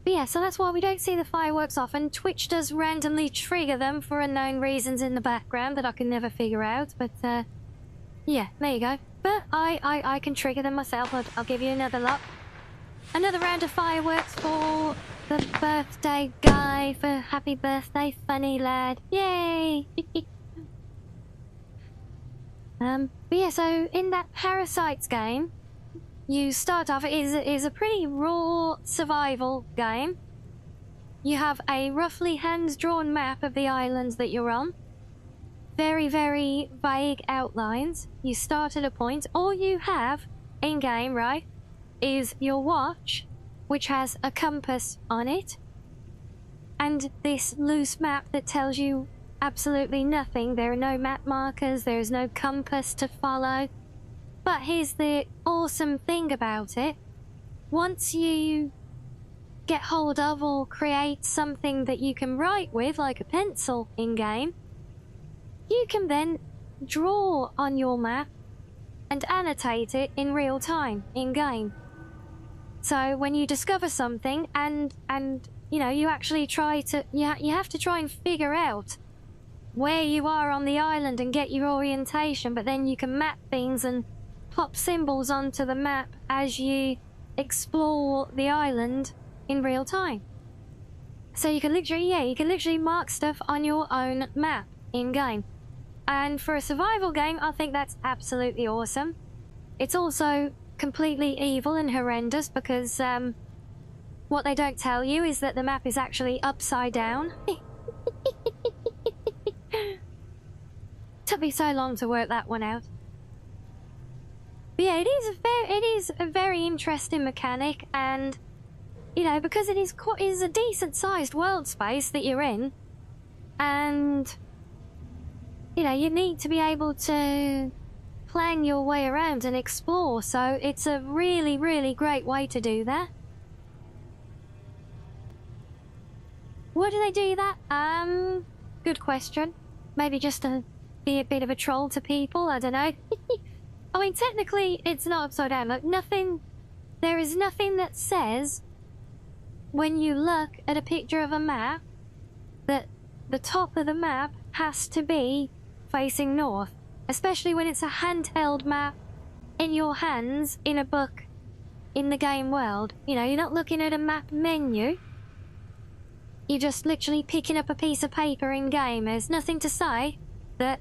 But yeah, so that's why we don't see the fireworks often. Twitch does randomly trigger them for unknown reasons in the background that I can never figure out. But yeah, there you go. But I can trigger them myself. I'll give you another lot. Another round of fireworks for the birthday guy, for happy birthday, funny lad. Yay! But yeah, so in that Parasites game, you start off, it is a pretty raw survival game. You have a roughly hand-drawn map of the islands that you're on. Very, very vague outlines. You start at a point. All you have in-game, right, is your watch, which has a compass on it, and this loose map that tells you absolutely nothing. There are no map markers, there is no compass to follow. But here's the awesome thing about it. Once you get hold of or create something that you can write with, like a pencil in-game, you can then draw on your map and annotate it in real time, in-game. So when you discover something and you know, you actually try to, you have to try and figure out where you are on the island and get your orientation, but then you can map things and pop symbols onto the map as you explore the island in real time. So you can literally mark stuff on your own map in-game. And for a survival game, I think that's absolutely awesome. It's also completely evil and horrendous because what they don't tell you is that the map is actually upside down. Took me so long to work that one out. But yeah, it is a very interesting mechanic, and you know, because it is a decent sized world space that you're in, and you know, you need to be able to plan your way around and explore, so it's a really, really great way to do that. Why do they do that? Good question. Maybe just to be a bit of a troll to people, I don't know. I mean, technically, it's not upside down. Like, there is nothing that says, when you look at a picture of a map, that the top of the map has to be facing north. Especially when it's a handheld map in your hands in a book in the game world. You know, you're not looking at a map menu. You're just literally picking up a piece of paper in game. There's nothing to say that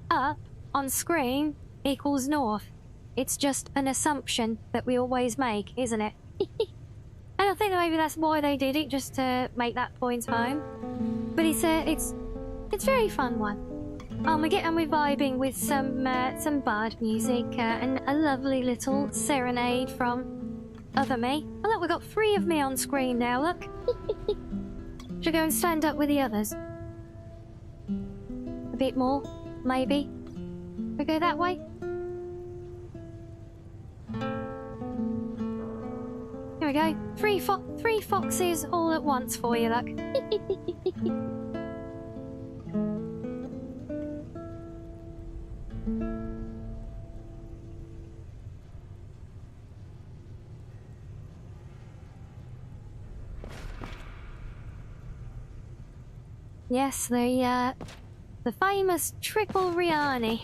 up on screen equals north. It's just an assumption that we always make, isn't it? And I think that maybe that's why they did it, just to make that point home. But it's a very fun one. We're vibing with some bard music and a lovely little serenade from other me. Oh look, we've got 3 of me on screen now, look. Should I go and stand up with the others? A bit more, maybe. We go that way? Here we go. 3 foxes all at once for you, look. Yes, the famous triple Rianni.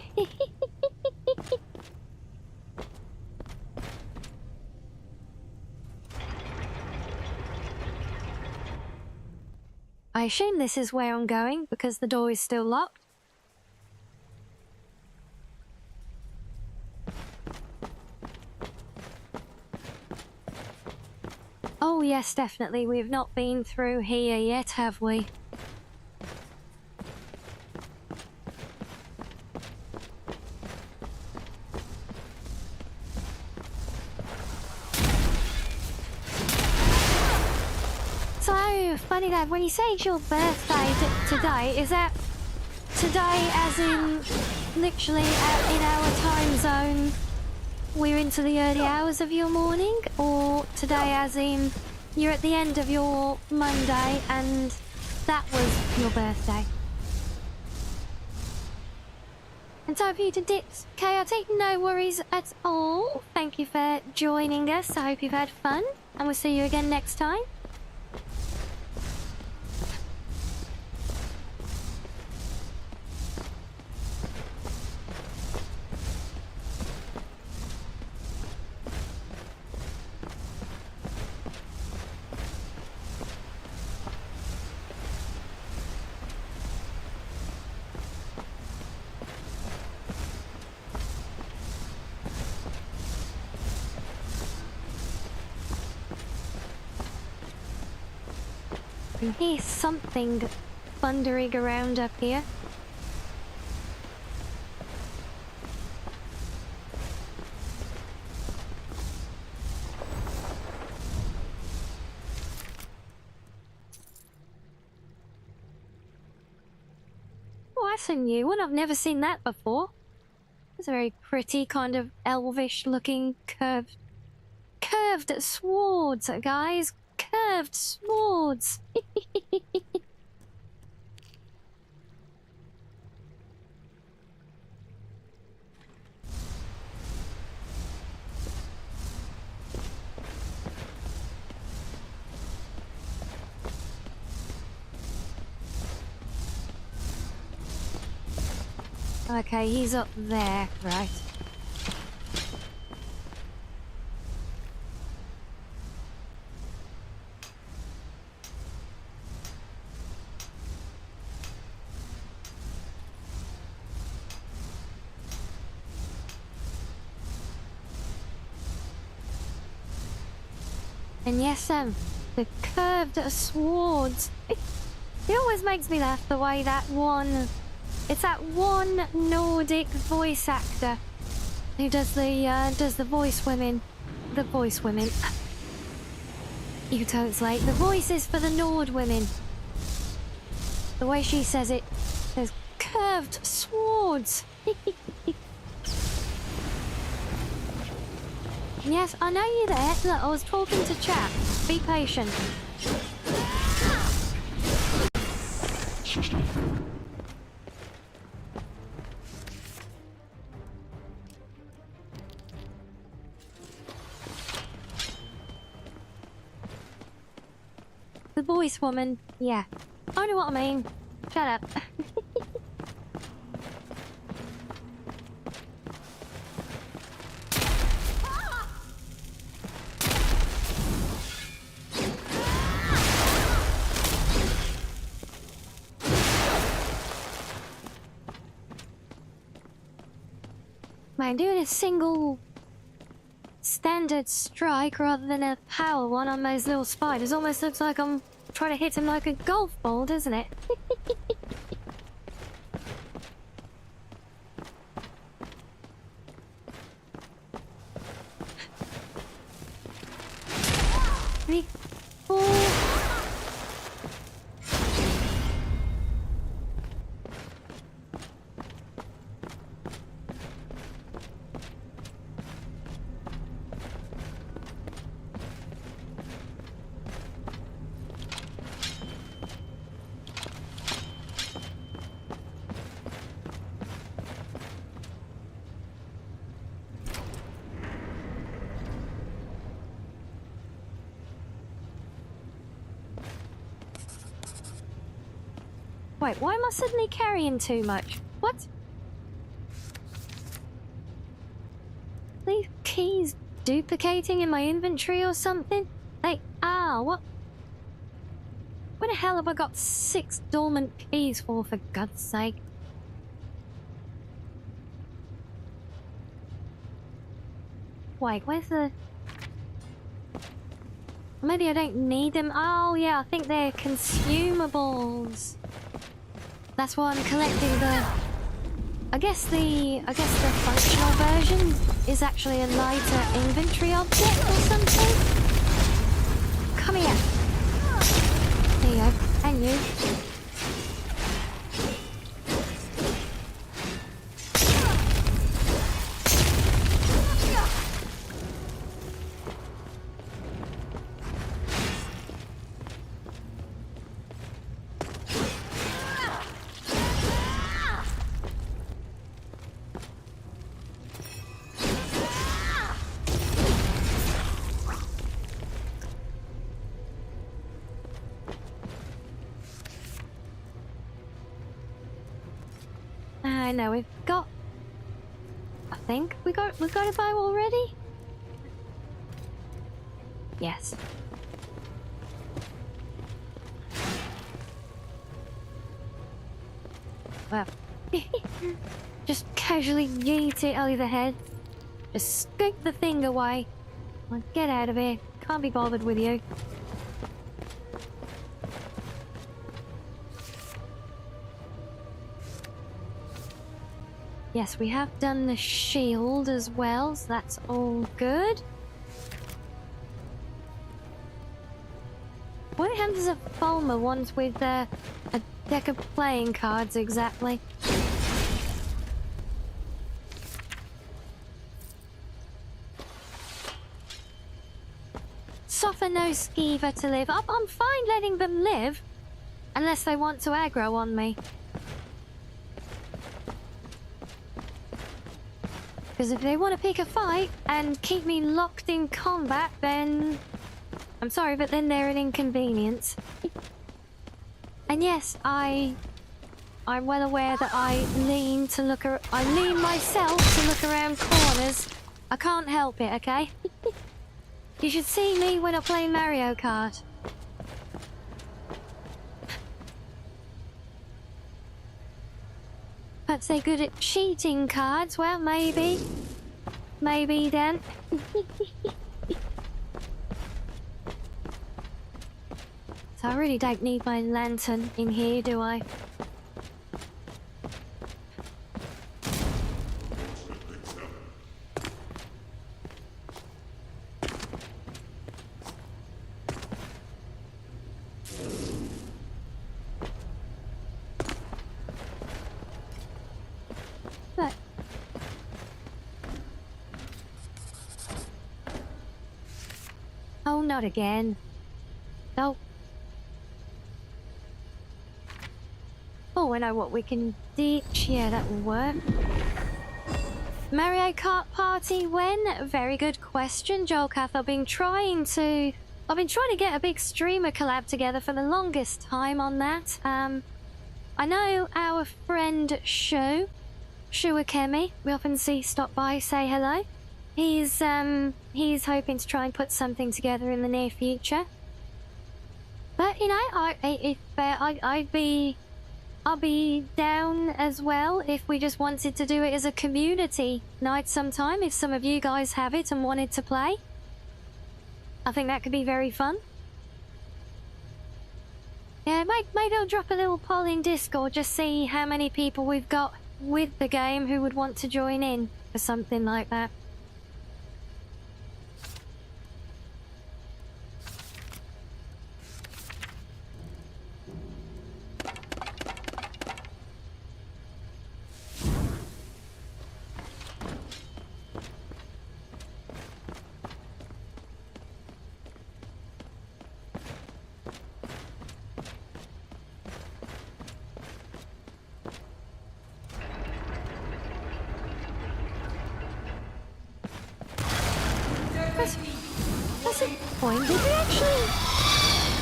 I assume this is where I'm going because the door is still locked. Oh yes, definitely. We've not been through here yet, have we? So, funny that when you say it's your birthday today, is that today as in literally in our time zone we're into the early hours of your morning, or today as in you're at the end of your Monday and that was your birthday? And so Peter Dips Chaotic, no worries at all. Thank you for joining us. I hope you've had fun and we'll see you again next time. I can hear something thundering around up here. Oh, that's a new one. I've never seen that before. It's a very pretty kind of elvish looking curved swords, guys. Curved swords. Okay, he's up there, right. And yes, the curved swords. It always makes me laugh the way that one... It's that one Nordic voice actor who does the voice women. The voice women. You translate the voices for the Nord women. The way she says it, there's curved swords. Yes, I know you're there. Look, I was talking to chat. Be patient. The voice woman, yeah. I know what I mean. Shut up. Man, doing a single standard strike rather than a power one on those little spiders almost looks like I'm trying to hit him like a golf ball, doesn't it? Three, four. Wait, why am I suddenly carrying too much? What? These keys duplicating in my inventory or something? What? Where the hell have I got 6 dormant keys for God's sake? Wait, where's the... Maybe I don't need them. Oh yeah, I think they're consumables. That's why I'm collecting the... I guess the functional version is actually a lighter inventory object or something. Come here. There you go. And you. I know we've got... I think we've got a bow already? Yes. Well, just casually yeet it overhead. Just scoop the thing away. Well, get out of here. Can't be bothered with you. Yes, we have done the shield as well, so that's all good. What happens if Fulmer ones with a deck of playing cards exactly? Suffer no skeever to live. I'm fine letting them live, unless they want to aggro on me. Because if they want to pick a fight and keep me locked in combat, then... I'm sorry, but then they're an inconvenience. And yes, I'm well aware that I lean myself to look around corners. I can't help it, okay? You should see me when I play Mario Kart. Perhaps they're good at cheating cards. Well, maybe. Maybe then. So I really don't need my lantern in here, do I? But... Oh, not again. No. Oh, I know what we can ditch. Yeah, that will work. Mario Kart Party when? Very good question, Joelcath. I've been trying to get a big streamer collab together for the longest time on that. I know our friend Shu Akemi, we often see stop by, say hello. He's hoping to try and put something together in the near future. But you know, I'd be I'll be down as well if we just wanted to do it as a community night sometime, if some of you guys have it and wanted to play. I think that could be very fun. Yeah, maybe I'll drop a little poll in Discord, just see how many people we've got with the game who would want to join in for something like that. That's a point. Did we actually...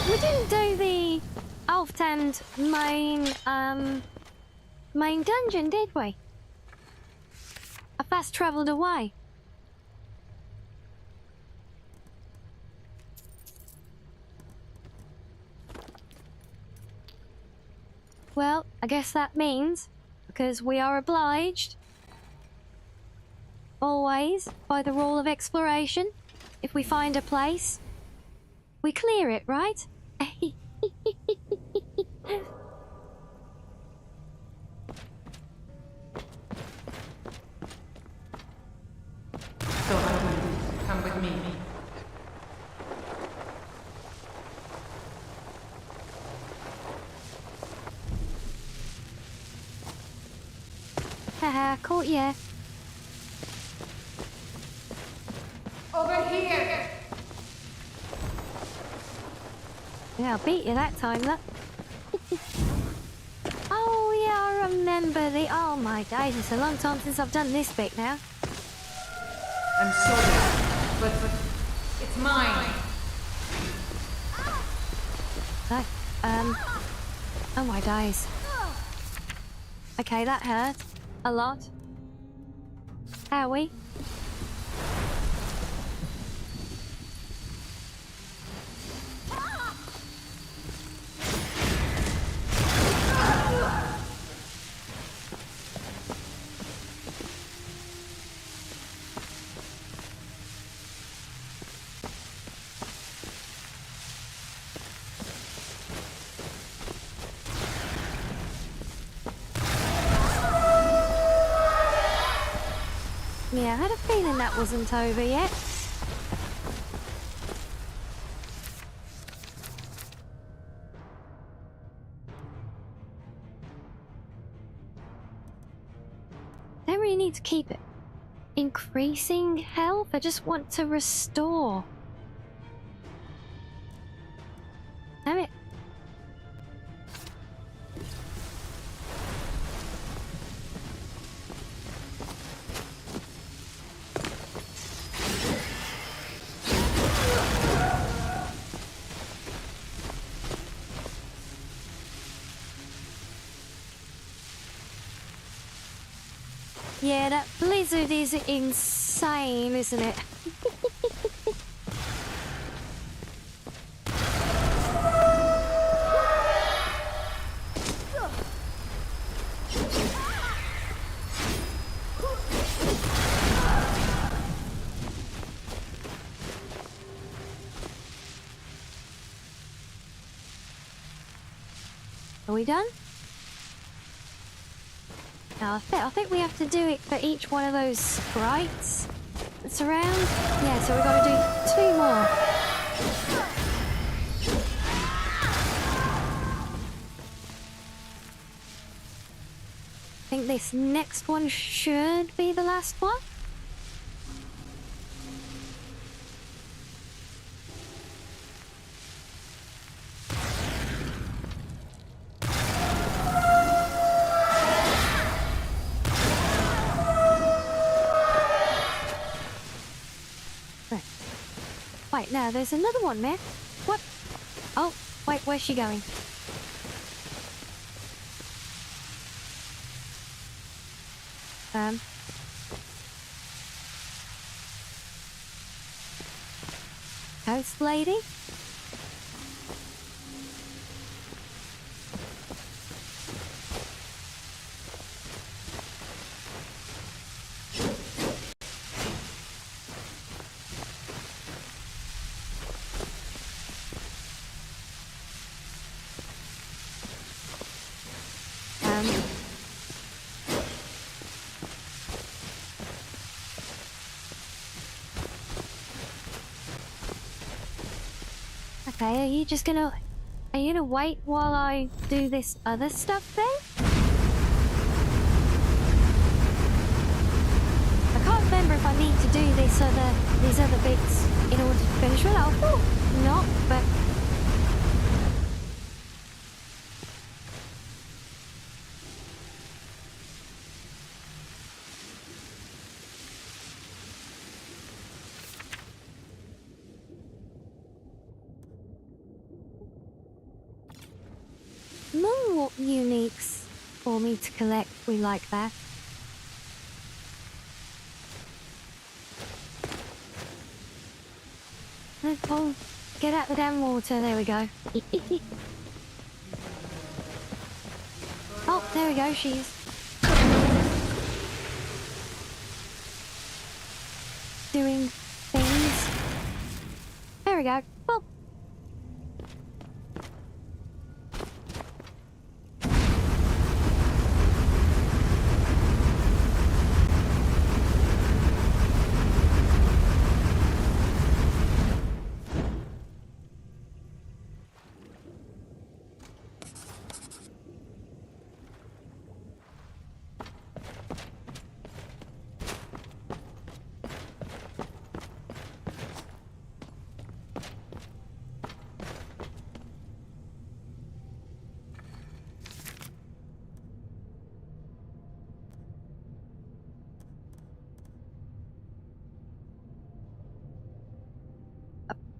We didn't do the Alftand main dungeon, did we? I fast travelled away. Well, I guess that means, because we are obliged, always, by the rule of exploration, if we find a place, we clear it, right? So come with me. Haha, caught ya. Over here! Yeah, I beat you that time, look. Oh yeah, I remember the... Oh my days, it's a long time since I've done this bit now. I'm sorry, but it's mine. No, oh my days. Okay, that hurt. A lot. Howie. Yeah, I had a feeling that wasn't over yet. Don't really need to keep it increasing health. I just want to restore. Damn it. Yeah, that blizzard is insane, isn't it? Are we done? Now, I think we have to do it for each one of those sprites that's around. Yeah, so we've got to do 2 more. I think this next one should be the last one. Wait, no, there's another one there. What? Oh, wait, where's she going? Ghost lady? Okay, are you gonna wait while I do this other stuff then? I can't remember if I need to do these other bits in order to finish it. I thought not, but more uniques for me to collect. We like that. Oh, get out the damn water. There we go. Oh, there we go. She's doing things. There we go. Well,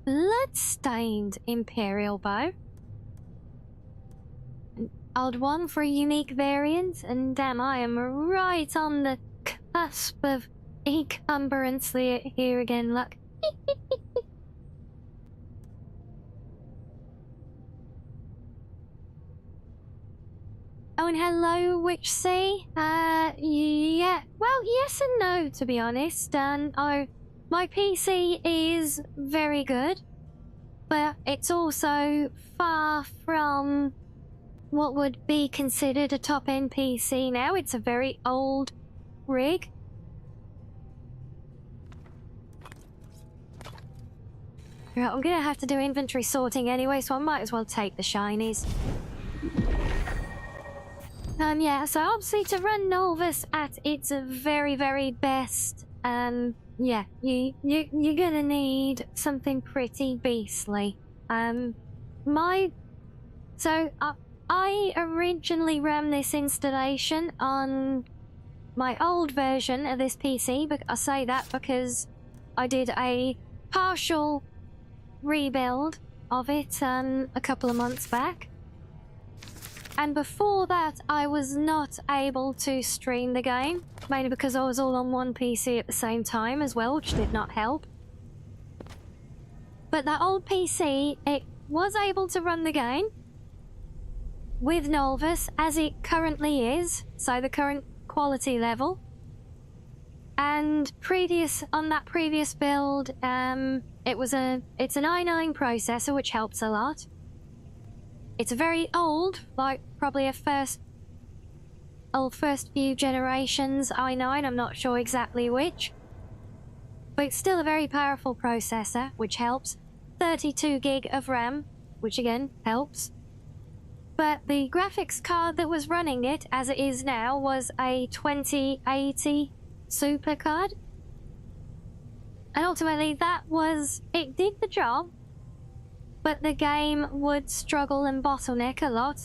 blood-stained Imperial bow. An odd one for a unique variant, and damn, I am right on the cusp of encumbrance here again, luck. Oh, and hello, Witch Sea. Yeah, well, yes and no, to be honest. And my PC is very good, but it's also far from what would be considered a top-end PC now. It's a very old rig. Right, I'm gonna have to do inventory sorting anyway, so I might as well take the shinies. Yeah, so obviously to run Nolvus at its very, very best, yeah, you're gonna need something pretty beastly. I originally ran this installation on my old version of this PC, but I say that because I did a partial rebuild of it a couple of months back. And before that, I was not able to stream the game, mainly because I was all on one PC at the same time as well, which did not help. But that old PC, it was able to run the game with Nolvus as it currently is, so the current quality level. And on that previous build, it's an i9 processor, which helps a lot. It's a very old, like probably a first few generations i9, I'm not sure exactly which. But it's still a very powerful processor, which helps. 32 gig of RAM, which again helps. But the graphics card that was running it, as it is now, was a 2080 Super card. And ultimately it did the job. But the game would struggle and bottleneck a lot.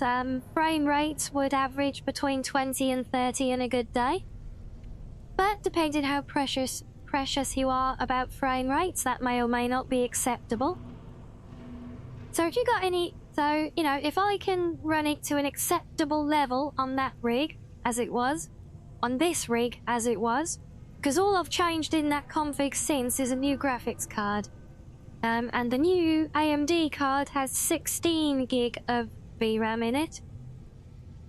Frame rates would average between 20 and 30 in a good day. But depending how precious you are about frame rates, that may or may not be acceptable. So if you got if I can run it to an acceptable level on that rig, as it was, on this rig as it was, because all I've changed in that config since is a new graphics card. And the new AMD card has 16 gig of VRAM in it,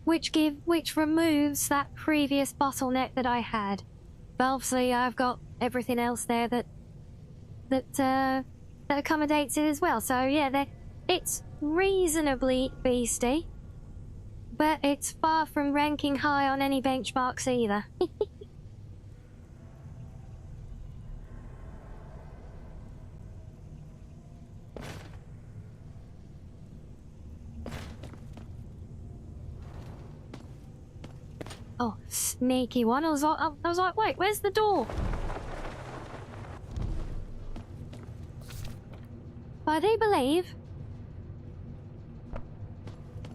which removes that previous bottleneck that I had. But obviously, I've got everything else there that accommodates it as well. So yeah, it's reasonably beasty, but it's far from ranking high on any benchmarks either. Oh, sneaky one. I was like, wait, where's the door? I do believe...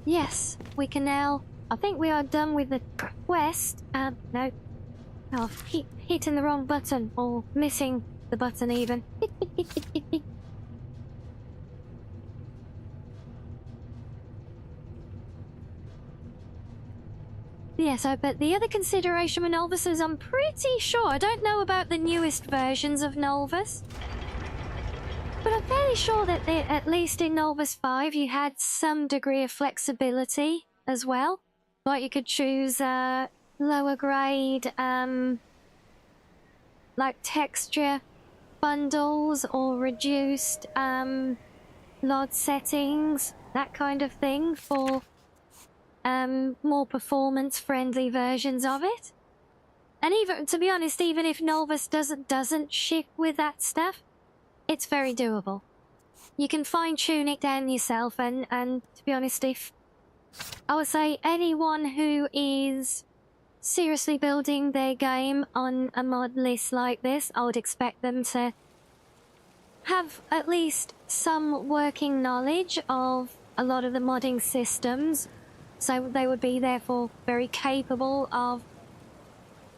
Yes, we can now... I think we are done with the quest. No. Oh, I keep hitting the wrong button, or missing the button even. Yeah, so, but the other consideration with Nolvus is I'm pretty sure, I don't know about the newest versions of Nolvus, but I'm fairly sure that at least in Nolvus 5 you had some degree of flexibility as well. Like you could choose lower grade, like texture bundles or reduced LOD settings, that kind of thing for more performance-friendly versions of it. And even, to be honest, even if Nolvus doesn't ship with that stuff, it's very doable. You can fine-tune it down yourself, and to be honest, if I would say anyone who is seriously building their game on a mod list like this, I would expect them to have at least some working knowledge of a lot of the modding systems. So they would be therefore very capable of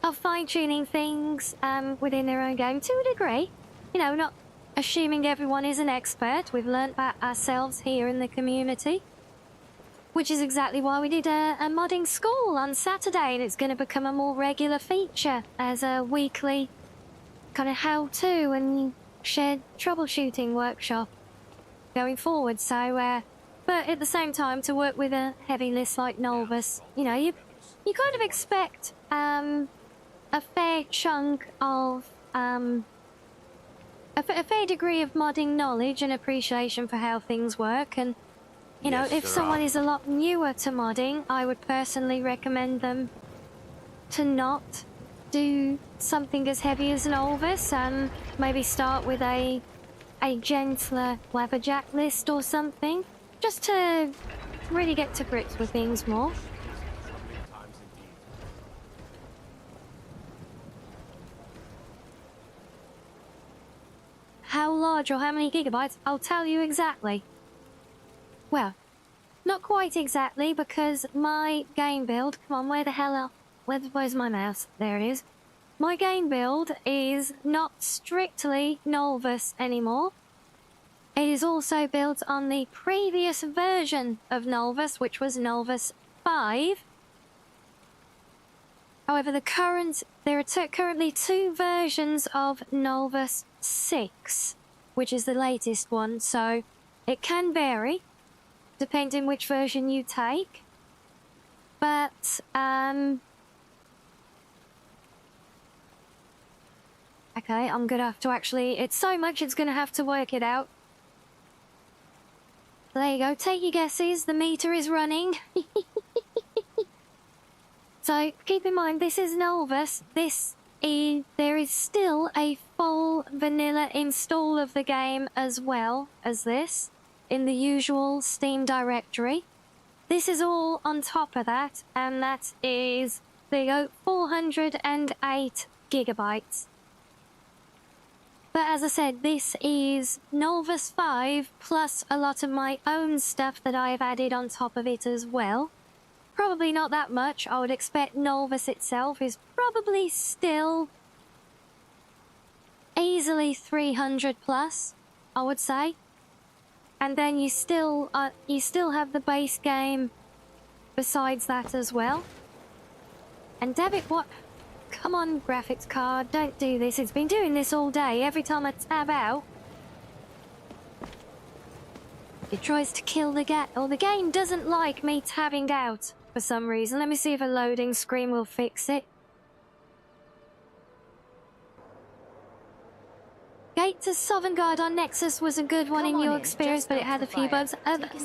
fine-tuning things within their own game to a degree. You know, not assuming everyone is an expert. We've learnt that ourselves here in the community. Which is exactly why we did a modding school on Saturday, and it's going to become a more regular feature as a weekly kind of how-to and shared troubleshooting workshop going forward. So, but at the same time, to work with a heavy list like Nolvus, you know, you kind of expect a fair chunk of a fair degree of modding knowledge and appreciation for how things work. And you know, if someone is a lot newer to modding, I would personally recommend them to not do something as heavy as Nolvus and maybe start with a gentler Wabberjack list or something, just to really get to grips with things more. How large or how many gigabytes? I'll tell you exactly. Well, not quite exactly, because my game build... Come on, where the hell... Where's my mouse? There it is. My game build is not strictly Nolvus anymore. It is also built on the previous version of Nolvus, which was Nolvus 5. However, there are currently 2 versions of Nolvus 6, which is the latest one, so it can vary depending which version you take. But okay, I'm gonna have to actually... It's so much, it's gonna have to work it out. There you go, take your guesses, the meter is running. So, keep in mind, this is Nolvus. There is still a full vanilla install of the game as well as this, in the usual Steam directory. This is all on top of that, and that is, there you go, 408 gigabytes. But as I said, this is Nolvus 5 plus a lot of my own stuff that I have added on top of it as well. Probably not that much. I would expect Nolvus itself is probably still easily 300 plus, I would say. And then you still have the base game besides that as well. And David, what? Come on, graphics card, don't do this. It's been doing this all day. Every time I tab out, it tries to kill the game. Or the game doesn't like me tabbing out for some reason. Let me see if a loading screen will fix it. Gate to Sovngarde on Nexus was a good one in your experience, but it had a few bugs.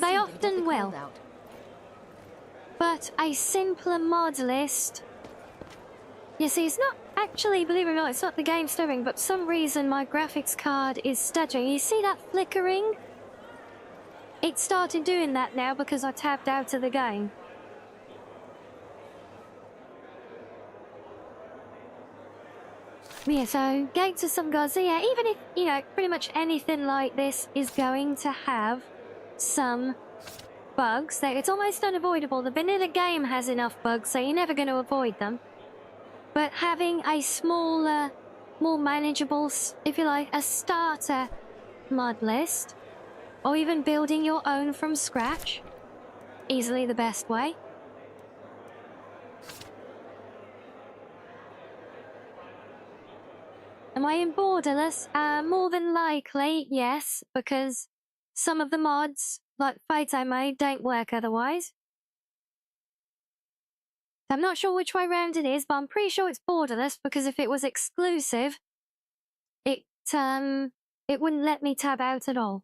They often will. But a simpler mod list... You see, it's not actually, believe it or not, it's not the game stuttering, but for some reason my graphics card is stuttering. You see that flickering? It started doing that now because I tabbed out of the game. Yeah, so Gates of some gods. So yeah, even if, you know, pretty much anything like this is going to have some bugs, that it's almost unavoidable. The vanilla game has enough bugs, so you're never going to avoid them. But having a smaller, more manageable, if you like, a starter mod list, or even building your own from scratch, easily the best way. Am I in borderless? More than likely, yes, because some of the mods, like fights I made, don't work otherwise. I'm not sure which way round it is, but I'm pretty sure it's borderless, because if it was exclusive, it wouldn't let me tab out at all.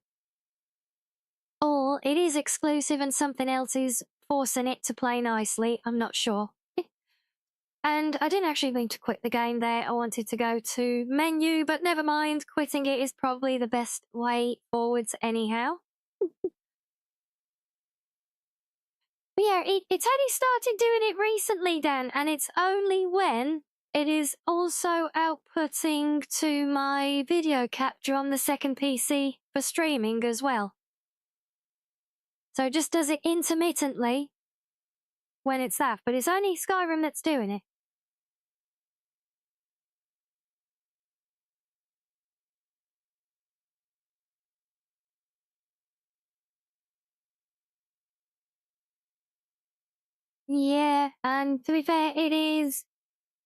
Or it is exclusive and something else is forcing it to play nicely, I'm not sure. And I didn't actually mean to quit the game there. I wanted to go to menu, but never mind. Quitting it is probably the best way forwards anyhow. But yeah, it's only started doing it recently, Dan, and it's only when it is also outputting to my video capture on the second PC for streaming as well. So it just does it intermittently when it's that, but it's only Skyrim that's doing it. Yeah, and to be fair, it is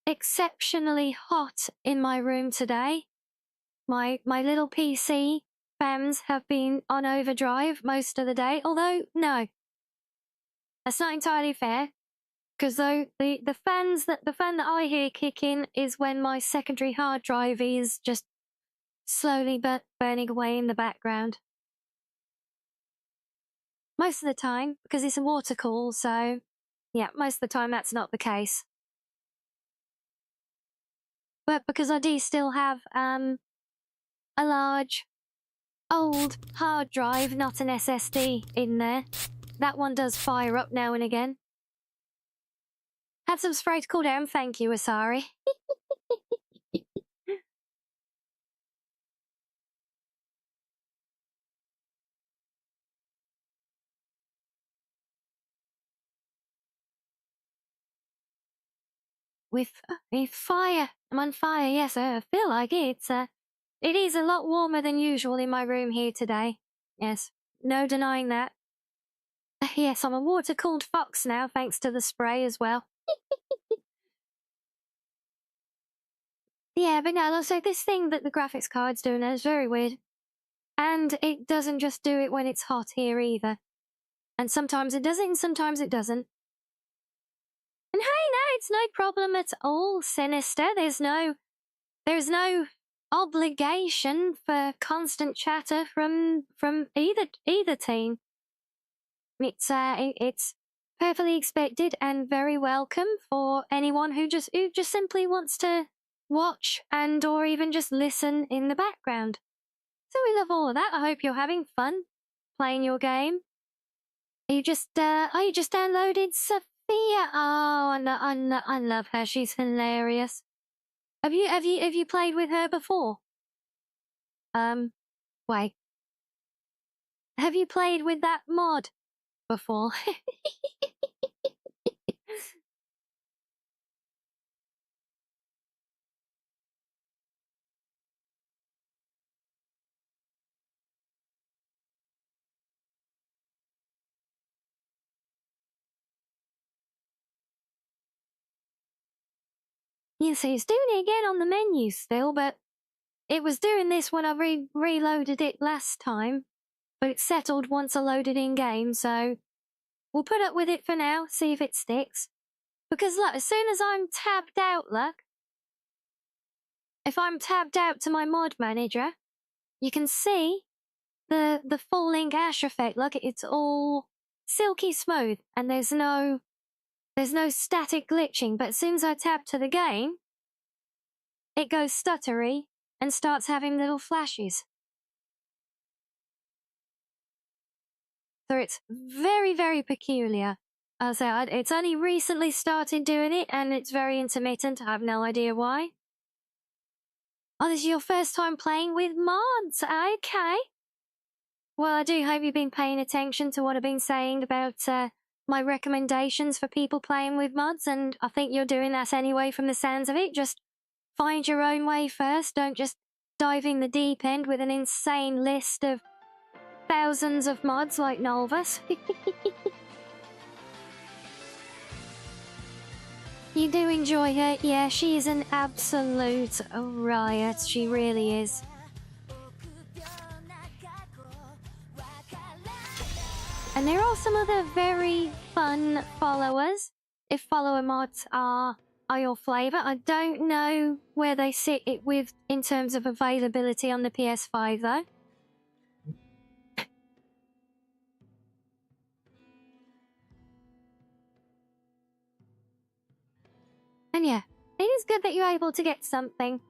exceptionally hot in my room today. My little PC fans have been on overdrive most of the day, although, no. That's not entirely fair, because though the fan that I hear kicking is when my secondary hard drive is just slowly burning away in the background. Most of the time, because it's a water cool, so yeah, most of the time that's not the case. But because I do still have a large old hard drive, not an SSD, in there, that one does fire up now and again. Had some spray to cool down, thank you, Asari. With fire, I'm on fire, yes, I feel like it. It is a lot warmer than usual in my room here today. Yes, no denying that. Yes, I'm a water-cooled fox now, thanks to the spray as well. Yeah, but no, also this thing that the graphics card's doing is very weird. And it doesn't just do it when it's hot here either. And sometimes it does it and sometimes it doesn't. And hey, no, it's no problem at all, Sinister. There's no obligation for constant chatter from either team. It's perfectly expected and very welcome for anyone who just simply wants to watch and or even just listen in the background. So we love all of that. I hope you're having fun playing your game. You just downloaded Sophia. Oh, I love her. She's hilarious. Have you played with her before? Wait. Have you played with that mod before? You see, it's doing it again on the menu still, but it was doing this when I reloaded it last time, but it settled once I loaded in game, so we'll put up with it for now, see if it sticks. Because look, as soon as I'm tabbed out, look, if I'm tabbed out to my mod manager, you can see the falling ash effect. Look, it's all silky smooth, and there's no static glitching, but as soon as I tab to the game, it goes stuttery and starts having little flashes. So it's very, very peculiar. I'll say it's only recently started doing it, and it's very intermittent. I have no idea why. Oh, this is your first time playing with mods. Okay. Well, I do hope you've been paying attention to what I've been saying about my recommendations for people playing with mods, and I think you're doing that anyway from the sounds of it. Just find your own way first. Don't just dive in the deep end with an insane list of thousands of mods like Nolvus. You do enjoy her? Yeah, she is an absolute riot. She really is. And there are some other very fun followers, if follower mods are your flavour. I don't know where they sit it with in terms of availability on the PS5 though. And yeah, it is good that you're able to get something.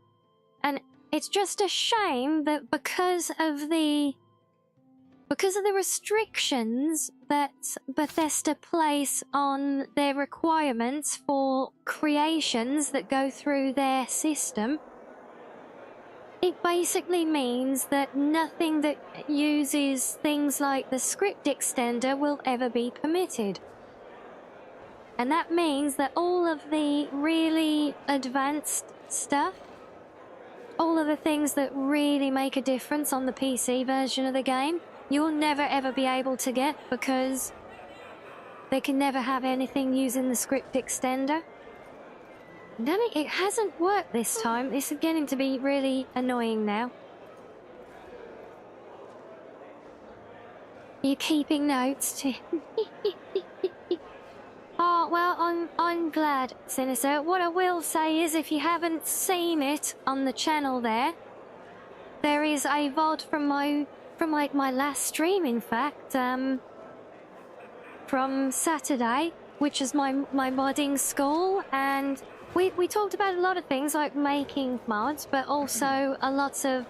And it's just a shame that because of the restrictions that Bethesda place on their requirements for creations that go through their system, it basically means that nothing that uses things like the script extender will ever be permitted. And that means that all of the really advanced stuff, all of the things that really make a difference on the PC version of the game, you'll never ever be able to get because they can never have anything using the script extender. Damn it, it hasn't worked this time. This is getting to be really annoying now. You're keeping notes too. Oh, well, I'm glad, Sinister. What I will say is, if you haven't seen it on the channel there is a VOD from my last stream, in fact, from Saturday, which is my modding school, and we talked about a lot of things like making mods, but also a lot of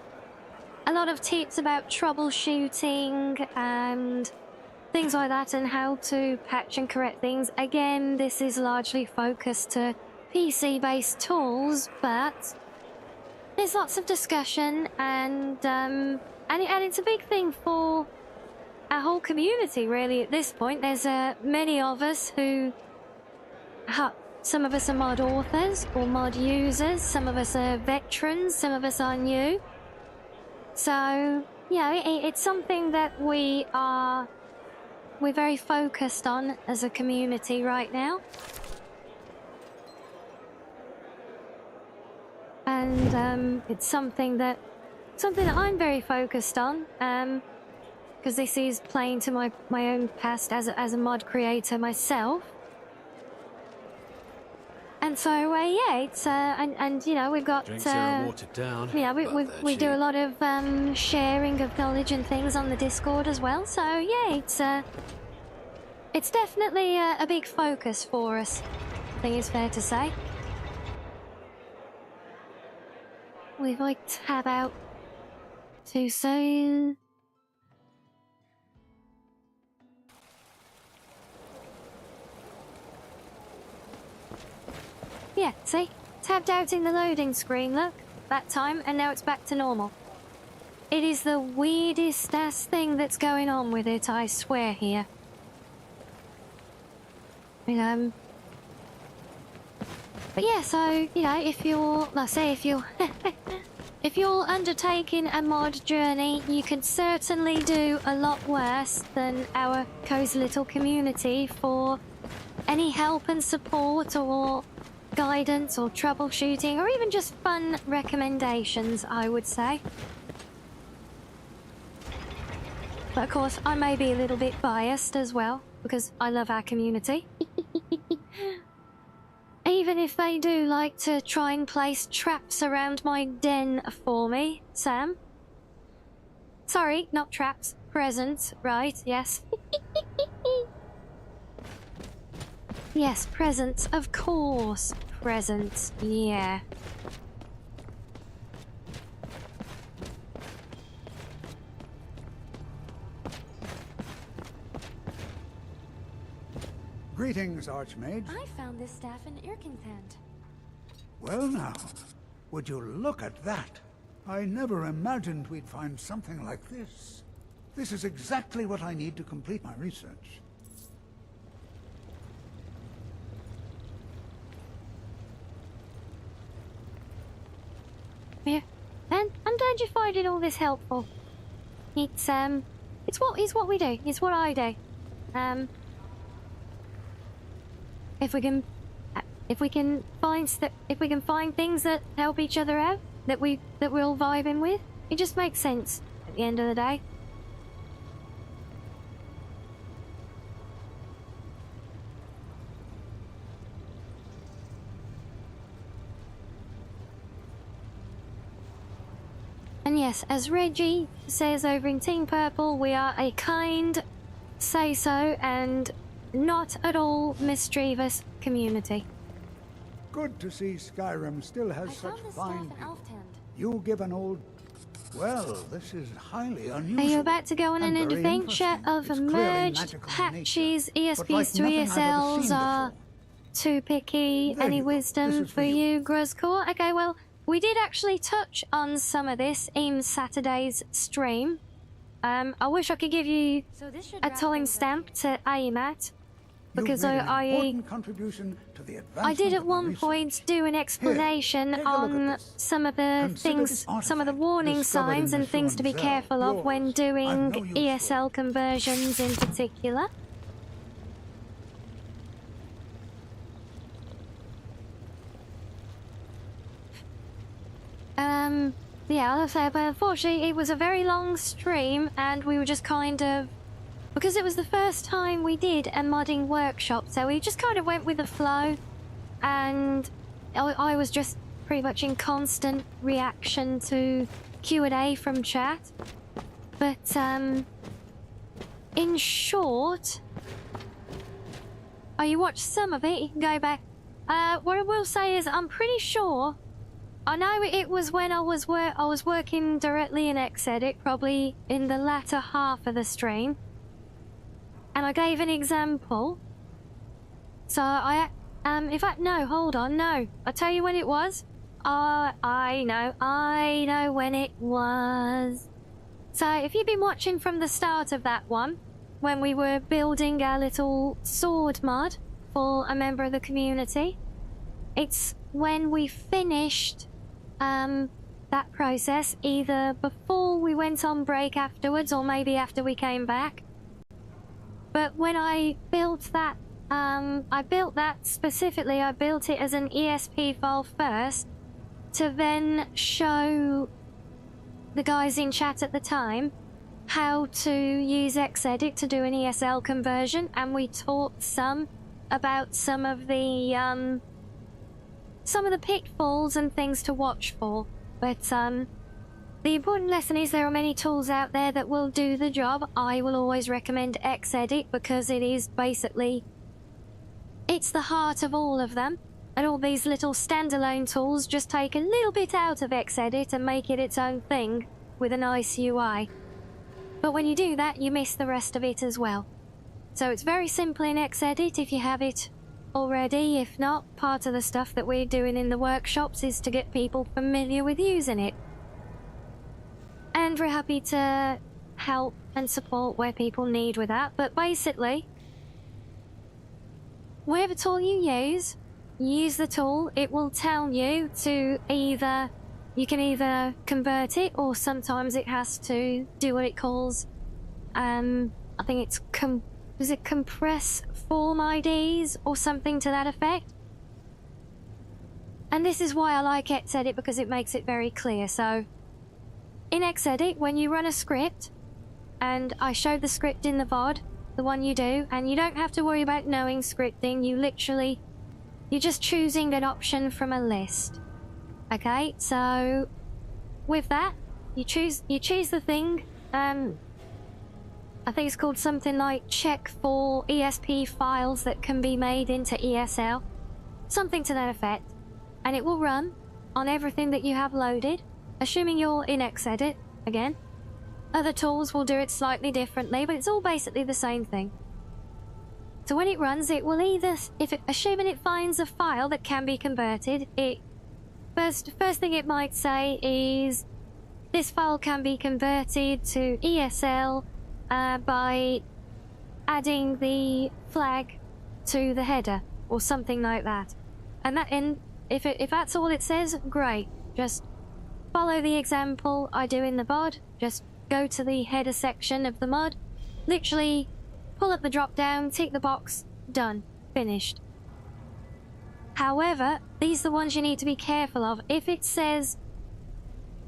tips about troubleshooting and things like that, and how to patch and correct things. Again, this is largely focused to PC-based tools, but there's lots of discussion, and it's a big thing for our whole community, really, at this point. There's many of us who... some of us are mod authors or mod users, some of us are veterans, some of us are new. So, yeah, it's something that we're very focused on as a community right now. And it's something that I'm very focused on, because this is playing to my own past as a mod creator myself. And so yeah, it's and you know, we've got Drinks here are watered down. Yeah, we do a lot of sharing of knowledge and things on the Discord as well. So yeah, it's definitely a big focus for us, I think it's fair to say. We've like tab out too soon. Yeah, see? Tabbed out in the loading screen, look. That time, and now it's back to normal. It is the weirdest ass thing that's going on with it, I swear here. But yeah, so, you know, if you're if you're undertaking a mod journey, you can certainly do a lot worse than our cozy little community for any help and support or guidance or troubleshooting, or even just fun recommendations, I would say. But of course, I may be a little bit biased as well, because I love our community. Even if they do like to try and place traps around my den for me, Sam. Sorry, not traps. Presents, right, yes. Yes, presents, of course. Presents, yeah. Greetings, Archmage. I found this staff in Irkenthand. Well now, would you look at that? I never imagined we'd find something like this. This is exactly what I need to complete my research. Yeah. And don't you find it all this helpful? It's what we do. It's what I do. If we can find things that help each other out, that we're all vibing with, it just makes sense at the end of the day. And yes, as Reggie says over in Team Purple, we are a kind, say-so, and not at all mischievous community. Good to see Skyrim still has such fine people. You give an old... Well, this is highly unusual. Are you about to go on an adventure of merged patches, ESPs to ESLs are too picky? Any wisdom for you, Gruzcore? Okay, well, we did actually touch on some of this in Saturday's stream. I wish I could give you a timestamp to aim at, because I did at one point do an explanation on some of the things, some of the warning signs and things to be careful of when doing ESL conversions in particular. Yeah, I'll say, but unfortunately it was a very long stream and we were just kind of, because it was the first time we did a modding workshop, so we just kind of went with the flow, and I was just pretty much in constant reaction to Q&A from chat. But, in short, you watched some of it, you can go back. What I will say is I'm pretty sure, I know it was when I was working directly in Xedit, probably in the latter half of the stream. And I gave an example. So in fact, no, hold on, no. I'll tell you when it was. I know when it was. So if you've been watching from the start of that one, when we were building our little sword mod for a member of the community, it's when we finished that process, either before we went on break afterwards or maybe after we came back. But when I built that, I built it as an ESP file first to then show the guys in chat at the time how to use Xedit to do an ESL conversion, and we talked some about some of the pitfalls and things to watch for. But the important lesson is there are many tools out there that will do the job. I will always recommend Xedit because it is basically, it's the heart of all of them. And all these little standalone tools just take a little bit out of Xedit and make it its own thing with a nice UI. But when you do that, you miss the rest of it as well. So it's very simple in Xedit if you have it already. If not, part of the stuff that we're doing in the workshops is to get people familiar with using it. And we're happy to help and support where people need with that. But basically, whatever tool you use the tool. It will tell you to either, you can either convert it, or sometimes it has to do what it calls, I think it's does it compress form IDs or something to that effect? And this is why I like Xedit, because it makes it very clear. So in Xedit, when you run a script, and I showed the script in the VOD, the one you do, and you don't have to worry about knowing scripting, you're just choosing an option from a list. Okay, so with that, you choose the thing, I think it's called something like check for ESP files that can be made into ESL, something to that effect, and it will run on everything that you have loaded, assuming you're in Xedit again. Other tools will do it slightly differently, but it's all basically the same thing. So when it runs, it will either, assuming it finds a file that can be converted, first thing it might say is, this file can be converted to ESL by adding the flag to the header or something like that. And if that's all it says, great. Just follow the example I do in the mod. Just go to the header section of the mod, literally pull up the drop down, tick the box, done, finished. However, these are the ones you need to be careful of. If it says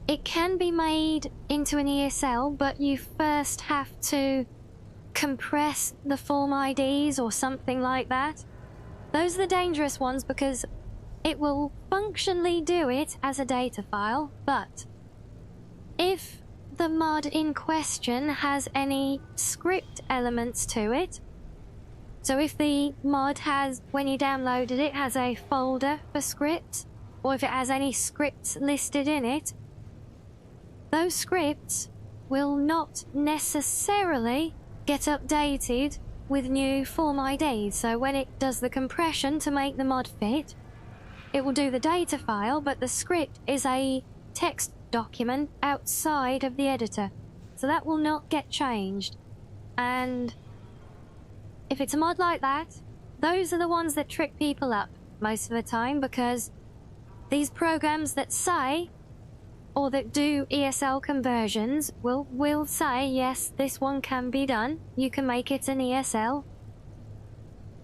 it can be made into an ESL, but you first have to compress the form IDs or something like that, those are the dangerous ones because it will functionally do it as a data file, but if the mod in question has any script elements to it, so if the mod has, when you downloaded it, has a folder for scripts, or if it has any scripts listed in it, those scripts will not necessarily get updated with new form IDs. So when it does the compression to make the mod fit, it will do the data file, but the script is a text document outside of the editor. So that will not get changed. And if it's a mod like that, those are the ones that trick people up most of the time, because these programs that say, or that do ESL conversions, will say, yes, this one can be done, you can make it an ESL,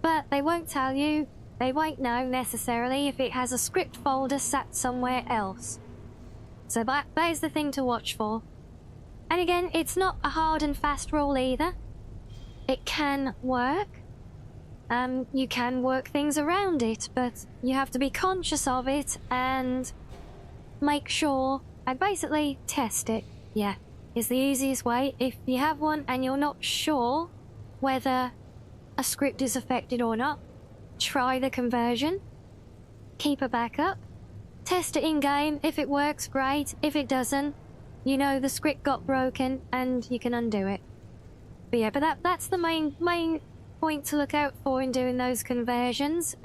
but they won't tell you, they won't know necessarily if it has a script folder sat somewhere else. So that is the thing to watch for. And again, it's not a hard and fast rule either. It can work. You can work things around it, but you have to be conscious of it and make sure and basically test it. Yeah, is the easiest way. If you have one and you're not sure whether a script is affected or not, try the conversion, keep a backup, test it in-game. If it works, great. If it doesn't, you know the script got broken and you can undo it. But yeah, but that's the main point to look out for in doing those conversions.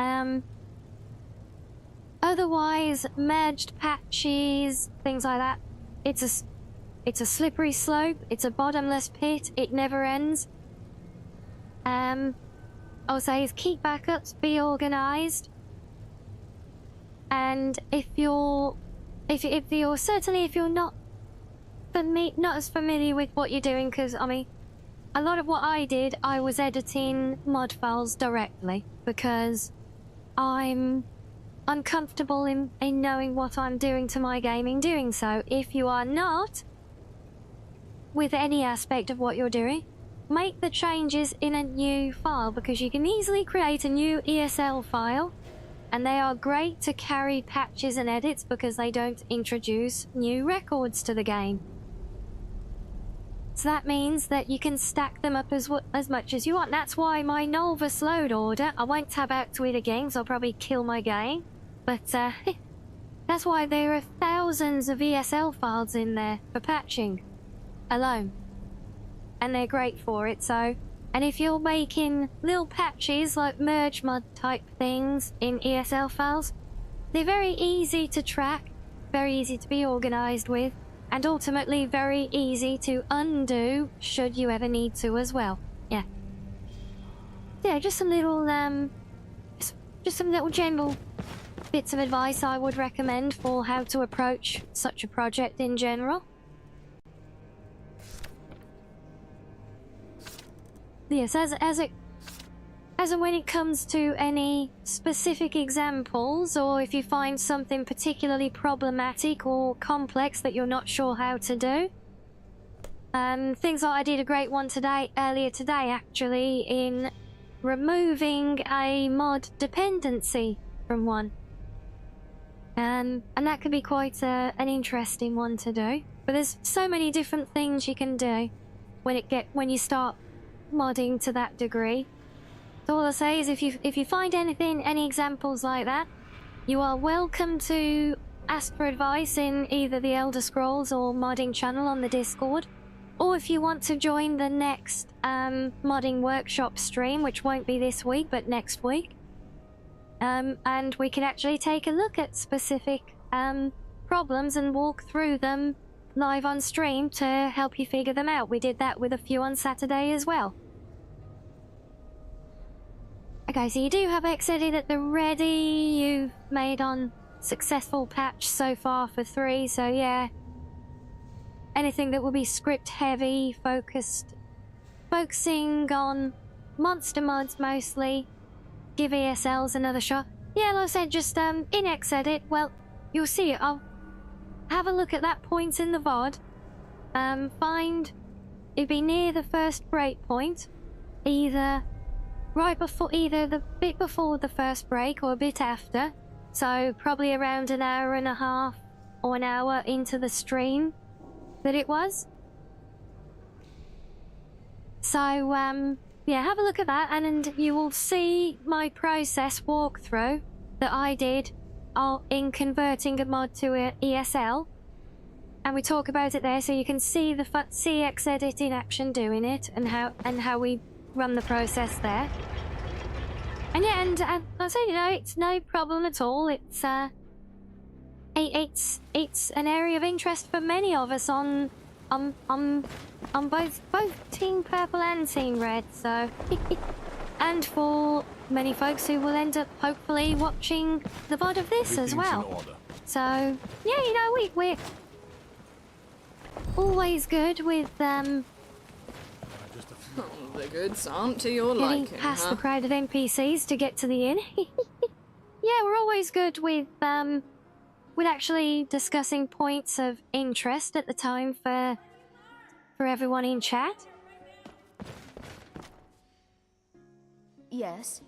Otherwise, merged patches, things like that, it's a slippery slope, it's a bottomless pit, it never ends. I would say is keep backups, be organised, and if you're not as familiar with what you're doing, because I mean, a lot of what I did, I was editing mod files directly because I'm uncomfortable in knowing what I'm doing to my gaming doing so. If you are not with any aspect of what you're doing, make the changes in a new file, because you can easily create a new ESL file, and they are great to carry patches and edits because they don't introduce new records to the game. So that means that you can stack them up as much as you want. That's why my Nolvus load order, I won't tab out to it again because I'll probably kill my game. But that's why there are thousands of ESL files in there for patching alone. And they're great for it, so... And if you're making little patches like merge mod type things in ESL files, they're very easy to track, very easy to be organised with, and ultimately very easy to undo should you ever need to as well. Yeah. Yeah, just some little, just some little general bits of advice I would recommend for how to approach such a project in general. Yes, as and when it comes to any specific examples, or if you find something particularly problematic or complex that you're not sure how to do, things like I did a great one earlier today actually, in removing a mod dependency from one. And that can be quite an interesting one to do. But there's so many different things you can do when you start modding to that degree. So all I say is if you find any examples like that, you are welcome to ask for advice in either the Elder Scrolls or modding channel on the Discord, or if you want to join the next modding workshop stream, which won't be this week but next week, and we can actually take a look at specific problems and walk through them live on stream to help you figure them out. We did that with a few on Saturday as well. Okay, so you do have Exedit at the ready. You've made on successful patch so far for 3, so yeah. Anything that will be script heavy, focusing on monster mods mostly. Give ESLs another shot. Yeah, like I said, just in Exedit, well, you'll see it. I'll have a look at that point in the VOD. Find it'd be near the first break point, either the bit before the first break or a bit after. So probably around an hour and a half or an hour into the stream that it was. So yeah, have a look at that and you will see my process walkthrough that I did in converting a mod to a ESL. And we talk about it there, so you can see the Exedit in action doing it and how we run the process there. And yeah, and I say, you know, it's no problem at all. It's an area of interest for many of us on both Team Purple and Team Red. So, and for many folks who will end up hopefully watching the VOD of this as well. So yeah, you know, we're always good with The goods aren't to your getting liking, past huh? the crowd of NPCs to get to the inn. Yeah, we're always good with actually discussing points of interest at the time for everyone in chat. Yes.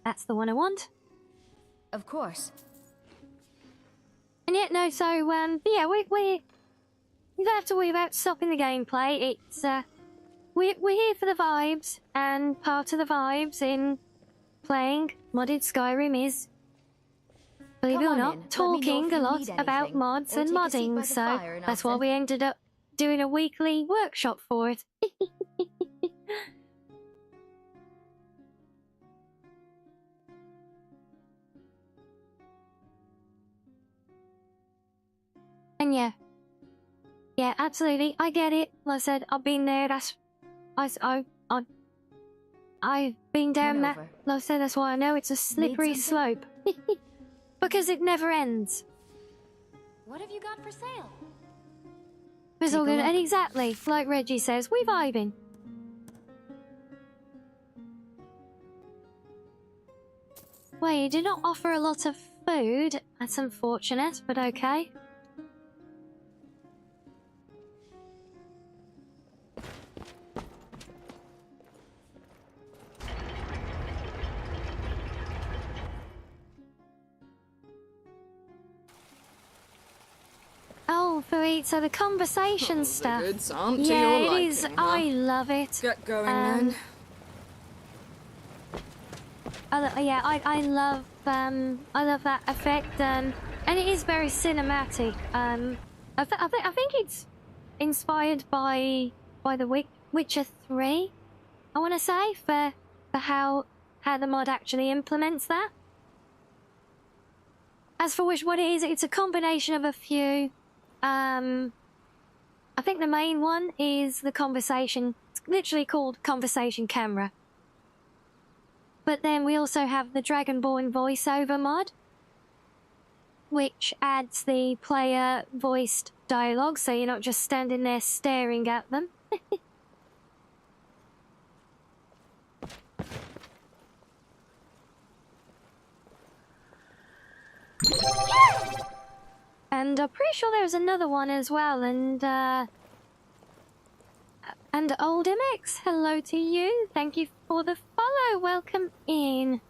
That's the one I want. Of course. And yet, no, so, yeah, you don't have to worry about stopping the gameplay. It's, we're here for the vibes, and part of the vibes in playing modded Skyrim is, believe it or not, talking a lot about mods and modding, so that's why we ended up doing a weekly workshop for it. And yeah, absolutely, I get it. Like I said, I've been there. I've been down that. Like I said, that's why I know it's a slippery slope, because it never ends. What have you got for sale? It's all good, and exactly like Reggie says, we vibing. Well, you do not offer a lot of food. That's unfortunate, but okay. Oh, Fareed, so the conversation stuff. The goods aren't to yeah, your it is. liking, huh? I love it. Get going then. I love that effect, and it is very cinematic. I think it's inspired by the Witcher 3. I want to say for how the mod actually implements that. As for what it is, it's a combination of a few. I think the main one is the conversation. It's literally called conversation camera. But then we also have the Dragonborn voiceover mod, which adds the player voiced dialogue, so you're not just standing there staring at them. And I'm pretty sure there was another one as well, and Old MX, hello to you. Thank you for the follow. Welcome in.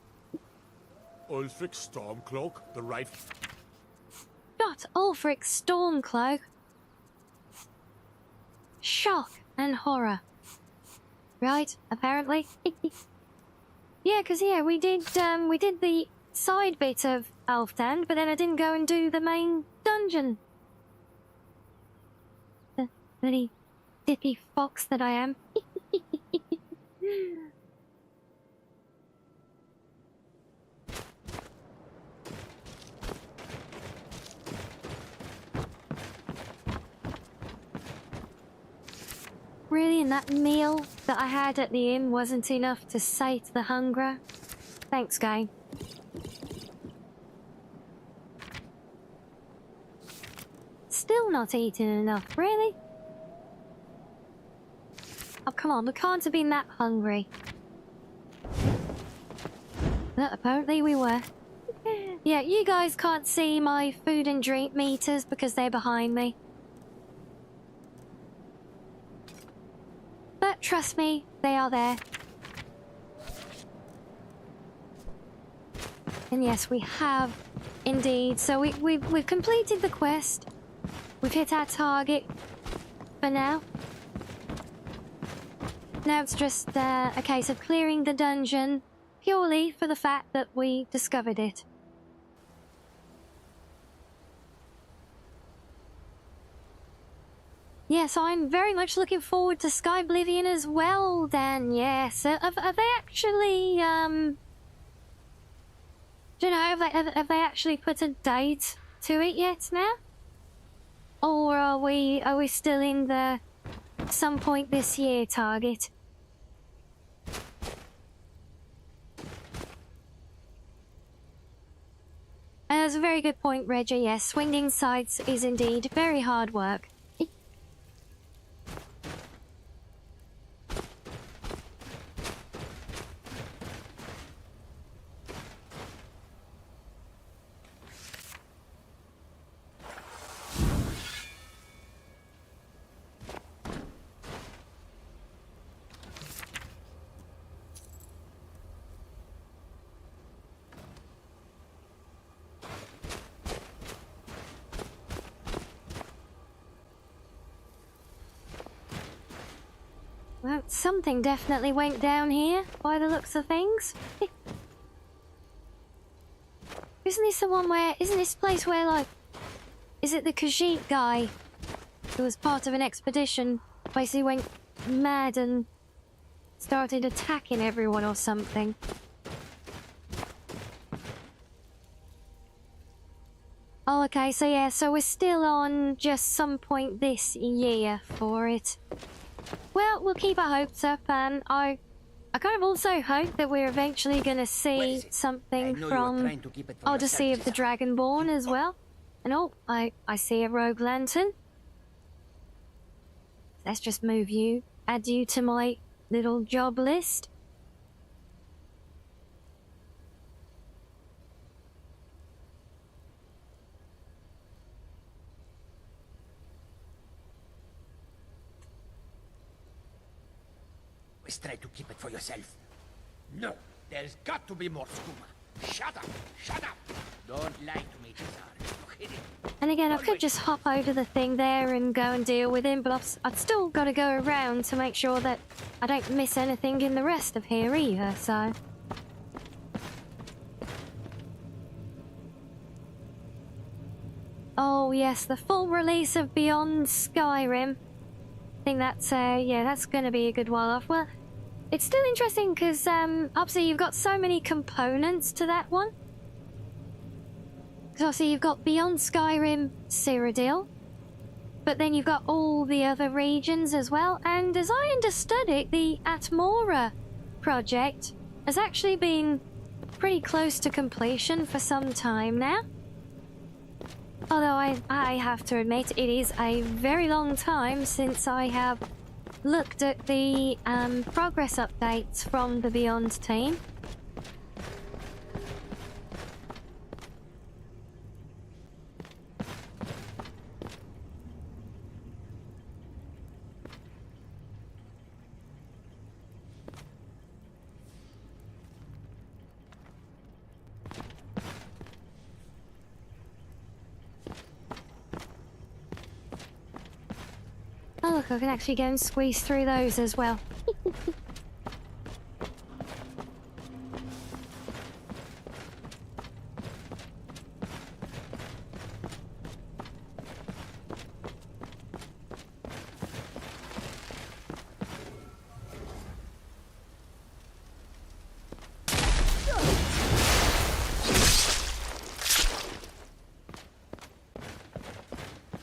Ulfric Stormcloak, the right... Not Ulfric Stormcloak. Shock and horror. Right, apparently. Yeah, because yeah, we did the side bit of Alfdand, but then I didn't go and do the main dungeon. The bloody dippy fox that I am. really, and that meal that I had at the inn wasn't enough to sate the hunger. Thanks, game. Still not eating enough, really? Oh, come on, we can't have been that hungry. But apparently we were. Yeah, you guys can't see my food and drink meters because they're behind me. But trust me, they are there. And yes, we have indeed. So we've completed the quest. We've hit our target for now. Now it's just a case of clearing the dungeon purely for the fact that we discovered it. Yes, I'm very much looking forward to Sky Oblivion as well, Dan. Yes, have they actually, don't know, have they actually put a date to it yet now? Or are we still in the some point this year target? That's a very good point, Reggie. Yes, swinging sights is indeed very hard work. Well, something definitely went down here, by the looks of things. Isn't this the one where... Isn't this place where, like... Is it the Khajiit guy who was part of an expedition, basically went mad and started attacking everyone or something? Oh, okay, so yeah, so we're still on just some point this year for it. Well, we'll keep our hopes up, and I kind of also hope that we're eventually going to see something from Odyssey of the Dragonborn as well. And oh, I see a rogue lantern. Let's just move you, add you to my little job list. Try to keep it for yourself. No, there's got to be more skooma. Shut up! Shut up! Don't lie to me, Tazar. And again, I could just hop over the thing there and go and deal with him, but I've still got to go around to make sure that I don't miss anything in the rest of here either, so... Oh yes, the full release of Beyond Skyrim. I think that's, yeah, that's going to be a good while off. Well, it's still interesting because, obviously you've got so many components to that one. Because obviously you've got Beyond Skyrim, Cyrodiil, but then you've got all the other regions as well. And as I understood it, the Atmora project has actually been pretty close to completion for some time now. Although I have to admit, it is a very long time since I have looked at the progress updates from the Beyond team. Oh look, I can actually go and squeeze through those as well.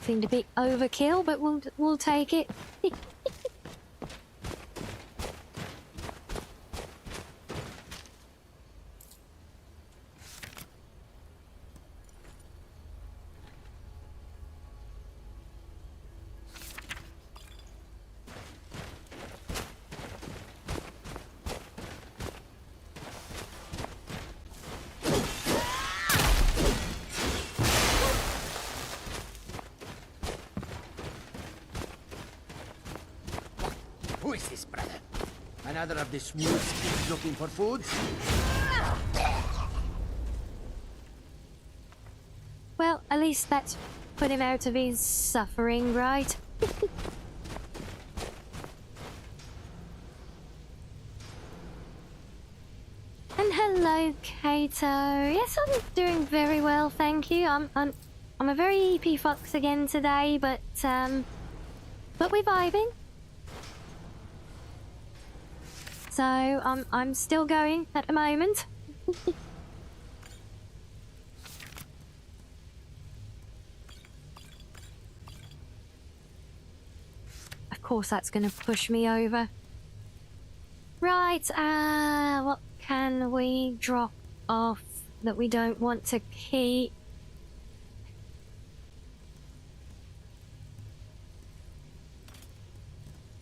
Seemed a bit overkill, but we'll take it. Who is this, brother? Another of the smooth skins looking for food? Well, at least that's put him out of his suffering, right? And hello, Kato. Yes, I'm doing very well, thank you. I'm a very EP fox again today, but we're vibing. So I'm still going at the moment. Of course, that's going to push me over. Right, what can we drop off that we don't want to keep?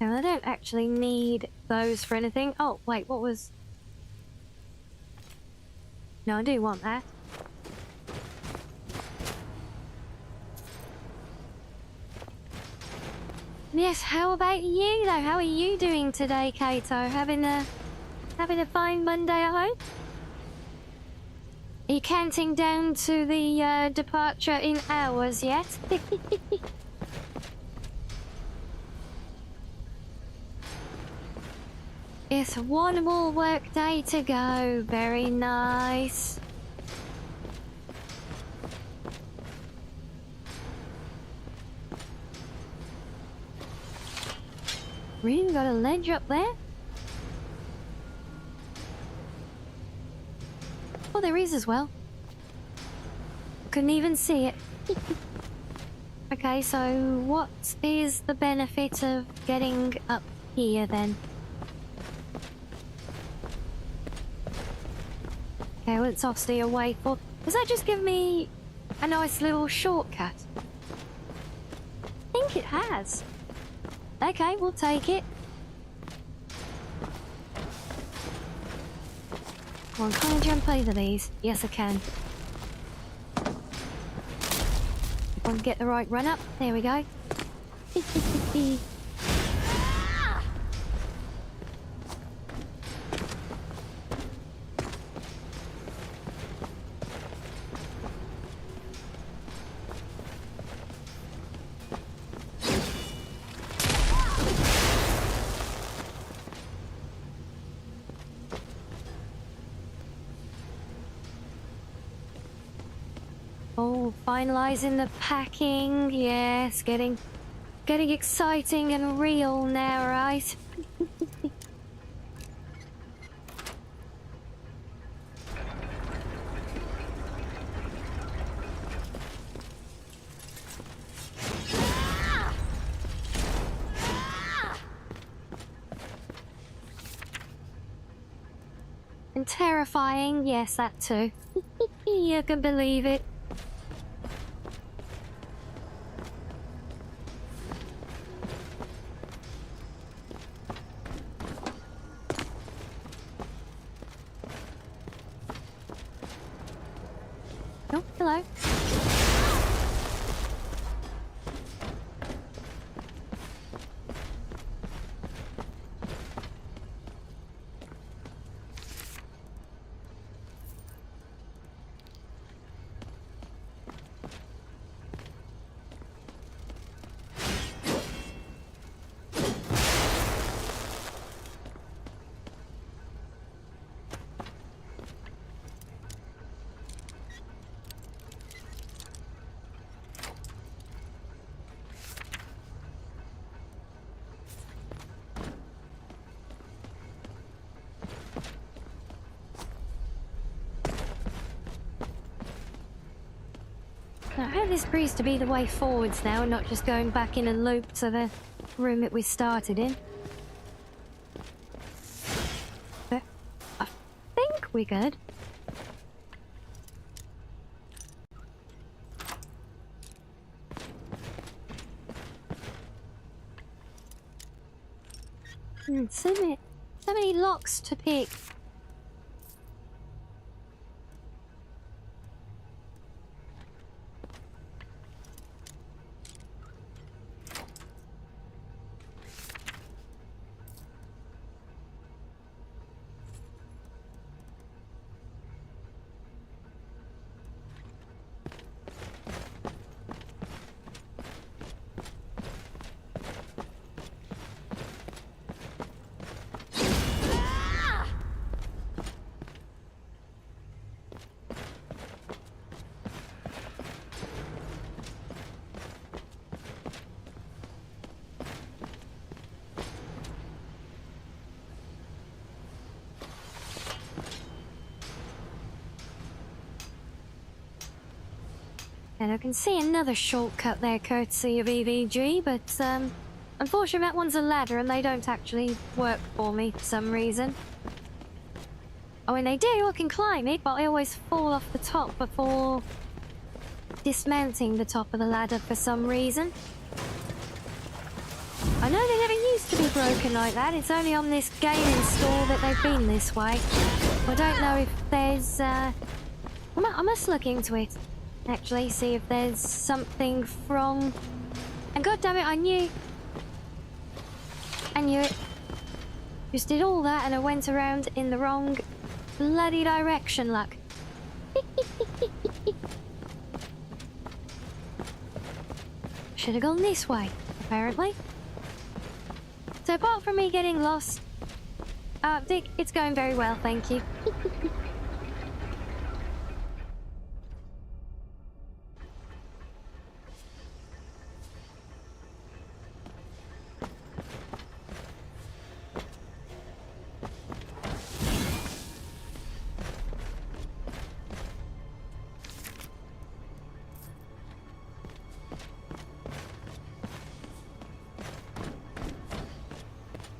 No, I don't actually need those for anything. Oh, wait, what was... No, I do want that. Yes, how about you though? How are you doing today, Kato? Having a fine Monday, I hope? Are you counting down to the departure in hours yet? It's one more work day to go. Very nice. Really got a ledge up there? Oh, there is as well. Couldn't even see it. Okay, so what is the benefit of getting up here then? Okay, well, it's obviously a way for... Does that just give me a nice little shortcut? I think it has. Okay, we'll take it. Come on, can I jump over these? Yes, I can. If I can get the right run up. There we go. Oh, finalizing the packing. Yes, getting exciting and real now, right? And terrifying, yes, that too. You can believe it. Oh, hello. I hope this proves to be the way forwards now, and not just going back in a loop to the room that we started in. But I think we're good. So many locks to pick. And I can see another shortcut there courtesy of EVG, but unfortunately that one's a ladder and they don't actually work for me for some reason. Oh, when they do, I can climb it, but I always fall off the top before dismounting the top of the ladder for some reason. I know they never used to be broken like that. It's only on this game install that they've been this way. I don't know if there's... I must look into it. Actually, see if there's something from... And goddammit, I knew it. Just did all that and I went around in the wrong bloody direction, luck. Should have gone this way, apparently. So apart from me getting lost, Dick, it's going very well, thank you.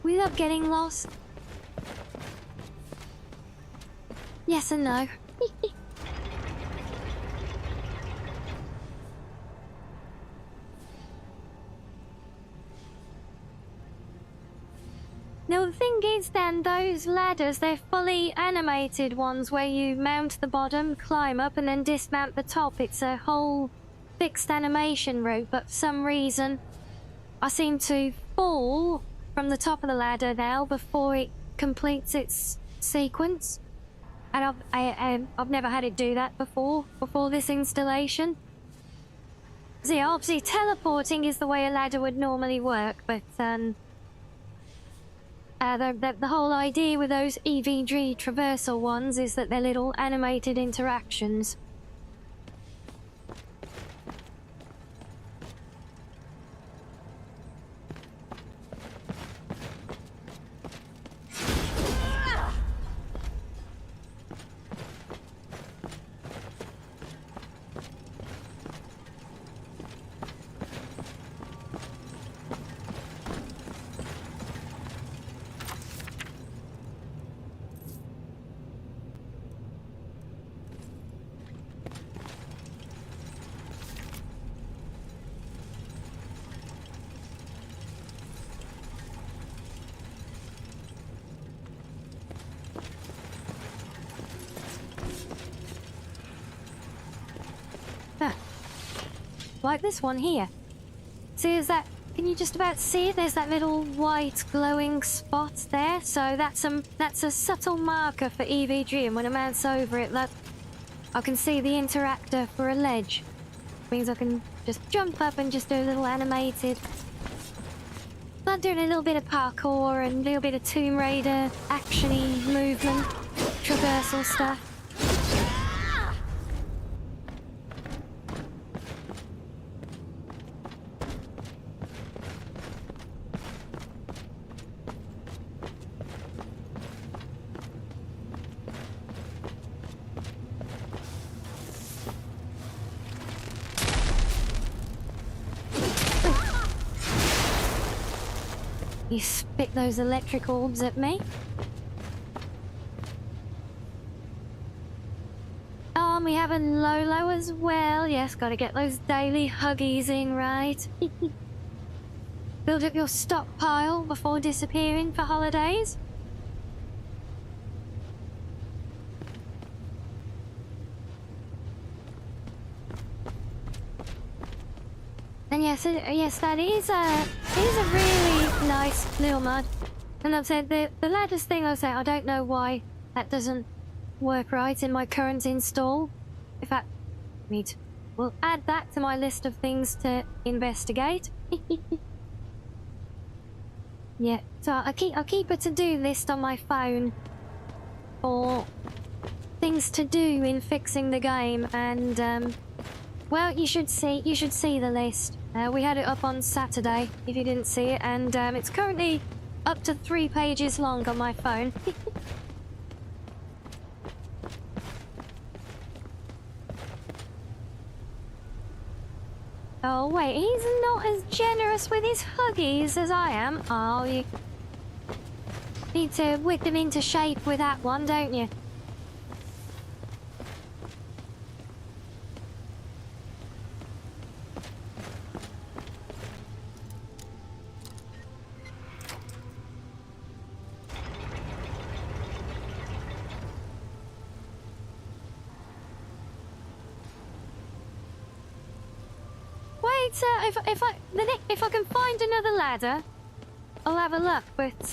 We love getting lost. Yes and no. Now the thing is then, those ladders, they're fully animated ones where you mount the bottom, climb up and then dismount the top. It's a whole fixed animation route, but for some reason I seem to fall from the top of the ladder now before it completes its sequence. And I've never had it do that before this installation. See, obviously teleporting is the way a ladder would normally work, but the whole idea with those EVG traversal ones is that they're little animated interactions. Like this one here. See, is that... Can you just about see it? There's that little white glowing spot there. So that's a subtle marker for EVG, and when I mouse over it, that I can see the interactor for a ledge. Means I can just jump up and just do a little animated... I'm doing a little bit of parkour and a little bit of Tomb Raider action-y movement, traversal stuff. You spit those electric orbs at me. Oh, and we have a Lolo as well. Yes, gotta get those daily huggies in, right? Build up your stockpile before disappearing for holidays. And yes, that is a really nice little mod. And I've said the ladders thing, I'll say I don't know why that doesn't work right in my current install. In fact, we'll add that to my list of things to investigate. Yeah, so I'll keep a to-do list on my phone for things to do in fixing the game, and well, you should see the list. We had it up on Saturday, if you didn't see it, and it's currently up to 3 pages long on my phone. Oh, wait, he's not as generous with his huggies as I am. Oh, you need to whip him into shape with that one, don't you? Wait, if I can find another ladder, I'll have a look. But we've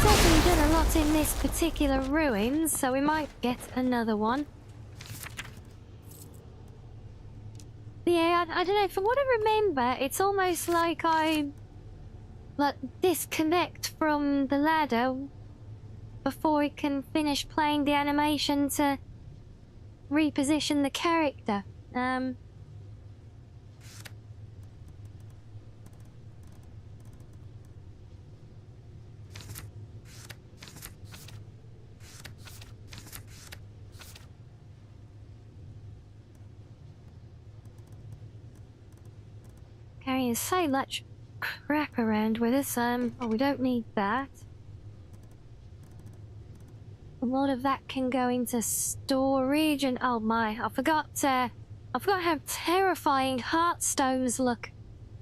certainly done a lot in this particular ruins, so we might get another one. Yeah, I don't know. From what I remember, it's almost like I disconnect from the ladder before it can finish playing the animation to reposition the character. Carrying so much crap around with us. Oh, we don't need that. A lot of that can go into storage, and oh my, I forgot how terrifying heartstones look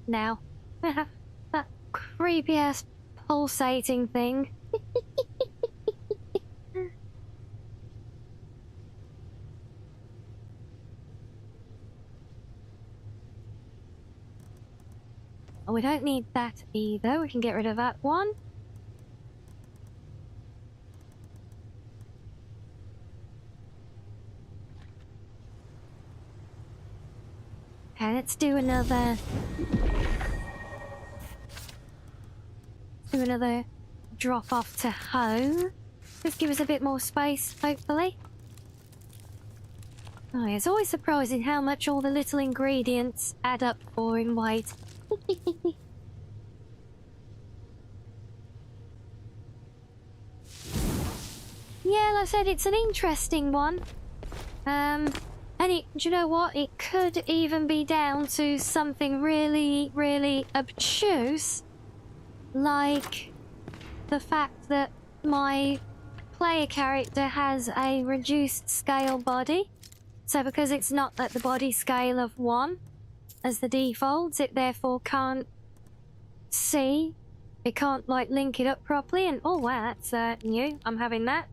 now. That creepy ass pulsating thing. Oh, we don't need that either. We can get rid of that one. Okay, let's do another drop off to home. Just give us a bit more space, hopefully. Oh, it's always surprising how much all the little ingredients add up for in weight. Yeah, like I said, it's an interesting one. And do you know what? It could even be down to something really, really obtuse, like the fact that my player character has a reduced scale body. So because it's not at the body scale of 1 as the default, it therefore can't see. It can't, like, link it up properly. And oh wow, that's new. I'm having that.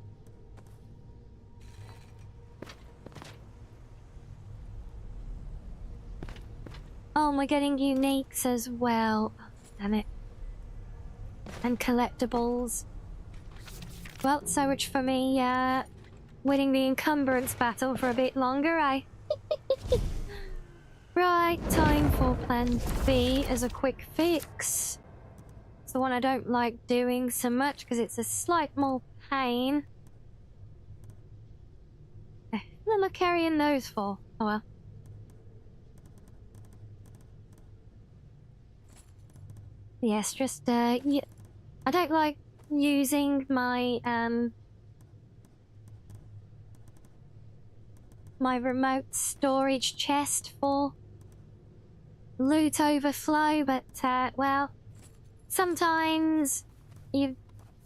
Oh, we're getting uniques as well. Oh, damn it. And collectibles. Well, so much for me, winning the encumbrance battle for a bit longer, eh? Right, time for plan B as a quick fix. It's the one I don't like doing so much because it's a slight more pain. What am I carrying those for? Oh well. Yes, just, I don't like using my, my remote storage chest for loot overflow, but, well, sometimes you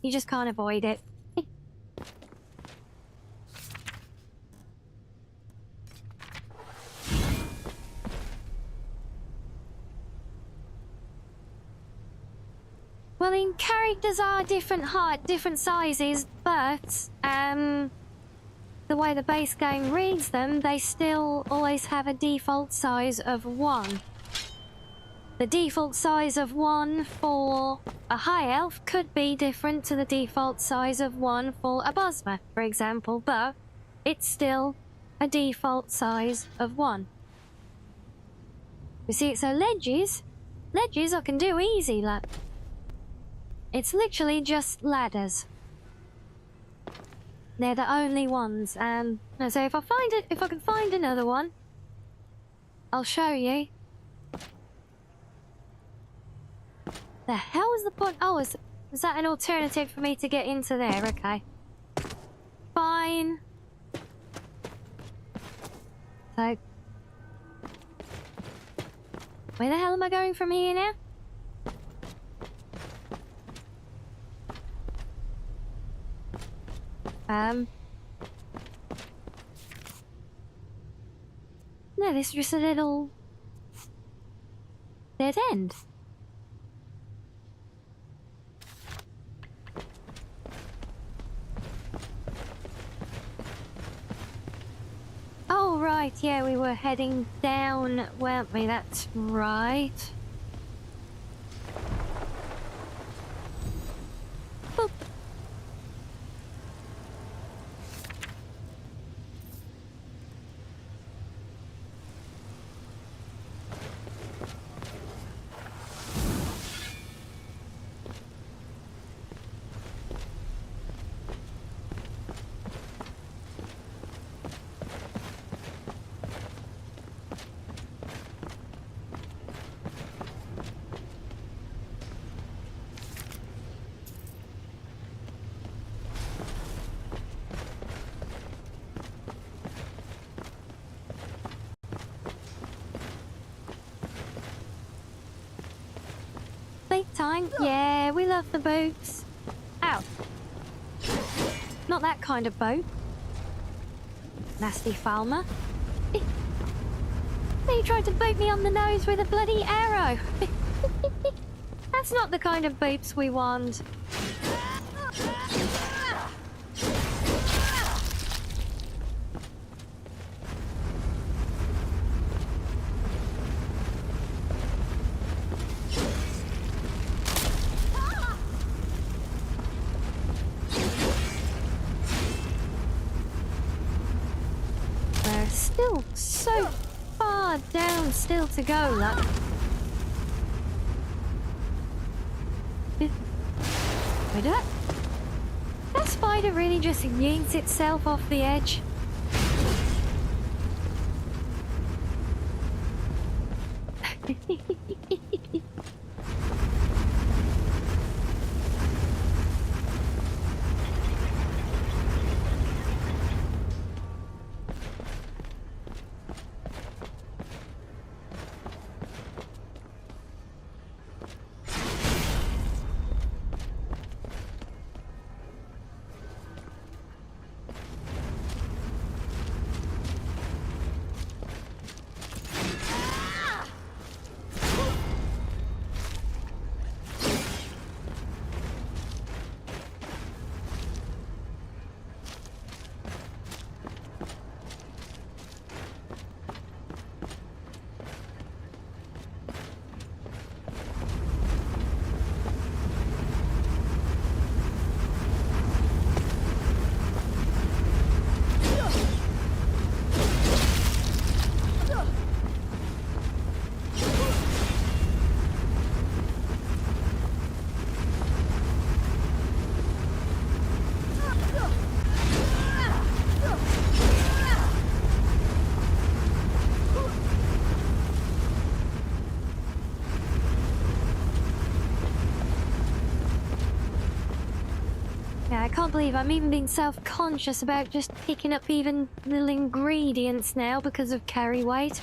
just can't avoid it. Well, in characters are different height, different sizes, but the way the base game reads them, they still always have a default size of 1. The default size of 1 for a high elf could be different to the default size of 1 for a Bosma, for example, but it's still a default size of 1. You see, so ledges I can do easy, like. It's literally just ladders. They're the only ones, so if I can find another one, I'll show you. The hell is the point? Oh, is that an alternative for me to get into there? Okay. Fine. So, Where the hell am I going from here now? No, this is just a little dead end. Oh, right, yeah, we were heading down, weren't we? That's right. Boop. Playtime? Yeah, we love the boats. Ow. Not that kind of boat. Nasty Falmer. He tried to boot me on the nose with a bloody arrow. That's not the kind of boops we want. We're still so far down still to go, like. Wait, that spider really just yanked itself off the edge. Yeah, I can't believe I'm even being self-conscious about just picking up even little ingredients now because of carry weight.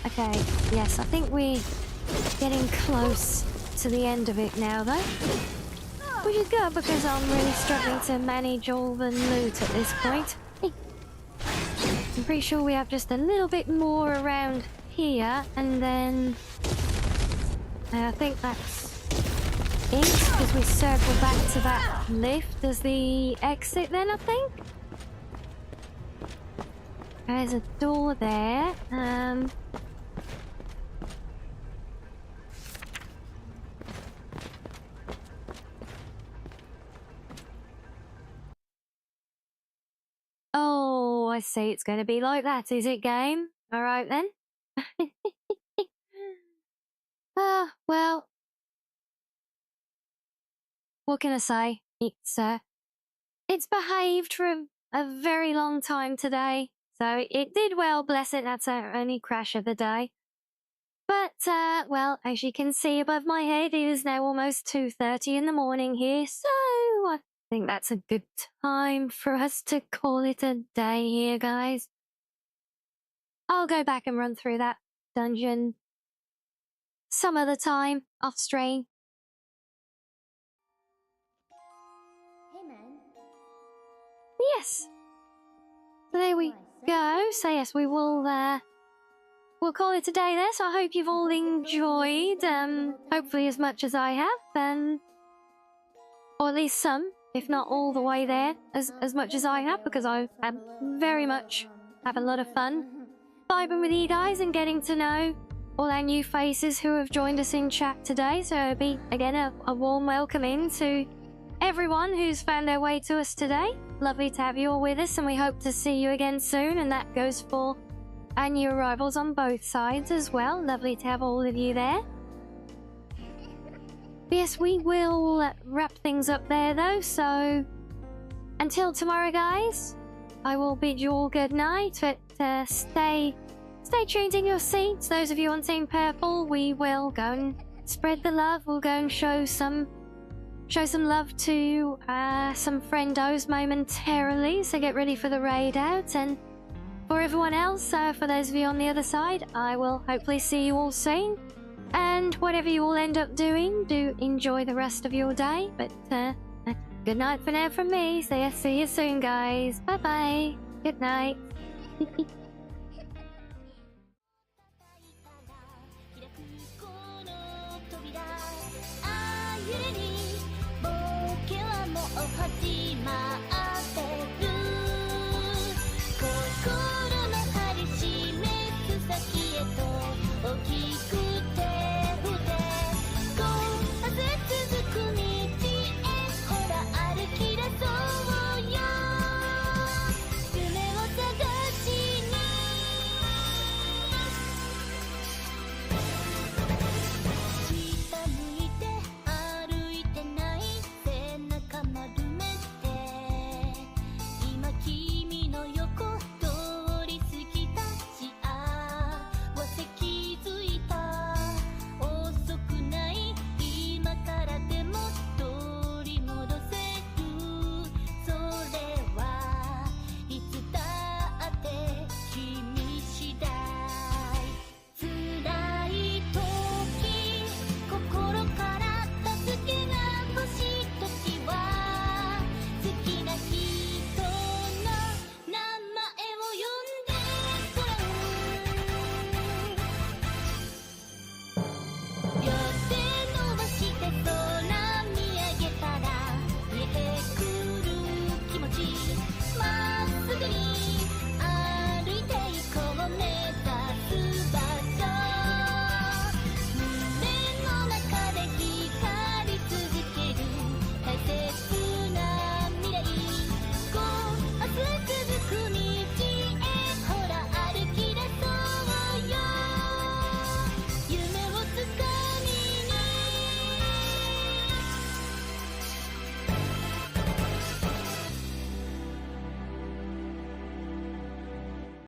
Okay, yes, I think we're getting close to the end of it now, though. Which is good because I'm really struggling to manage all the loot at this point. I'm pretty sure we have just a little bit more around here, and then I think that's it, because we circle back to that lift as the exit then, I think. There's a door there. Oh, I see. It's going to be like that, is it, game? All right, then. Well, what can I say? It's behaved for a very long time today, so it did well, bless it. That's our only crash of the day. But, well, as you can see above my head, it is now almost 2:30 in the morning here, so I think that's a good time for us to call it a day here, guys. I'll go back and run through that dungeon some other time, off stream. Hey, man. Yes. So there we go. So yes, we will, we'll call it a day there. So I hope you've all enjoyed, hopefully as much as I have, or at least some, if not all the way there, as much as I have, because I have very much have a lot of fun vibing with you guys and getting to know all our new faces who have joined us in chat today. So it'll be, again, a warm welcome in to everyone who's found their way to us today. Lovely to have you all with us, and we hope to see you again soon, and that goes for our new arrivals on both sides as well. Lovely to have all of you there. But yes, we will wrap things up there though, so until tomorrow, guys, I will bid you all good night, but stay tuned in your seats. Those of you on Team Purple, we will go and spread the love. We'll go and show some love to some friendos momentarily, so get ready for the raid out. And for everyone else, for those of you on the other side, I will hopefully see you all soon. And whatever you all end up doing, do enjoy the rest of your day. But good night for now from me. So yeah, see you soon, guys. Bye bye. Good night.